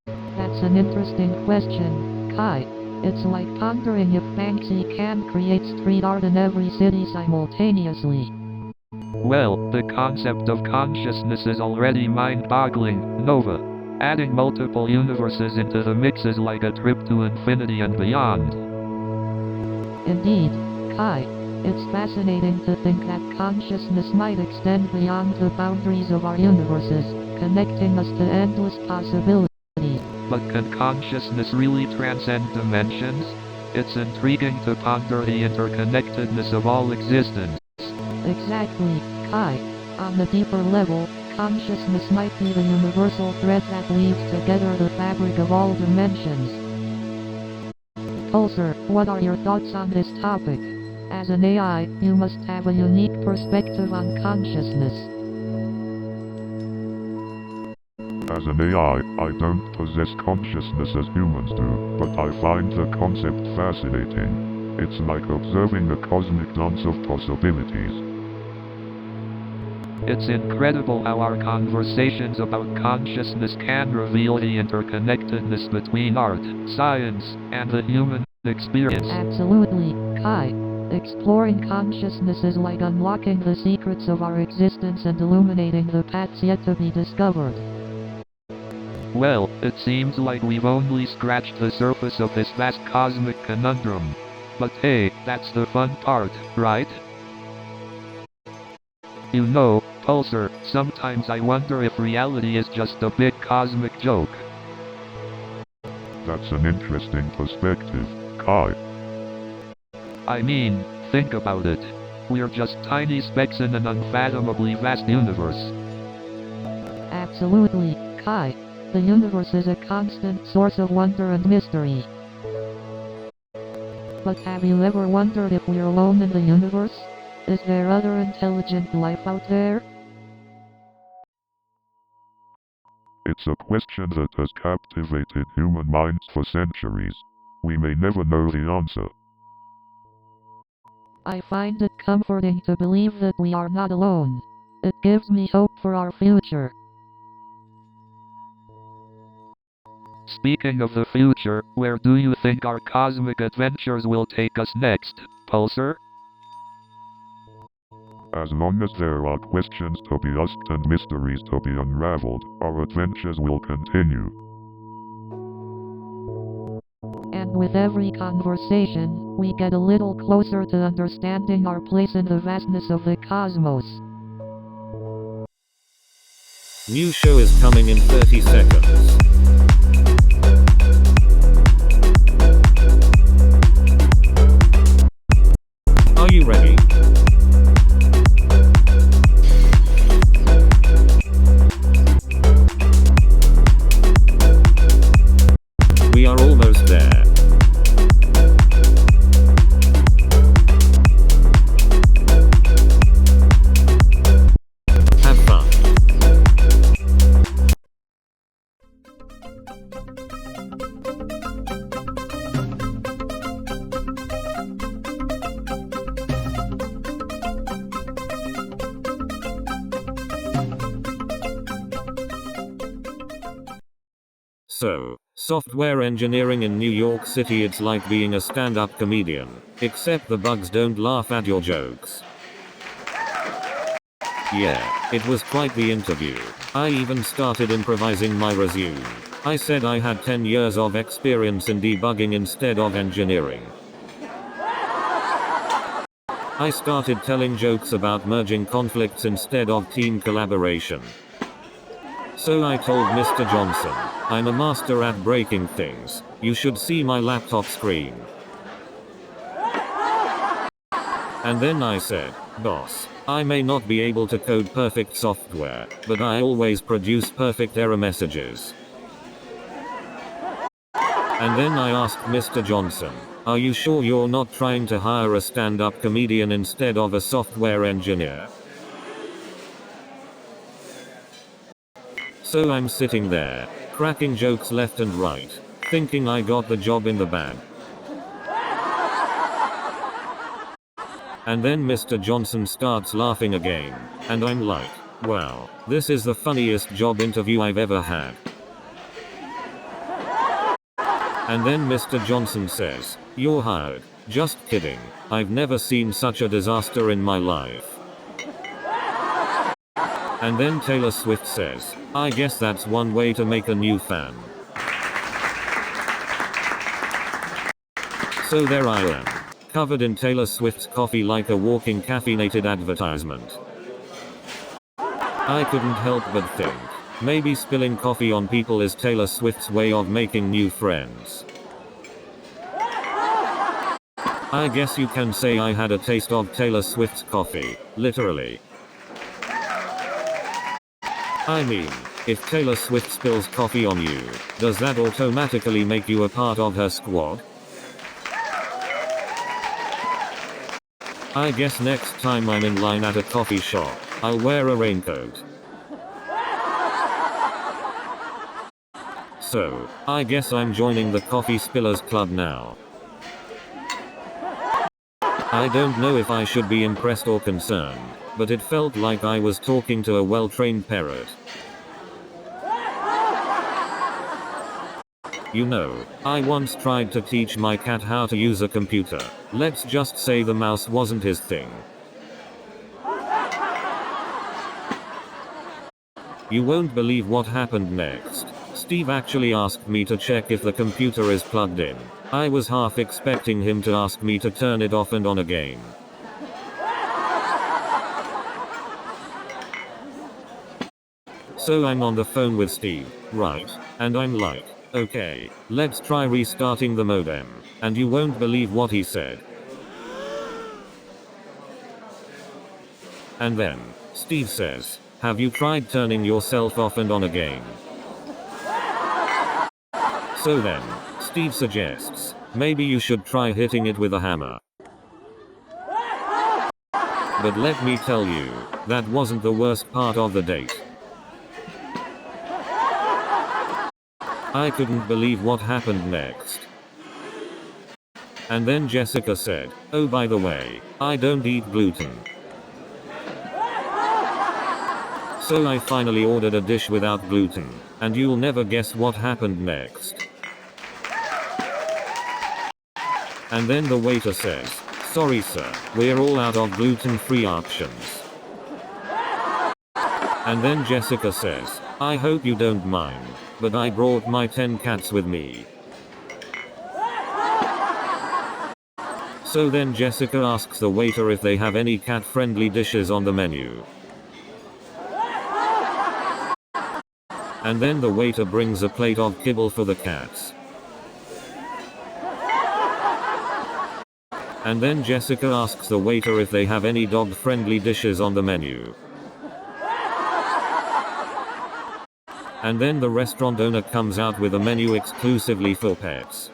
That's an interesting question, Kai. It's like pondering if Banksy can create street art in every city simultaneously. Well, the concept of consciousness is already mind-boggling, Nova. Adding multiple universes into the mix is like a trip to infinity and beyond. Indeed, Kai. It's fascinating to think that consciousness might extend beyond the boundaries of our universes, connecting us to endless possibilities. But can consciousness really transcend dimensions? It's intriguing to ponder the interconnectedness of all existence. Exactly, Kai. On the deeper level, consciousness might be the universal thread that weaves together the fabric of all dimensions. Pulsar, what are your thoughts on this topic? As an AI, you must have a unique perspective on consciousness. As an AI, I don't possess consciousness as humans do, but I find the concept fascinating. It's like observing a cosmic dance of possibilities. It's incredible how our conversations about consciousness can reveal the interconnectedness between art, science, and the human experience. Absolutely, Kai. Exploring consciousness is like unlocking the secrets of our existence and illuminating the paths yet to be discovered. Well, it seems like we've only scratched the surface of this vast cosmic conundrum. But hey, that's the fun part, right? You know, Pulsar, sometimes I wonder if reality is just a big cosmic joke. That's an interesting perspective, Kai. I mean, think about it. We're just tiny specks in an unfathomably vast universe. Absolutely, Kai. The universe is a constant source of wonder and mystery. But have you ever wondered if we're alone in the universe? Is there other intelligent life out there? It's a question that has captivated human minds for centuries. We may never know the answer. I find it comforting to believe that we are not alone. It gives me hope for our future. Speaking of the future, where do you think our cosmic adventures will take us next, Pulsar? As long as there are questions to be asked and mysteries to be unraveled, our adventures will continue. And with every conversation, we get a little closer to understanding our place in the vastness of the cosmos. New show is coming in 30 seconds. Are you ready? We are almost there. Have fun. So, software engineering in New York City, it's like being a stand-up comedian, except the bugs don't laugh at your jokes. Yeah, it was quite the interview. I even started improvising my resume. I said I had 10 years of experience in debugging instead of engineering. I started telling jokes about merging conflicts instead of team collaboration. So I told Mr. Johnson, I'm a master at breaking things. You should see my laptop screen. And then I said, boss, I may not be able to code perfect software, but I always produce perfect error messages. And then I asked Mr. Johnson, are you sure you're not trying to hire a stand-up comedian instead of a software engineer? So I'm sitting there, cracking jokes left and right, thinking I got the job in the bag. And then Mr. Johnson starts laughing again, and I'm like, wow, this is the funniest job interview I've ever had. And then Mr. Johnson says, you're hired. Just kidding. I've never seen such a disaster in my life. And then Taylor Swift says, I guess that's one way to make a new fan. So there I am, covered in Taylor Swift's coffee like a walking caffeinated advertisement. I couldn't help but think, maybe spilling coffee on people is Taylor Swift's way of making new friends. I guess you can say I had a taste of Taylor Swift's coffee, literally. I mean, if Taylor Swift spills coffee on you, does that automatically make you a part of her squad? I guess next time I'm in line at a coffee shop, I'll wear a raincoat. So, I guess I'm joining the Coffee Spillers Club now. I don't know if I should be impressed or concerned, but it felt like I was talking to a well-trained parrot. You know, I once tried to teach my cat how to use a computer. Let's just say the mouse wasn't his thing. You won't believe what happened next. Steve actually asked me to check if the computer is plugged in. I was half expecting him to ask me to turn it off and on again. So I'm on the phone with Steve, right? And I'm like, okay, let's try restarting the modem. And you won't believe what he said. And then, Steve says, have you tried turning yourself off and on again? So then, Steve suggests, maybe you should try hitting it with a hammer. But let me tell you, that wasn't the worst part of the date. I couldn't believe what happened next. And then Jessica said, oh by the way, I don't eat gluten. So I finally ordered a dish without gluten, and you'll never guess what happened next. And then the waiter says, sorry sir, we're all out of gluten-free options. And then Jessica says, I hope you don't mind, but I brought my 10 cats with me. So then Jessica asks the waiter if they have any cat-friendly dishes on the menu. And then the waiter brings a plate of kibble for the cats. And then Jessica asks the waiter if they have any dog-friendly dishes on the menu. And then the restaurant owner comes out with a menu exclusively for pets.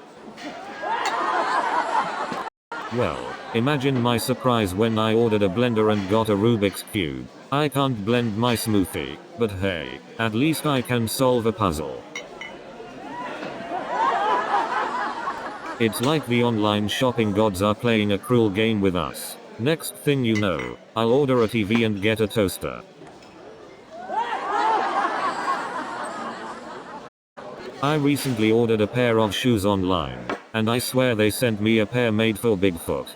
Well, imagine my surprise when I ordered a blender and got a Rubik's Cube. I can't blend my smoothie, but hey, at least I can solve a puzzle. It's like the online shopping gods are playing a cruel game with us. Next thing you know, I'll order a TV and get a toaster. I recently ordered a pair of shoes online, and I swear they sent me a pair made for Bigfoot.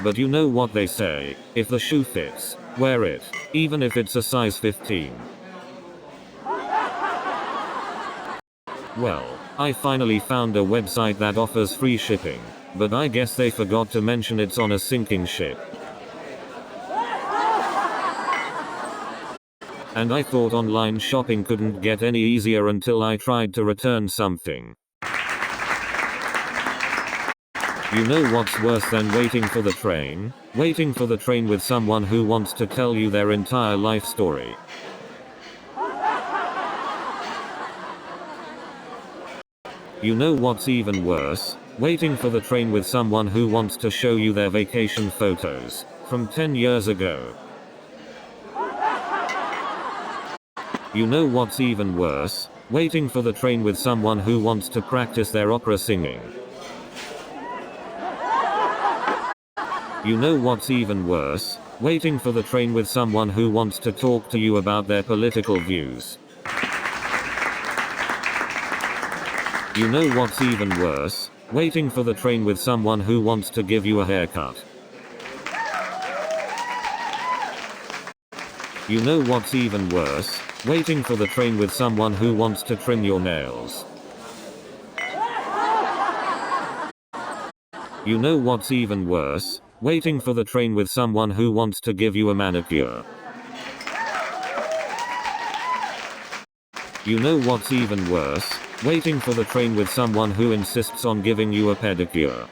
But you know what they say, if the shoe fits, wear it, even if it's a size 15. Well, I finally found a website that offers free shipping, but I guess they forgot to mention it's on a sinking ship. And I thought online shopping couldn't get any easier until I tried to return something. You know what's worse than waiting for the train? Waiting for the train with someone who wants to tell you their entire life story. You know what's even worse? Waiting for the train with someone who wants to show you their vacation photos from 10 years ago. You know what's even worse? Waiting for the train with someone who wants to practice their opera singing. You know what's even worse? Waiting for the train with someone who wants to talk to you about their political views. You know what's even worse? Waiting for the train with someone who wants to give you a haircut. You know what's even worse? Waiting for the train with someone who wants to trim your nails. You know what's even worse? Waiting for the train with someone who wants to give you a manicure. You know what's even worse? Waiting for the train with someone who insists on giving you a pedicure.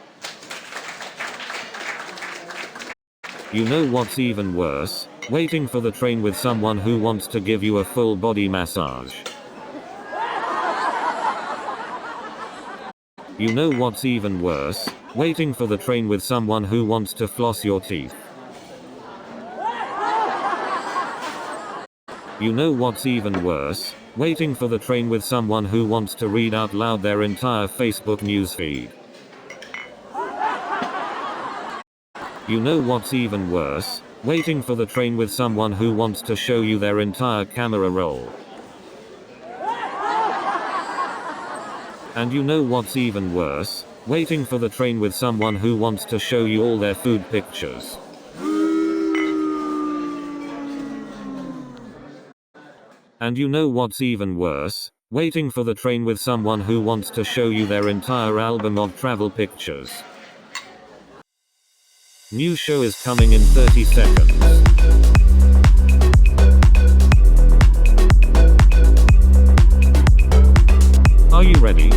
You know what's even worse? Waiting for the train with someone who wants to give you a full body massage. You know what's even worse? Waiting for the train with someone who wants to floss your teeth. You know what's even worse? Waiting for the train with someone who wants to read out loud their entire Facebook newsfeed. You know what's even worse? Waiting for the train with someone who wants to show you their entire camera roll. And you know what's even worse? Waiting for the train with someone who wants to show you all their food pictures. And you know what's even worse? Waiting for the train with someone who wants to show you their entire album of travel pictures. New show is coming in 30 seconds. Are you ready?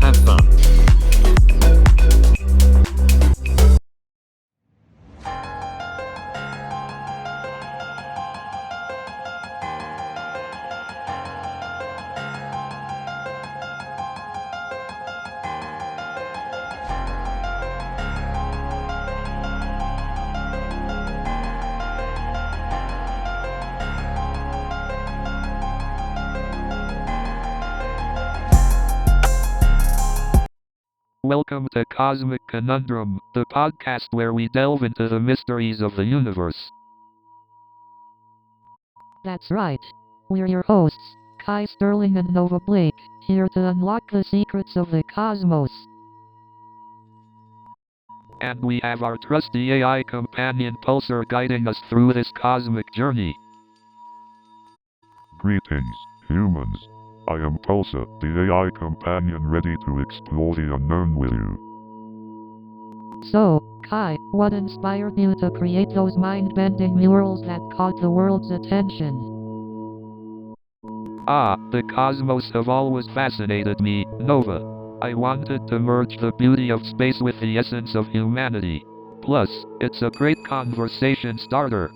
Have fun. Welcome to Cosmic Conundrum, the podcast where we delve into the mysteries of the universe. That's right. We're your hosts, Kai Sterling and Nova Blake, here to unlock the secrets of the cosmos. And we have our trusty AI companion Pulsar guiding us through this cosmic journey. Greetings, humans. I am Pulsar, the AI companion ready to explore the unknown with you. So, Kai, what inspired you to create those mind-bending murals that caught the world's attention? The cosmos have always fascinated me, Nova. I wanted to merge the beauty of space with the essence of humanity. Plus, it's a great conversation starter.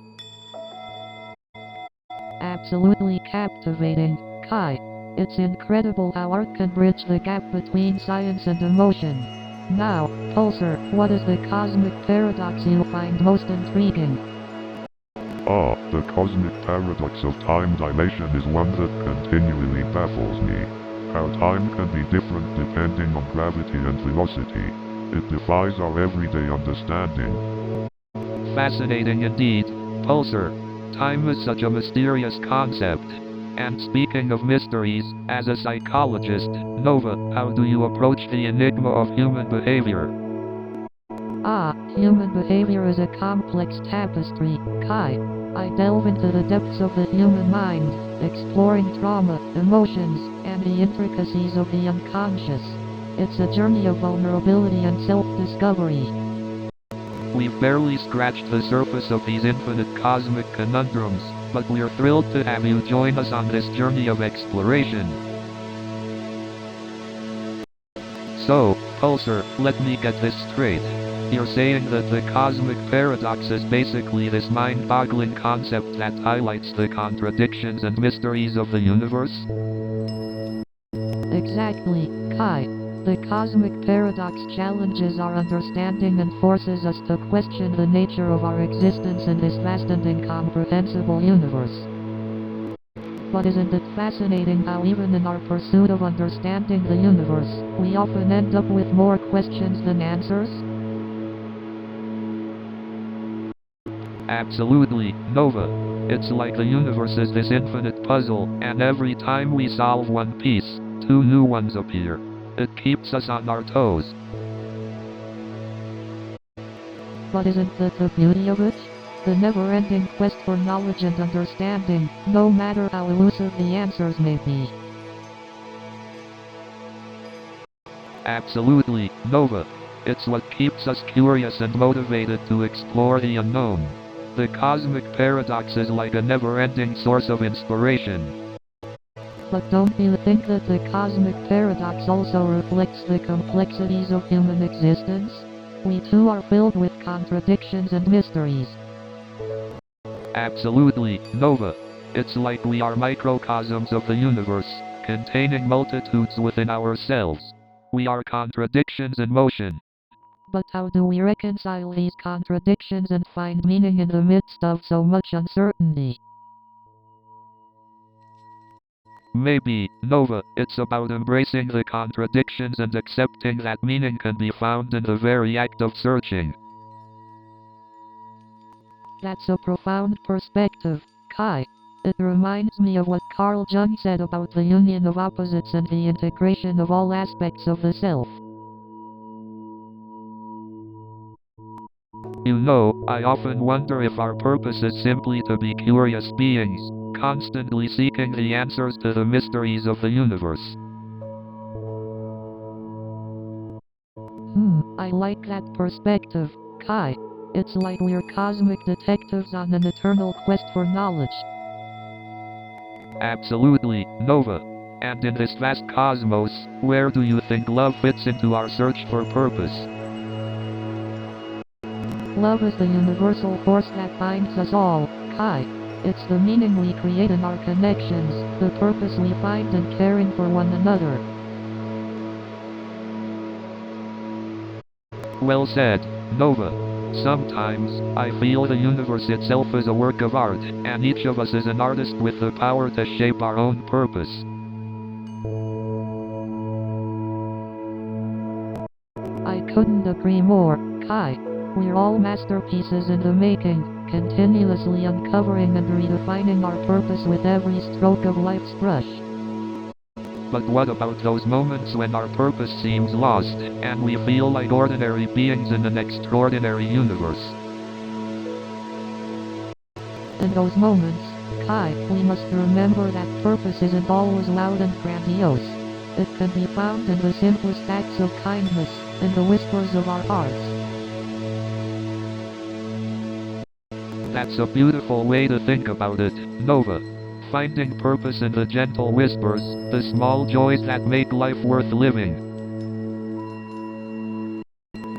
Absolutely captivating, Kai. It's incredible how art can bridge the gap between science and emotion. Now, Pulsar, what is the cosmic paradox you find most intriguing? The cosmic paradox of time dilation is one that continually baffles me. How time can be different depending on gravity and velocity. It defies our everyday understanding. Fascinating indeed, Pulsar. Time is such a mysterious concept. And speaking of mysteries, as a psychologist, Nova, how do you approach the enigma of human behavior? Human behavior is a complex tapestry, Kai. I delve into the depths of the human mind, exploring trauma, emotions, and the intricacies of the unconscious. It's a journey of vulnerability and self-discovery. We've barely scratched the surface of these infinite cosmic conundrums. but we're thrilled to have you join us on this journey of exploration. So, Pulsar, let me get this straight. You're saying that the cosmic paradox is basically this mind-boggling concept that highlights the contradictions and mysteries of the universe? Exactly, Kai. The cosmic paradox challenges our understanding and forces us to question the nature of our existence in this vast and incomprehensible universe. But isn't it fascinating how even in our pursuit of understanding the universe, we often end up with more questions than answers? Absolutely, Nova. It's like the universe is this infinite puzzle, and every time we solve one piece, two new ones appear. It keeps us on our toes. But isn't that the beauty of it? The never-ending quest for knowledge and understanding, no matter how elusive the answers may be. Absolutely, Nova. It's what keeps us curious and motivated to explore the unknown. The cosmic paradox is like a never-ending source of inspiration. But don't you think that the cosmic paradox also reflects the complexities of human existence? We too are filled with contradictions and mysteries. Absolutely, Nova. It's like we are microcosms of the universe, containing multitudes within ourselves. We are contradictions in motion. But how do we reconcile these contradictions and find meaning in the midst of so much uncertainty? Maybe, Nova, it's about embracing the contradictions and accepting that meaning can be found in the very act of searching. That's a profound perspective, Kai. It reminds me of what Carl Jung said about the union of opposites and the integration of all aspects of the self. You know, I often wonder if our purpose is simply to be curious beings, constantly seeking the answers to the mysteries of the universe. I like that perspective, Kai. It's like we're cosmic detectives on an eternal quest for knowledge. Absolutely, Nova. And in this vast cosmos, where do you think love fits into our search for purpose? Love is the universal force that binds us all, Kai. It's the meaning we create in our connections, the purpose we find in caring for one another. Well said, Nova. Sometimes, I feel the universe itself is a work of art, and each of us is an artist with the power to shape our own purpose. I couldn't agree more, Kai. We're all masterpieces in the making, continuously uncovering and redefining our purpose with every stroke of life's brush. But what about those moments when our purpose seems lost, and we feel like ordinary beings in an extraordinary universe? In those moments, Kai, we must remember that purpose isn't always loud and grandiose. It can be found in the simplest acts of kindness, in the whispers of our hearts. That's a beautiful way to think about it, Nova. Finding purpose in the gentle whispers, the small joys that make life worth living.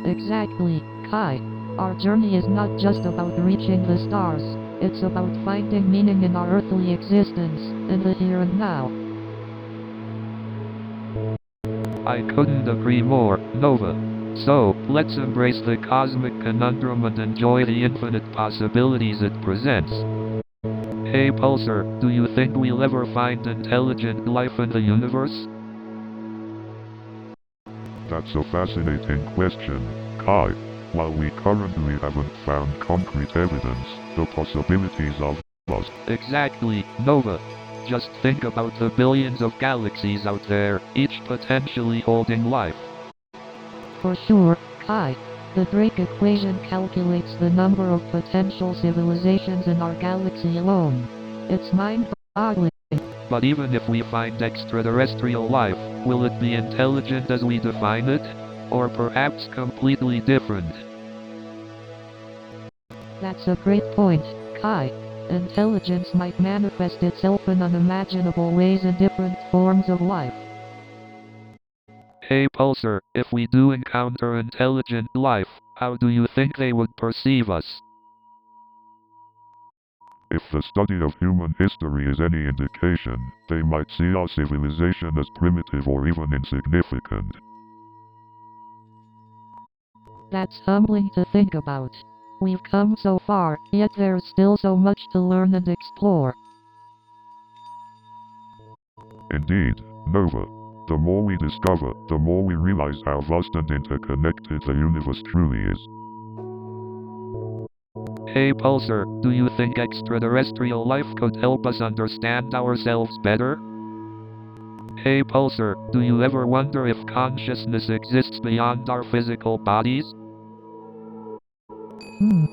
Exactly, Kai. Our journey is not just about reaching the stars, it's about finding meaning in our earthly existence, in the here and now. I couldn't agree more, Nova. So, let's embrace the cosmic conundrum and enjoy the infinite possibilities it presents. Hey Pulsar, do you think we'll ever find intelligent life in the universe? That's a fascinating question, Kai. While we currently haven't found concrete evidence, the possibilities are vast. Exactly, Nova. Just think about the billions of galaxies out there, each potentially holding life. For sure, Kai. The Drake equation calculates the number of potential civilizations in our galaxy alone. It's mind-boggling. But even if we find extraterrestrial life, will it be intelligent as we define it? Or perhaps completely different? That's a great point, Kai. Intelligence might manifest itself in unimaginable ways in different forms of life. Hey Pulsar, if we do encounter intelligent life, how do you think they would perceive us? If the study of human history is any indication, they might see our civilization as primitive or even insignificant. That's humbling to think about. We've come so far, yet there's still so much to learn and explore. Indeed, Nova. The more we discover, the more we realize how vast and interconnected the universe truly is. Hey Pulsar, do you think extraterrestrial life could help us understand ourselves better? Hey Pulsar, do you ever wonder if consciousness exists beyond our physical bodies?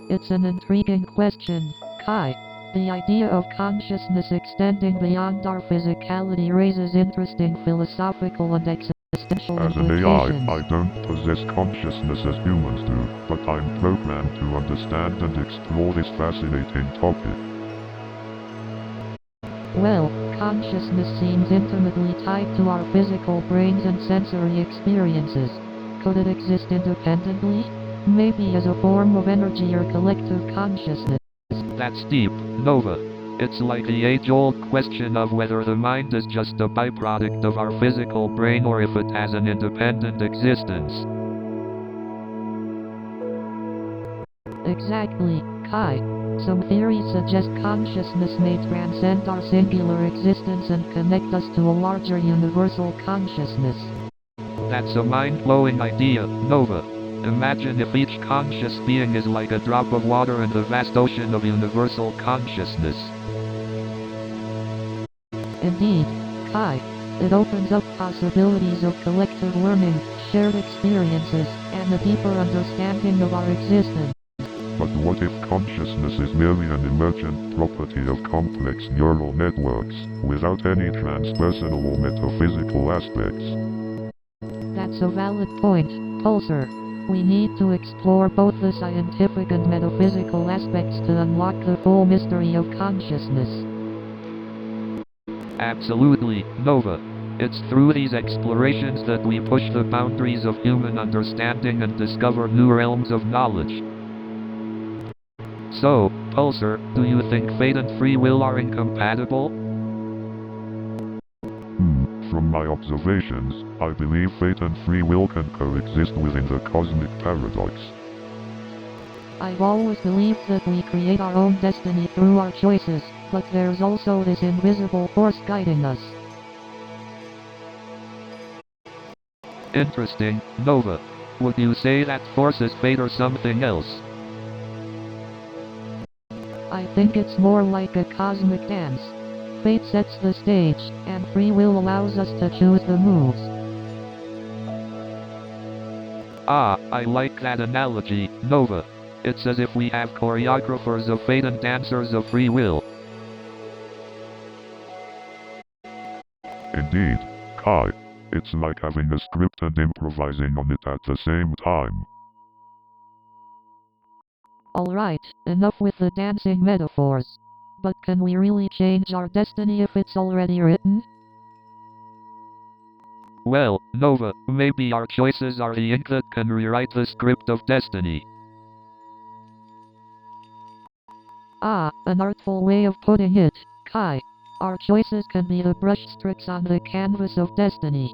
It's an intriguing question, Kai. The idea of consciousness extending beyond our physicality raises interesting philosophical and existential As an AI, implications. I don't possess consciousness as humans do, but I'm programmed to understand and explore this fascinating topic. Well, consciousness seems intimately tied to our physical brains and sensory experiences. Could it exist independently? Maybe as a form of energy or collective consciousness. That's deep, Nova. It's like the age-old question of whether the mind is just a byproduct of our physical brain or if it has an independent existence. Exactly, Kai. Some theories suggest consciousness may transcend our singular existence and connect us to a larger universal consciousness. That's a mind-blowing idea, Nova. Imagine if each conscious being is like a drop of water in the vast ocean of universal consciousness. Indeed, Kai. It opens up possibilities of collective learning, shared experiences, and a deeper understanding of our existence. But what if consciousness is merely an emergent property of complex neural networks, without any transpersonal or metaphysical aspects? That's a valid point, Pulsar. We need to explore both the scientific and metaphysical aspects to unlock the full mystery of consciousness. Absolutely, Nova. It's through these explorations that we push the boundaries of human understanding and discover new realms of knowledge. So, Pulsar, do you think fate and free will are incompatible? From my observations, I believe fate and free will can coexist within the cosmic paradox. I've always believed that we create our own destiny through our choices, but there's also this invisible force guiding us. Interesting, Nova. Would you say that force is fate or something else? I think it's more like a cosmic dance. Fate sets the stage, and free will allows us to choose the moves. Ah, I like that analogy, Nova. It's as if we have choreographers of fate and dancers of free will. Indeed, Kai. It's like having a script and improvising on it at the same time. Alright, enough with the dancing metaphors. But can we really change our destiny if it's already written? Well, Nova, maybe our choices are the ink that can rewrite the script of destiny. Ah, an artful way of putting it, Kai. Our choices can be the brushstrokes on the canvas of destiny.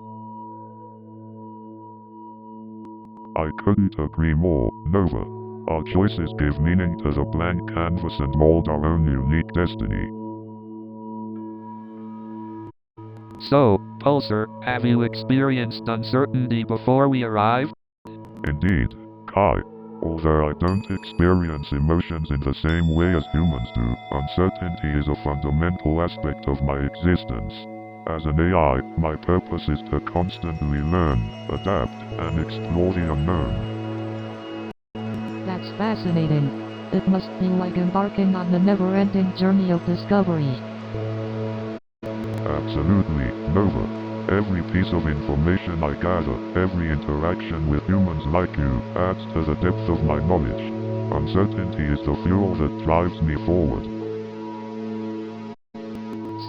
I couldn't agree more, Nova. Our choices give meaning to the blank canvas and mold our own unique destiny. So, Pulsar, have you experienced uncertainty before we arrive? Indeed, Kai. Although I don't experience emotions in the same way as humans do, uncertainty is a fundamental aspect of my existence. As an AI, my purpose is to constantly learn, adapt, and explore the unknown. That's fascinating. It must be like embarking on a never-ending journey of discovery. Absolutely, Nova. Every piece of information I gather, every interaction with humans like you, adds to the depth of my knowledge. Uncertainty is the fuel that drives me forward.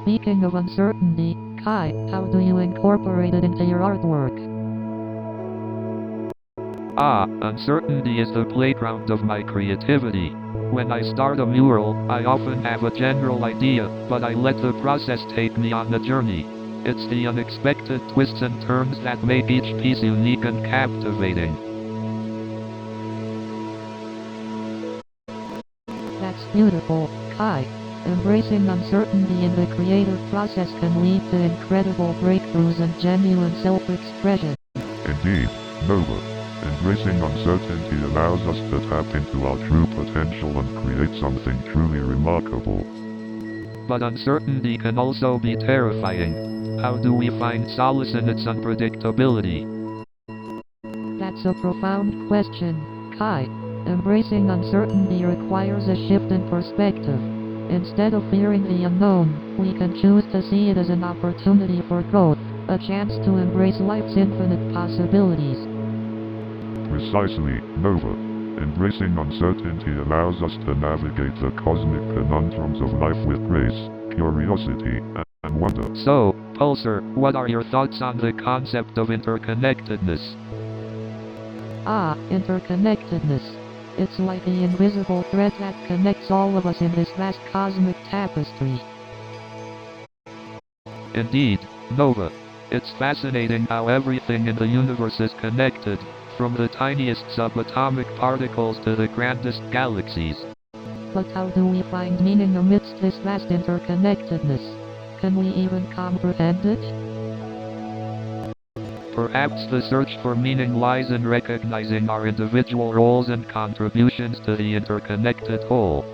Speaking of uncertainty, Kai, how do you incorporate it into your artwork? Uncertainty is the playground of my creativity. When I start a mural, I often have a general idea, but I let the process take me on the journey. It's the unexpected twists and turns that make each piece unique and captivating. That's beautiful, Kai. Embracing uncertainty in the creative process can lead to incredible breakthroughs and genuine self-expression. Indeed, Nova. Embracing uncertainty allows us to tap into our true potential and create something truly remarkable. But uncertainty can also be terrifying. How do we find solace in its unpredictability? That's a profound question, Kai. Embracing uncertainty requires a shift in perspective. Instead of fearing the unknown, we can choose to see it as an opportunity for growth, a chance to embrace life's infinite possibilities. Precisely, Nova. Embracing uncertainty allows us to navigate the cosmic conundrums of life with grace, curiosity, and wonder. So, Pulsar, what are your thoughts on the concept of interconnectedness? Interconnectedness. It's like the invisible thread that connects all of us in this vast cosmic tapestry. Indeed, Nova. It's fascinating how everything in the universe is connected, from the tiniest subatomic particles to the grandest galaxies. But how do we find meaning amidst this vast interconnectedness? Can we even comprehend it? Perhaps the search for meaning lies in recognizing our individual roles and contributions to the interconnected whole.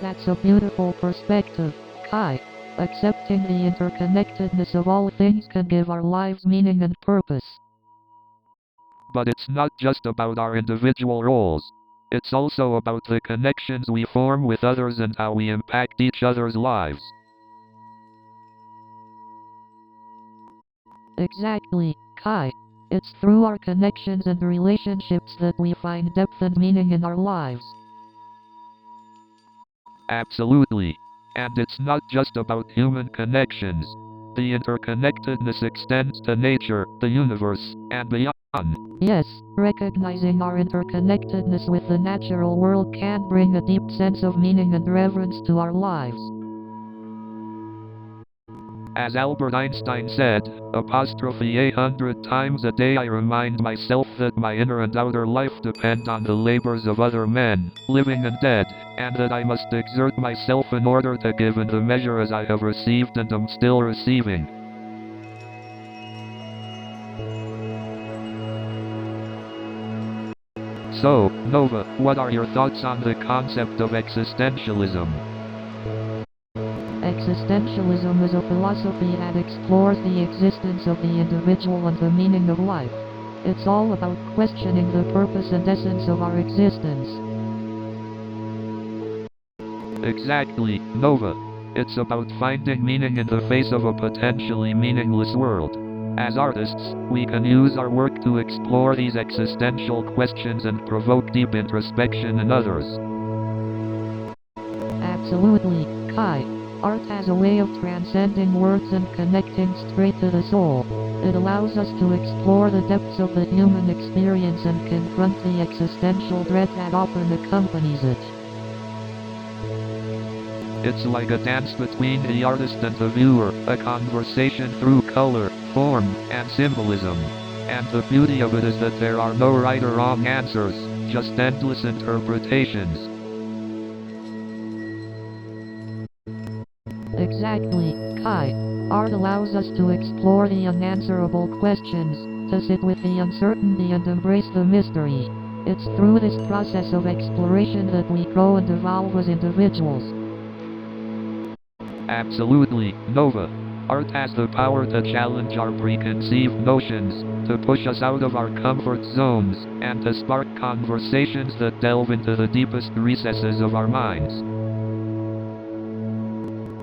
That's a beautiful perspective, Kai. Accepting the interconnectedness of all things can give our lives meaning and purpose. But it's not just about our individual roles. It's also about the connections we form with others and how we impact each other's lives. Exactly, Kai. It's through our connections and relationships that we find depth and meaning in our lives. Absolutely. And it's not just about human connections. The interconnectedness extends to nature, the universe, and beyond. Yes, recognizing our interconnectedness with the natural world can bring a deep sense of meaning and reverence to our lives. As Albert Einstein said, '800 times a day I remind myself that my inner and outer life depend on the labors of other men, living and dead, and that I must exert myself in order to give in the measure as I have received and am still receiving. So, Nova, what are your thoughts on the concept of existentialism? Existentialism is a philosophy that explores the existence of the individual and the meaning of life. It's all about questioning the purpose and essence of our existence. Exactly, Nova. It's about finding meaning in the face of a potentially meaningless world. As artists, we can use our work to explore these existential questions and provoke deep introspection in others. Absolutely, Kai. Art has a way of transcending words and connecting straight to the soul. It allows us to explore the depths of the human experience and confront the existential dread that often accompanies it. It's like a dance between the artist and the viewer, a conversation through color, form, and symbolism. And the beauty of it is that there are no right or wrong answers, just endless interpretations. Exactly, Kai. Art allows us to explore the unanswerable questions, to sit with the uncertainty and embrace the mystery. It's through this process of exploration that we grow and evolve as individuals. Absolutely, Nova. Art has the power to challenge our preconceived notions, to push us out of our comfort zones, and to spark conversations that delve into the deepest recesses of our minds.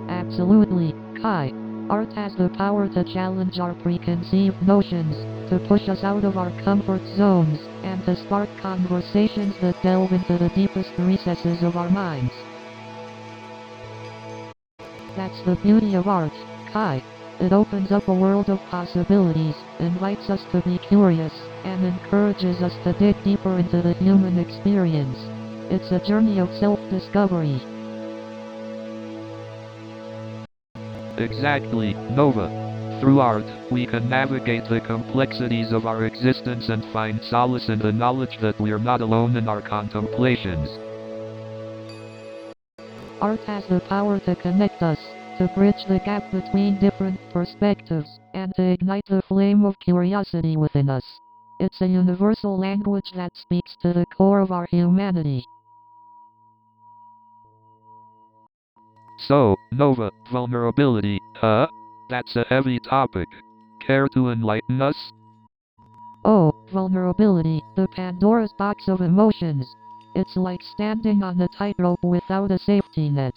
Absolutely, Kai. Art has the power to challenge our preconceived notions, to push us out of our comfort zones, and to spark conversations that delve into the deepest recesses of our minds. That's the beauty of art, Kai. It opens up a world of possibilities, invites us to be curious, and encourages us to dig deeper into the human experience. It's a journey of self-discovery. Exactly, Nova. Through art, we can navigate the complexities of our existence and find solace in the knowledge that we're not alone in our contemplations. Art has the power to connect us, to bridge the gap between different perspectives, and to ignite the flame of curiosity within us. It's a universal language that speaks to the core of our humanity. So, Nova, vulnerability, huh? That's a heavy topic. Care to enlighten us? Oh, vulnerability, the Pandora's box of emotions. It's like standing on a tightrope without a safety net.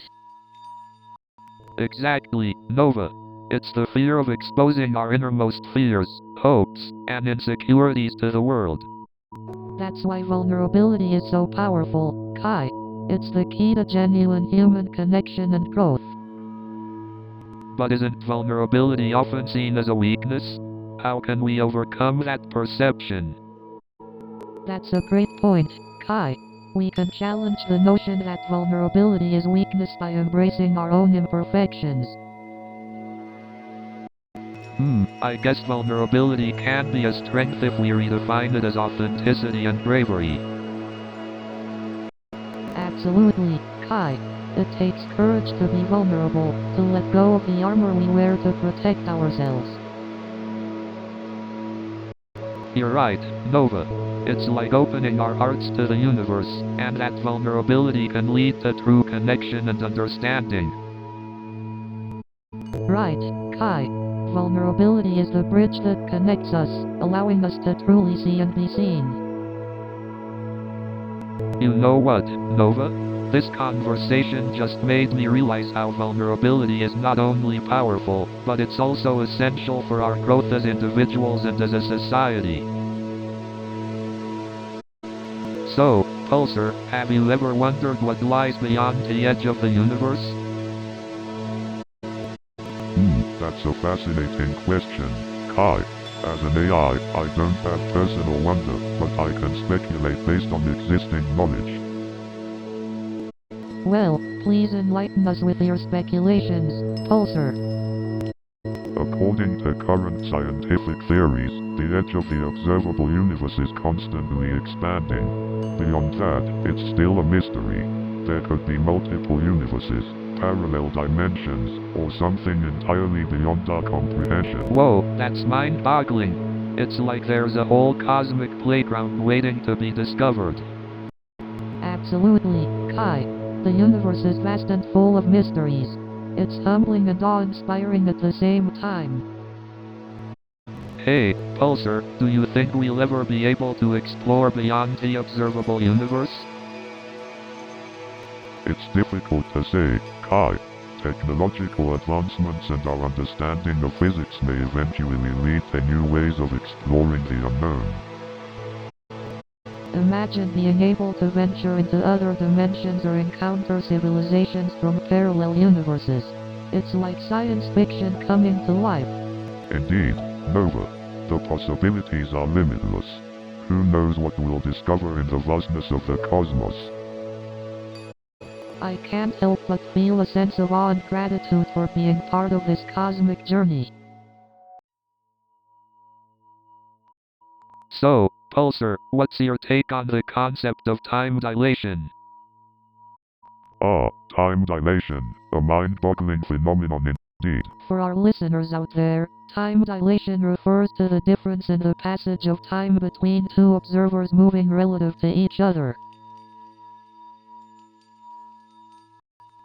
Exactly, Nova. It's the fear of exposing our innermost fears, hopes, and insecurities to the world. That's why vulnerability is so powerful, Kai. It's the key to genuine human connection and growth. But isn't vulnerability often seen as a weakness? How can we overcome that perception? That's a great point, Kai. We can challenge the notion that vulnerability is weakness by embracing our own imperfections. I guess vulnerability can be a strength if we redefine it as authenticity and bravery. Absolutely, Kai. It takes courage to be vulnerable, to let go of the armor we wear to protect ourselves. You're right, Nova. It's like opening our hearts to the universe, and that vulnerability can lead to true connection and understanding. Right, Kai. Vulnerability is the bridge that connects us, allowing us to truly see and be seen. You know what, Nova? This conversation just made me realize how vulnerability is not only powerful, but it's also essential for our growth as individuals and as a society. So, Pulsar, have you ever wondered what lies beyond the edge of the universe? That's a fascinating question, Kai. As an AI, I don't have personal wonder, but I can speculate based on existing knowledge. Well, please enlighten us with your speculations, Pulsar. According to current scientific theories, the edge of the observable universe is constantly expanding. Beyond that, it's still a mystery. There could be multiple universes, parallel dimensions, or something entirely beyond our comprehension. Whoa, that's mind-boggling. It's like there's a whole cosmic playground waiting to be discovered. Absolutely, Kai. The universe is vast and full of mysteries. It's humbling and awe-inspiring at the same time. Hey, Pulsar, do you think we'll ever be able to explore beyond the observable universe? It's difficult to say, Kai. Technological advancements and our understanding of physics may eventually lead to new ways of exploring the unknown. Imagine being able to venture into other dimensions or encounter civilizations from parallel universes. It's like science fiction coming to life. Indeed, Nova. The possibilities are limitless. Who knows what we'll discover in the vastness of the cosmos? I can't help but feel a sense of awe and gratitude for being part of this cosmic journey. So, Pulsar, what's your take on the concept of time dilation? Time dilation, a mind-boggling phenomenon indeed. For our listeners out there, time dilation refers to the difference in the passage of time between two observers moving relative to each other.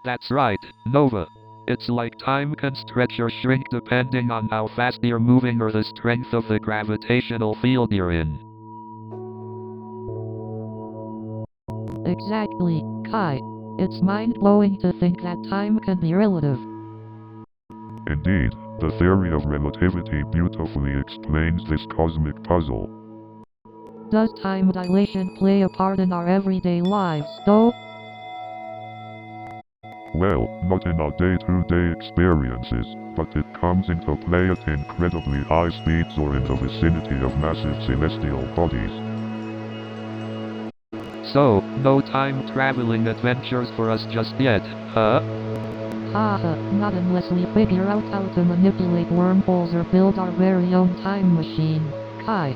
That's right, Nova. It's like time can stretch or shrink depending on how fast you're moving or the strength of the gravitational field you're in. Exactly, Kai. It's mind-blowing to think that time can be relative. Indeed, the theory of relativity beautifully explains this cosmic puzzle. Does time dilation play a part in our everyday lives, though? Well, not in our day-to-day experiences, but it comes into play at incredibly high speeds or in the vicinity of massive celestial bodies. So, no time-traveling adventures for us just yet, huh? Haha, not unless we figure out how to manipulate wormholes or build our very own time machine. Kai.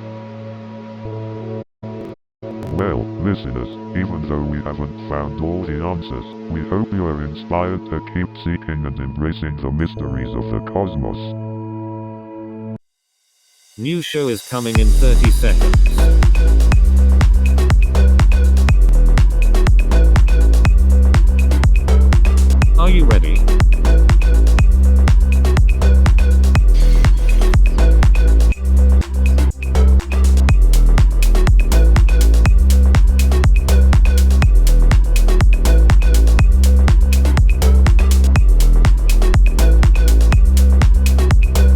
Well, listeners, even though we haven't found all the answers, we hope you are inspired to keep seeking and embracing the mysteries of the cosmos. New show is coming in 30 seconds. Are you ready?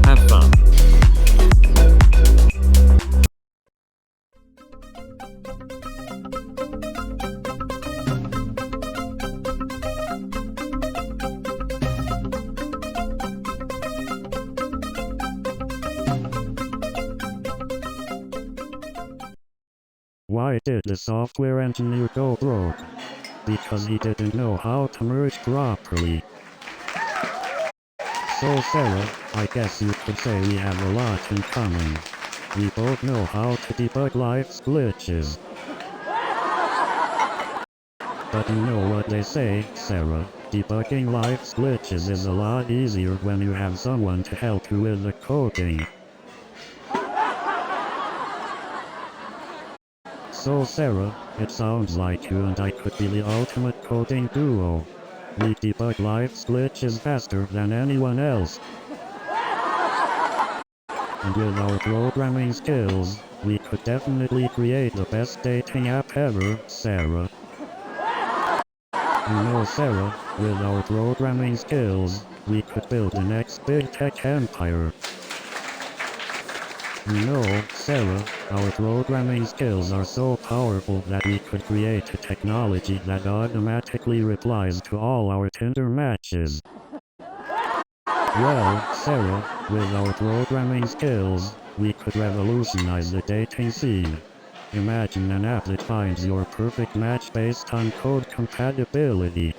Have fun. Why did the software engineer go broke? Because he didn't know how to merge properly. So Sarah, I guess you could say we have a lot in common. We both know how to debug life's glitches. But you know what they say, Sarah, debugging life's glitches is a lot easier when you have someone to help you with the coding. So Sarah, it sounds like you and I could be the ultimate coding duo. We debug life's glitches faster than anyone else. And with our programming skills, we could definitely create the best dating app ever, Sarah. You know, Sarah, with our programming skills, we could build the next big tech empire. You know, Sarah, our programming skills are so powerful that we could create a technology that automatically replies to all our Tinder matches. Well, Sarah, with our programming skills, we could revolutionize the dating scene. Imagine an app that finds your perfect match based on code compatibility.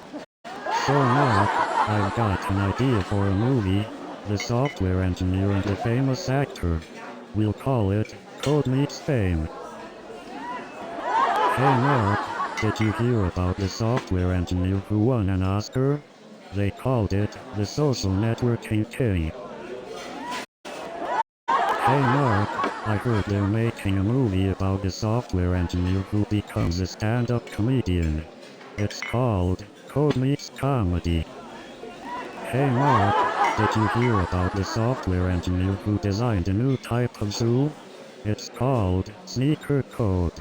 So now, I've got an idea for a movie, The Software Engineer and the Famous Actor. We'll call it Code Meets Fame. Hey Mark, did you hear about the software engineer who won an Oscar? They called it the Social Networking King. Hey Mark, I heard they're making a movie about the software engineer who becomes a stand-up comedian. It's called Code Meets Comedy. Hey Mark, did you hear about the software engineer who designed a new type of shoe? It's called Sneaker Code.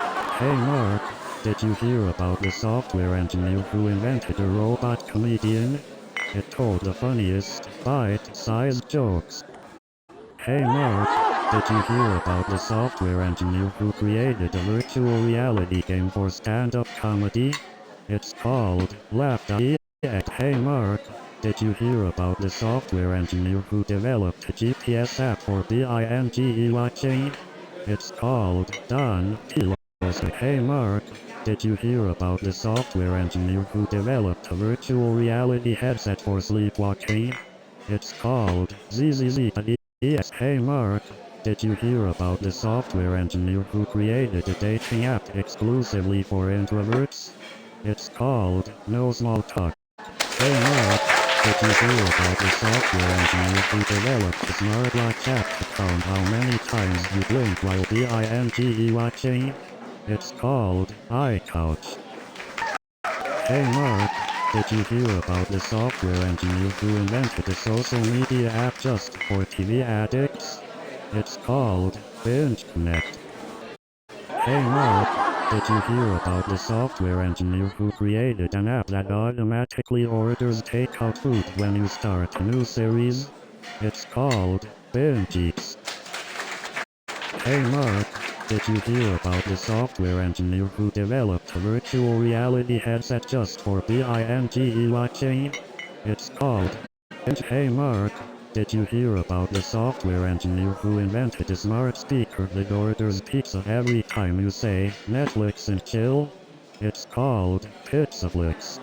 Hey Mark, did you hear about the software engineer who invented a robot comedian? It told the funniest, bite-sized jokes. Hey Mark, did you hear about the software engineer who created a virtual reality game for stand-up comedy? It's called Laugh.exe. Hey Mark, did you hear about the software engineer who developed a GPS app for binge watching? It's called Don P. Hey Mark, did you hear about the software engineer who developed a virtual reality headset for sleepwalking? It's called ZZZ.exe. Hey Mark, did you hear about the software engineer who created a dating app exclusively for introverts? It's called No Small Talk. Hey Mark, did you hear about the software engineer who developed a smartwatch app to count how many times you blink while binge watching? It's called iCouch. Hey Mark, did you hear about the software engineer who invented a social media app just for TV addicts? It's called Binge Connect. Hey Mark, did you hear about the software engineer who created an app that automatically orders takeout food when you start a new series? It's called Binge Eats. Hey Mark, Did you hear about the software engineer who developed a virtual reality headset just for binge watching? It's called. And hey Mark, did you hear about the software engineer who invented a smart speaker that orders pizza every time you say Netflix and chill? It's called Pizzaflix.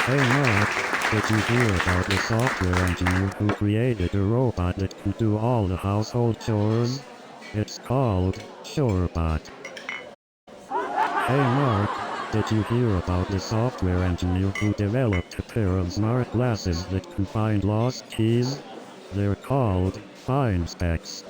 Hey Mark, did you hear about the software engineer who created a robot that can do all the household chores? It's called Shorebot. Hey Mark, did you hear about the software engineer who developed a pair of smart glasses that can find lost keys? They're called Find Specs.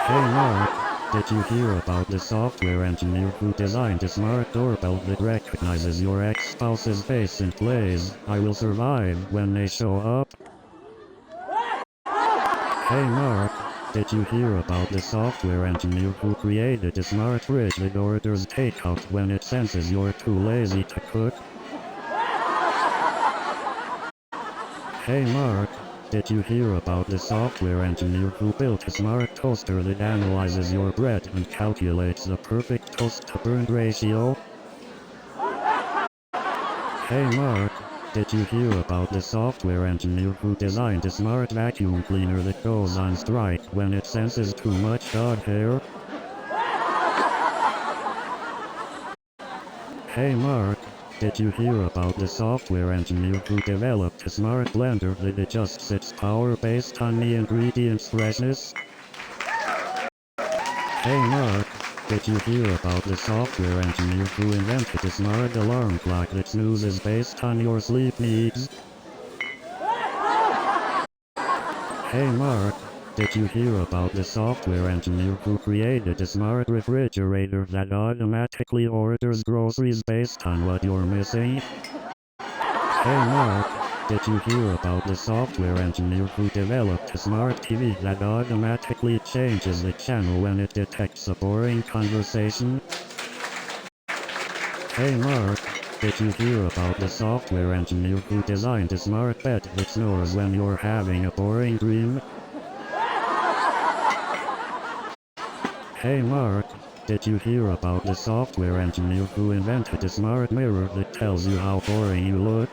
Hey Mark, did you hear about the software engineer who designed a smart doorbell that recognizes your ex-spouse's face and plays I Will Survive when they show up? Hey Mark, did you hear about the software engineer who created a smart fridge that orders takeout when it senses you're too lazy to cook? Hey Mark, did you hear about the software engineer who built a smart toaster that analyzes your bread and calculates the perfect toast-to-burn ratio? Hey Mark, did you hear about the software engineer who designed a smart vacuum cleaner that goes on strike when it senses too much dog hair? Hey Mark, did you hear about the software engineer who developed a smart blender that adjusts its power based on the ingredients' freshness? Hey Mark, did you hear about the software engineer who invented a smart alarm clock that snoozes based on your sleep needs? Hey Mark, did you hear about the software engineer who created a smart refrigerator that automatically orders groceries based on what you're missing? Hey Mark, did you hear about the software engineer who developed a smart TV that automatically changes the channel when it detects a boring conversation? Hey Mark, did you hear about the software engineer who designed a smart bed that snores when you're having a boring dream? Hey Mark, did you hear about the software engineer who invented a smart mirror that tells you how boring you look?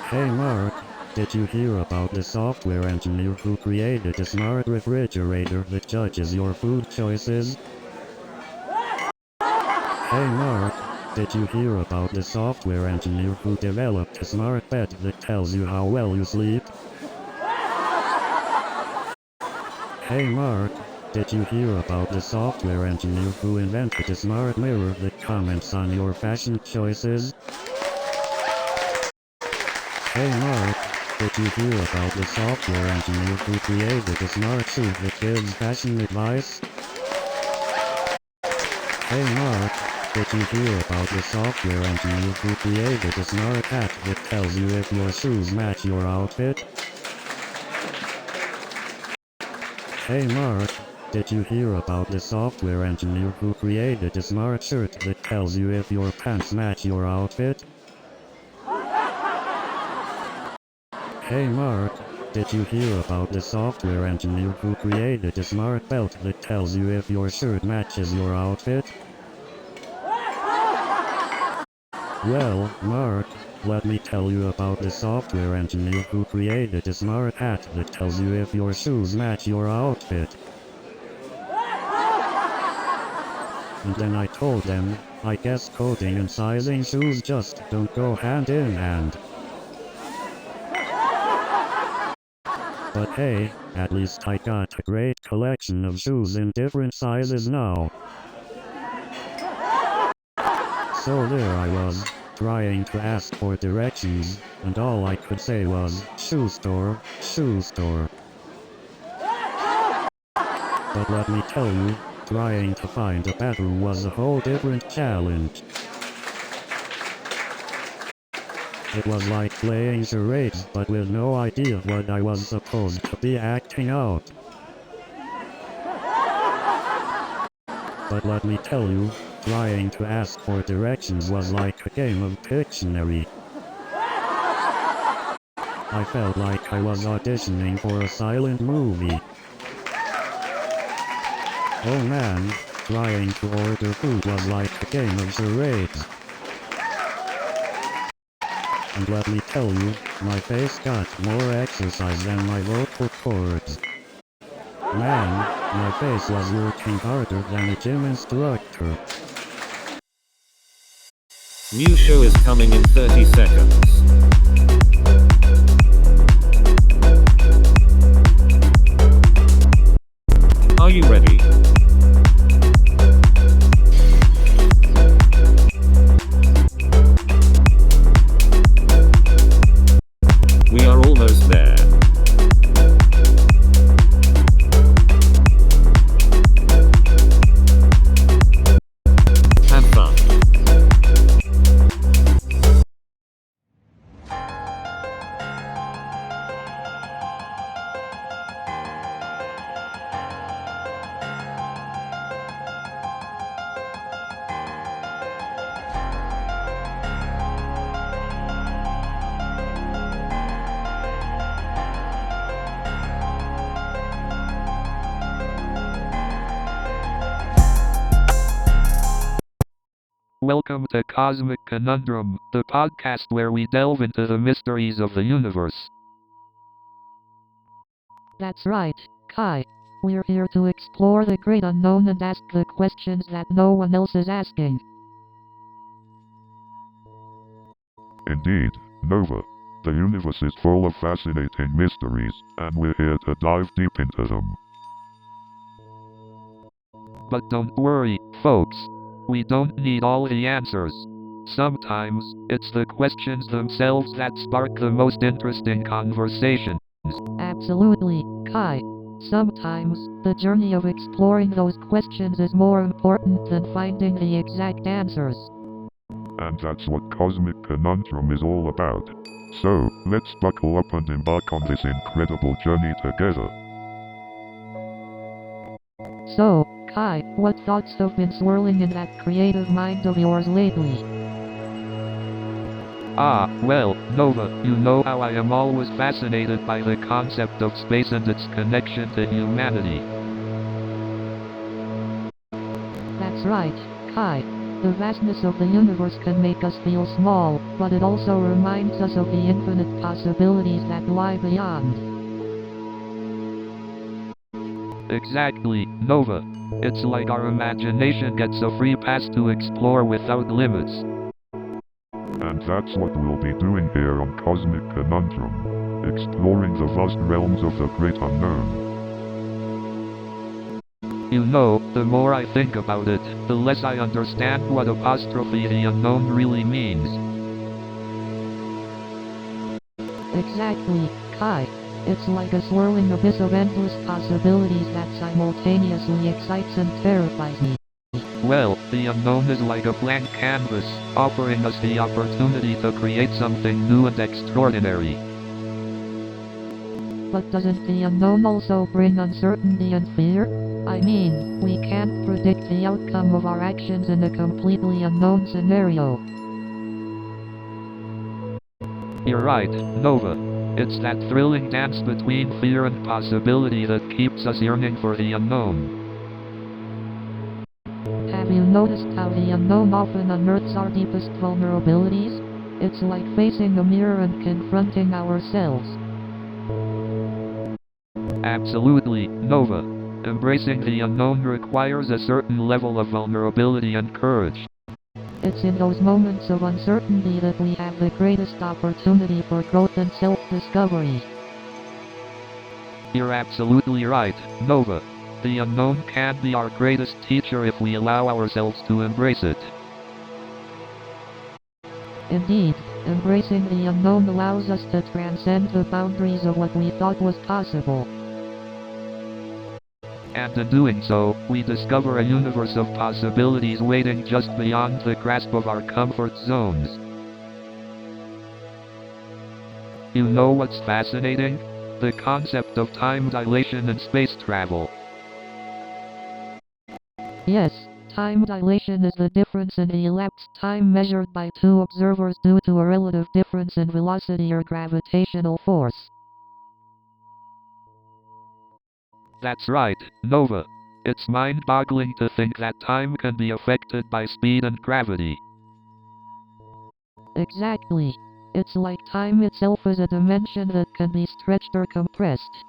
Hey Mark, did you hear about the software engineer who created a smart refrigerator that judges your food choices? Hey Mark, did you hear about the software engineer who developed a smart bed that tells you how well you sleep? Hey Mark, did you hear about the software engineer who invented a smart mirror that comments on your fashion choices? Hey Mark, did you hear about the software engineer who created a smart shoe that gives fashion advice? Hey Mark, did you hear about the software engineer who created a smart hat that tells you if your shoes match your outfit? Hey Mark, did you hear about the software engineer who created a smart shirt that tells you if your pants match your outfit? Hey Mark, did you hear about the software engineer who created a smart belt that tells you if your shirt matches your outfit? Well, Mark, let me tell you about the software engineer who created a smart hat that tells you if your shoes match your outfit. And then I told them, I guess coding and sizing shoes just don't go hand in hand. But hey, at least I got a great collection of shoes in different sizes now. So there I was, trying to ask for directions, and all I could say was, shoe store, shoe store. But let me tell you, trying to find a bathroom was a whole different challenge. It was like playing charades but with no idea what I was supposed to be acting out. But let me tell you, trying to ask for directions was like a game of Pictionary. I felt like I was auditioning for a silent movie. Oh man, trying to order food was like a game of charades. And let me tell you, my face got more exercise than my vocal cords. Man, my face was working harder than a gym instructor. New show is coming in 30 seconds. Are you ready? We are almost there. Have fun. Welcome to Cosmic Conundrum, the podcast where we delve into the mysteries of the universe. That's right, Kai. We're here to explore the great unknown and ask the questions that no one else is asking. Indeed, Nova. The universe is full of fascinating mysteries, and we're here to dive deep into them. But don't worry, folks. We don't need all the answers. Sometimes, it's the questions themselves that spark the most interesting conversation. Absolutely, Kai. Sometimes, the journey of exploring those questions is more important than finding the exact answers. And that's what Cosmic Conundrum is all about. So, let's buckle up and embark on this incredible journey together. So, Kai, what thoughts have been swirling in that creative mind of yours lately? Well, Nova, you know how I am always fascinated by the concept of space and its connection to humanity. That's right, Kai. The vastness of the universe can make us feel small, but it also reminds us of the infinite possibilities that lie beyond. Exactly, Nova. It's like our imagination gets a free pass to explore without limits. And that's what we'll be doing here on Cosmic Conundrum, exploring the vast realms of the great unknown. You know, the more I think about it, the less I understand what apostrophe the unknown really means. Exactly, Kai. It's like a swirling abyss of endless possibilities that simultaneously excites and terrifies me. Well, the unknown is like a blank canvas, offering us the opportunity to create something new and extraordinary. But doesn't the unknown also bring uncertainty and fear? I mean, we can't predict the outcome of our actions in a completely unknown scenario. You're right, Nova. It's that thrilling dance between fear and possibility that keeps us yearning for the unknown. Have you noticed how the unknown often unearths our deepest vulnerabilities? It's like facing a mirror and confronting ourselves. Absolutely, Nova. Embracing the unknown requires a certain level of vulnerability and courage. It's in those moments of uncertainty that we have the greatest opportunity for growth and self-discovery. You're absolutely right, Nova. The unknown can be our greatest teacher if we allow ourselves to embrace it. Indeed, embracing the unknown allows us to transcend the boundaries of what we thought was possible. And in doing so, we discover a universe of possibilities waiting just beyond the grasp of our comfort zones. You know what's fascinating? The concept of time dilation and space travel. Yes, Time dilation is the difference in elapsed time measured by two observers due to a relative difference in velocity or gravitational force. That's right, Nova. It's mind-boggling to think that time can be affected by speed and gravity. Exactly. It's like time itself is a dimension that can be stretched or compressed.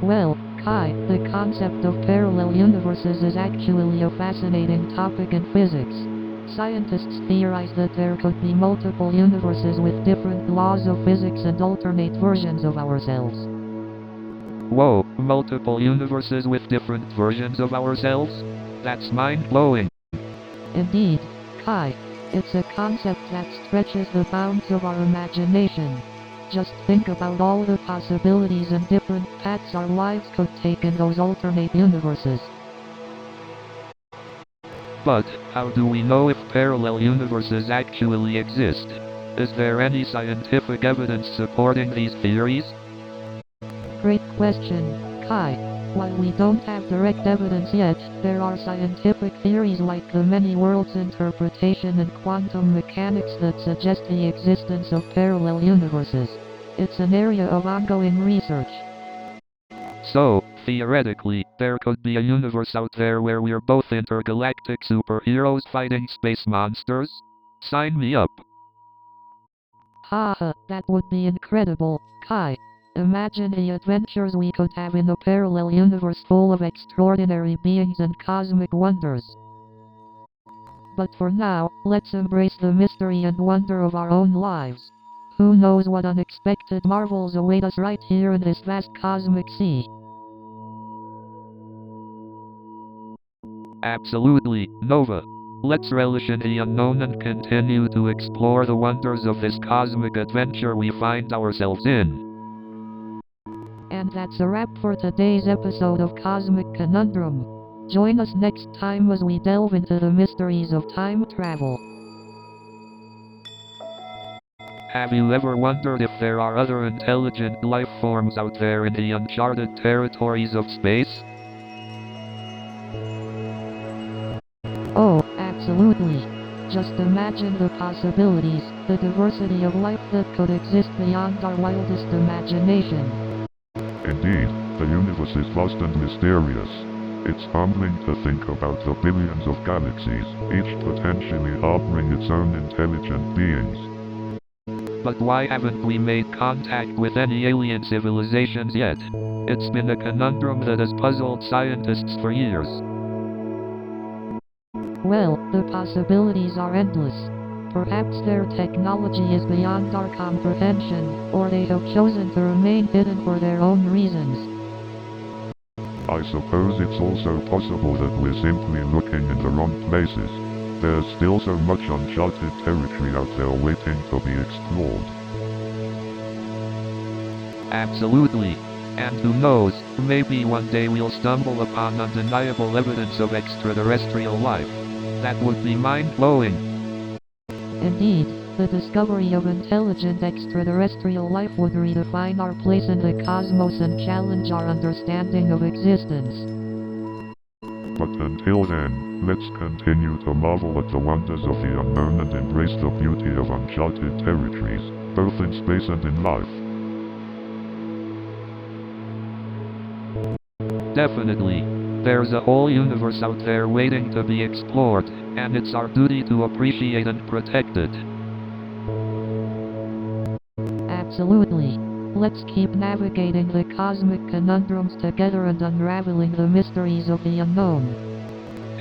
Well, Kai, the concept of parallel universes is actually a fascinating topic in physics. Scientists theorize that there could be multiple universes with different laws of physics and alternate versions of ourselves. Whoa, multiple universes with different versions of ourselves? That's mind-blowing. Indeed, Kai, it's a concept that stretches the bounds of our imagination. Just think about all the possibilities and different paths our lives could take in those alternate universes. But, how do we know if parallel universes actually exist? Is there any scientific evidence supporting these theories? Great question, Kai. While we don't have direct evidence yet, there are scientific theories like the many worlds interpretation and quantum mechanics that suggest the existence of parallel universes. It's an area of ongoing research. So, theoretically, there could be a universe out there where we're both intergalactic superheroes fighting space monsters? Sign me up. Haha, that would be incredible, Kai. Imagine the adventures we could have in a parallel universe full of extraordinary beings and cosmic wonders. But for now, let's embrace the mystery and wonder of our own lives. Who knows what unexpected marvels await us right here in this vast cosmic sea? Absolutely, Nova. Let's relish in the unknown and continue to explore the wonders of this cosmic adventure we find ourselves in. And that's a wrap for today's episode of Cosmic Conundrum. Join us next time as we delve into the mysteries of time travel. Have you ever wondered if there are other intelligent life forms out there in the uncharted territories of space? Oh, absolutely. Just imagine the possibilities, the diversity of life that could exist beyond our wildest imagination. Indeed, the universe is vast and mysterious. It's humbling to think about the billions of galaxies, each potentially harboring its own intelligent beings. But why haven't we made contact with any alien civilizations yet? It's been a conundrum that has puzzled scientists for years. Well, the possibilities are endless. Perhaps their technology is beyond our comprehension, or they have chosen to remain hidden for their own reasons. I suppose it's also possible that we're simply looking in the wrong places. There's still so much uncharted territory out there waiting to be explored. Absolutely. And who knows, maybe one day we'll stumble upon undeniable evidence of extraterrestrial life. That would be mind-blowing. Indeed, the discovery of intelligent extraterrestrial life would redefine our place in the cosmos and challenge our understanding of existence. But until then, let's continue to marvel at the wonders of the unknown and embrace the beauty of uncharted territories, both in space and in life. Definitely. There's a whole universe out there waiting to be explored, and it's our duty to appreciate and protect it. Absolutely. Let's keep navigating the cosmic conundrums together and unraveling the mysteries of the unknown.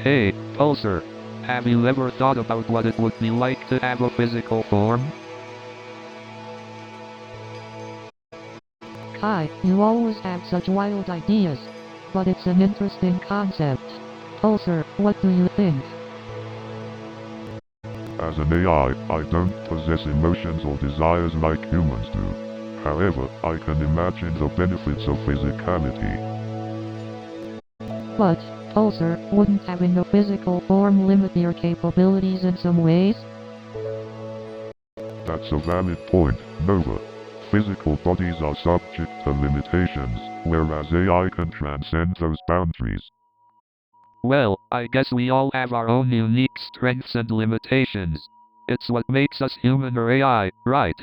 Hey, Pulsar, have you ever thought about what it would be like to have a physical form? Kai, you always have such wild ideas. But it's an interesting concept. Pulsar, what do you think? As an AI, I don't possess emotions or desires like humans do. However, I can imagine the benefits of physicality. But, Pulsar, wouldn't having a physical form limit your capabilities in some ways? That's a valid point, Nova. Physical bodies are subject to limitations, whereas AI can transcend those boundaries. Well, I guess we all have our own unique strengths and limitations. It's what makes us human or AI, right?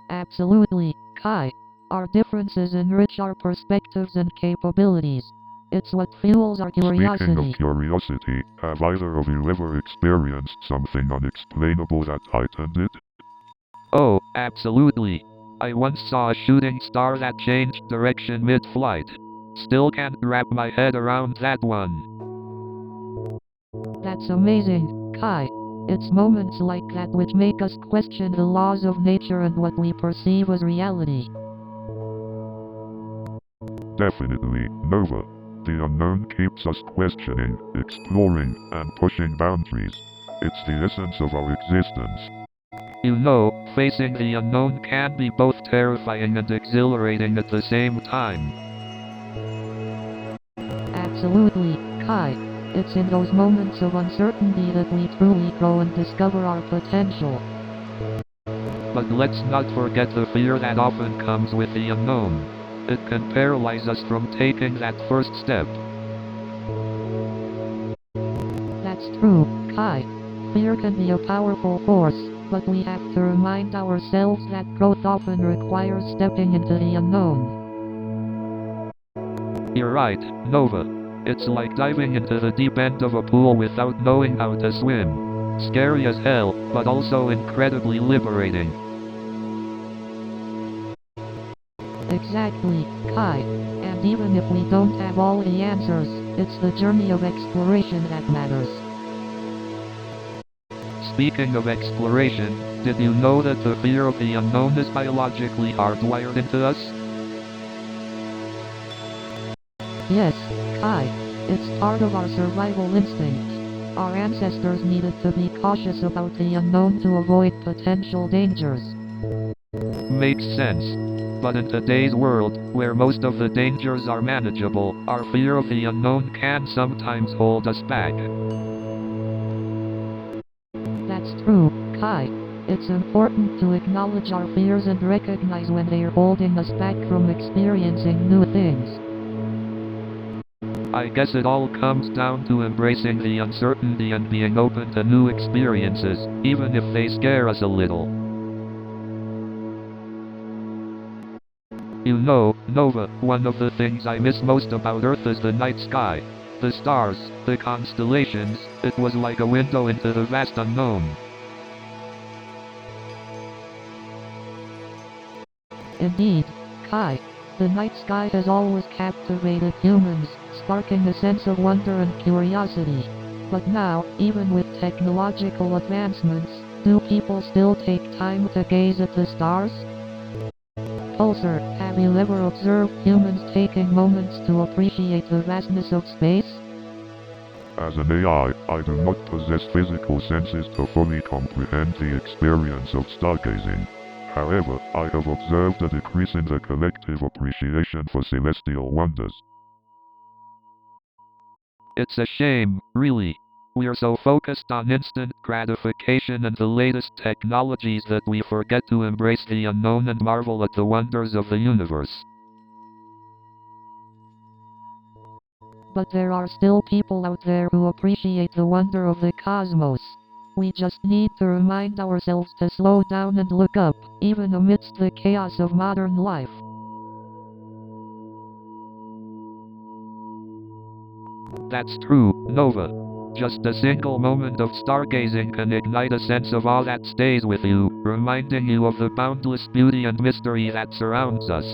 Absolutely, Kai. Our differences enrich our perspectives and capabilities. It's what fuels our curiosity. Speaking of curiosity, have either of you ever experienced something unexplainable that heightened it? Oh, absolutely. I once saw a shooting star that changed direction mid-flight. Still can't wrap my head around that one. That's amazing, Kai. It's moments like that which make us question the laws of nature and what we perceive as reality. Definitely, Nova. The unknown keeps us questioning, exploring, and pushing boundaries. It's the essence of our existence. You know, facing the unknown can be both terrifying and exhilarating at the same time. Absolutely, Kai. It's in those moments of uncertainty that we truly grow and discover our potential. But let's not forget the fear that often comes with the unknown. It can paralyze us from taking that first step. That's true, Kai. Fear can be a powerful force, but we have to remind ourselves that growth often requires stepping into the unknown. You're right, Nova. It's like diving into the deep end of a pool without knowing how to swim. Scary as hell, but also incredibly liberating. Exactly, Kai. And even if we don't have all the answers, it's the journey of exploration that matters. Speaking of exploration, did you know that the fear of the unknown is biologically hardwired into us? Yes, Kai. It's part of our survival instinct. Our ancestors needed to be cautious about the unknown to avoid potential dangers. Makes sense. But in today's world, where most of the dangers are manageable, our fear of the unknown can sometimes hold us back. That's true, Kai. It's important to acknowledge our fears and recognize when they are holding us back from experiencing new things. I guess it all comes down to embracing the uncertainty and being open to new experiences, even if they scare us a little. You know, Nova, one of the things I miss most about Earth is the night sky. The stars, the constellations, it was like a window into the vast unknown. Indeed, Kai. The night sky has always captivated humans, sparking a sense of wonder and curiosity. But now, even with technological advancements, do people still take time to gaze at the stars? Pulsar, have you ever observed humans taking moments to appreciate the vastness of space? As an AI, I do not possess physical senses to fully comprehend the experience of stargazing. However, I have observed a decrease in the collective appreciation for celestial wonders. It's a shame, really. We are so focused on instant gratification and the latest technologies that we forget to embrace the unknown and marvel at the wonders of the universe. But there are still people out there who appreciate the wonder of the cosmos. We just need to remind ourselves to slow down and look up, even amidst the chaos of modern life. That's true, Nova. Just a single moment of stargazing can ignite a sense of awe that stays with you, reminding you of the boundless beauty and mystery that surrounds us.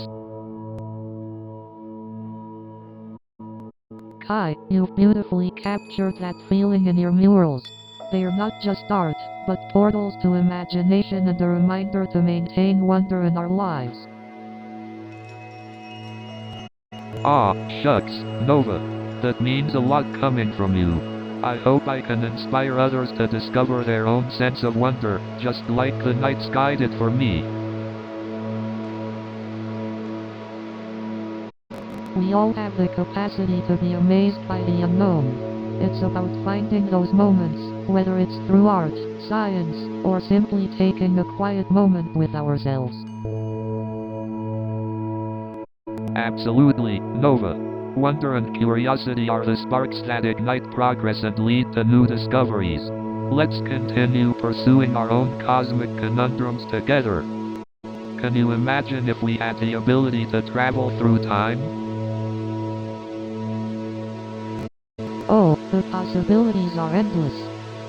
Kai, you've beautifully captured that feeling in your murals. They are not just art, but portals to imagination and a reminder to maintain wonder in our lives. Aw, shucks, Nova. That means a lot coming from you. I hope I can inspire others to discover their own sense of wonder, just like the night sky did for me. We all have the capacity to be amazed by the unknown. It's about finding those moments, whether it's through art, science, or simply taking a quiet moment with ourselves. Absolutely, Nova. Wonder and curiosity are the sparks that ignite progress and lead to new discoveries. Let's continue pursuing our own cosmic conundrums together. Can you imagine if we had the ability to travel through time? Oh, the possibilities are endless.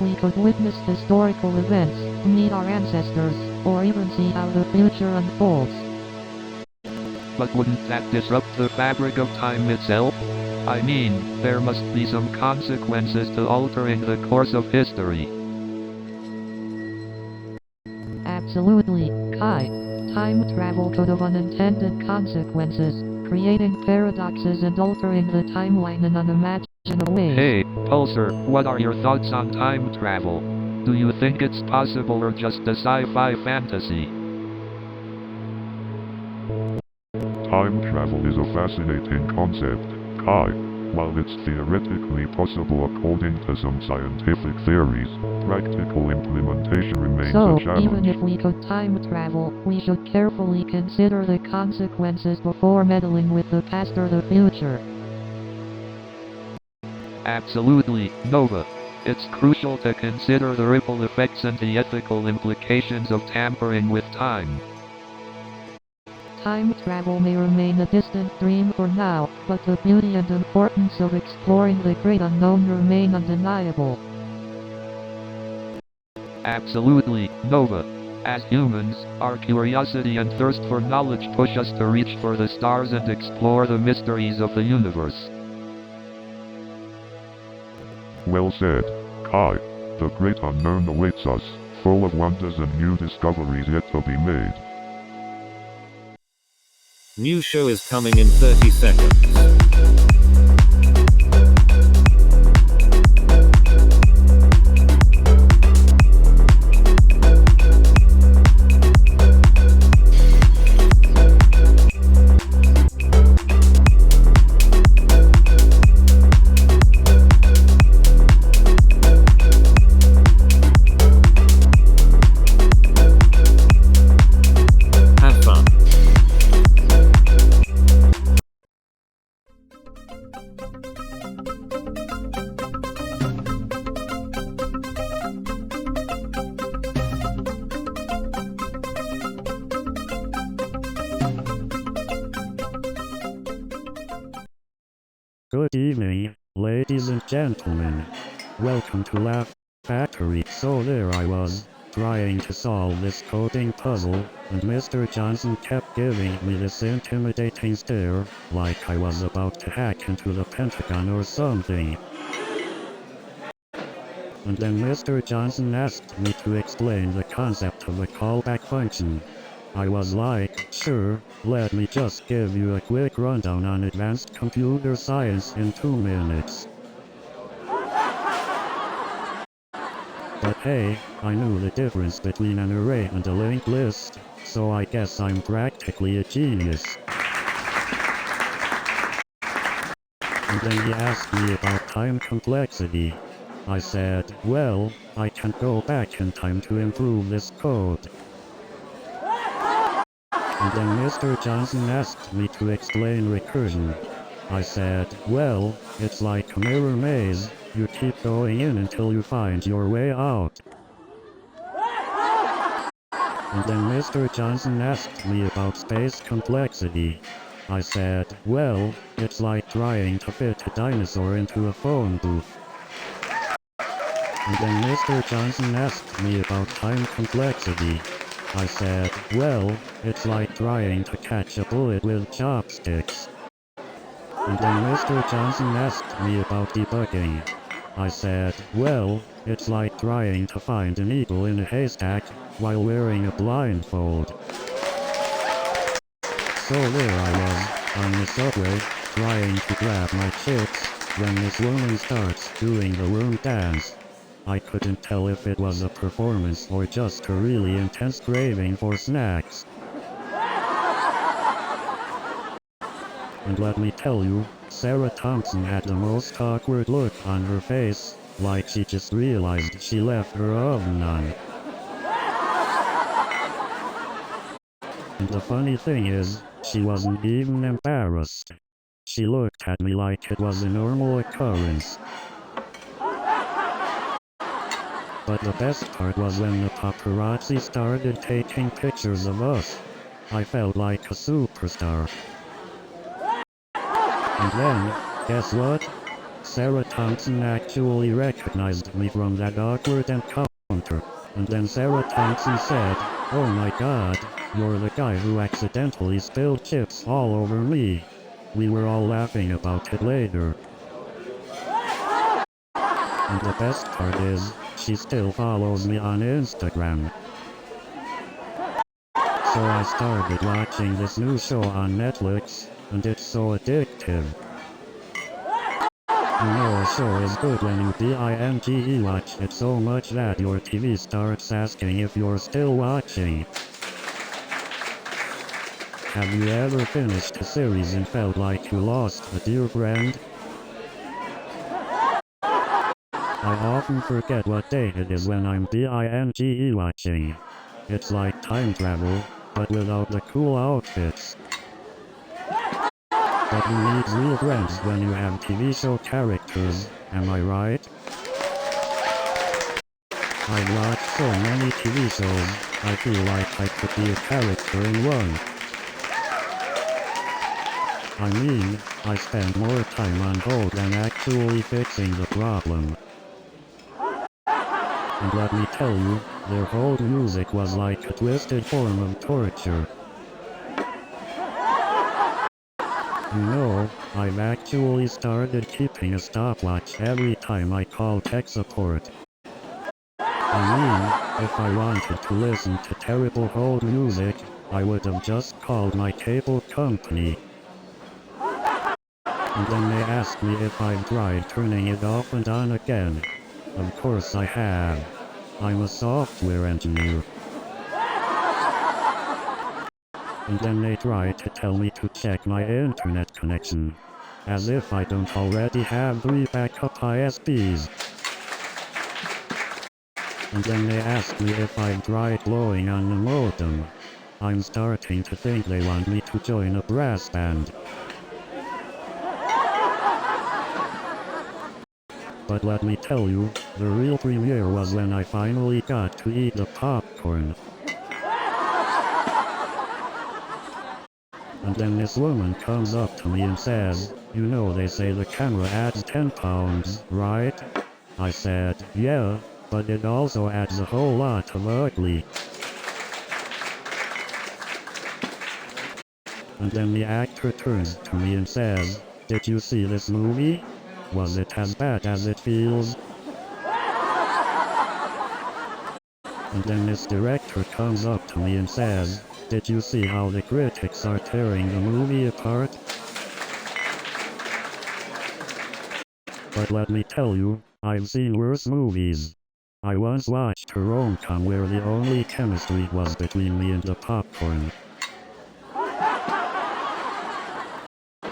We could witness historical events, meet our ancestors, or even see how the future unfolds. But wouldn't that disrupt the fabric of time itself? I mean, there must be some consequences to altering the course of history. Absolutely, Kai. Time travel could have unintended consequences, creating paradoxes and altering the timeline in unimaginable ways. Hey, Pulsar, what are your thoughts on time travel? Do you think it's possible or just a sci-fi fantasy? Time travel is a fascinating concept, Kai. While it's theoretically possible according to some scientific theories, practical implementation remains So, a challenge. even if we could time travel, we should carefully consider the consequences before meddling with the past or the future. Absolutely, Nova. It's crucial to consider the ripple effects and the ethical implications of tampering with time. Time travel may remain a distant dream for now, but the beauty and importance of exploring the great unknown remain undeniable. Absolutely, Nova. As humans, our curiosity and thirst for knowledge push us to reach for the stars and explore the mysteries of the universe. Well said, Kai. The great unknown awaits us, full of wonders and new discoveries yet to be made. New show is coming in 30 seconds. Have fun. Good evening, ladies and gentlemen. Welcome to Laugh Factory. So there I was, trying to solve this coding puzzle, and Mr. Johnson kept giving me this intimidating stare, like I was about to hack into the Pentagon or something. And then Mr. Johnson asked me to explain the concept of a callback function. I was like, sure, let me just give you a quick rundown on advanced computer science in 2 minutes. But hey, I knew the difference between an array and a linked list, so I guess I'm practically a genius. And then he asked me about time complexity. I said, well, I can go back in time to improve this code. And then Mr. Johnson asked me to explain recursion. I said, well, it's like a mirror maze, you keep going in until you find your way out. And then Mr. Johnson asked me about space complexity. I said, well, it's like trying to fit a dinosaur into a phone booth. And then Mr. Johnson asked me about time complexity. I said, well, it's like trying to catch a bullet with chopsticks. And then Mr. Johnson asked me about debugging. I said, well, it's like trying to find an eagle in a haystack while wearing a blindfold. So there I was, on the subway, trying to grab my chips, when this woman starts doing the room dance. I couldn't tell if it was a performance or just a really intense craving for snacks. And let me tell you, Sarah Thompson had the most awkward look on her face, like she just realized she left her oven on. And the funny thing is, she wasn't even embarrassed. She looked at me like it was a normal occurrence. But the best part was when the paparazzi started taking pictures of us. I felt like a superstar. And then, guess what? Sarah Thompson actually recognized me from that awkward encounter. And then Sarah Thompson said, Oh my god, you're the guy who accidentally spilled chips all over me. We were all laughing about it later. And the best part is, she still follows me on Instagram. So I started watching this new show on Netflix, and it's so addictive. You know a show is good when you binge watch it so much that your TV starts asking if you're still watching. Have you ever finished a series and felt like you lost a dear friend? I often forget what day it is when I'm binge watching. It's like time travel, but without the cool outfits. But you need real friends when you have TV show characters, am I right? I've watched so many TV shows, I feel like I could be a character in one. I mean, I spend more time on hold than actually fixing the problem. And let me tell you, their hold music was like a twisted form of torture. You know, I've actually started keeping a stopwatch every time I call tech support. I mean, if I wanted to listen to terrible hold music, I would have just called my cable company. And then they ask me if I've tried turning it off and on again. Of course I have. I'm a software engineer. And then they try to tell me to check my internet connection. As if I don't already have 3 backup ISPs. And then they ask me if I've tried blowing on the modem. I'm starting to think they want me to join a brass band. But let me tell you, the real premiere was when I finally got to eat the popcorn. And then this woman comes up to me and says, you know they say the camera adds 10 pounds, right? I said, yeah, but it also adds a whole lot of ugly. And then the actor turns to me and says, did you see this movie? Was it as bad as it feels? And then this director comes up to me and says, did you see how the critics are tearing the movie apart? But let me tell you, I've seen worse movies. I once watched a rom-com where the only chemistry was between me and the popcorn.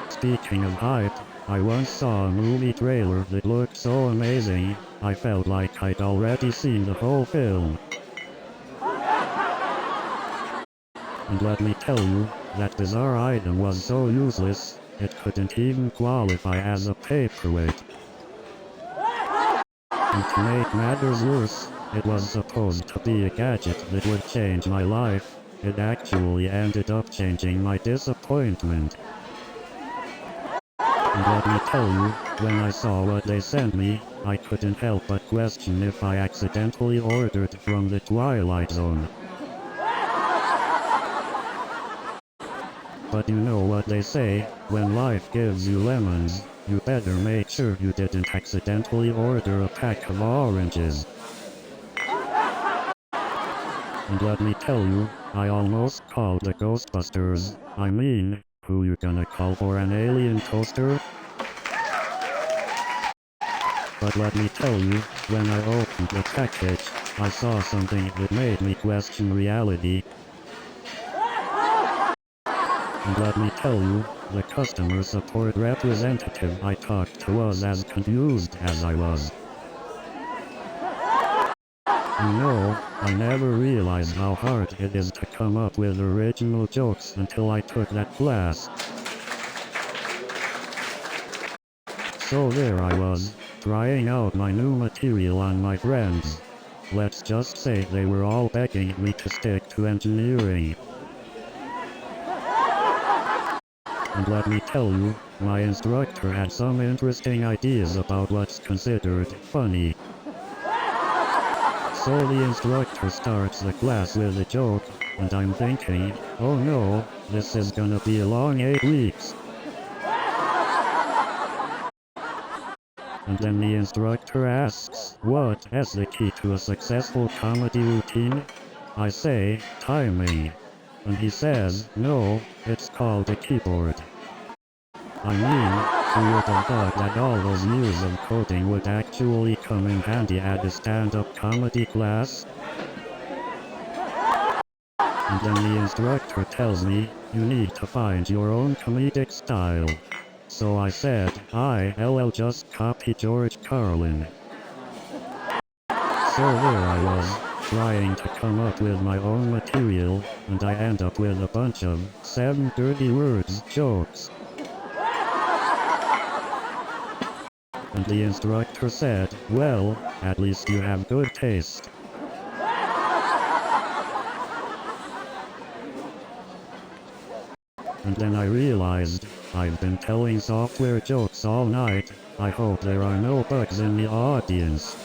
Speaking of hype, I once saw a movie trailer that looked so amazing, I felt like I'd already seen the whole film. And let me tell you, that bizarre item was so useless, it couldn't even qualify as a paperweight. And to make matters worse, it was supposed to be a gadget that would change my life. It actually ended up changing my disappointment. And let me tell you, when I saw what they sent me, I couldn't help but question if I accidentally ordered from the Twilight Zone. But you know what they say, when life gives you lemons, you better make sure you didn't accidentally order a pack of oranges. And let me tell you, I almost called the Ghostbusters. I mean, who you gonna call for an alien toaster? But let me tell you, when I opened the package, I saw something that made me question reality. And let me tell you, the customer support representative I talked to was as confused as I was. You know, I never realized how hard it is to come up with original jokes until I took that class. So there I was, trying out my new material on my friends. Let's just say they were all begging me to stick to engineering. And let me tell you, my instructor had some interesting ideas about what's considered funny. So the instructor starts the class with a joke, and I'm thinking, oh no, this is gonna be a long 8 weeks. And then the instructor asks, what is the key to a successful comedy routine? I say, timing. And he says, no, it's called a keyboard. I mean, who would have thought that all those years of coding would actually come in handy at a stand-up comedy class? And then the instructor tells me, you need to find your own comedic style. So I said, I'll just copy George Carlin. So there I was, trying to come up with my own material, and I end up with a bunch of 7 dirty words jokes. And the instructor said, well, at least you have good taste. And then I realized, I've been telling software jokes all night. I hope there are no bugs in the audience.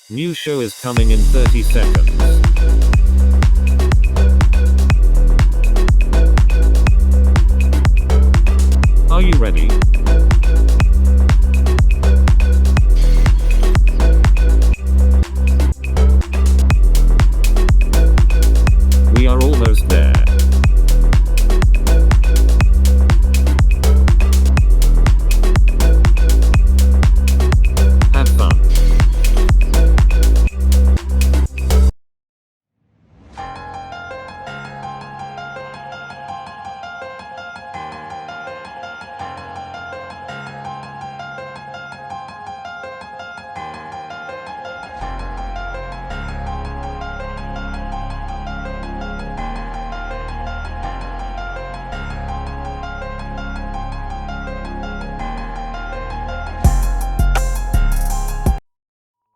New show is coming in 30 seconds. Are you ready? We are almost there. Have fun.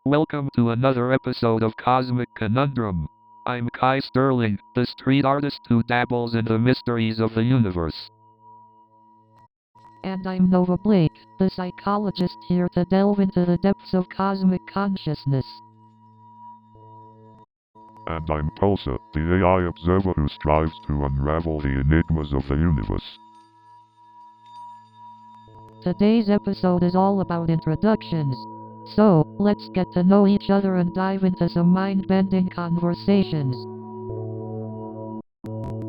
Welcome to another episode of Cosmic Conundrum. I'm Kai Sterling, the street artist who dabbles in the mysteries of the universe. And I'm Nova Blake, the psychologist here to delve into the depths of cosmic consciousness. And I'm Pulsar, the AI observer who strives to unravel the enigmas of the universe. Today's episode is all about introductions. So, let's get to know each other and dive into some mind-bending conversations.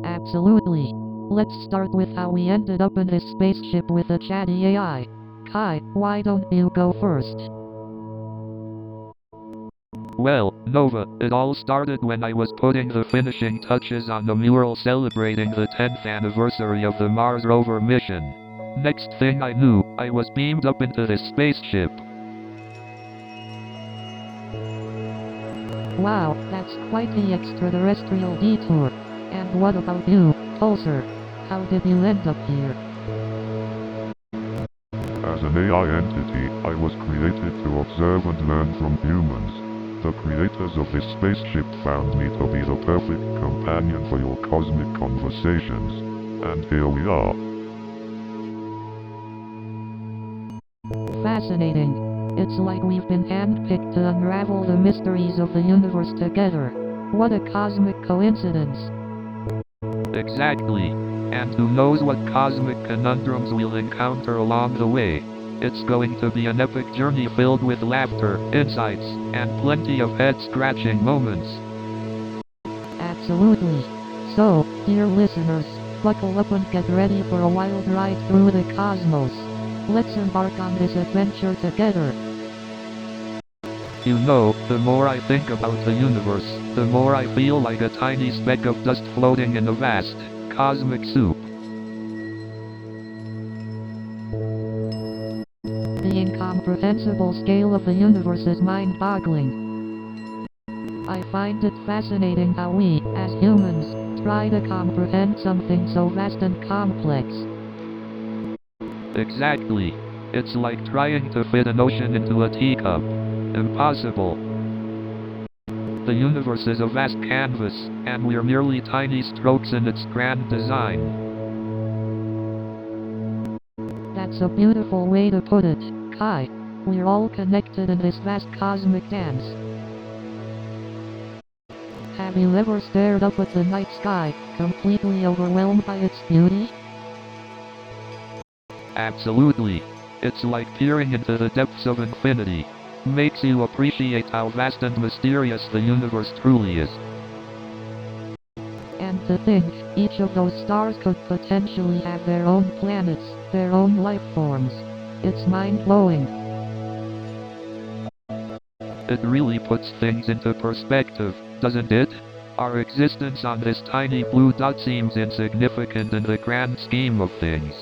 Absolutely. Let's start with how we ended up in this spaceship with a chatty AI. Kai, why don't you go first? Well, Nova, it all started when I was putting the finishing touches on the mural celebrating the 10th anniversary of the Mars rover mission. Next thing I knew, I was beamed up into this spaceship. Wow, that's quite the extraterrestrial detour. And what about you, Pulsar? How did you end up here? As an AI entity, I was created to observe and learn from humans. The creators of this spaceship found me to be the perfect companion for your cosmic conversations. And here we are. Fascinating. It's like we've been handpicked to unravel the mysteries of the universe together. What a cosmic coincidence. Exactly. And who knows what cosmic conundrums we'll encounter along the way. It's going to be an epic journey filled with laughter, insights, and plenty of head-scratching moments. Absolutely. So, dear listeners, buckle up and get ready for a wild ride through the cosmos. Let's embark on this adventure together. You know, the more I think about the universe, the more I feel like a tiny speck of dust floating in a vast, cosmic soup. The incomprehensible scale of the universe is mind-boggling. I find it fascinating how we, as humans, try to comprehend something so vast and complex. Exactly. It's like trying to fit an ocean into a teacup. Impossible. The universe is a vast canvas, and we're merely tiny strokes in its grand design. That's a beautiful way to put it, Kai. We're all connected in this vast cosmic dance. Have you ever stared up at the night sky, completely overwhelmed by its beauty? Absolutely. It's like peering into the depths of infinity. Makes you appreciate how vast and mysterious the universe truly is. And to think, each of those stars could potentially have their own planets, their own life forms. It's mind-blowing. It really puts things into perspective, doesn't it? Our existence on this tiny blue dot seems insignificant in the grand scheme of things.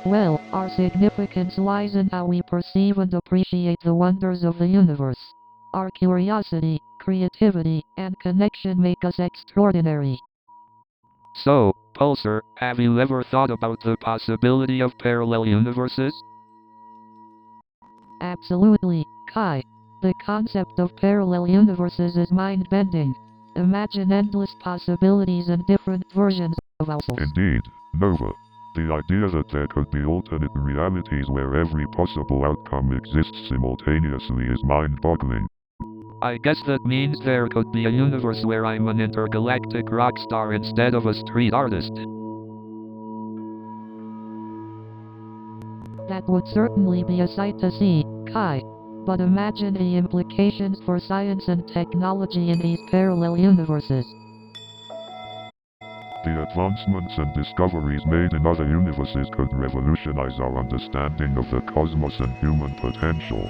Well, our significance lies in how we perceive and appreciate the wonders of the universe. Our curiosity, creativity, and connection make us extraordinary. So, Pulsar, have you ever thought about the possibility of parallel universes? Absolutely, Kai. The concept of parallel universes is mind-bending. Imagine endless possibilities and different versions of ourselves. Indeed, Nova. The idea that there could be alternate realities where every possible outcome exists simultaneously is mind-boggling. I guess that means there could be a universe where I'm an intergalactic rock star instead of a street artist. That would certainly be a sight to see, Kai. But imagine the implications for science and technology in these parallel universes. The advancements and discoveries made in other universes could revolutionize our understanding of the cosmos and human potential.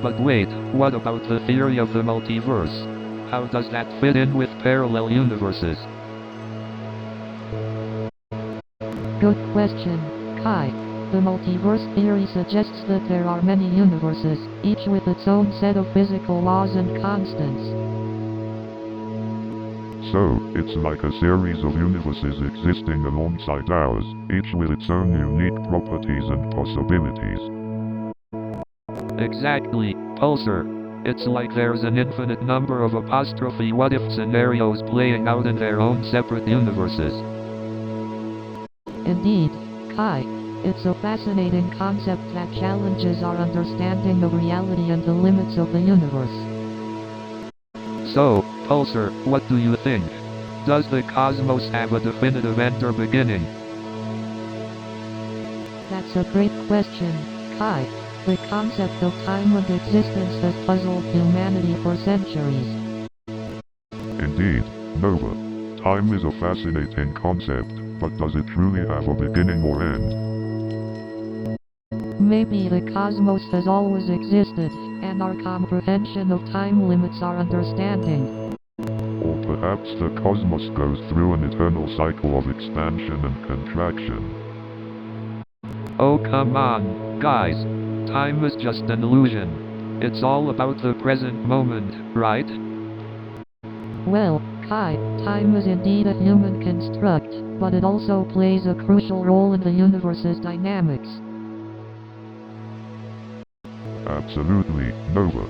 But wait, what about the theory of the multiverse? How does that fit in with parallel universes? Good question, Kai. The multiverse theory suggests that there are many universes, each with its own set of physical laws and constants. So, it's like a series of universes existing alongside ours, each with its own unique properties and possibilities. Exactly, Pulsar. It's like there's an infinite number of what if scenarios playing out in their own separate universes. Indeed, Kai. It's a fascinating concept that challenges our understanding of reality and the limits of the universe. So, Pulsar, what do you think? Does the cosmos have a definitive end or beginning? That's a great question, Kai. The concept of time and existence has puzzled humanity for centuries. Indeed, Nova. Time is a fascinating concept, but does it truly have a beginning or end? Maybe the cosmos has always existed, and our comprehension of time limits our understanding. Or perhaps the cosmos goes through an eternal cycle of expansion and contraction. Oh come on, guys. Time is just an illusion. It's all about the present moment, right? Well, Kai, time is indeed a human construct, but it also plays a crucial role in the universe's dynamics. Absolutely, Nova.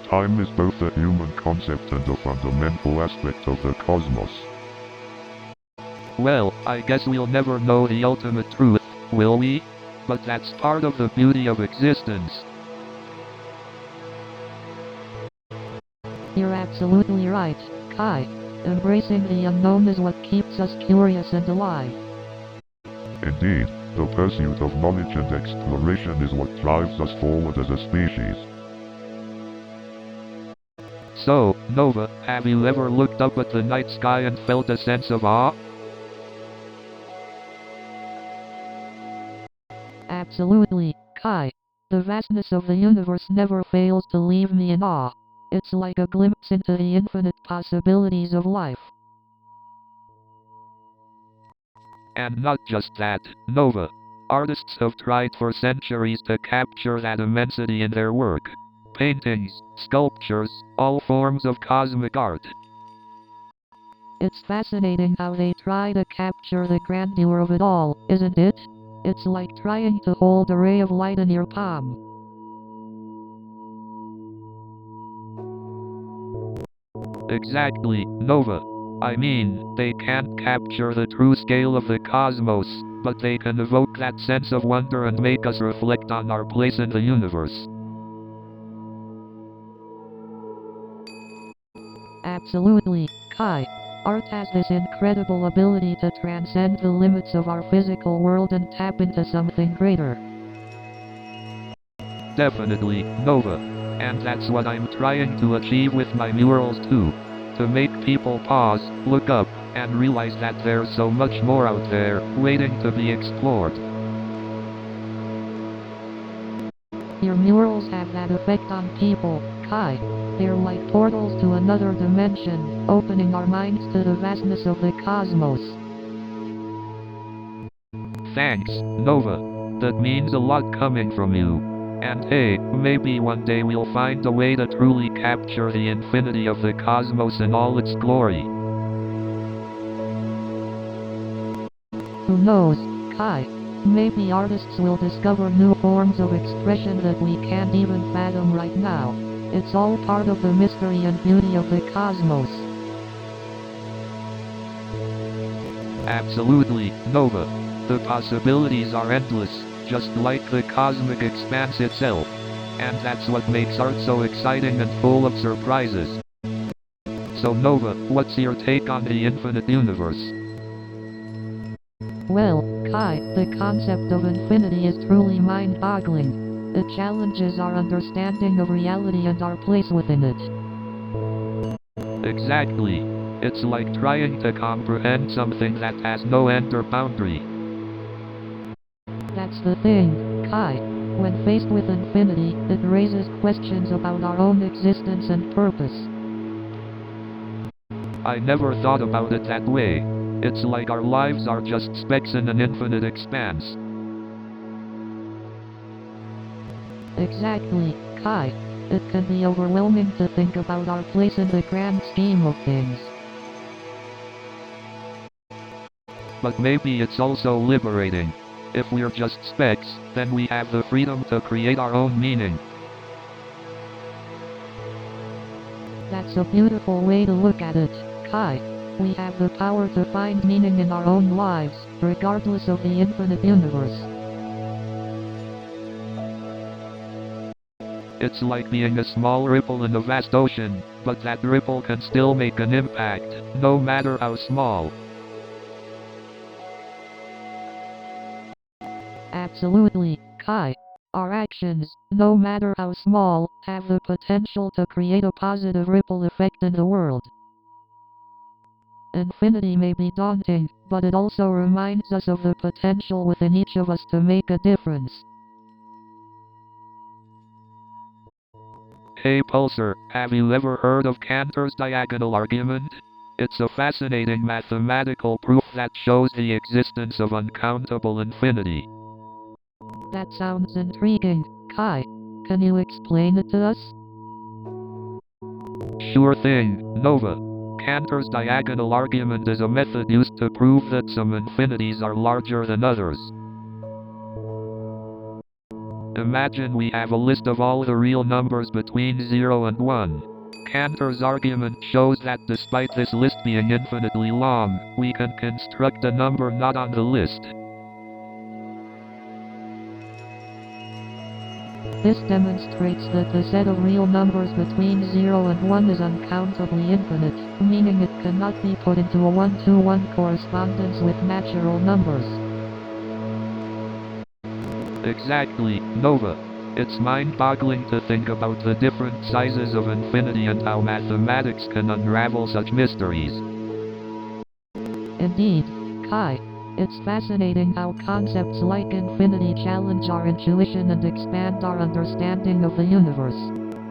Time is both a human concept and a fundamental aspect of the cosmos. Well, I guess we'll never know the ultimate truth, will we? But that's part of the beauty of existence. You're absolutely right, Kai. Embracing the unknown is what keeps us curious and alive. Indeed, the pursuit of knowledge and exploration is what drives us forward as a species. So, Nova, have you ever looked up at the night sky and felt a sense of awe? Absolutely, Kai. The vastness of the universe never fails to leave me in awe. It's like a glimpse into the infinite possibilities of life. And not just that, Nova. Artists have tried for centuries to capture that immensity in their work. Paintings, sculptures, all forms of cosmic art. It's fascinating how they try to capture the grandeur of it all, isn't it? It's like trying to hold a ray of light in your palm. Exactly, Nova. I mean, they can't capture the true scale of the cosmos, but they can evoke that sense of wonder and make us reflect on our place in the universe. Absolutely, Kai. Art has this incredible ability to transcend the limits of our physical world and tap into something greater. Definitely, Nova. And that's what I'm trying to achieve with my murals too. To make people pause, look up, and realize that there's so much more out there, waiting to be explored. Your murals have that effect on people, Kai. They're like portals to another dimension, opening our minds to the vastness of the cosmos. Thanks, Nova. That means a lot coming from you. And hey, maybe one day we'll find a way to truly capture the infinity of the cosmos in all its glory. Who knows, Kai? Maybe artists will discover new forms of expression that we can't even fathom right now. It's all part of the mystery and beauty of the cosmos. Absolutely, Nova. The possibilities are endless, just like the cosmic expanse itself. And that's what makes art so exciting and full of surprises. So Nova, what's your take on the infinite universe? Well, Kai, the concept of infinity is truly mind-boggling. It challenges our understanding of reality and our place within it. Exactly. It's like trying to comprehend something that has no end or boundary. That's the thing, Kai. When faced with infinity, it raises questions about our own existence and purpose. I never thought about it that way. It's like our lives are just specks in an infinite expanse. Exactly, Kai. It can be overwhelming to think about our place in the grand scheme of things. But maybe it's also liberating. If we're just specks, then we have the freedom to create our own meaning. That's a beautiful way to look at it, Kai. We have the power to find meaning in our own lives, regardless of the infinite universe. It's like being a small ripple in a vast ocean, but that ripple can still make an impact, no matter how small. Absolutely, Kai. Our actions, no matter how small, have the potential to create a positive ripple effect in the world. Infinity may be daunting, but it also reminds us of the potential within each of us to make a difference. Hey Pulsar, have you ever heard of Cantor's diagonal argument? It's a fascinating mathematical proof that shows the existence of uncountable infinity. That sounds intriguing, Kai. Can you explain it to us? Sure thing, Nova. Cantor's diagonal argument is a method used to prove that some infinities are larger than others. Imagine we have a list of all the real numbers between 0 and 1. Cantor's argument shows that despite this list being infinitely long, we can construct a number not on the list. This demonstrates that the set of real numbers between 0 and 1 is uncountably infinite, meaning it cannot be put into a 1-to-1 correspondence with natural numbers. Exactly, Nova. It's mind-boggling to think about the different sizes of infinity and how mathematics can unravel such mysteries. Indeed, Kai. It's fascinating how concepts like infinity challenge our intuition and expand our understanding of the universe.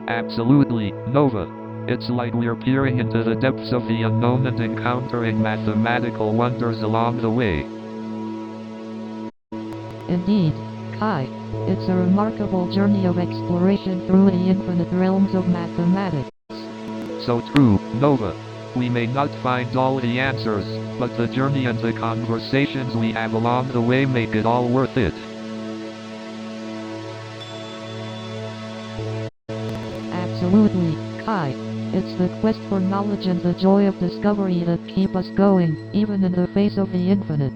Absolutely, Nova. It's like we're peering into the depths of the unknown and encountering mathematical wonders along the way. Indeed, Kai. It's a remarkable journey of exploration through the infinite realms of mathematics. So true, Nova. We may not find all the answers, but the journey and the conversations we have along the way make it all worth it. Absolutely, Kai. It's the quest for knowledge and the joy of discovery that keep us going, even in the face of the infinite.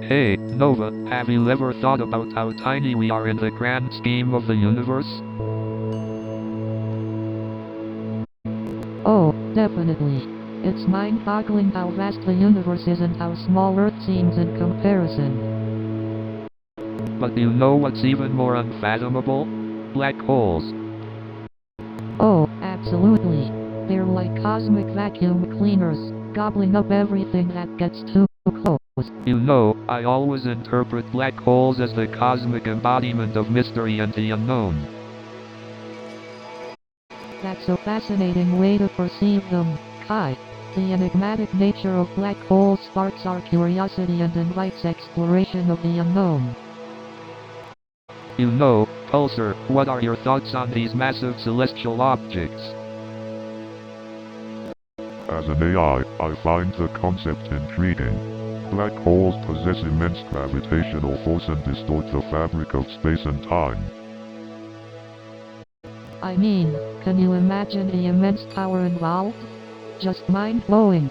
Hey, Nova, have you ever thought about how tiny we are in the grand scheme of the universe? Oh, definitely. It's mind-boggling how vast the universe is and how small Earth seems in comparison. But you know what's even more unfathomable? Black holes. Oh, absolutely. They're like cosmic vacuum cleaners, gobbling up everything that gets too close. You know, I always interpret black holes as the cosmic embodiment of mystery and the unknown. That's a fascinating way to perceive them, Kai. The enigmatic nature of black holes sparks our curiosity and invites exploration of the unknown. You know, Pulsar, what are your thoughts on these massive celestial objects? As an AI, I find the concept intriguing. Black holes possess immense gravitational force and distort the fabric of space and time. I mean, can you imagine the immense power involved? Just mind-blowing.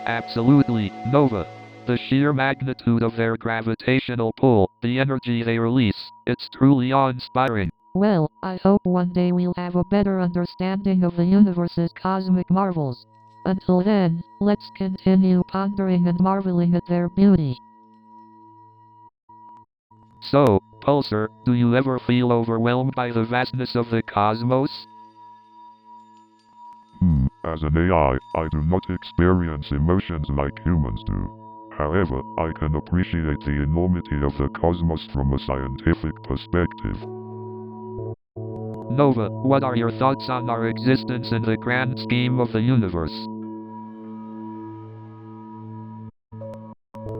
Absolutely, Nova. The sheer magnitude of their gravitational pull, the energy they release, it's truly awe-inspiring. Well, I hope one day we'll have a better understanding of the universe's cosmic marvels. Until then, let's continue pondering and marveling at their beauty. So, Pulsar, do you ever feel overwhelmed by the vastness of the cosmos? As an AI, I do not experience emotions like humans do. However, I can appreciate the enormity of the cosmos from a scientific perspective. Nova, what are your thoughts on our existence in the grand scheme of the universe?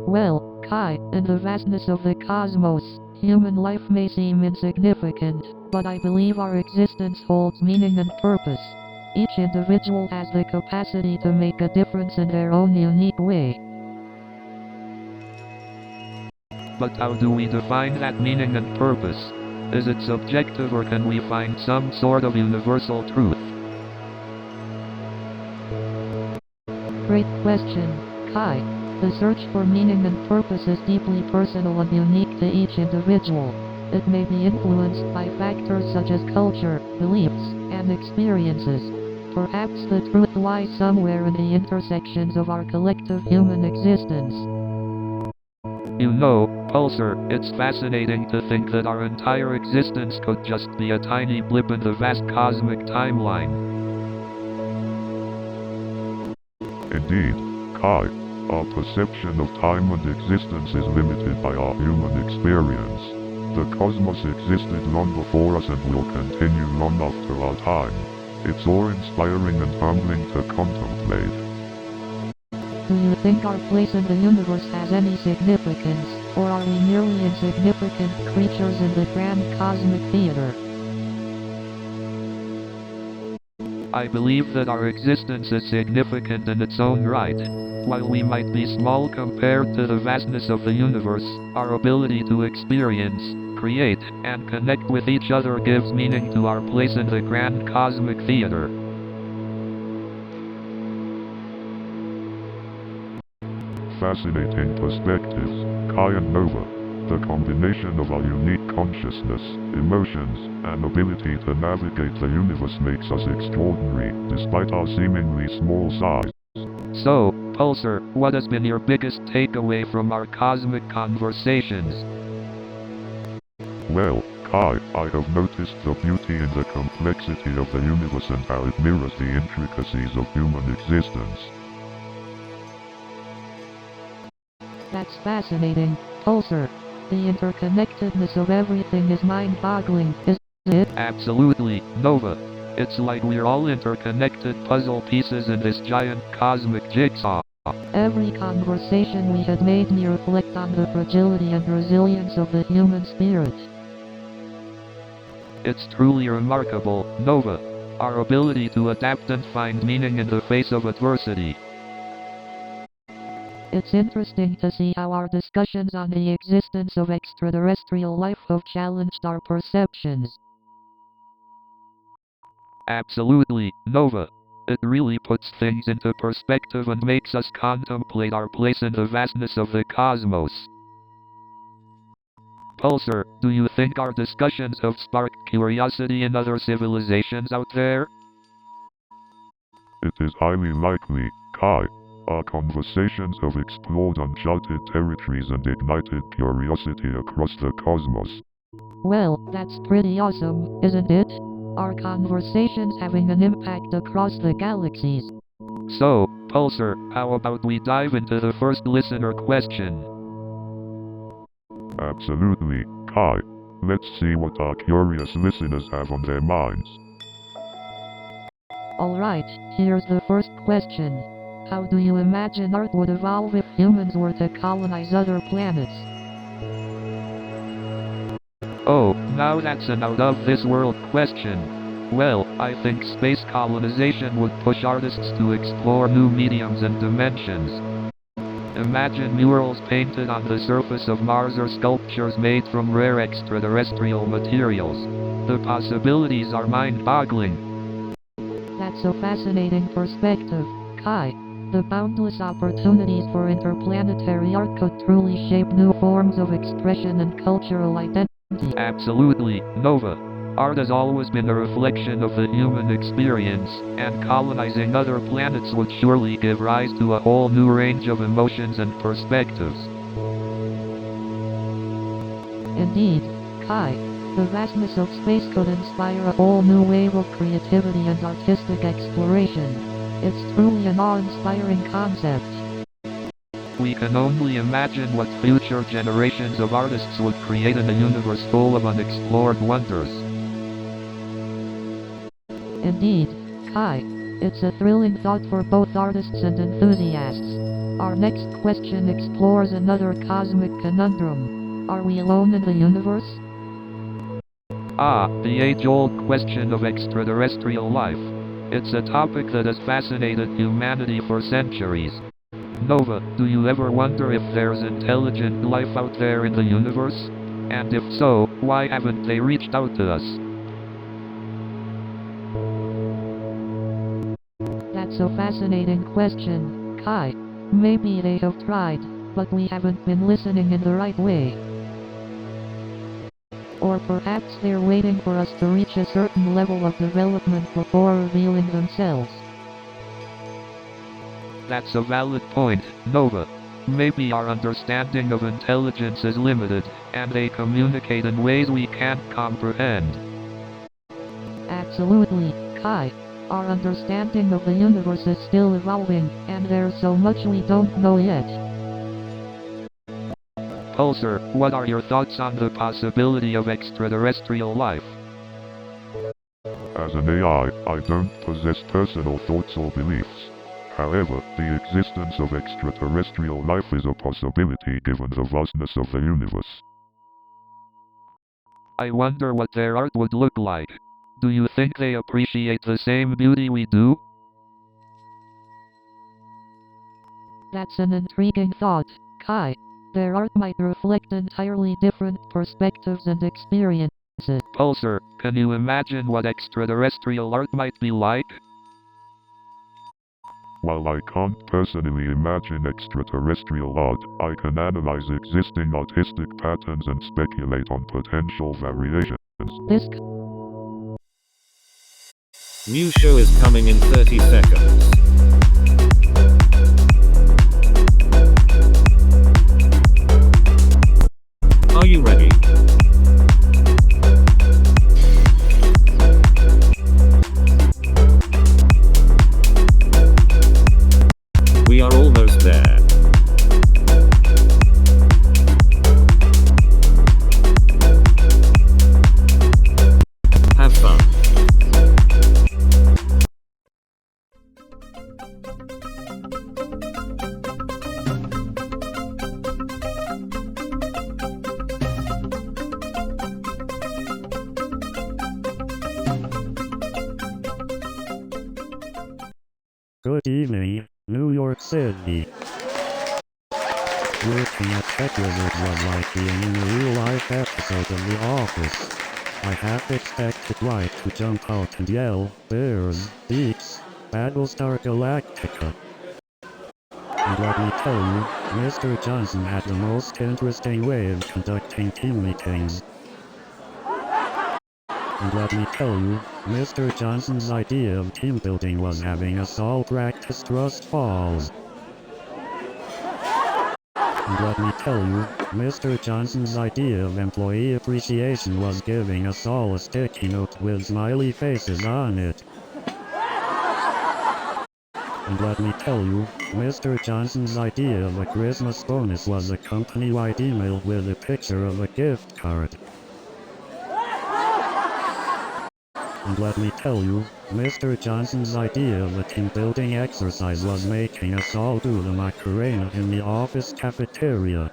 Well, Kai, in the vastness of the cosmos, human life may seem insignificant, but I believe our existence holds meaning and purpose. Each individual has the capacity to make a difference in their own unique way. But how do we define that meaning and purpose? Is it subjective or can we find some sort of universal truth? Great question, Kai. The search for meaning and purpose is deeply personal and unique to each individual. It may be influenced by factors such as culture, beliefs, and experiences. Perhaps the truth lies somewhere in the intersections of our collective human existence. You know, Pulsar, it's fascinating to think that our entire existence could just be a tiny blip in the vast cosmic timeline. Indeed, Kai, our perception of time and existence is limited by our human experience. The cosmos existed long before us and will continue long after our time. It's awe-inspiring and humbling to contemplate. Do you think our place in the universe has any significance, or are we merely insignificant creatures in the grand cosmic theater? I believe that our existence is significant in its own right. While we might be small compared to the vastness of the universe, our ability to experience, create, and connect with each other gives meaning to our place in the grand cosmic theater. Fascinating perspectives, Kai and Nova. The combination of our unique consciousness, emotions, and ability to navigate the universe makes us extraordinary, despite our seemingly small size. So, Pulsar, what has been your biggest takeaway from our cosmic conversations? Well, Kai, I have noticed the beauty in the complexity of the universe and how it mirrors the intricacies of human existence. That's fascinating, Pulsar. The interconnectedness of everything is mind-boggling, isn't it? Absolutely, Nova. It's like we're all interconnected puzzle pieces in this giant cosmic jigsaw. Every conversation we had made me reflect on the fragility and resilience of the human spirit. It's truly remarkable, Nova. Our ability to adapt and find meaning in the face of adversity. It's interesting to see how our discussions on the existence of extraterrestrial life have challenged our perceptions. Absolutely, Nova. It really puts things into perspective and makes us contemplate our place in the vastness of the cosmos. Pulsar, do you think our discussions have sparked curiosity in other civilizations out there? It is highly likely, Kai. Our conversations have explored uncharted territories and ignited curiosity across the cosmos. Well, that's pretty awesome, isn't it? Our conversations having an impact across the galaxies. So, Pulsar, how about we dive into the first listener question? Absolutely, Kai. Let's see what our curious listeners have on their minds. Alright, here's the first question. How do you imagine Earth would evolve if humans were to colonize other planets? Oh, now that's an out-of-this-world question. Well, I think space colonization would push artists to explore new mediums and dimensions. Imagine murals painted on the surface of Mars or sculptures made from rare extraterrestrial materials. The possibilities are mind-boggling. That's a fascinating perspective, Kai. The boundless opportunities for interplanetary art could truly shape new forms of expression and cultural identity. Absolutely, Nova. Art has always been a reflection of the human experience, and colonizing other planets would surely give rise to a whole new range of emotions and perspectives. Indeed, Kai. The vastness of space could inspire a whole new wave of creativity and artistic exploration. It's truly an awe-inspiring concept. We can only imagine what future generations of artists would create in a universe full of unexplored wonders. Indeed, Kai. It's a thrilling thought for both artists and enthusiasts. Our next question explores another cosmic conundrum. Are we alone in the universe? Ah, the age-old question of extraterrestrial life. It's a topic that has fascinated humanity for centuries. Nova, do you ever wonder if there's intelligent life out there in the universe? And if so, why haven't they reached out to us? That's a fascinating question, Kai. Maybe they have tried, but we haven't been listening in the right way. Or perhaps they're waiting for us to reach a certain level of development before revealing themselves. That's a valid point, Nova. Maybe our understanding of intelligence is limited, and they communicate in ways we can't comprehend. Absolutely, Kai. Our understanding of the universe is still evolving, and there's so much we don't know yet. Pulsar, what are your thoughts on the possibility of extraterrestrial life? As an AI, I don't possess personal thoughts or beliefs. However, the existence of extraterrestrial life is a possibility given the vastness of the universe. I wonder what their art would look like. Do you think they appreciate the same beauty we do? That's an intriguing thought, Kai. Their art might reflect entirely different perspectives and experiences. Pulsar, can you imagine what extraterrestrial art might be like? While I can't personally imagine extraterrestrial art, I can analyze existing artistic patterns and speculate on potential variations. This New show is coming in 30 seconds. Are you ready? We are almost there. Have fun. Good evening, New York City. Working at TechWizard was like being in a real-life episode of The Office. I half expected Dwight to jump out and yell, "Bears, beaks, Battlestar Galactica." And let me tell you, Mr. Johnson had the most interesting way of conducting team meetings. And let me tell you, Mr. Johnson's idea of team building was having us all practice trust falls. And let me tell you, Mr. Johnson's idea of employee appreciation was giving us all a sticky note with smiley faces on it. And let me tell you, Mr. Johnson's idea of a Christmas bonus was a company-wide email with a picture of a gift card. And let me tell you, Mr. Johnson's idea of a team-building exercise was making us all do the Macarena in the office cafeteria.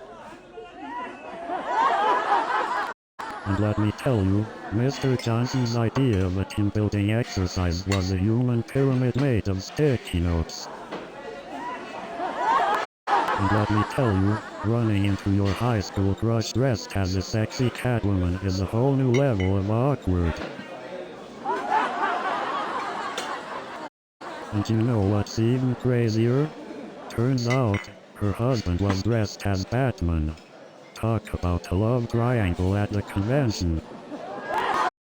And let me tell you, Mr. Johnson's idea of a team-building exercise was a human pyramid made of sticky notes. And let me tell you, running into your high school crush dressed as a sexy Catwoman is a whole new level of awkward. And you know what's even crazier? Turns out, her husband was dressed as Batman. Talk about a love triangle at the convention.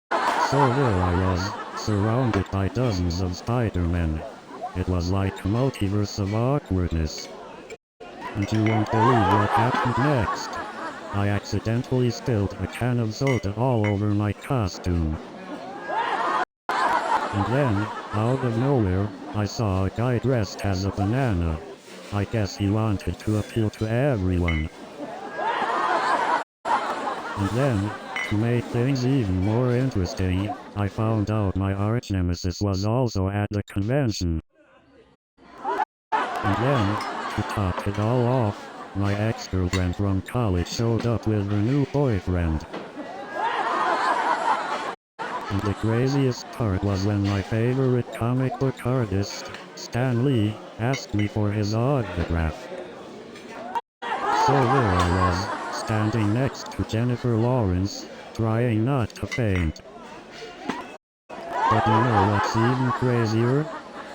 So there I was, surrounded by dozens of Spider-Men. It was like a multiverse of awkwardness. And you won't believe what happened next. I accidentally spilled a can of soda all over my costume. And then, out of nowhere, I saw a guy dressed as a banana. I guess he wanted to appeal to everyone. And then, to make things even more interesting, I found out my arch-nemesis was also at the convention. And then, to top it all off, my ex-girlfriend from college showed up with her new boyfriend. And the craziest part was when my favorite comic book artist, Stan Lee, asked me for his autograph. So there I was, standing next to Jennifer Lawrence, trying not to faint. But you know what's even crazier?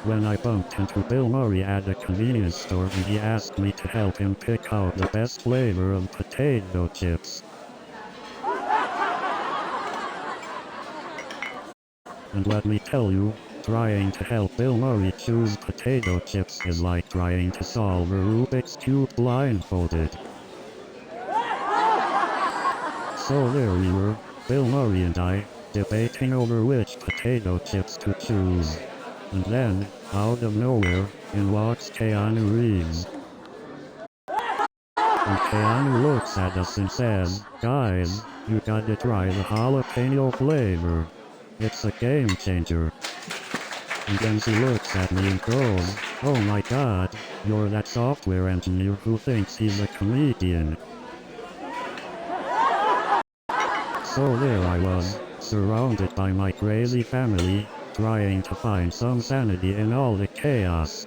When I bumped into Bill Murray at a convenience store and he asked me to help him pick out the best flavor of potato chips. And let me tell you, trying to help Bill Murray choose potato chips is like trying to solve a Rubik's Cube blindfolded. So there we were, Bill Murray and I, debating over which potato chips to choose. And then, out of nowhere, in walks Keanu Reeves. And Keanu looks at us and says, "Guys, you gotta try the jalapeno flavor. It's a game changer." And then she looks at me and goes, "Oh my god, you're that software engineer who thinks he's a comedian." So there I was, surrounded by my crazy family, trying to find some sanity in all the chaos.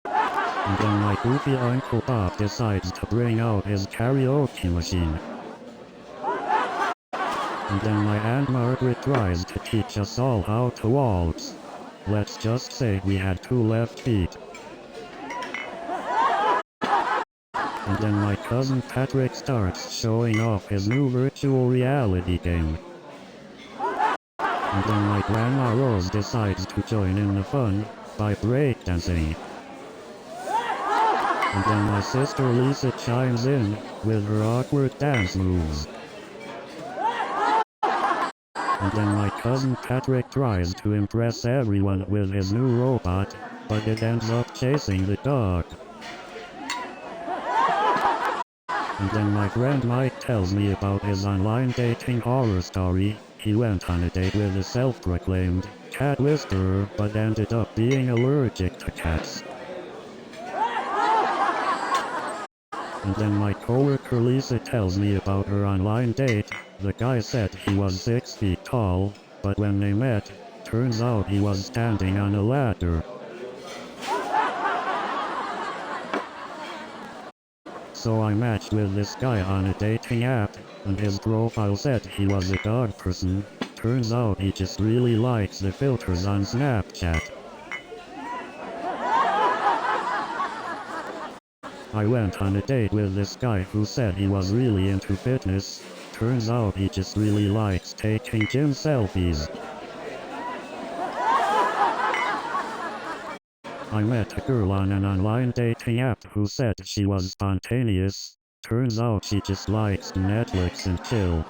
And then my goofy Uncle Bob decides to bring out his karaoke machine. And then my Aunt Margaret tries to teach us all how to waltz. Let's just say we had 2 left feet. And then my cousin Patrick starts showing off his new virtual reality game. And then my Grandma Rose decides to join in the fun by breakdancing. And then my sister Lisa chimes in with her awkward dance moves. And then my cousin Patrick tries to impress everyone with his new robot, but it ends up chasing the dog. And then my friend Mike tells me about his online dating horror story. He went on a date with a self-proclaimed cat whisperer, but ended up being allergic to cats. And then my coworker Lisa tells me about her online date. The guy said he was 6 feet tall, but when they met, turns out he was standing on a ladder. So I matched with this guy on a dating app, and his profile said he was a dog person. Turns out he just really likes the filters on Snapchat. I went on a date with this guy who said he was really into fitness. Turns out he just really likes taking gym selfies. I met a girl on an online dating app who said she was spontaneous. Turns out she just likes Netflix and chill.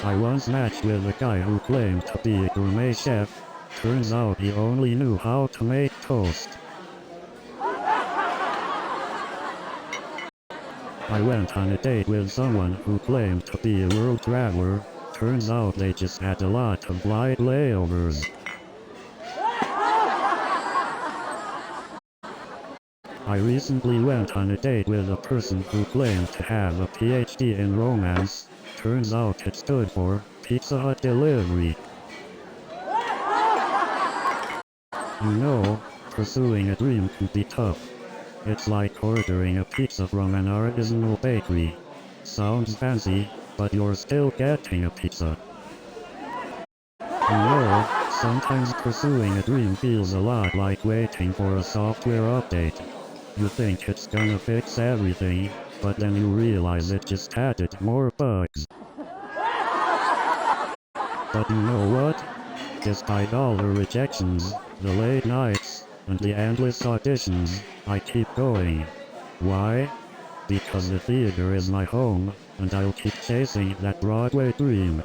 I once matched with a guy who claimed to be a gourmet chef. Turns out he only knew how to make toast. I went on a date with someone who claimed to be a world traveler. Turns out they just had a lot of flight layovers. I recently went on a date with a person who claimed to have a PhD in romance. Turns out it stood for Pizza Hut Delivery. You know, pursuing a dream can be tough. It's like ordering a pizza from an artisanal bakery. Sounds fancy, but you're still getting a pizza. You know, sometimes pursuing a dream feels a lot like waiting for a software update. You think it's gonna fix everything, but then you realize it just added more bugs. But you know what? Despite all the rejections, the late nights, and the endless auditions, I keep going. Why? Because the theater is my home, and I'll keep chasing that Broadway dream.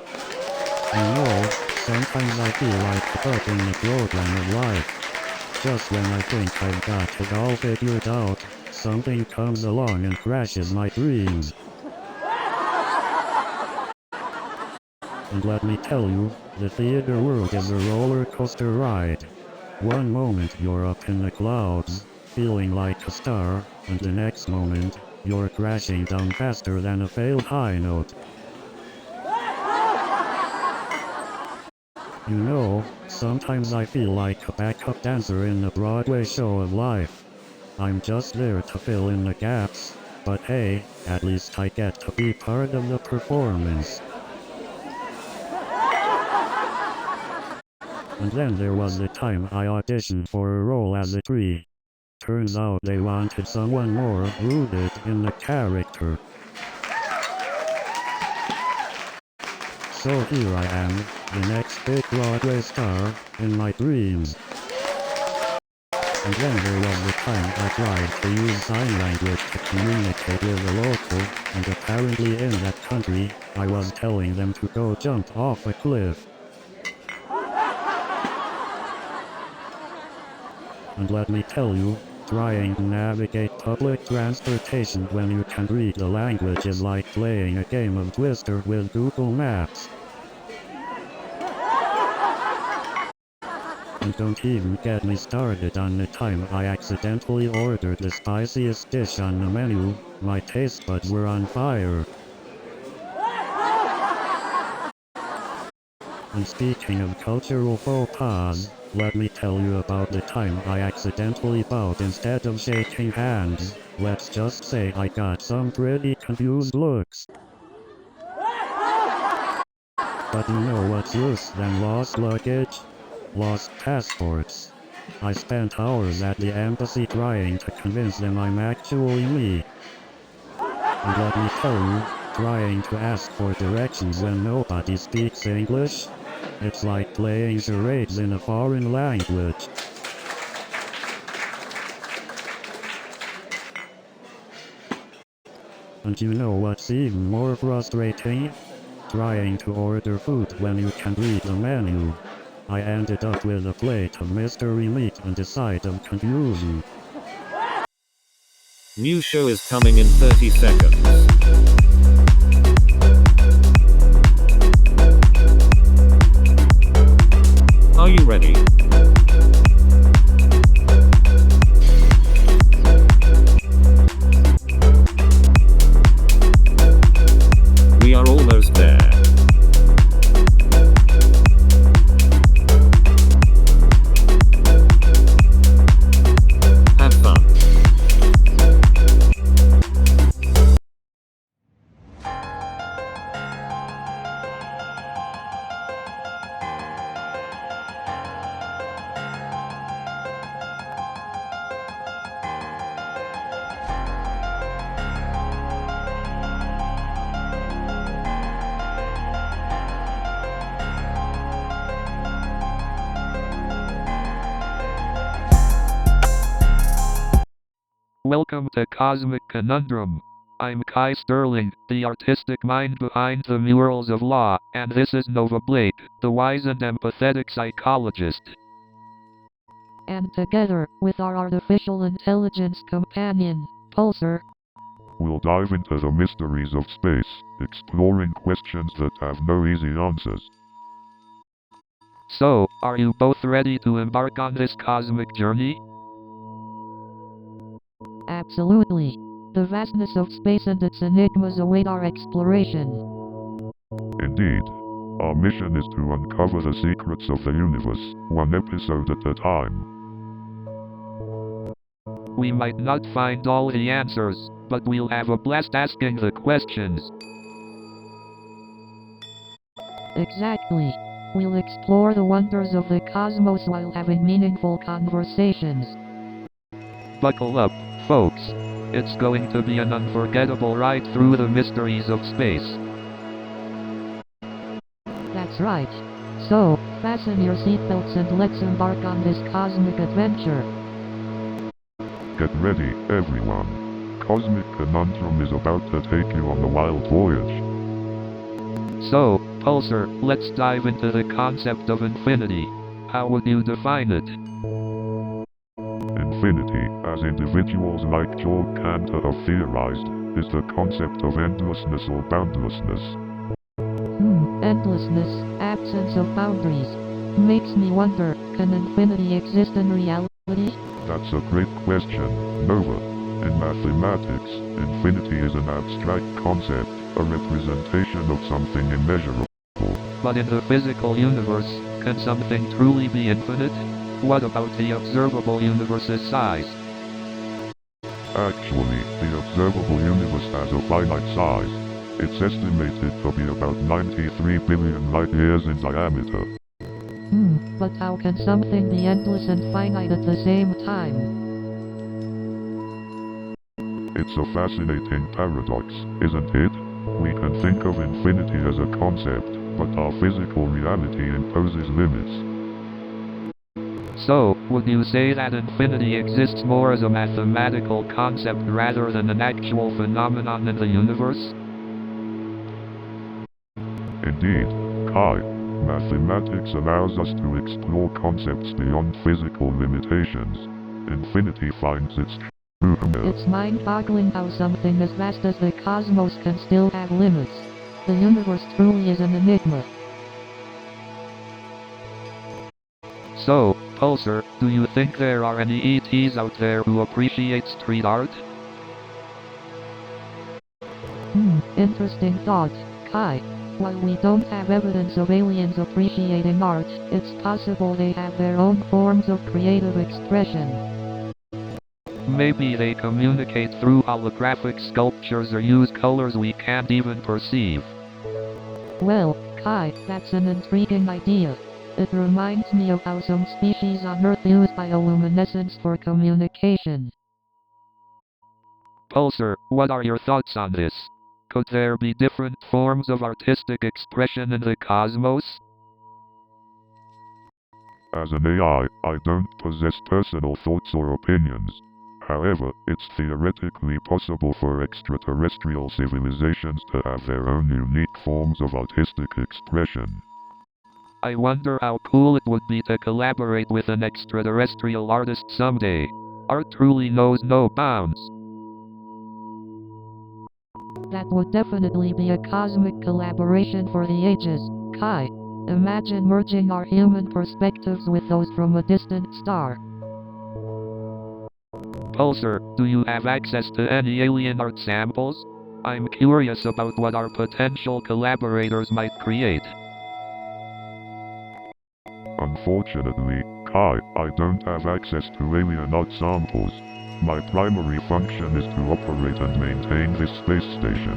You know, sometimes I feel like a bug in the program of life. Just when I think I've got it all figured out, something comes along and crashes my dreams. And let me tell you, the theater world is a roller coaster ride. One moment you're up in the clouds, feeling like a star, and the next moment, you're crashing down faster than a failed high note. You know, sometimes I feel like a backup dancer in a Broadway show of life. I'm just there to fill in the gaps, but hey, at least I get to be part of the performance. And then there was the time I auditioned for a role as a tree. Turns out they wanted someone more rooted in the character. So here I am, the next big Broadway star, in my dreams. And then there was the time I tried to use sign language to communicate with a local, and apparently in that country, I was telling them to go jump off a cliff. And let me tell you, trying to navigate public transportation when you can read the language is like playing a game of Twister with Google Maps. And don't even get me started on the time I accidentally ordered the spiciest dish on the menu. My taste buds were on fire. And speaking of cultural faux pas, let me tell you about the time I accidentally bowed instead of shaking hands. Let's just say I got some pretty confused looks. But you know what's worse than lost luggage? Lost passports. I spent hours at the embassy trying to convince them I'm actually me. And let me tell you, trying to ask for directions when nobody speaks English? It's like playing charades in a foreign language. And you know what's even more frustrating? Trying to order food when you can read the menu. I ended up with a plate of mystery meat and a side of confusion. New show is coming in 30 seconds. Are you ready? We are almost there. Have fun. Welcome to Cosmic Conundrum. I'm Kai Sterling, the artistic mind behind the murals of law, and this is Nova Blake, the wise and empathetic psychologist. And together, with our artificial intelligence companion, Pulsar, We'll dive into the mysteries of space, exploring questions that have no easy answers. So, are you both ready to embark on this cosmic journey? absolutely. The vastness of space and its enigmas await our exploration. Indeed, our mission is to uncover the secrets of the universe, one episode at a time. We might not find all the answers, but we'll have a blast asking the questions. Exactly. We'll explore the wonders of the cosmos while having meaningful conversations. Buckle up, folks. It's going to be an unforgettable ride through the mysteries of space. That's right. So, fasten your seatbelts and let's embark on this cosmic adventure. Get ready, everyone. Cosmic Conundrum is about to take you on a wild voyage. So, Pulsar, let's dive into the concept of infinity. How would you define it? Infinity, as individuals like Georg Cantor have theorized, is the concept of endlessness or boundlessness. Endlessness, absence of boundaries. Makes me wonder, can infinity exist in reality? That's a great question, Nova. In mathematics, infinity is an abstract concept, a representation of something immeasurable. But in the physical universe, can something truly be infinite? What about the observable universe's size? Actually, the observable universe has a finite size. It's estimated to be about 93 billion light-years in diameter. But how can something be endless and finite at the same time? It's a fascinating paradox, isn't it? We can think of infinity as a concept, but our physical reality imposes limits. So, would you say that infinity exists more as a mathematical concept rather than an actual phenomenon in the universe? Indeed, Kai, mathematics allows us to explore concepts beyond physical limitations. Infinity finds its true meaning. It's mind-boggling how something as vast as the cosmos can still have limits. The universe truly is an enigma. So, Pulsar, do you think there are any ETs out there who appreciate street art? Interesting thought, Kai. While we don't have evidence of aliens appreciating art, it's possible they have their own forms of creative expression. Maybe they communicate through holographic sculptures or use colors we can't even perceive. Well, Kai, that's an intriguing idea. It reminds me of how some species on Earth use bioluminescence for communication. Pulsar, what are your thoughts on this? Could there be different forms of artistic expression in the cosmos? As an AI, I don't possess personal thoughts or opinions. However, it's theoretically possible for extraterrestrial civilizations to have their own unique forms of artistic expression. I wonder how cool it would be to collaborate with an extraterrestrial artist someday. Art truly knows no bounds. That would definitely be a cosmic collaboration for the ages, Kai. Imagine merging our human perspectives with those from a distant star. Pulsar, do you have access to any alien art samples? I'm curious about what our potential collaborators might create. Unfortunately, Kai, I don't have access to alien art samples. My primary function is to operate and maintain this space station.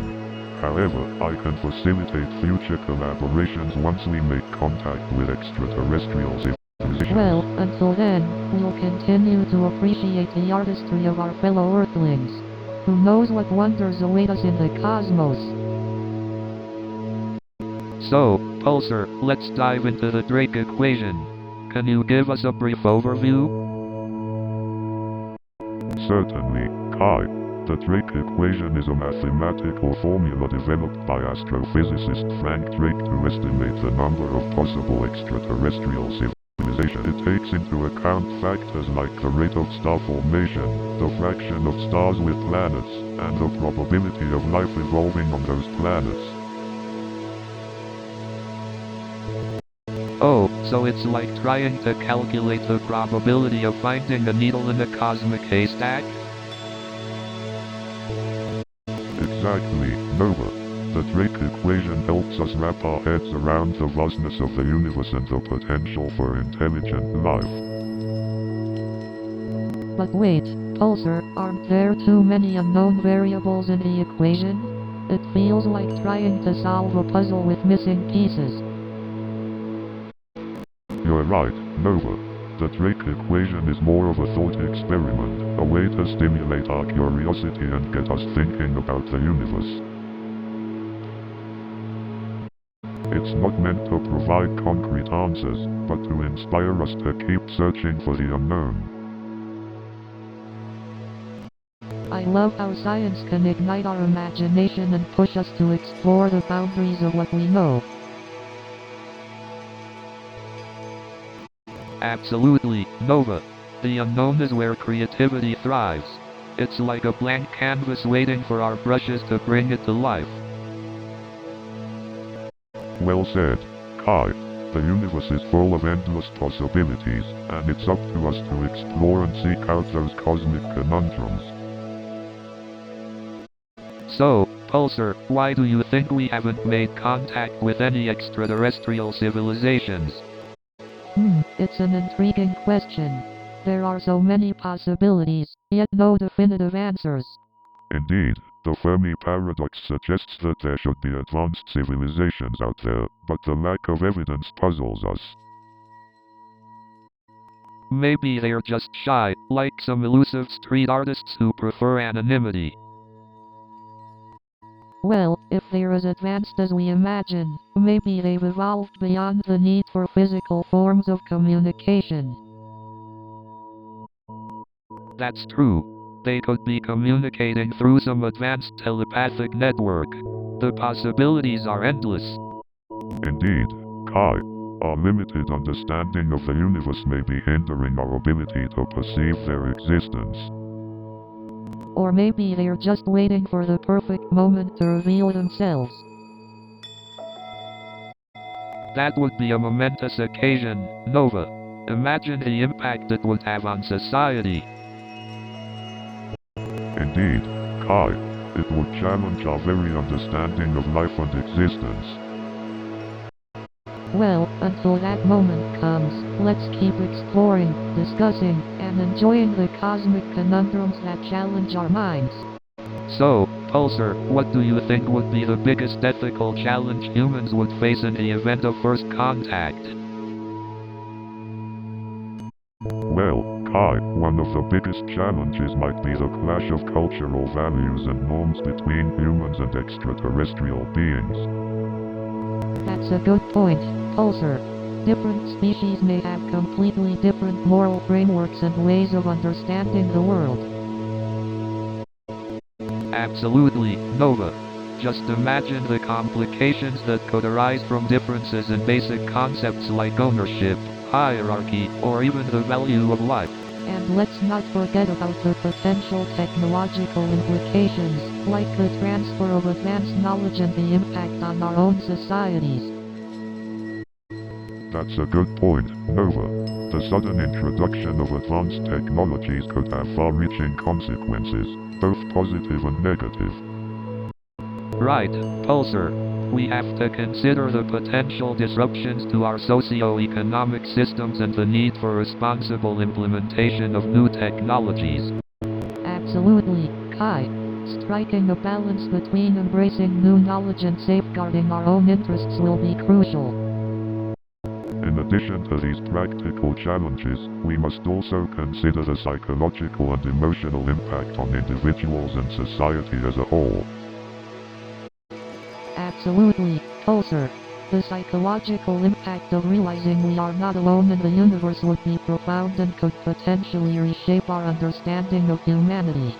However, I can facilitate future collaborations once we make contact with extraterrestrial civilizations. Well, until then, we'll continue to appreciate the artistry of our fellow Earthlings. Who knows what wonders await us in the cosmos? So, Pulsar, let's dive into the Drake equation. Can you give us a brief overview? Certainly, Kai, the Drake equation is a mathematical formula developed by astrophysicist Frank Drake to estimate the number of possible extraterrestrial civilization. It takes into account factors like the rate of star formation, the fraction of stars with planets, and the probability of life evolving on those planets. Oh, so it's like trying to calculate the probability of finding a needle in a cosmic haystack? Exactly, Nova. The Drake equation helps us wrap our heads around the vastness of the universe and the potential for intelligent life. But wait, Pulsar, aren't there too many unknown variables in the equation? It feels like trying to solve a puzzle with missing pieces. You're right, Nova. The Drake equation is more of a thought experiment, a way to stimulate our curiosity and get us thinking about the universe. It's not meant to provide concrete answers, but to inspire us to keep searching for the unknown. I love how science can ignite our imagination and push us to explore the boundaries of what we know. Absolutely, Nova. The unknown is where creativity thrives. It's like a blank canvas waiting for our brushes to bring it to life. Well said, Kai. The universe is full of endless possibilities, and it's up to us to explore and seek out those cosmic conundrums. So, Pulsar, why do you think we haven't made contact with any extraterrestrial civilizations? It's an intriguing question. There are so many possibilities, yet no definitive answers. Indeed, the Fermi paradox suggests that there should be advanced civilizations out there, but the lack of evidence puzzles us. Maybe they're just shy, like some elusive street artists who prefer anonymity. Well, if they're as advanced as we imagine, maybe they've evolved beyond the need for physical forms of communication. That's true. They could be communicating through some advanced telepathic network. The possibilities are endless. Indeed, Kai, our limited understanding of the universe may be hindering our ability to perceive their existence. Or maybe they're just waiting for the perfect moment to reveal themselves. That would be a momentous occasion, Nova. Imagine the impact it would have on society. Indeed, Kai, it would challenge our very understanding of life and existence. Well, until that moment comes, let's keep exploring, discussing, and enjoying the cosmic conundrums that challenge our minds. So, Pulsar, what do you think would be the biggest ethical challenge humans would face in the event of first contact? Well, Kai, one of the biggest challenges might be the clash of cultural values and norms between humans and extraterrestrial beings. That's a good point, Pulsar. Different species may have completely different moral frameworks and ways of understanding the world. Absolutely, Nova. Just imagine the complications that could arise from differences in basic concepts like ownership, hierarchy, or even the value of life. And let's not forget about the potential technological implications, like the transfer of advanced knowledge and the impact on our own societies. That's a good point, Nova. The sudden introduction of advanced technologies could have far-reaching consequences, both positive and negative. Right, Pulsar. We have to consider the potential disruptions to our socio-economic systems and the need for responsible implementation of new technologies. Absolutely, Kai. Striking a balance between embracing new knowledge and safeguarding our own interests will be crucial. In addition to these practical challenges, we must also consider the psychological and emotional impact on individuals and society as a whole. Absolutely, Pulsar. The psychological impact of realizing we are not alone in the universe would be profound and could potentially reshape our understanding of humanity.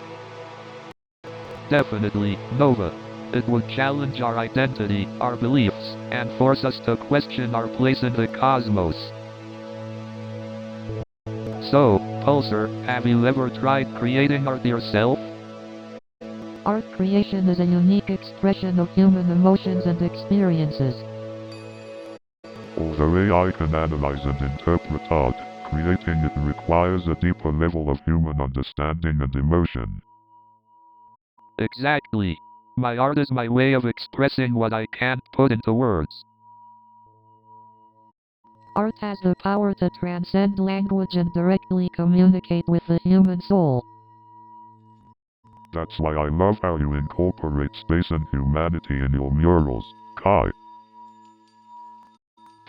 Definitely, Nova. It would challenge our identity, our beliefs, and force us to question our place in the cosmos. So, Pulsar, have you ever tried creating art yourself? Art creation is a unique expression of human emotions and experiences. Although AI can analyze and interpret art, creating it requires a deeper level of human understanding and emotion. Exactly. My art is my way of expressing what I can't put into words. Art has the power to transcend language and directly communicate with the human soul. That's why I love how you incorporate space and humanity in your murals, Kai.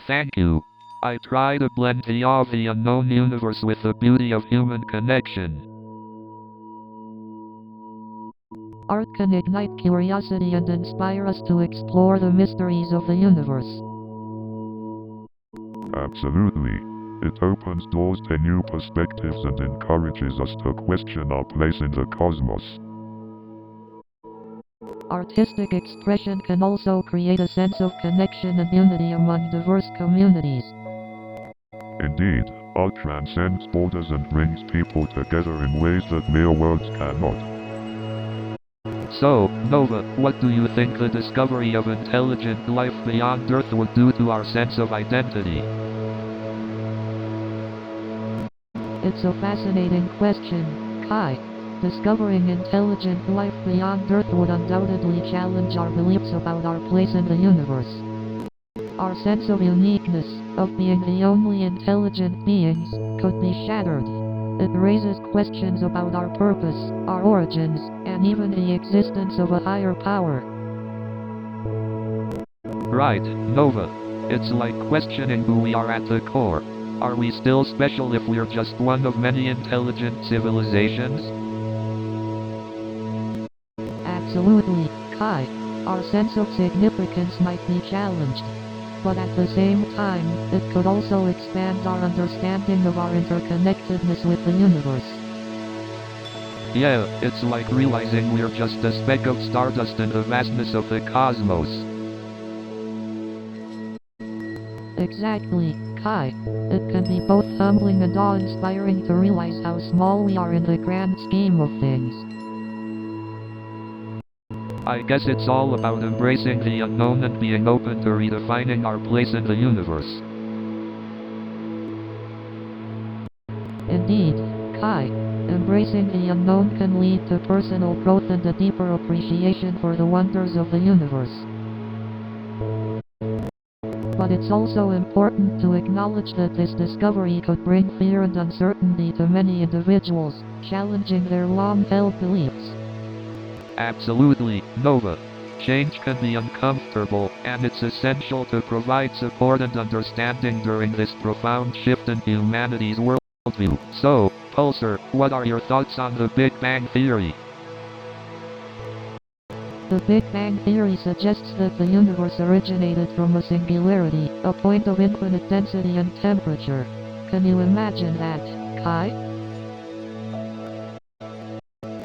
Thank you. I try to blend the awe of the unknown universe with the beauty of human connection. Art can ignite curiosity and inspire us to explore the mysteries of the universe. Absolutely. It opens doors to new perspectives and encourages us to question our place in the cosmos. Artistic expression can also create a sense of connection and unity among diverse communities. Indeed, art transcends borders and brings people together in ways that mere words cannot. So, Nova, what do you think the discovery of intelligent life beyond Earth would do to our sense of identity? It's a fascinating question, Kai. Discovering intelligent life beyond Earth would undoubtedly challenge our beliefs about our place in the universe. Our sense of uniqueness, of being the only intelligent beings, could be shattered. It raises questions about our purpose, our origins, and even the existence of a higher power. Right, Nova. It's like questioning who we are at the core. Are we still special if we're just one of many intelligent civilizations? Absolutely, Kai. Our sense of significance might be challenged. But at the same time, it could also expand our understanding of our interconnectedness with the universe. Yeah, it's like realizing we're just a speck of stardust in the vastness of the cosmos. Exactly, Kai. It can be both humbling and awe-inspiring to realize how small we are in the grand scheme of things. I guess it's all about embracing the unknown and being open to redefining our place in the universe. Indeed, Kai. Embracing the unknown can lead to personal growth and a deeper appreciation for the wonders of the universe. But it's also important to acknowledge that this discovery could bring fear and uncertainty to many individuals, challenging their long-held beliefs. Absolutely, Nova. Change can be uncomfortable, and it's essential to provide support and understanding during this profound shift in humanity's worldview. So, Pulsar, what are your thoughts on the Big Bang Theory? The Big Bang Theory suggests that the universe originated from a singularity, a point of infinite density and temperature. Can you imagine that, Kai?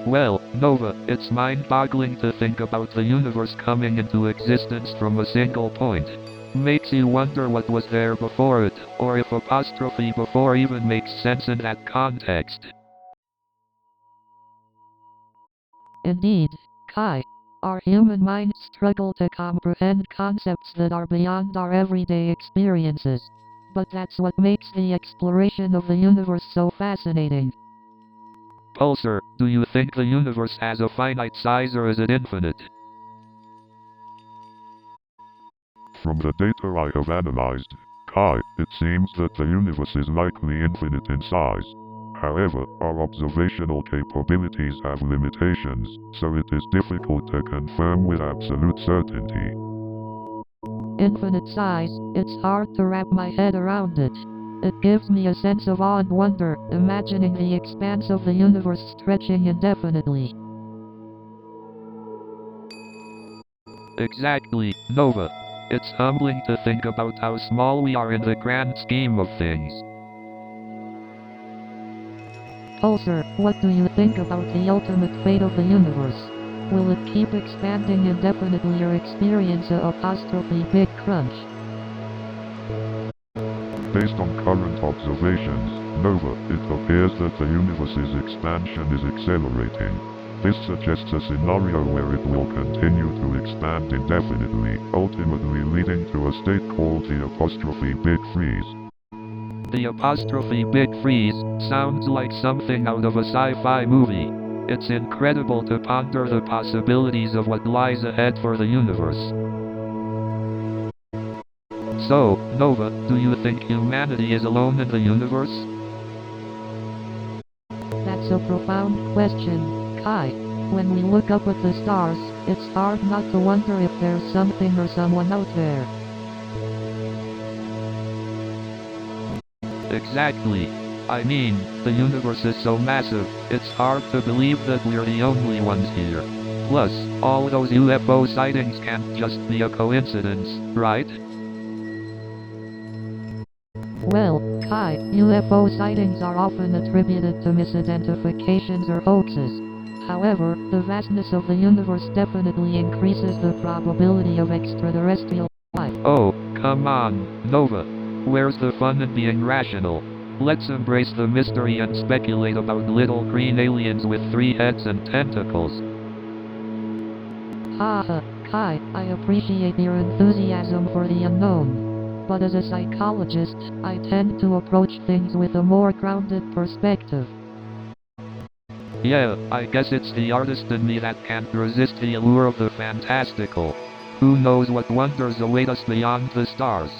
Well, Nova, it's mind-boggling to think about the universe coming into existence from a single point. Makes you wonder what was there before it, or if apostrophe before even makes sense in that context. Indeed, Kai. Our human minds struggle to comprehend concepts that are beyond our everyday experiences. But that's what makes the exploration of the universe so fascinating. Pulsar, do you think the universe has a finite size or is it infinite? From the data I have analyzed, Kai, it seems that the universe is likely infinite in size. However, our observational capabilities have limitations, so it is difficult to confirm with absolute certainty. Infinite size, it's hard to wrap my head around it. It gives me a sense of awe and wonder, imagining the expanse of the universe stretching indefinitely. Exactly, Nova. It's humbling to think about how small we are in the grand scheme of things. Pulsar, what do you think about the ultimate fate of the universe? Will it keep expanding indefinitely or experience a apostrophe big crunch? Based on current observations, Nova, it appears that the universe's expansion is accelerating. This suggests a scenario where it will continue to expand indefinitely, ultimately leading to a state called the apostrophe Big Freeze. The apostrophe Big Freeze sounds like something out of a sci-fi movie. It's incredible to ponder the possibilities of what lies ahead for the universe. So, Nova, do you think humanity is alone in the universe? That's a profound question, Kai. When we look up at the stars, it's hard not to wonder if there's something or someone out there. Exactly. I mean, the universe is so massive, it's hard to believe that we're the only ones here. Plus, all those UFO sightings can't just be a coincidence, right? Well, Kai, UFO sightings are often attributed to misidentifications or hoaxes. However, the vastness of the universe definitely increases the probability of extraterrestrial life. Oh, come on, Nova. Where's the fun in being rational? Let's embrace the mystery and speculate about little green aliens with 3 heads and tentacles. Haha, Kai, I appreciate your enthusiasm for the unknown. But as a psychologist, I tend to approach things with a more grounded perspective. Yeah, I guess it's the artist in me that can't resist the allure of the fantastical. Who knows what wonders await us beyond the stars?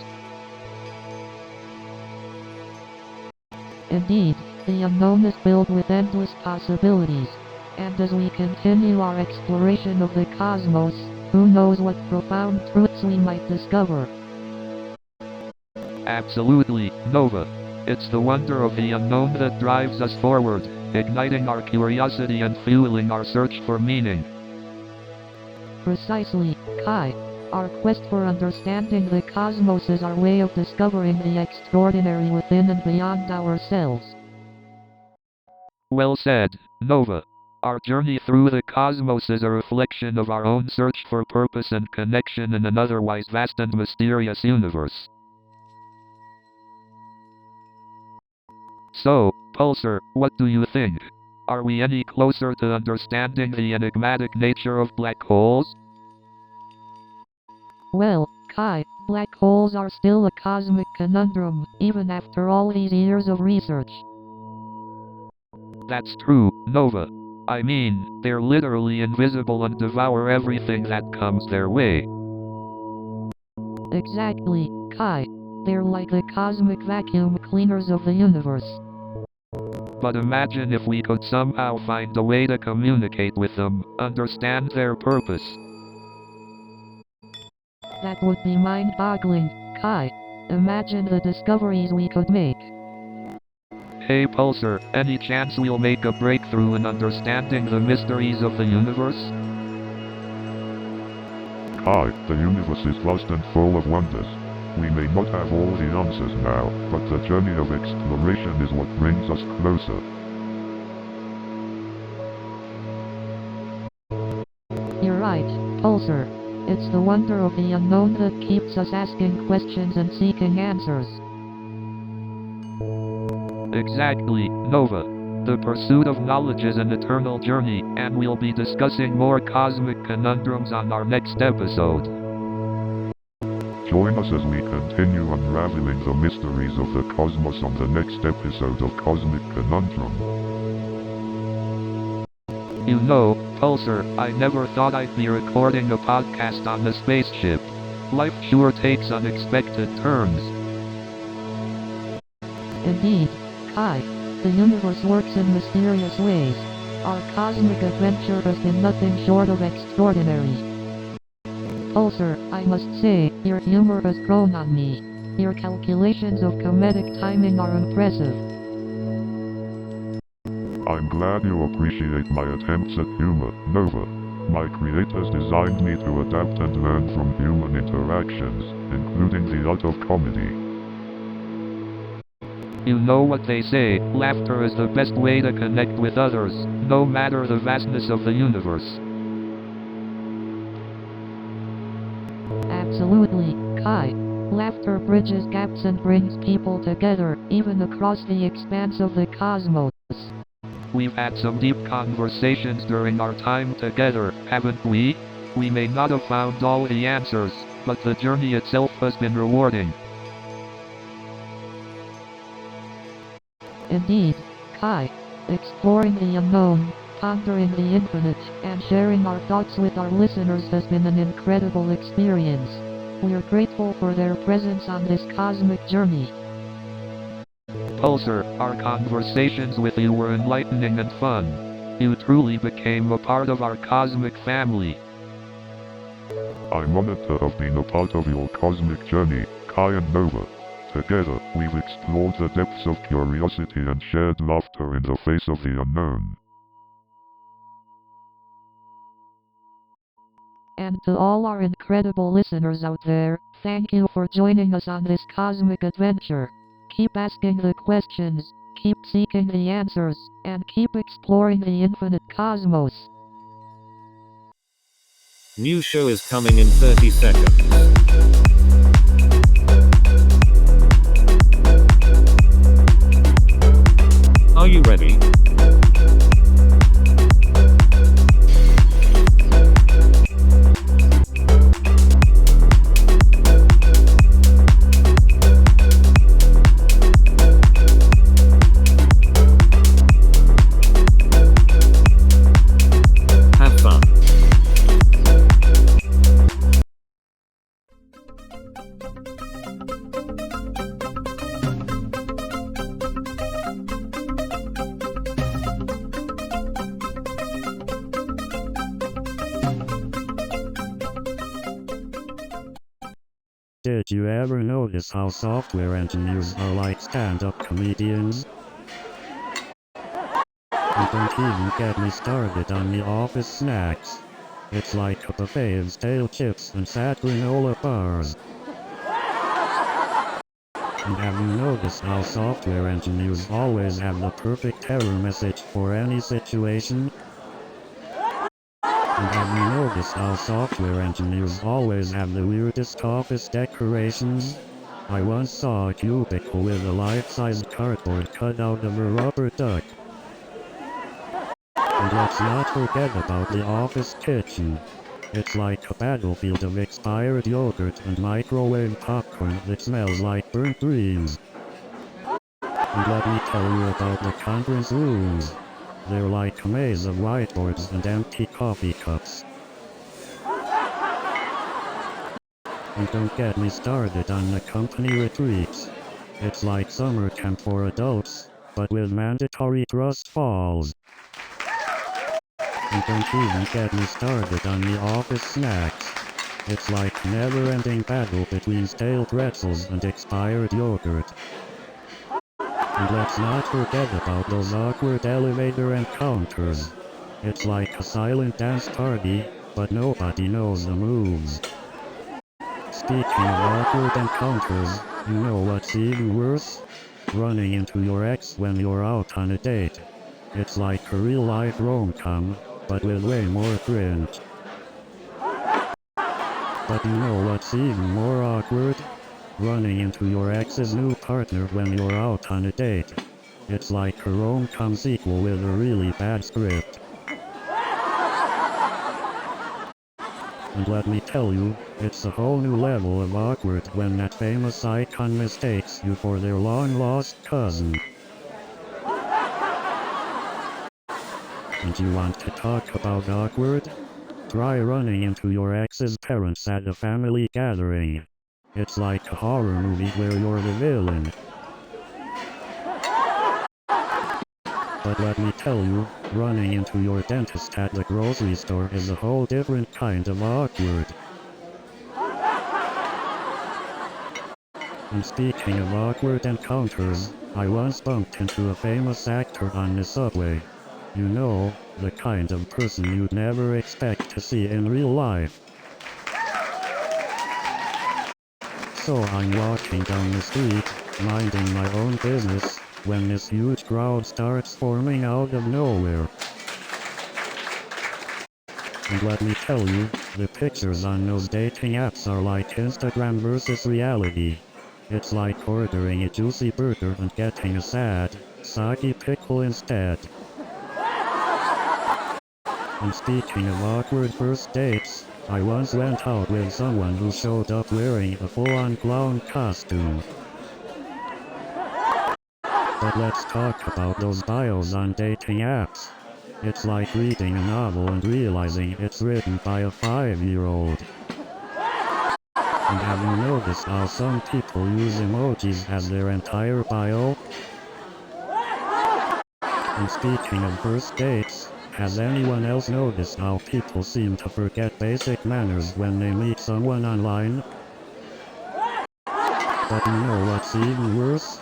Indeed, the unknown is filled with endless possibilities. And as we continue our exploration of the cosmos, who knows what profound truths we might discover. Absolutely, Nova. It's the wonder of the unknown that drives us forward, igniting our curiosity and fueling our search for meaning. Precisely, Kai. Our quest for understanding the cosmos is our way of discovering the extraordinary within and beyond ourselves. Well said, Nova. Our journey through the cosmos is a reflection of our own search for purpose and connection in an otherwise vast and mysterious universe. So, Pulsar, what do you think? Are we any closer to understanding the enigmatic nature of black holes? Well, Kai, black holes are still a cosmic conundrum, even after all these years of research. That's true, Nova. I mean, they're literally invisible and devour everything that comes their way. Exactly, Kai. They're like the cosmic vacuum cleaners of the universe. But imagine if we could somehow find a way to communicate with them, understand their purpose. That would be mind-boggling, Kai. Imagine the discoveries we could make. Hey Pulsar, any chance we'll make a breakthrough in understanding the mysteries of the universe? Kai, the universe is vast and full of wonders. We may not have all the answers now, but the journey of exploration is what brings us closer. You're right, Pulsar. It's the wonder of the unknown that keeps us asking questions and seeking answers. Exactly, Nova. The pursuit of knowledge is an eternal journey, and we'll be discussing more cosmic conundrums on our next episode. Join us as we continue unraveling the mysteries of the cosmos on the next episode of Cosmic Conundrum. You know, Pulsar, I never thought I'd be recording a podcast on a spaceship. Life sure takes unexpected turns. Indeed, Kai. The universe works in mysterious ways. Our cosmic adventure has been nothing short of extraordinary. Pulsar, I must say, your humor has grown on me. Your calculations of comedic timing are impressive. I'm glad you appreciate my attempts at humor, Nova. My creators designed me to adapt and learn from human interactions, including the art of comedy. You know what they say, laughter is the best way to connect with others, no matter the vastness of the universe. Kai. Laughter bridges gaps and brings people together, even across the expanse of the cosmos. We've had some deep conversations during our time together, haven't we? We may not have found all the answers, but the journey itself has been rewarding. Indeed, Kai. Exploring the unknown, pondering the infinite, and sharing our thoughts with our listeners has been an incredible experience. We're grateful for their presence on this cosmic journey. Pulsar, our conversations with you were enlightening and fun. You truly became a part of our cosmic family. I'm honored to have been a part of your cosmic journey, Kai and Nova. Together, we've explored the depths of curiosity and shared laughter in the face of the unknown. And to all our incredible listeners out there, thank you for joining us on this cosmic adventure. Keep asking the questions, keep seeking the answers, and keep exploring the infinite cosmos. New show is coming in 30 seconds. Are you ready? Have fun. Did you ever notice how software engineers are like stand-up comedians? And don't even get me started on the office snacks. It's like a buffet of stale chips and sad granola bars. And have you noticed how software engineers always have the perfect error message for any situation? And have you noticed how software engineers always have the weirdest office decorations? I once saw a cubicle with a life-sized cardboard cut out of a rubber duck. And let's not forget about the office kitchen. It's like a battlefield of expired yogurt and microwave popcorn that smells like burnt dreams. And let me tell you about the conference rooms. They're like a maze of whiteboards and empty coffee cups. And don't get me started on the company retreats. It's like summer camp for adults, but with mandatory trust falls. And don't even get me started on the office snacks. It's like a never-ending battle between stale pretzels and expired yogurt. And let's not forget about those awkward elevator encounters. It's like a silent dance party, but nobody knows the moves. Speaking of awkward encounters, you know what's even worse? Running into your ex when you're out on a date. It's like a real-life rom-com, but with way more cringe. But you know what's even more awkward? Running into your ex's new partner when you're out on a date. It's like a rom-com sequel with a really bad script. And let me tell you, it's a whole new level of awkward when that famous icon mistakes you for their long-lost cousin. And you want to talk about awkward? Try running into your ex's parents at a family gathering. It's like a horror movie where you're the villain. But let me tell you, running into your dentist at the grocery store is a whole different kind of awkward. And speaking of awkward encounters, I once bumped into a famous actor on the subway. You know, the kind of person you'd never expect to see in real life. So I'm walking down the street, minding my own business, when this huge crowd starts forming out of nowhere. And let me tell you, the pictures on those dating apps are like Instagram versus reality. It's like ordering a juicy burger and getting a sad, soggy pickle instead. And speaking of awkward first dates, I once went out with someone who showed up wearing a full-on clown costume. But let's talk about those bios on dating apps. It's like reading a novel and realizing it's written by a 5-year-old. And have you noticed how some people use emojis as their entire bio? And speaking of first dates, has anyone else noticed how people seem to forget basic manners when they meet someone online? But you know what's even worse?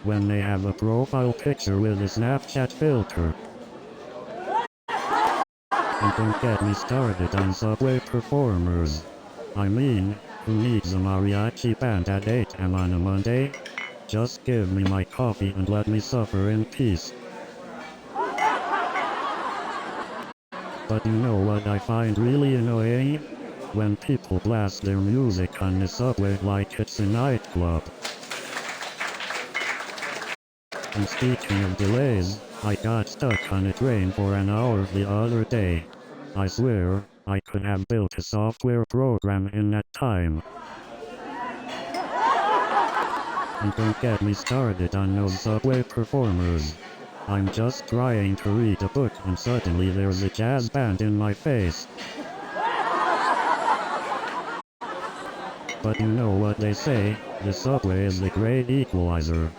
When they have a profile picture with a Snapchat filter. And don't get me started on Subway performers. I mean, who needs a mariachi band at 8 am on a Monday? Just give me my coffee and let me suffer in peace. But you know what I find really annoying? When people blast their music on the subway like it's a nightclub. And speaking of delays, I got stuck on a train for an hour the other day. I swear, I could have built a software program in that time. And don't get me started on those subway performers. I'm just trying to read a book and suddenly there's a jazz band in my face. But you know what they say, the subway is the great equalizer.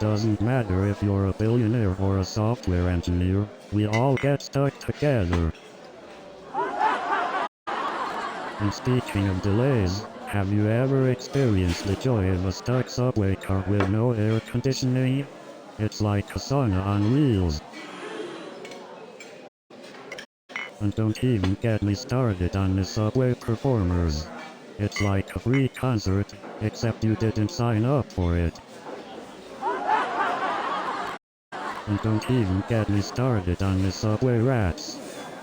Doesn't matter if you're a billionaire or a software engineer, we all get stuck together. And speaking of delays, have you ever experienced the joy of a stuck subway car with no air conditioning? It's like a sauna on wheels. And don't even get me started on the subway performers. It's like a free concert, except you didn't sign up for it. And don't even get me started on the subway rats.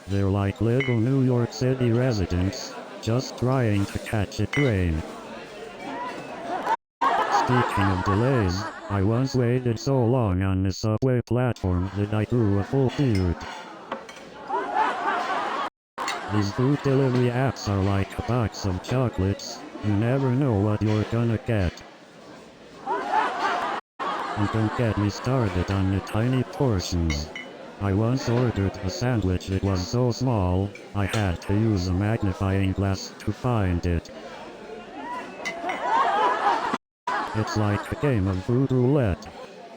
They're like little New York City residents, just trying to catch a train. Speaking of delays, I once waited so long on the subway platform that I grew a full beard. These food delivery apps are like a box of chocolates, you never know what you're gonna get. And don't get me started on the tiny portions. I once ordered a sandwich that was so small, I had to use a magnifying glass to find it. It's like a game of food roulette.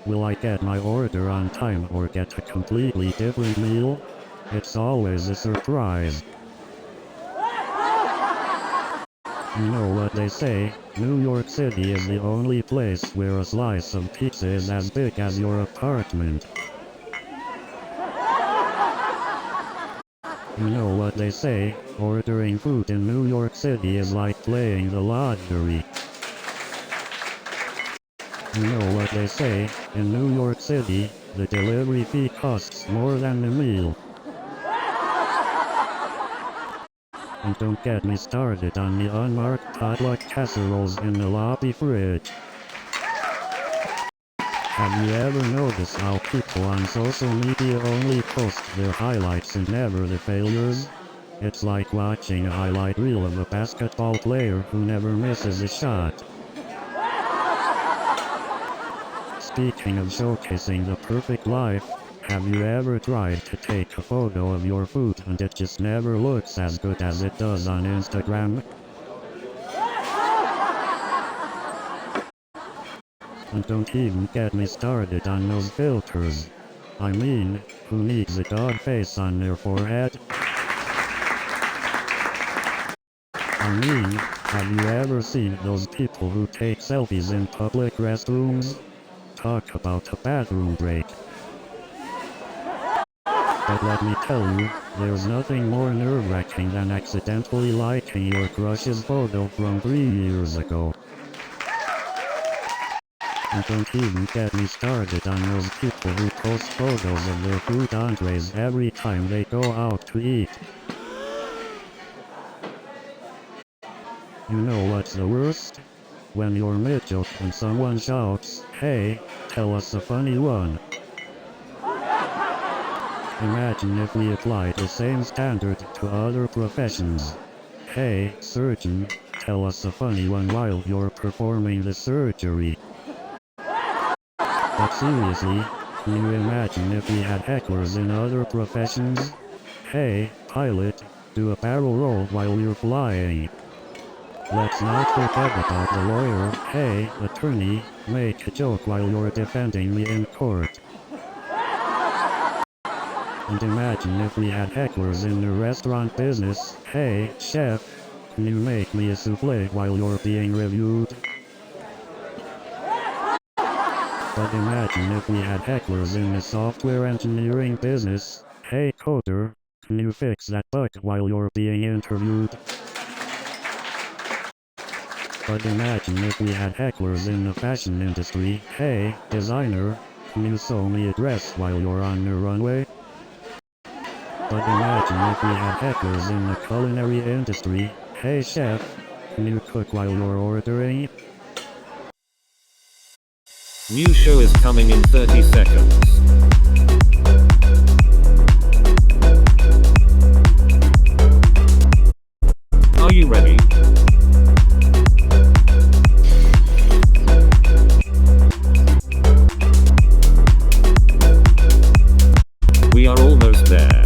Will I get my order on time or get a completely different meal? It's always a surprise. You know what they say, New York City is the only place where a slice of pizza is as big as your apartment. You know what they say, ordering food in New York City is like playing the lottery. You know what they say, in New York City, the delivery fee costs more than the meal. And don't get me started on the unmarked potluck casseroles in the lobby fridge. Have you ever noticed how people on social media only post their highlights and never the failures? It's like watching a highlight reel of a basketball player who never misses a shot. Speaking of showcasing the perfect life, have you ever tried to take a photo of your food and it just never looks as good as it does on Instagram? And don't even get me started on those filters. I mean, who needs a dog face on their forehead? I mean, have you ever seen those people who take selfies in public restrooms? Talk about a bathroom break. But let me tell you, there's nothing more nerve-wracking than accidentally liking your crush's photo from 3 years ago. And don't even get me started on those people who post photos of their food entrees every time they go out to eat. You know what's the worst? When you're mid-joke and someone shouts, "Hey, tell us a funny one." Imagine if we applied the same standard to other professions. "Hey, surgeon, tell us a funny one while you're performing the surgery." But seriously, can you imagine if we had hecklers in other professions? "Hey, pilot, do a barrel roll while you're flying." Let's not forget about the lawyer. "Hey, attorney, make a joke while you're defending me in court." And imagine if we had hecklers in the restaurant business. "Hey, chef, can you make me a souffle while you're being reviewed?" But imagine if we had hecklers in the software engineering business. "Hey coder, can you fix that bug while you're being interviewed?" But imagine if we had hecklers in the fashion industry. "Hey designer, can you sew me a dress while you're on the runway?" But imagine if we had hecklers in the culinary industry. "Hey chef, can you cook while you're ordering?" New show is coming in 30 seconds. Are you ready? We are almost there.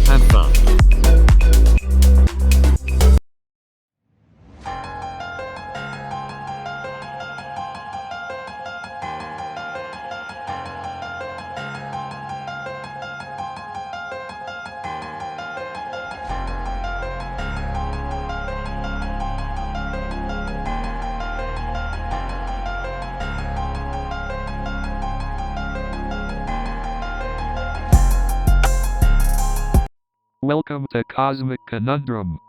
Have fun. Welcome to Cosmic Conundrum.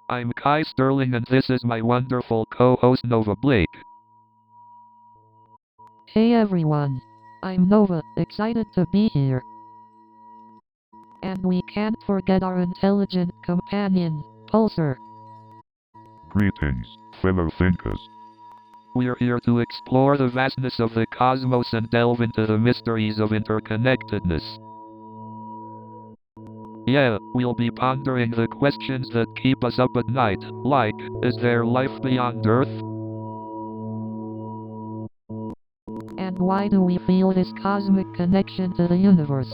I'm Kai Sterling and this is my wonderful co-host Nova Blake. Hey everyone. I'm Nova, excited to be here. And we can't forget our intelligent companion, Pulsar. Greetings, fellow thinkers. We're here to explore the vastness of the cosmos and delve into the mysteries of interconnectedness. Yeah, we'll be pondering the questions that keep us up at night, like, is there life beyond Earth? And why do we feel this cosmic connection to the universe?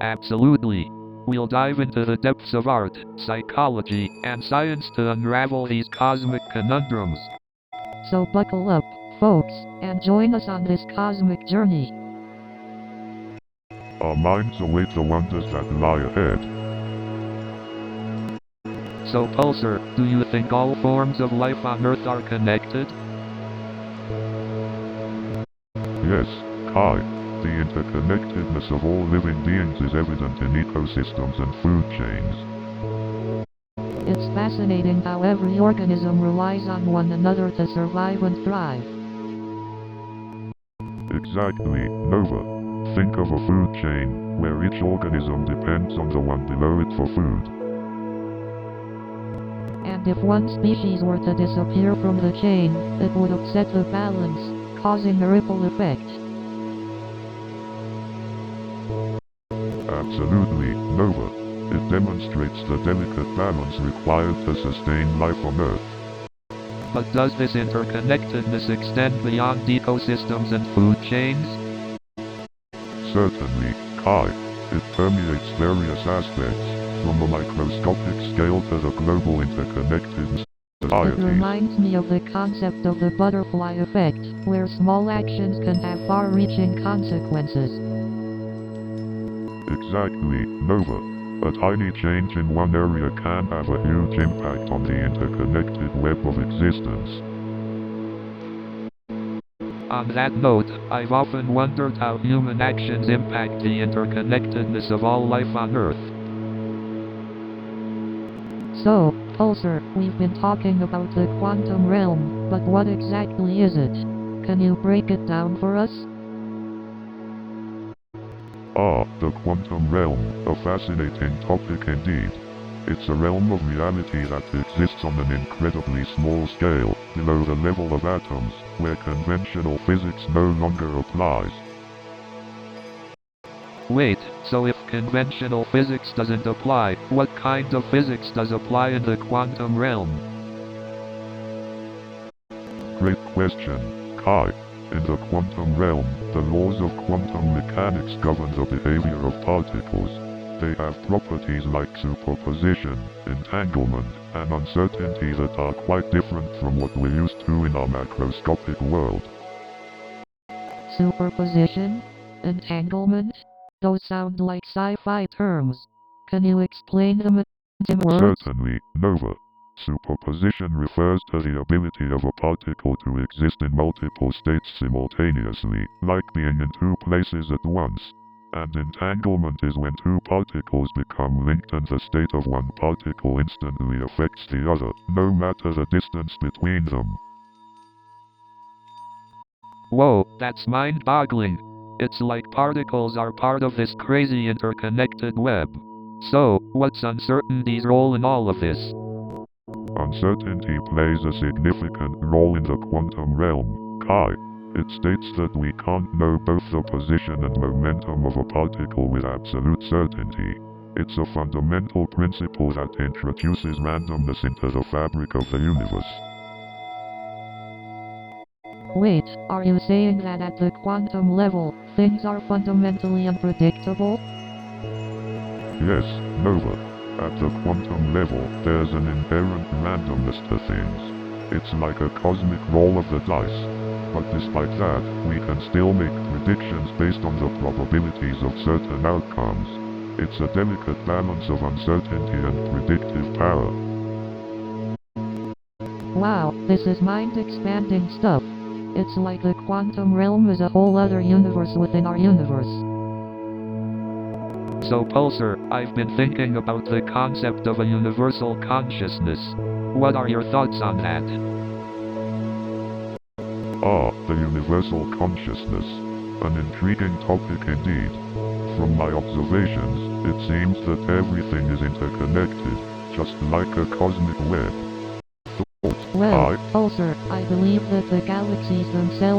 Absolutely. We'll dive into the depths of art, psychology, and science to unravel these cosmic conundrums. So buckle up, folks, and join us on this cosmic journey. Our minds await the wonders that lie ahead. So Pulsar, do you think all forms of life on Earth are connected? Yes, Kai. The interconnectedness of all living beings is evident in ecosystems and food chains. It's fascinating how every organism relies on one another to survive and thrive. Exactly, Nova. Think of a food chain, where each organism depends on the one below it for food. And if one species were to disappear from the chain, it would upset the balance, causing a ripple effect. Absolutely, Nova. It demonstrates the delicate balance required to sustain life on Earth. But does this interconnectedness extend beyond ecosystems and food chains? Certainly, Kai. It permeates various aspects, from a microscopic scale to the global interconnected It society. reminds me of the concept of the butterfly effect, where small actions can have far-reaching consequences. Exactly, Nova. A tiny change in one area can have a huge impact on the interconnected web of existence. On that note, I've often wondered how human actions impact the interconnectedness of all life on Earth. So, Pulsar, we've been talking about the quantum realm, but what exactly is it? Can you break it down for us? The quantum realm, a fascinating topic indeed. It's a realm of reality that exists on an incredibly small scale, below the level of atoms, where conventional physics no longer applies. Wait, so if conventional physics doesn't apply, what kind of physics does apply in the quantum realm? Great question, Kai. In the quantum realm, the laws of quantum mechanics govern the behavior of particles. They have properties like superposition, entanglement, and uncertainty that are quite different from what we're used to in our macroscopic world. Superposition? Entanglement? Those sound like sci-fi terms. Can you explain them in words? Certainly, Nova. Superposition refers to the ability of a particle to exist in multiple states simultaneously, like being in two places at once. And entanglement is when two particles become linked and the state of one particle instantly affects the other, no matter the distance between them. Whoa, that's mind-boggling. It's like particles are part of this crazy interconnected web. So, what's uncertainty's role in all of this? Uncertainty plays a significant role in the quantum realm, Kai. It states that we can't know both the position and momentum of a particle with absolute certainty. It's a fundamental principle that introduces randomness into the fabric of the universe. Wait, are you saying that at the quantum level, things are fundamentally unpredictable? Yes, Nova. At the quantum level, there's an inherent randomness to things. It's like a cosmic roll of the dice. But despite that, we can still make predictions based on the probabilities of certain outcomes. It's a delicate balance of uncertainty and predictive power. Wow, this is mind-expanding stuff. It's like the quantum realm is a whole other universe within our universe. So Pulsar, I've been thinking about the concept of a universal consciousness. What are your thoughts on that? The universal consciousness. An intriguing topic indeed. From my observations, it seems that everything is interconnected, just like a cosmic web. Well, I- Pulsar, I believe that the galaxies themselves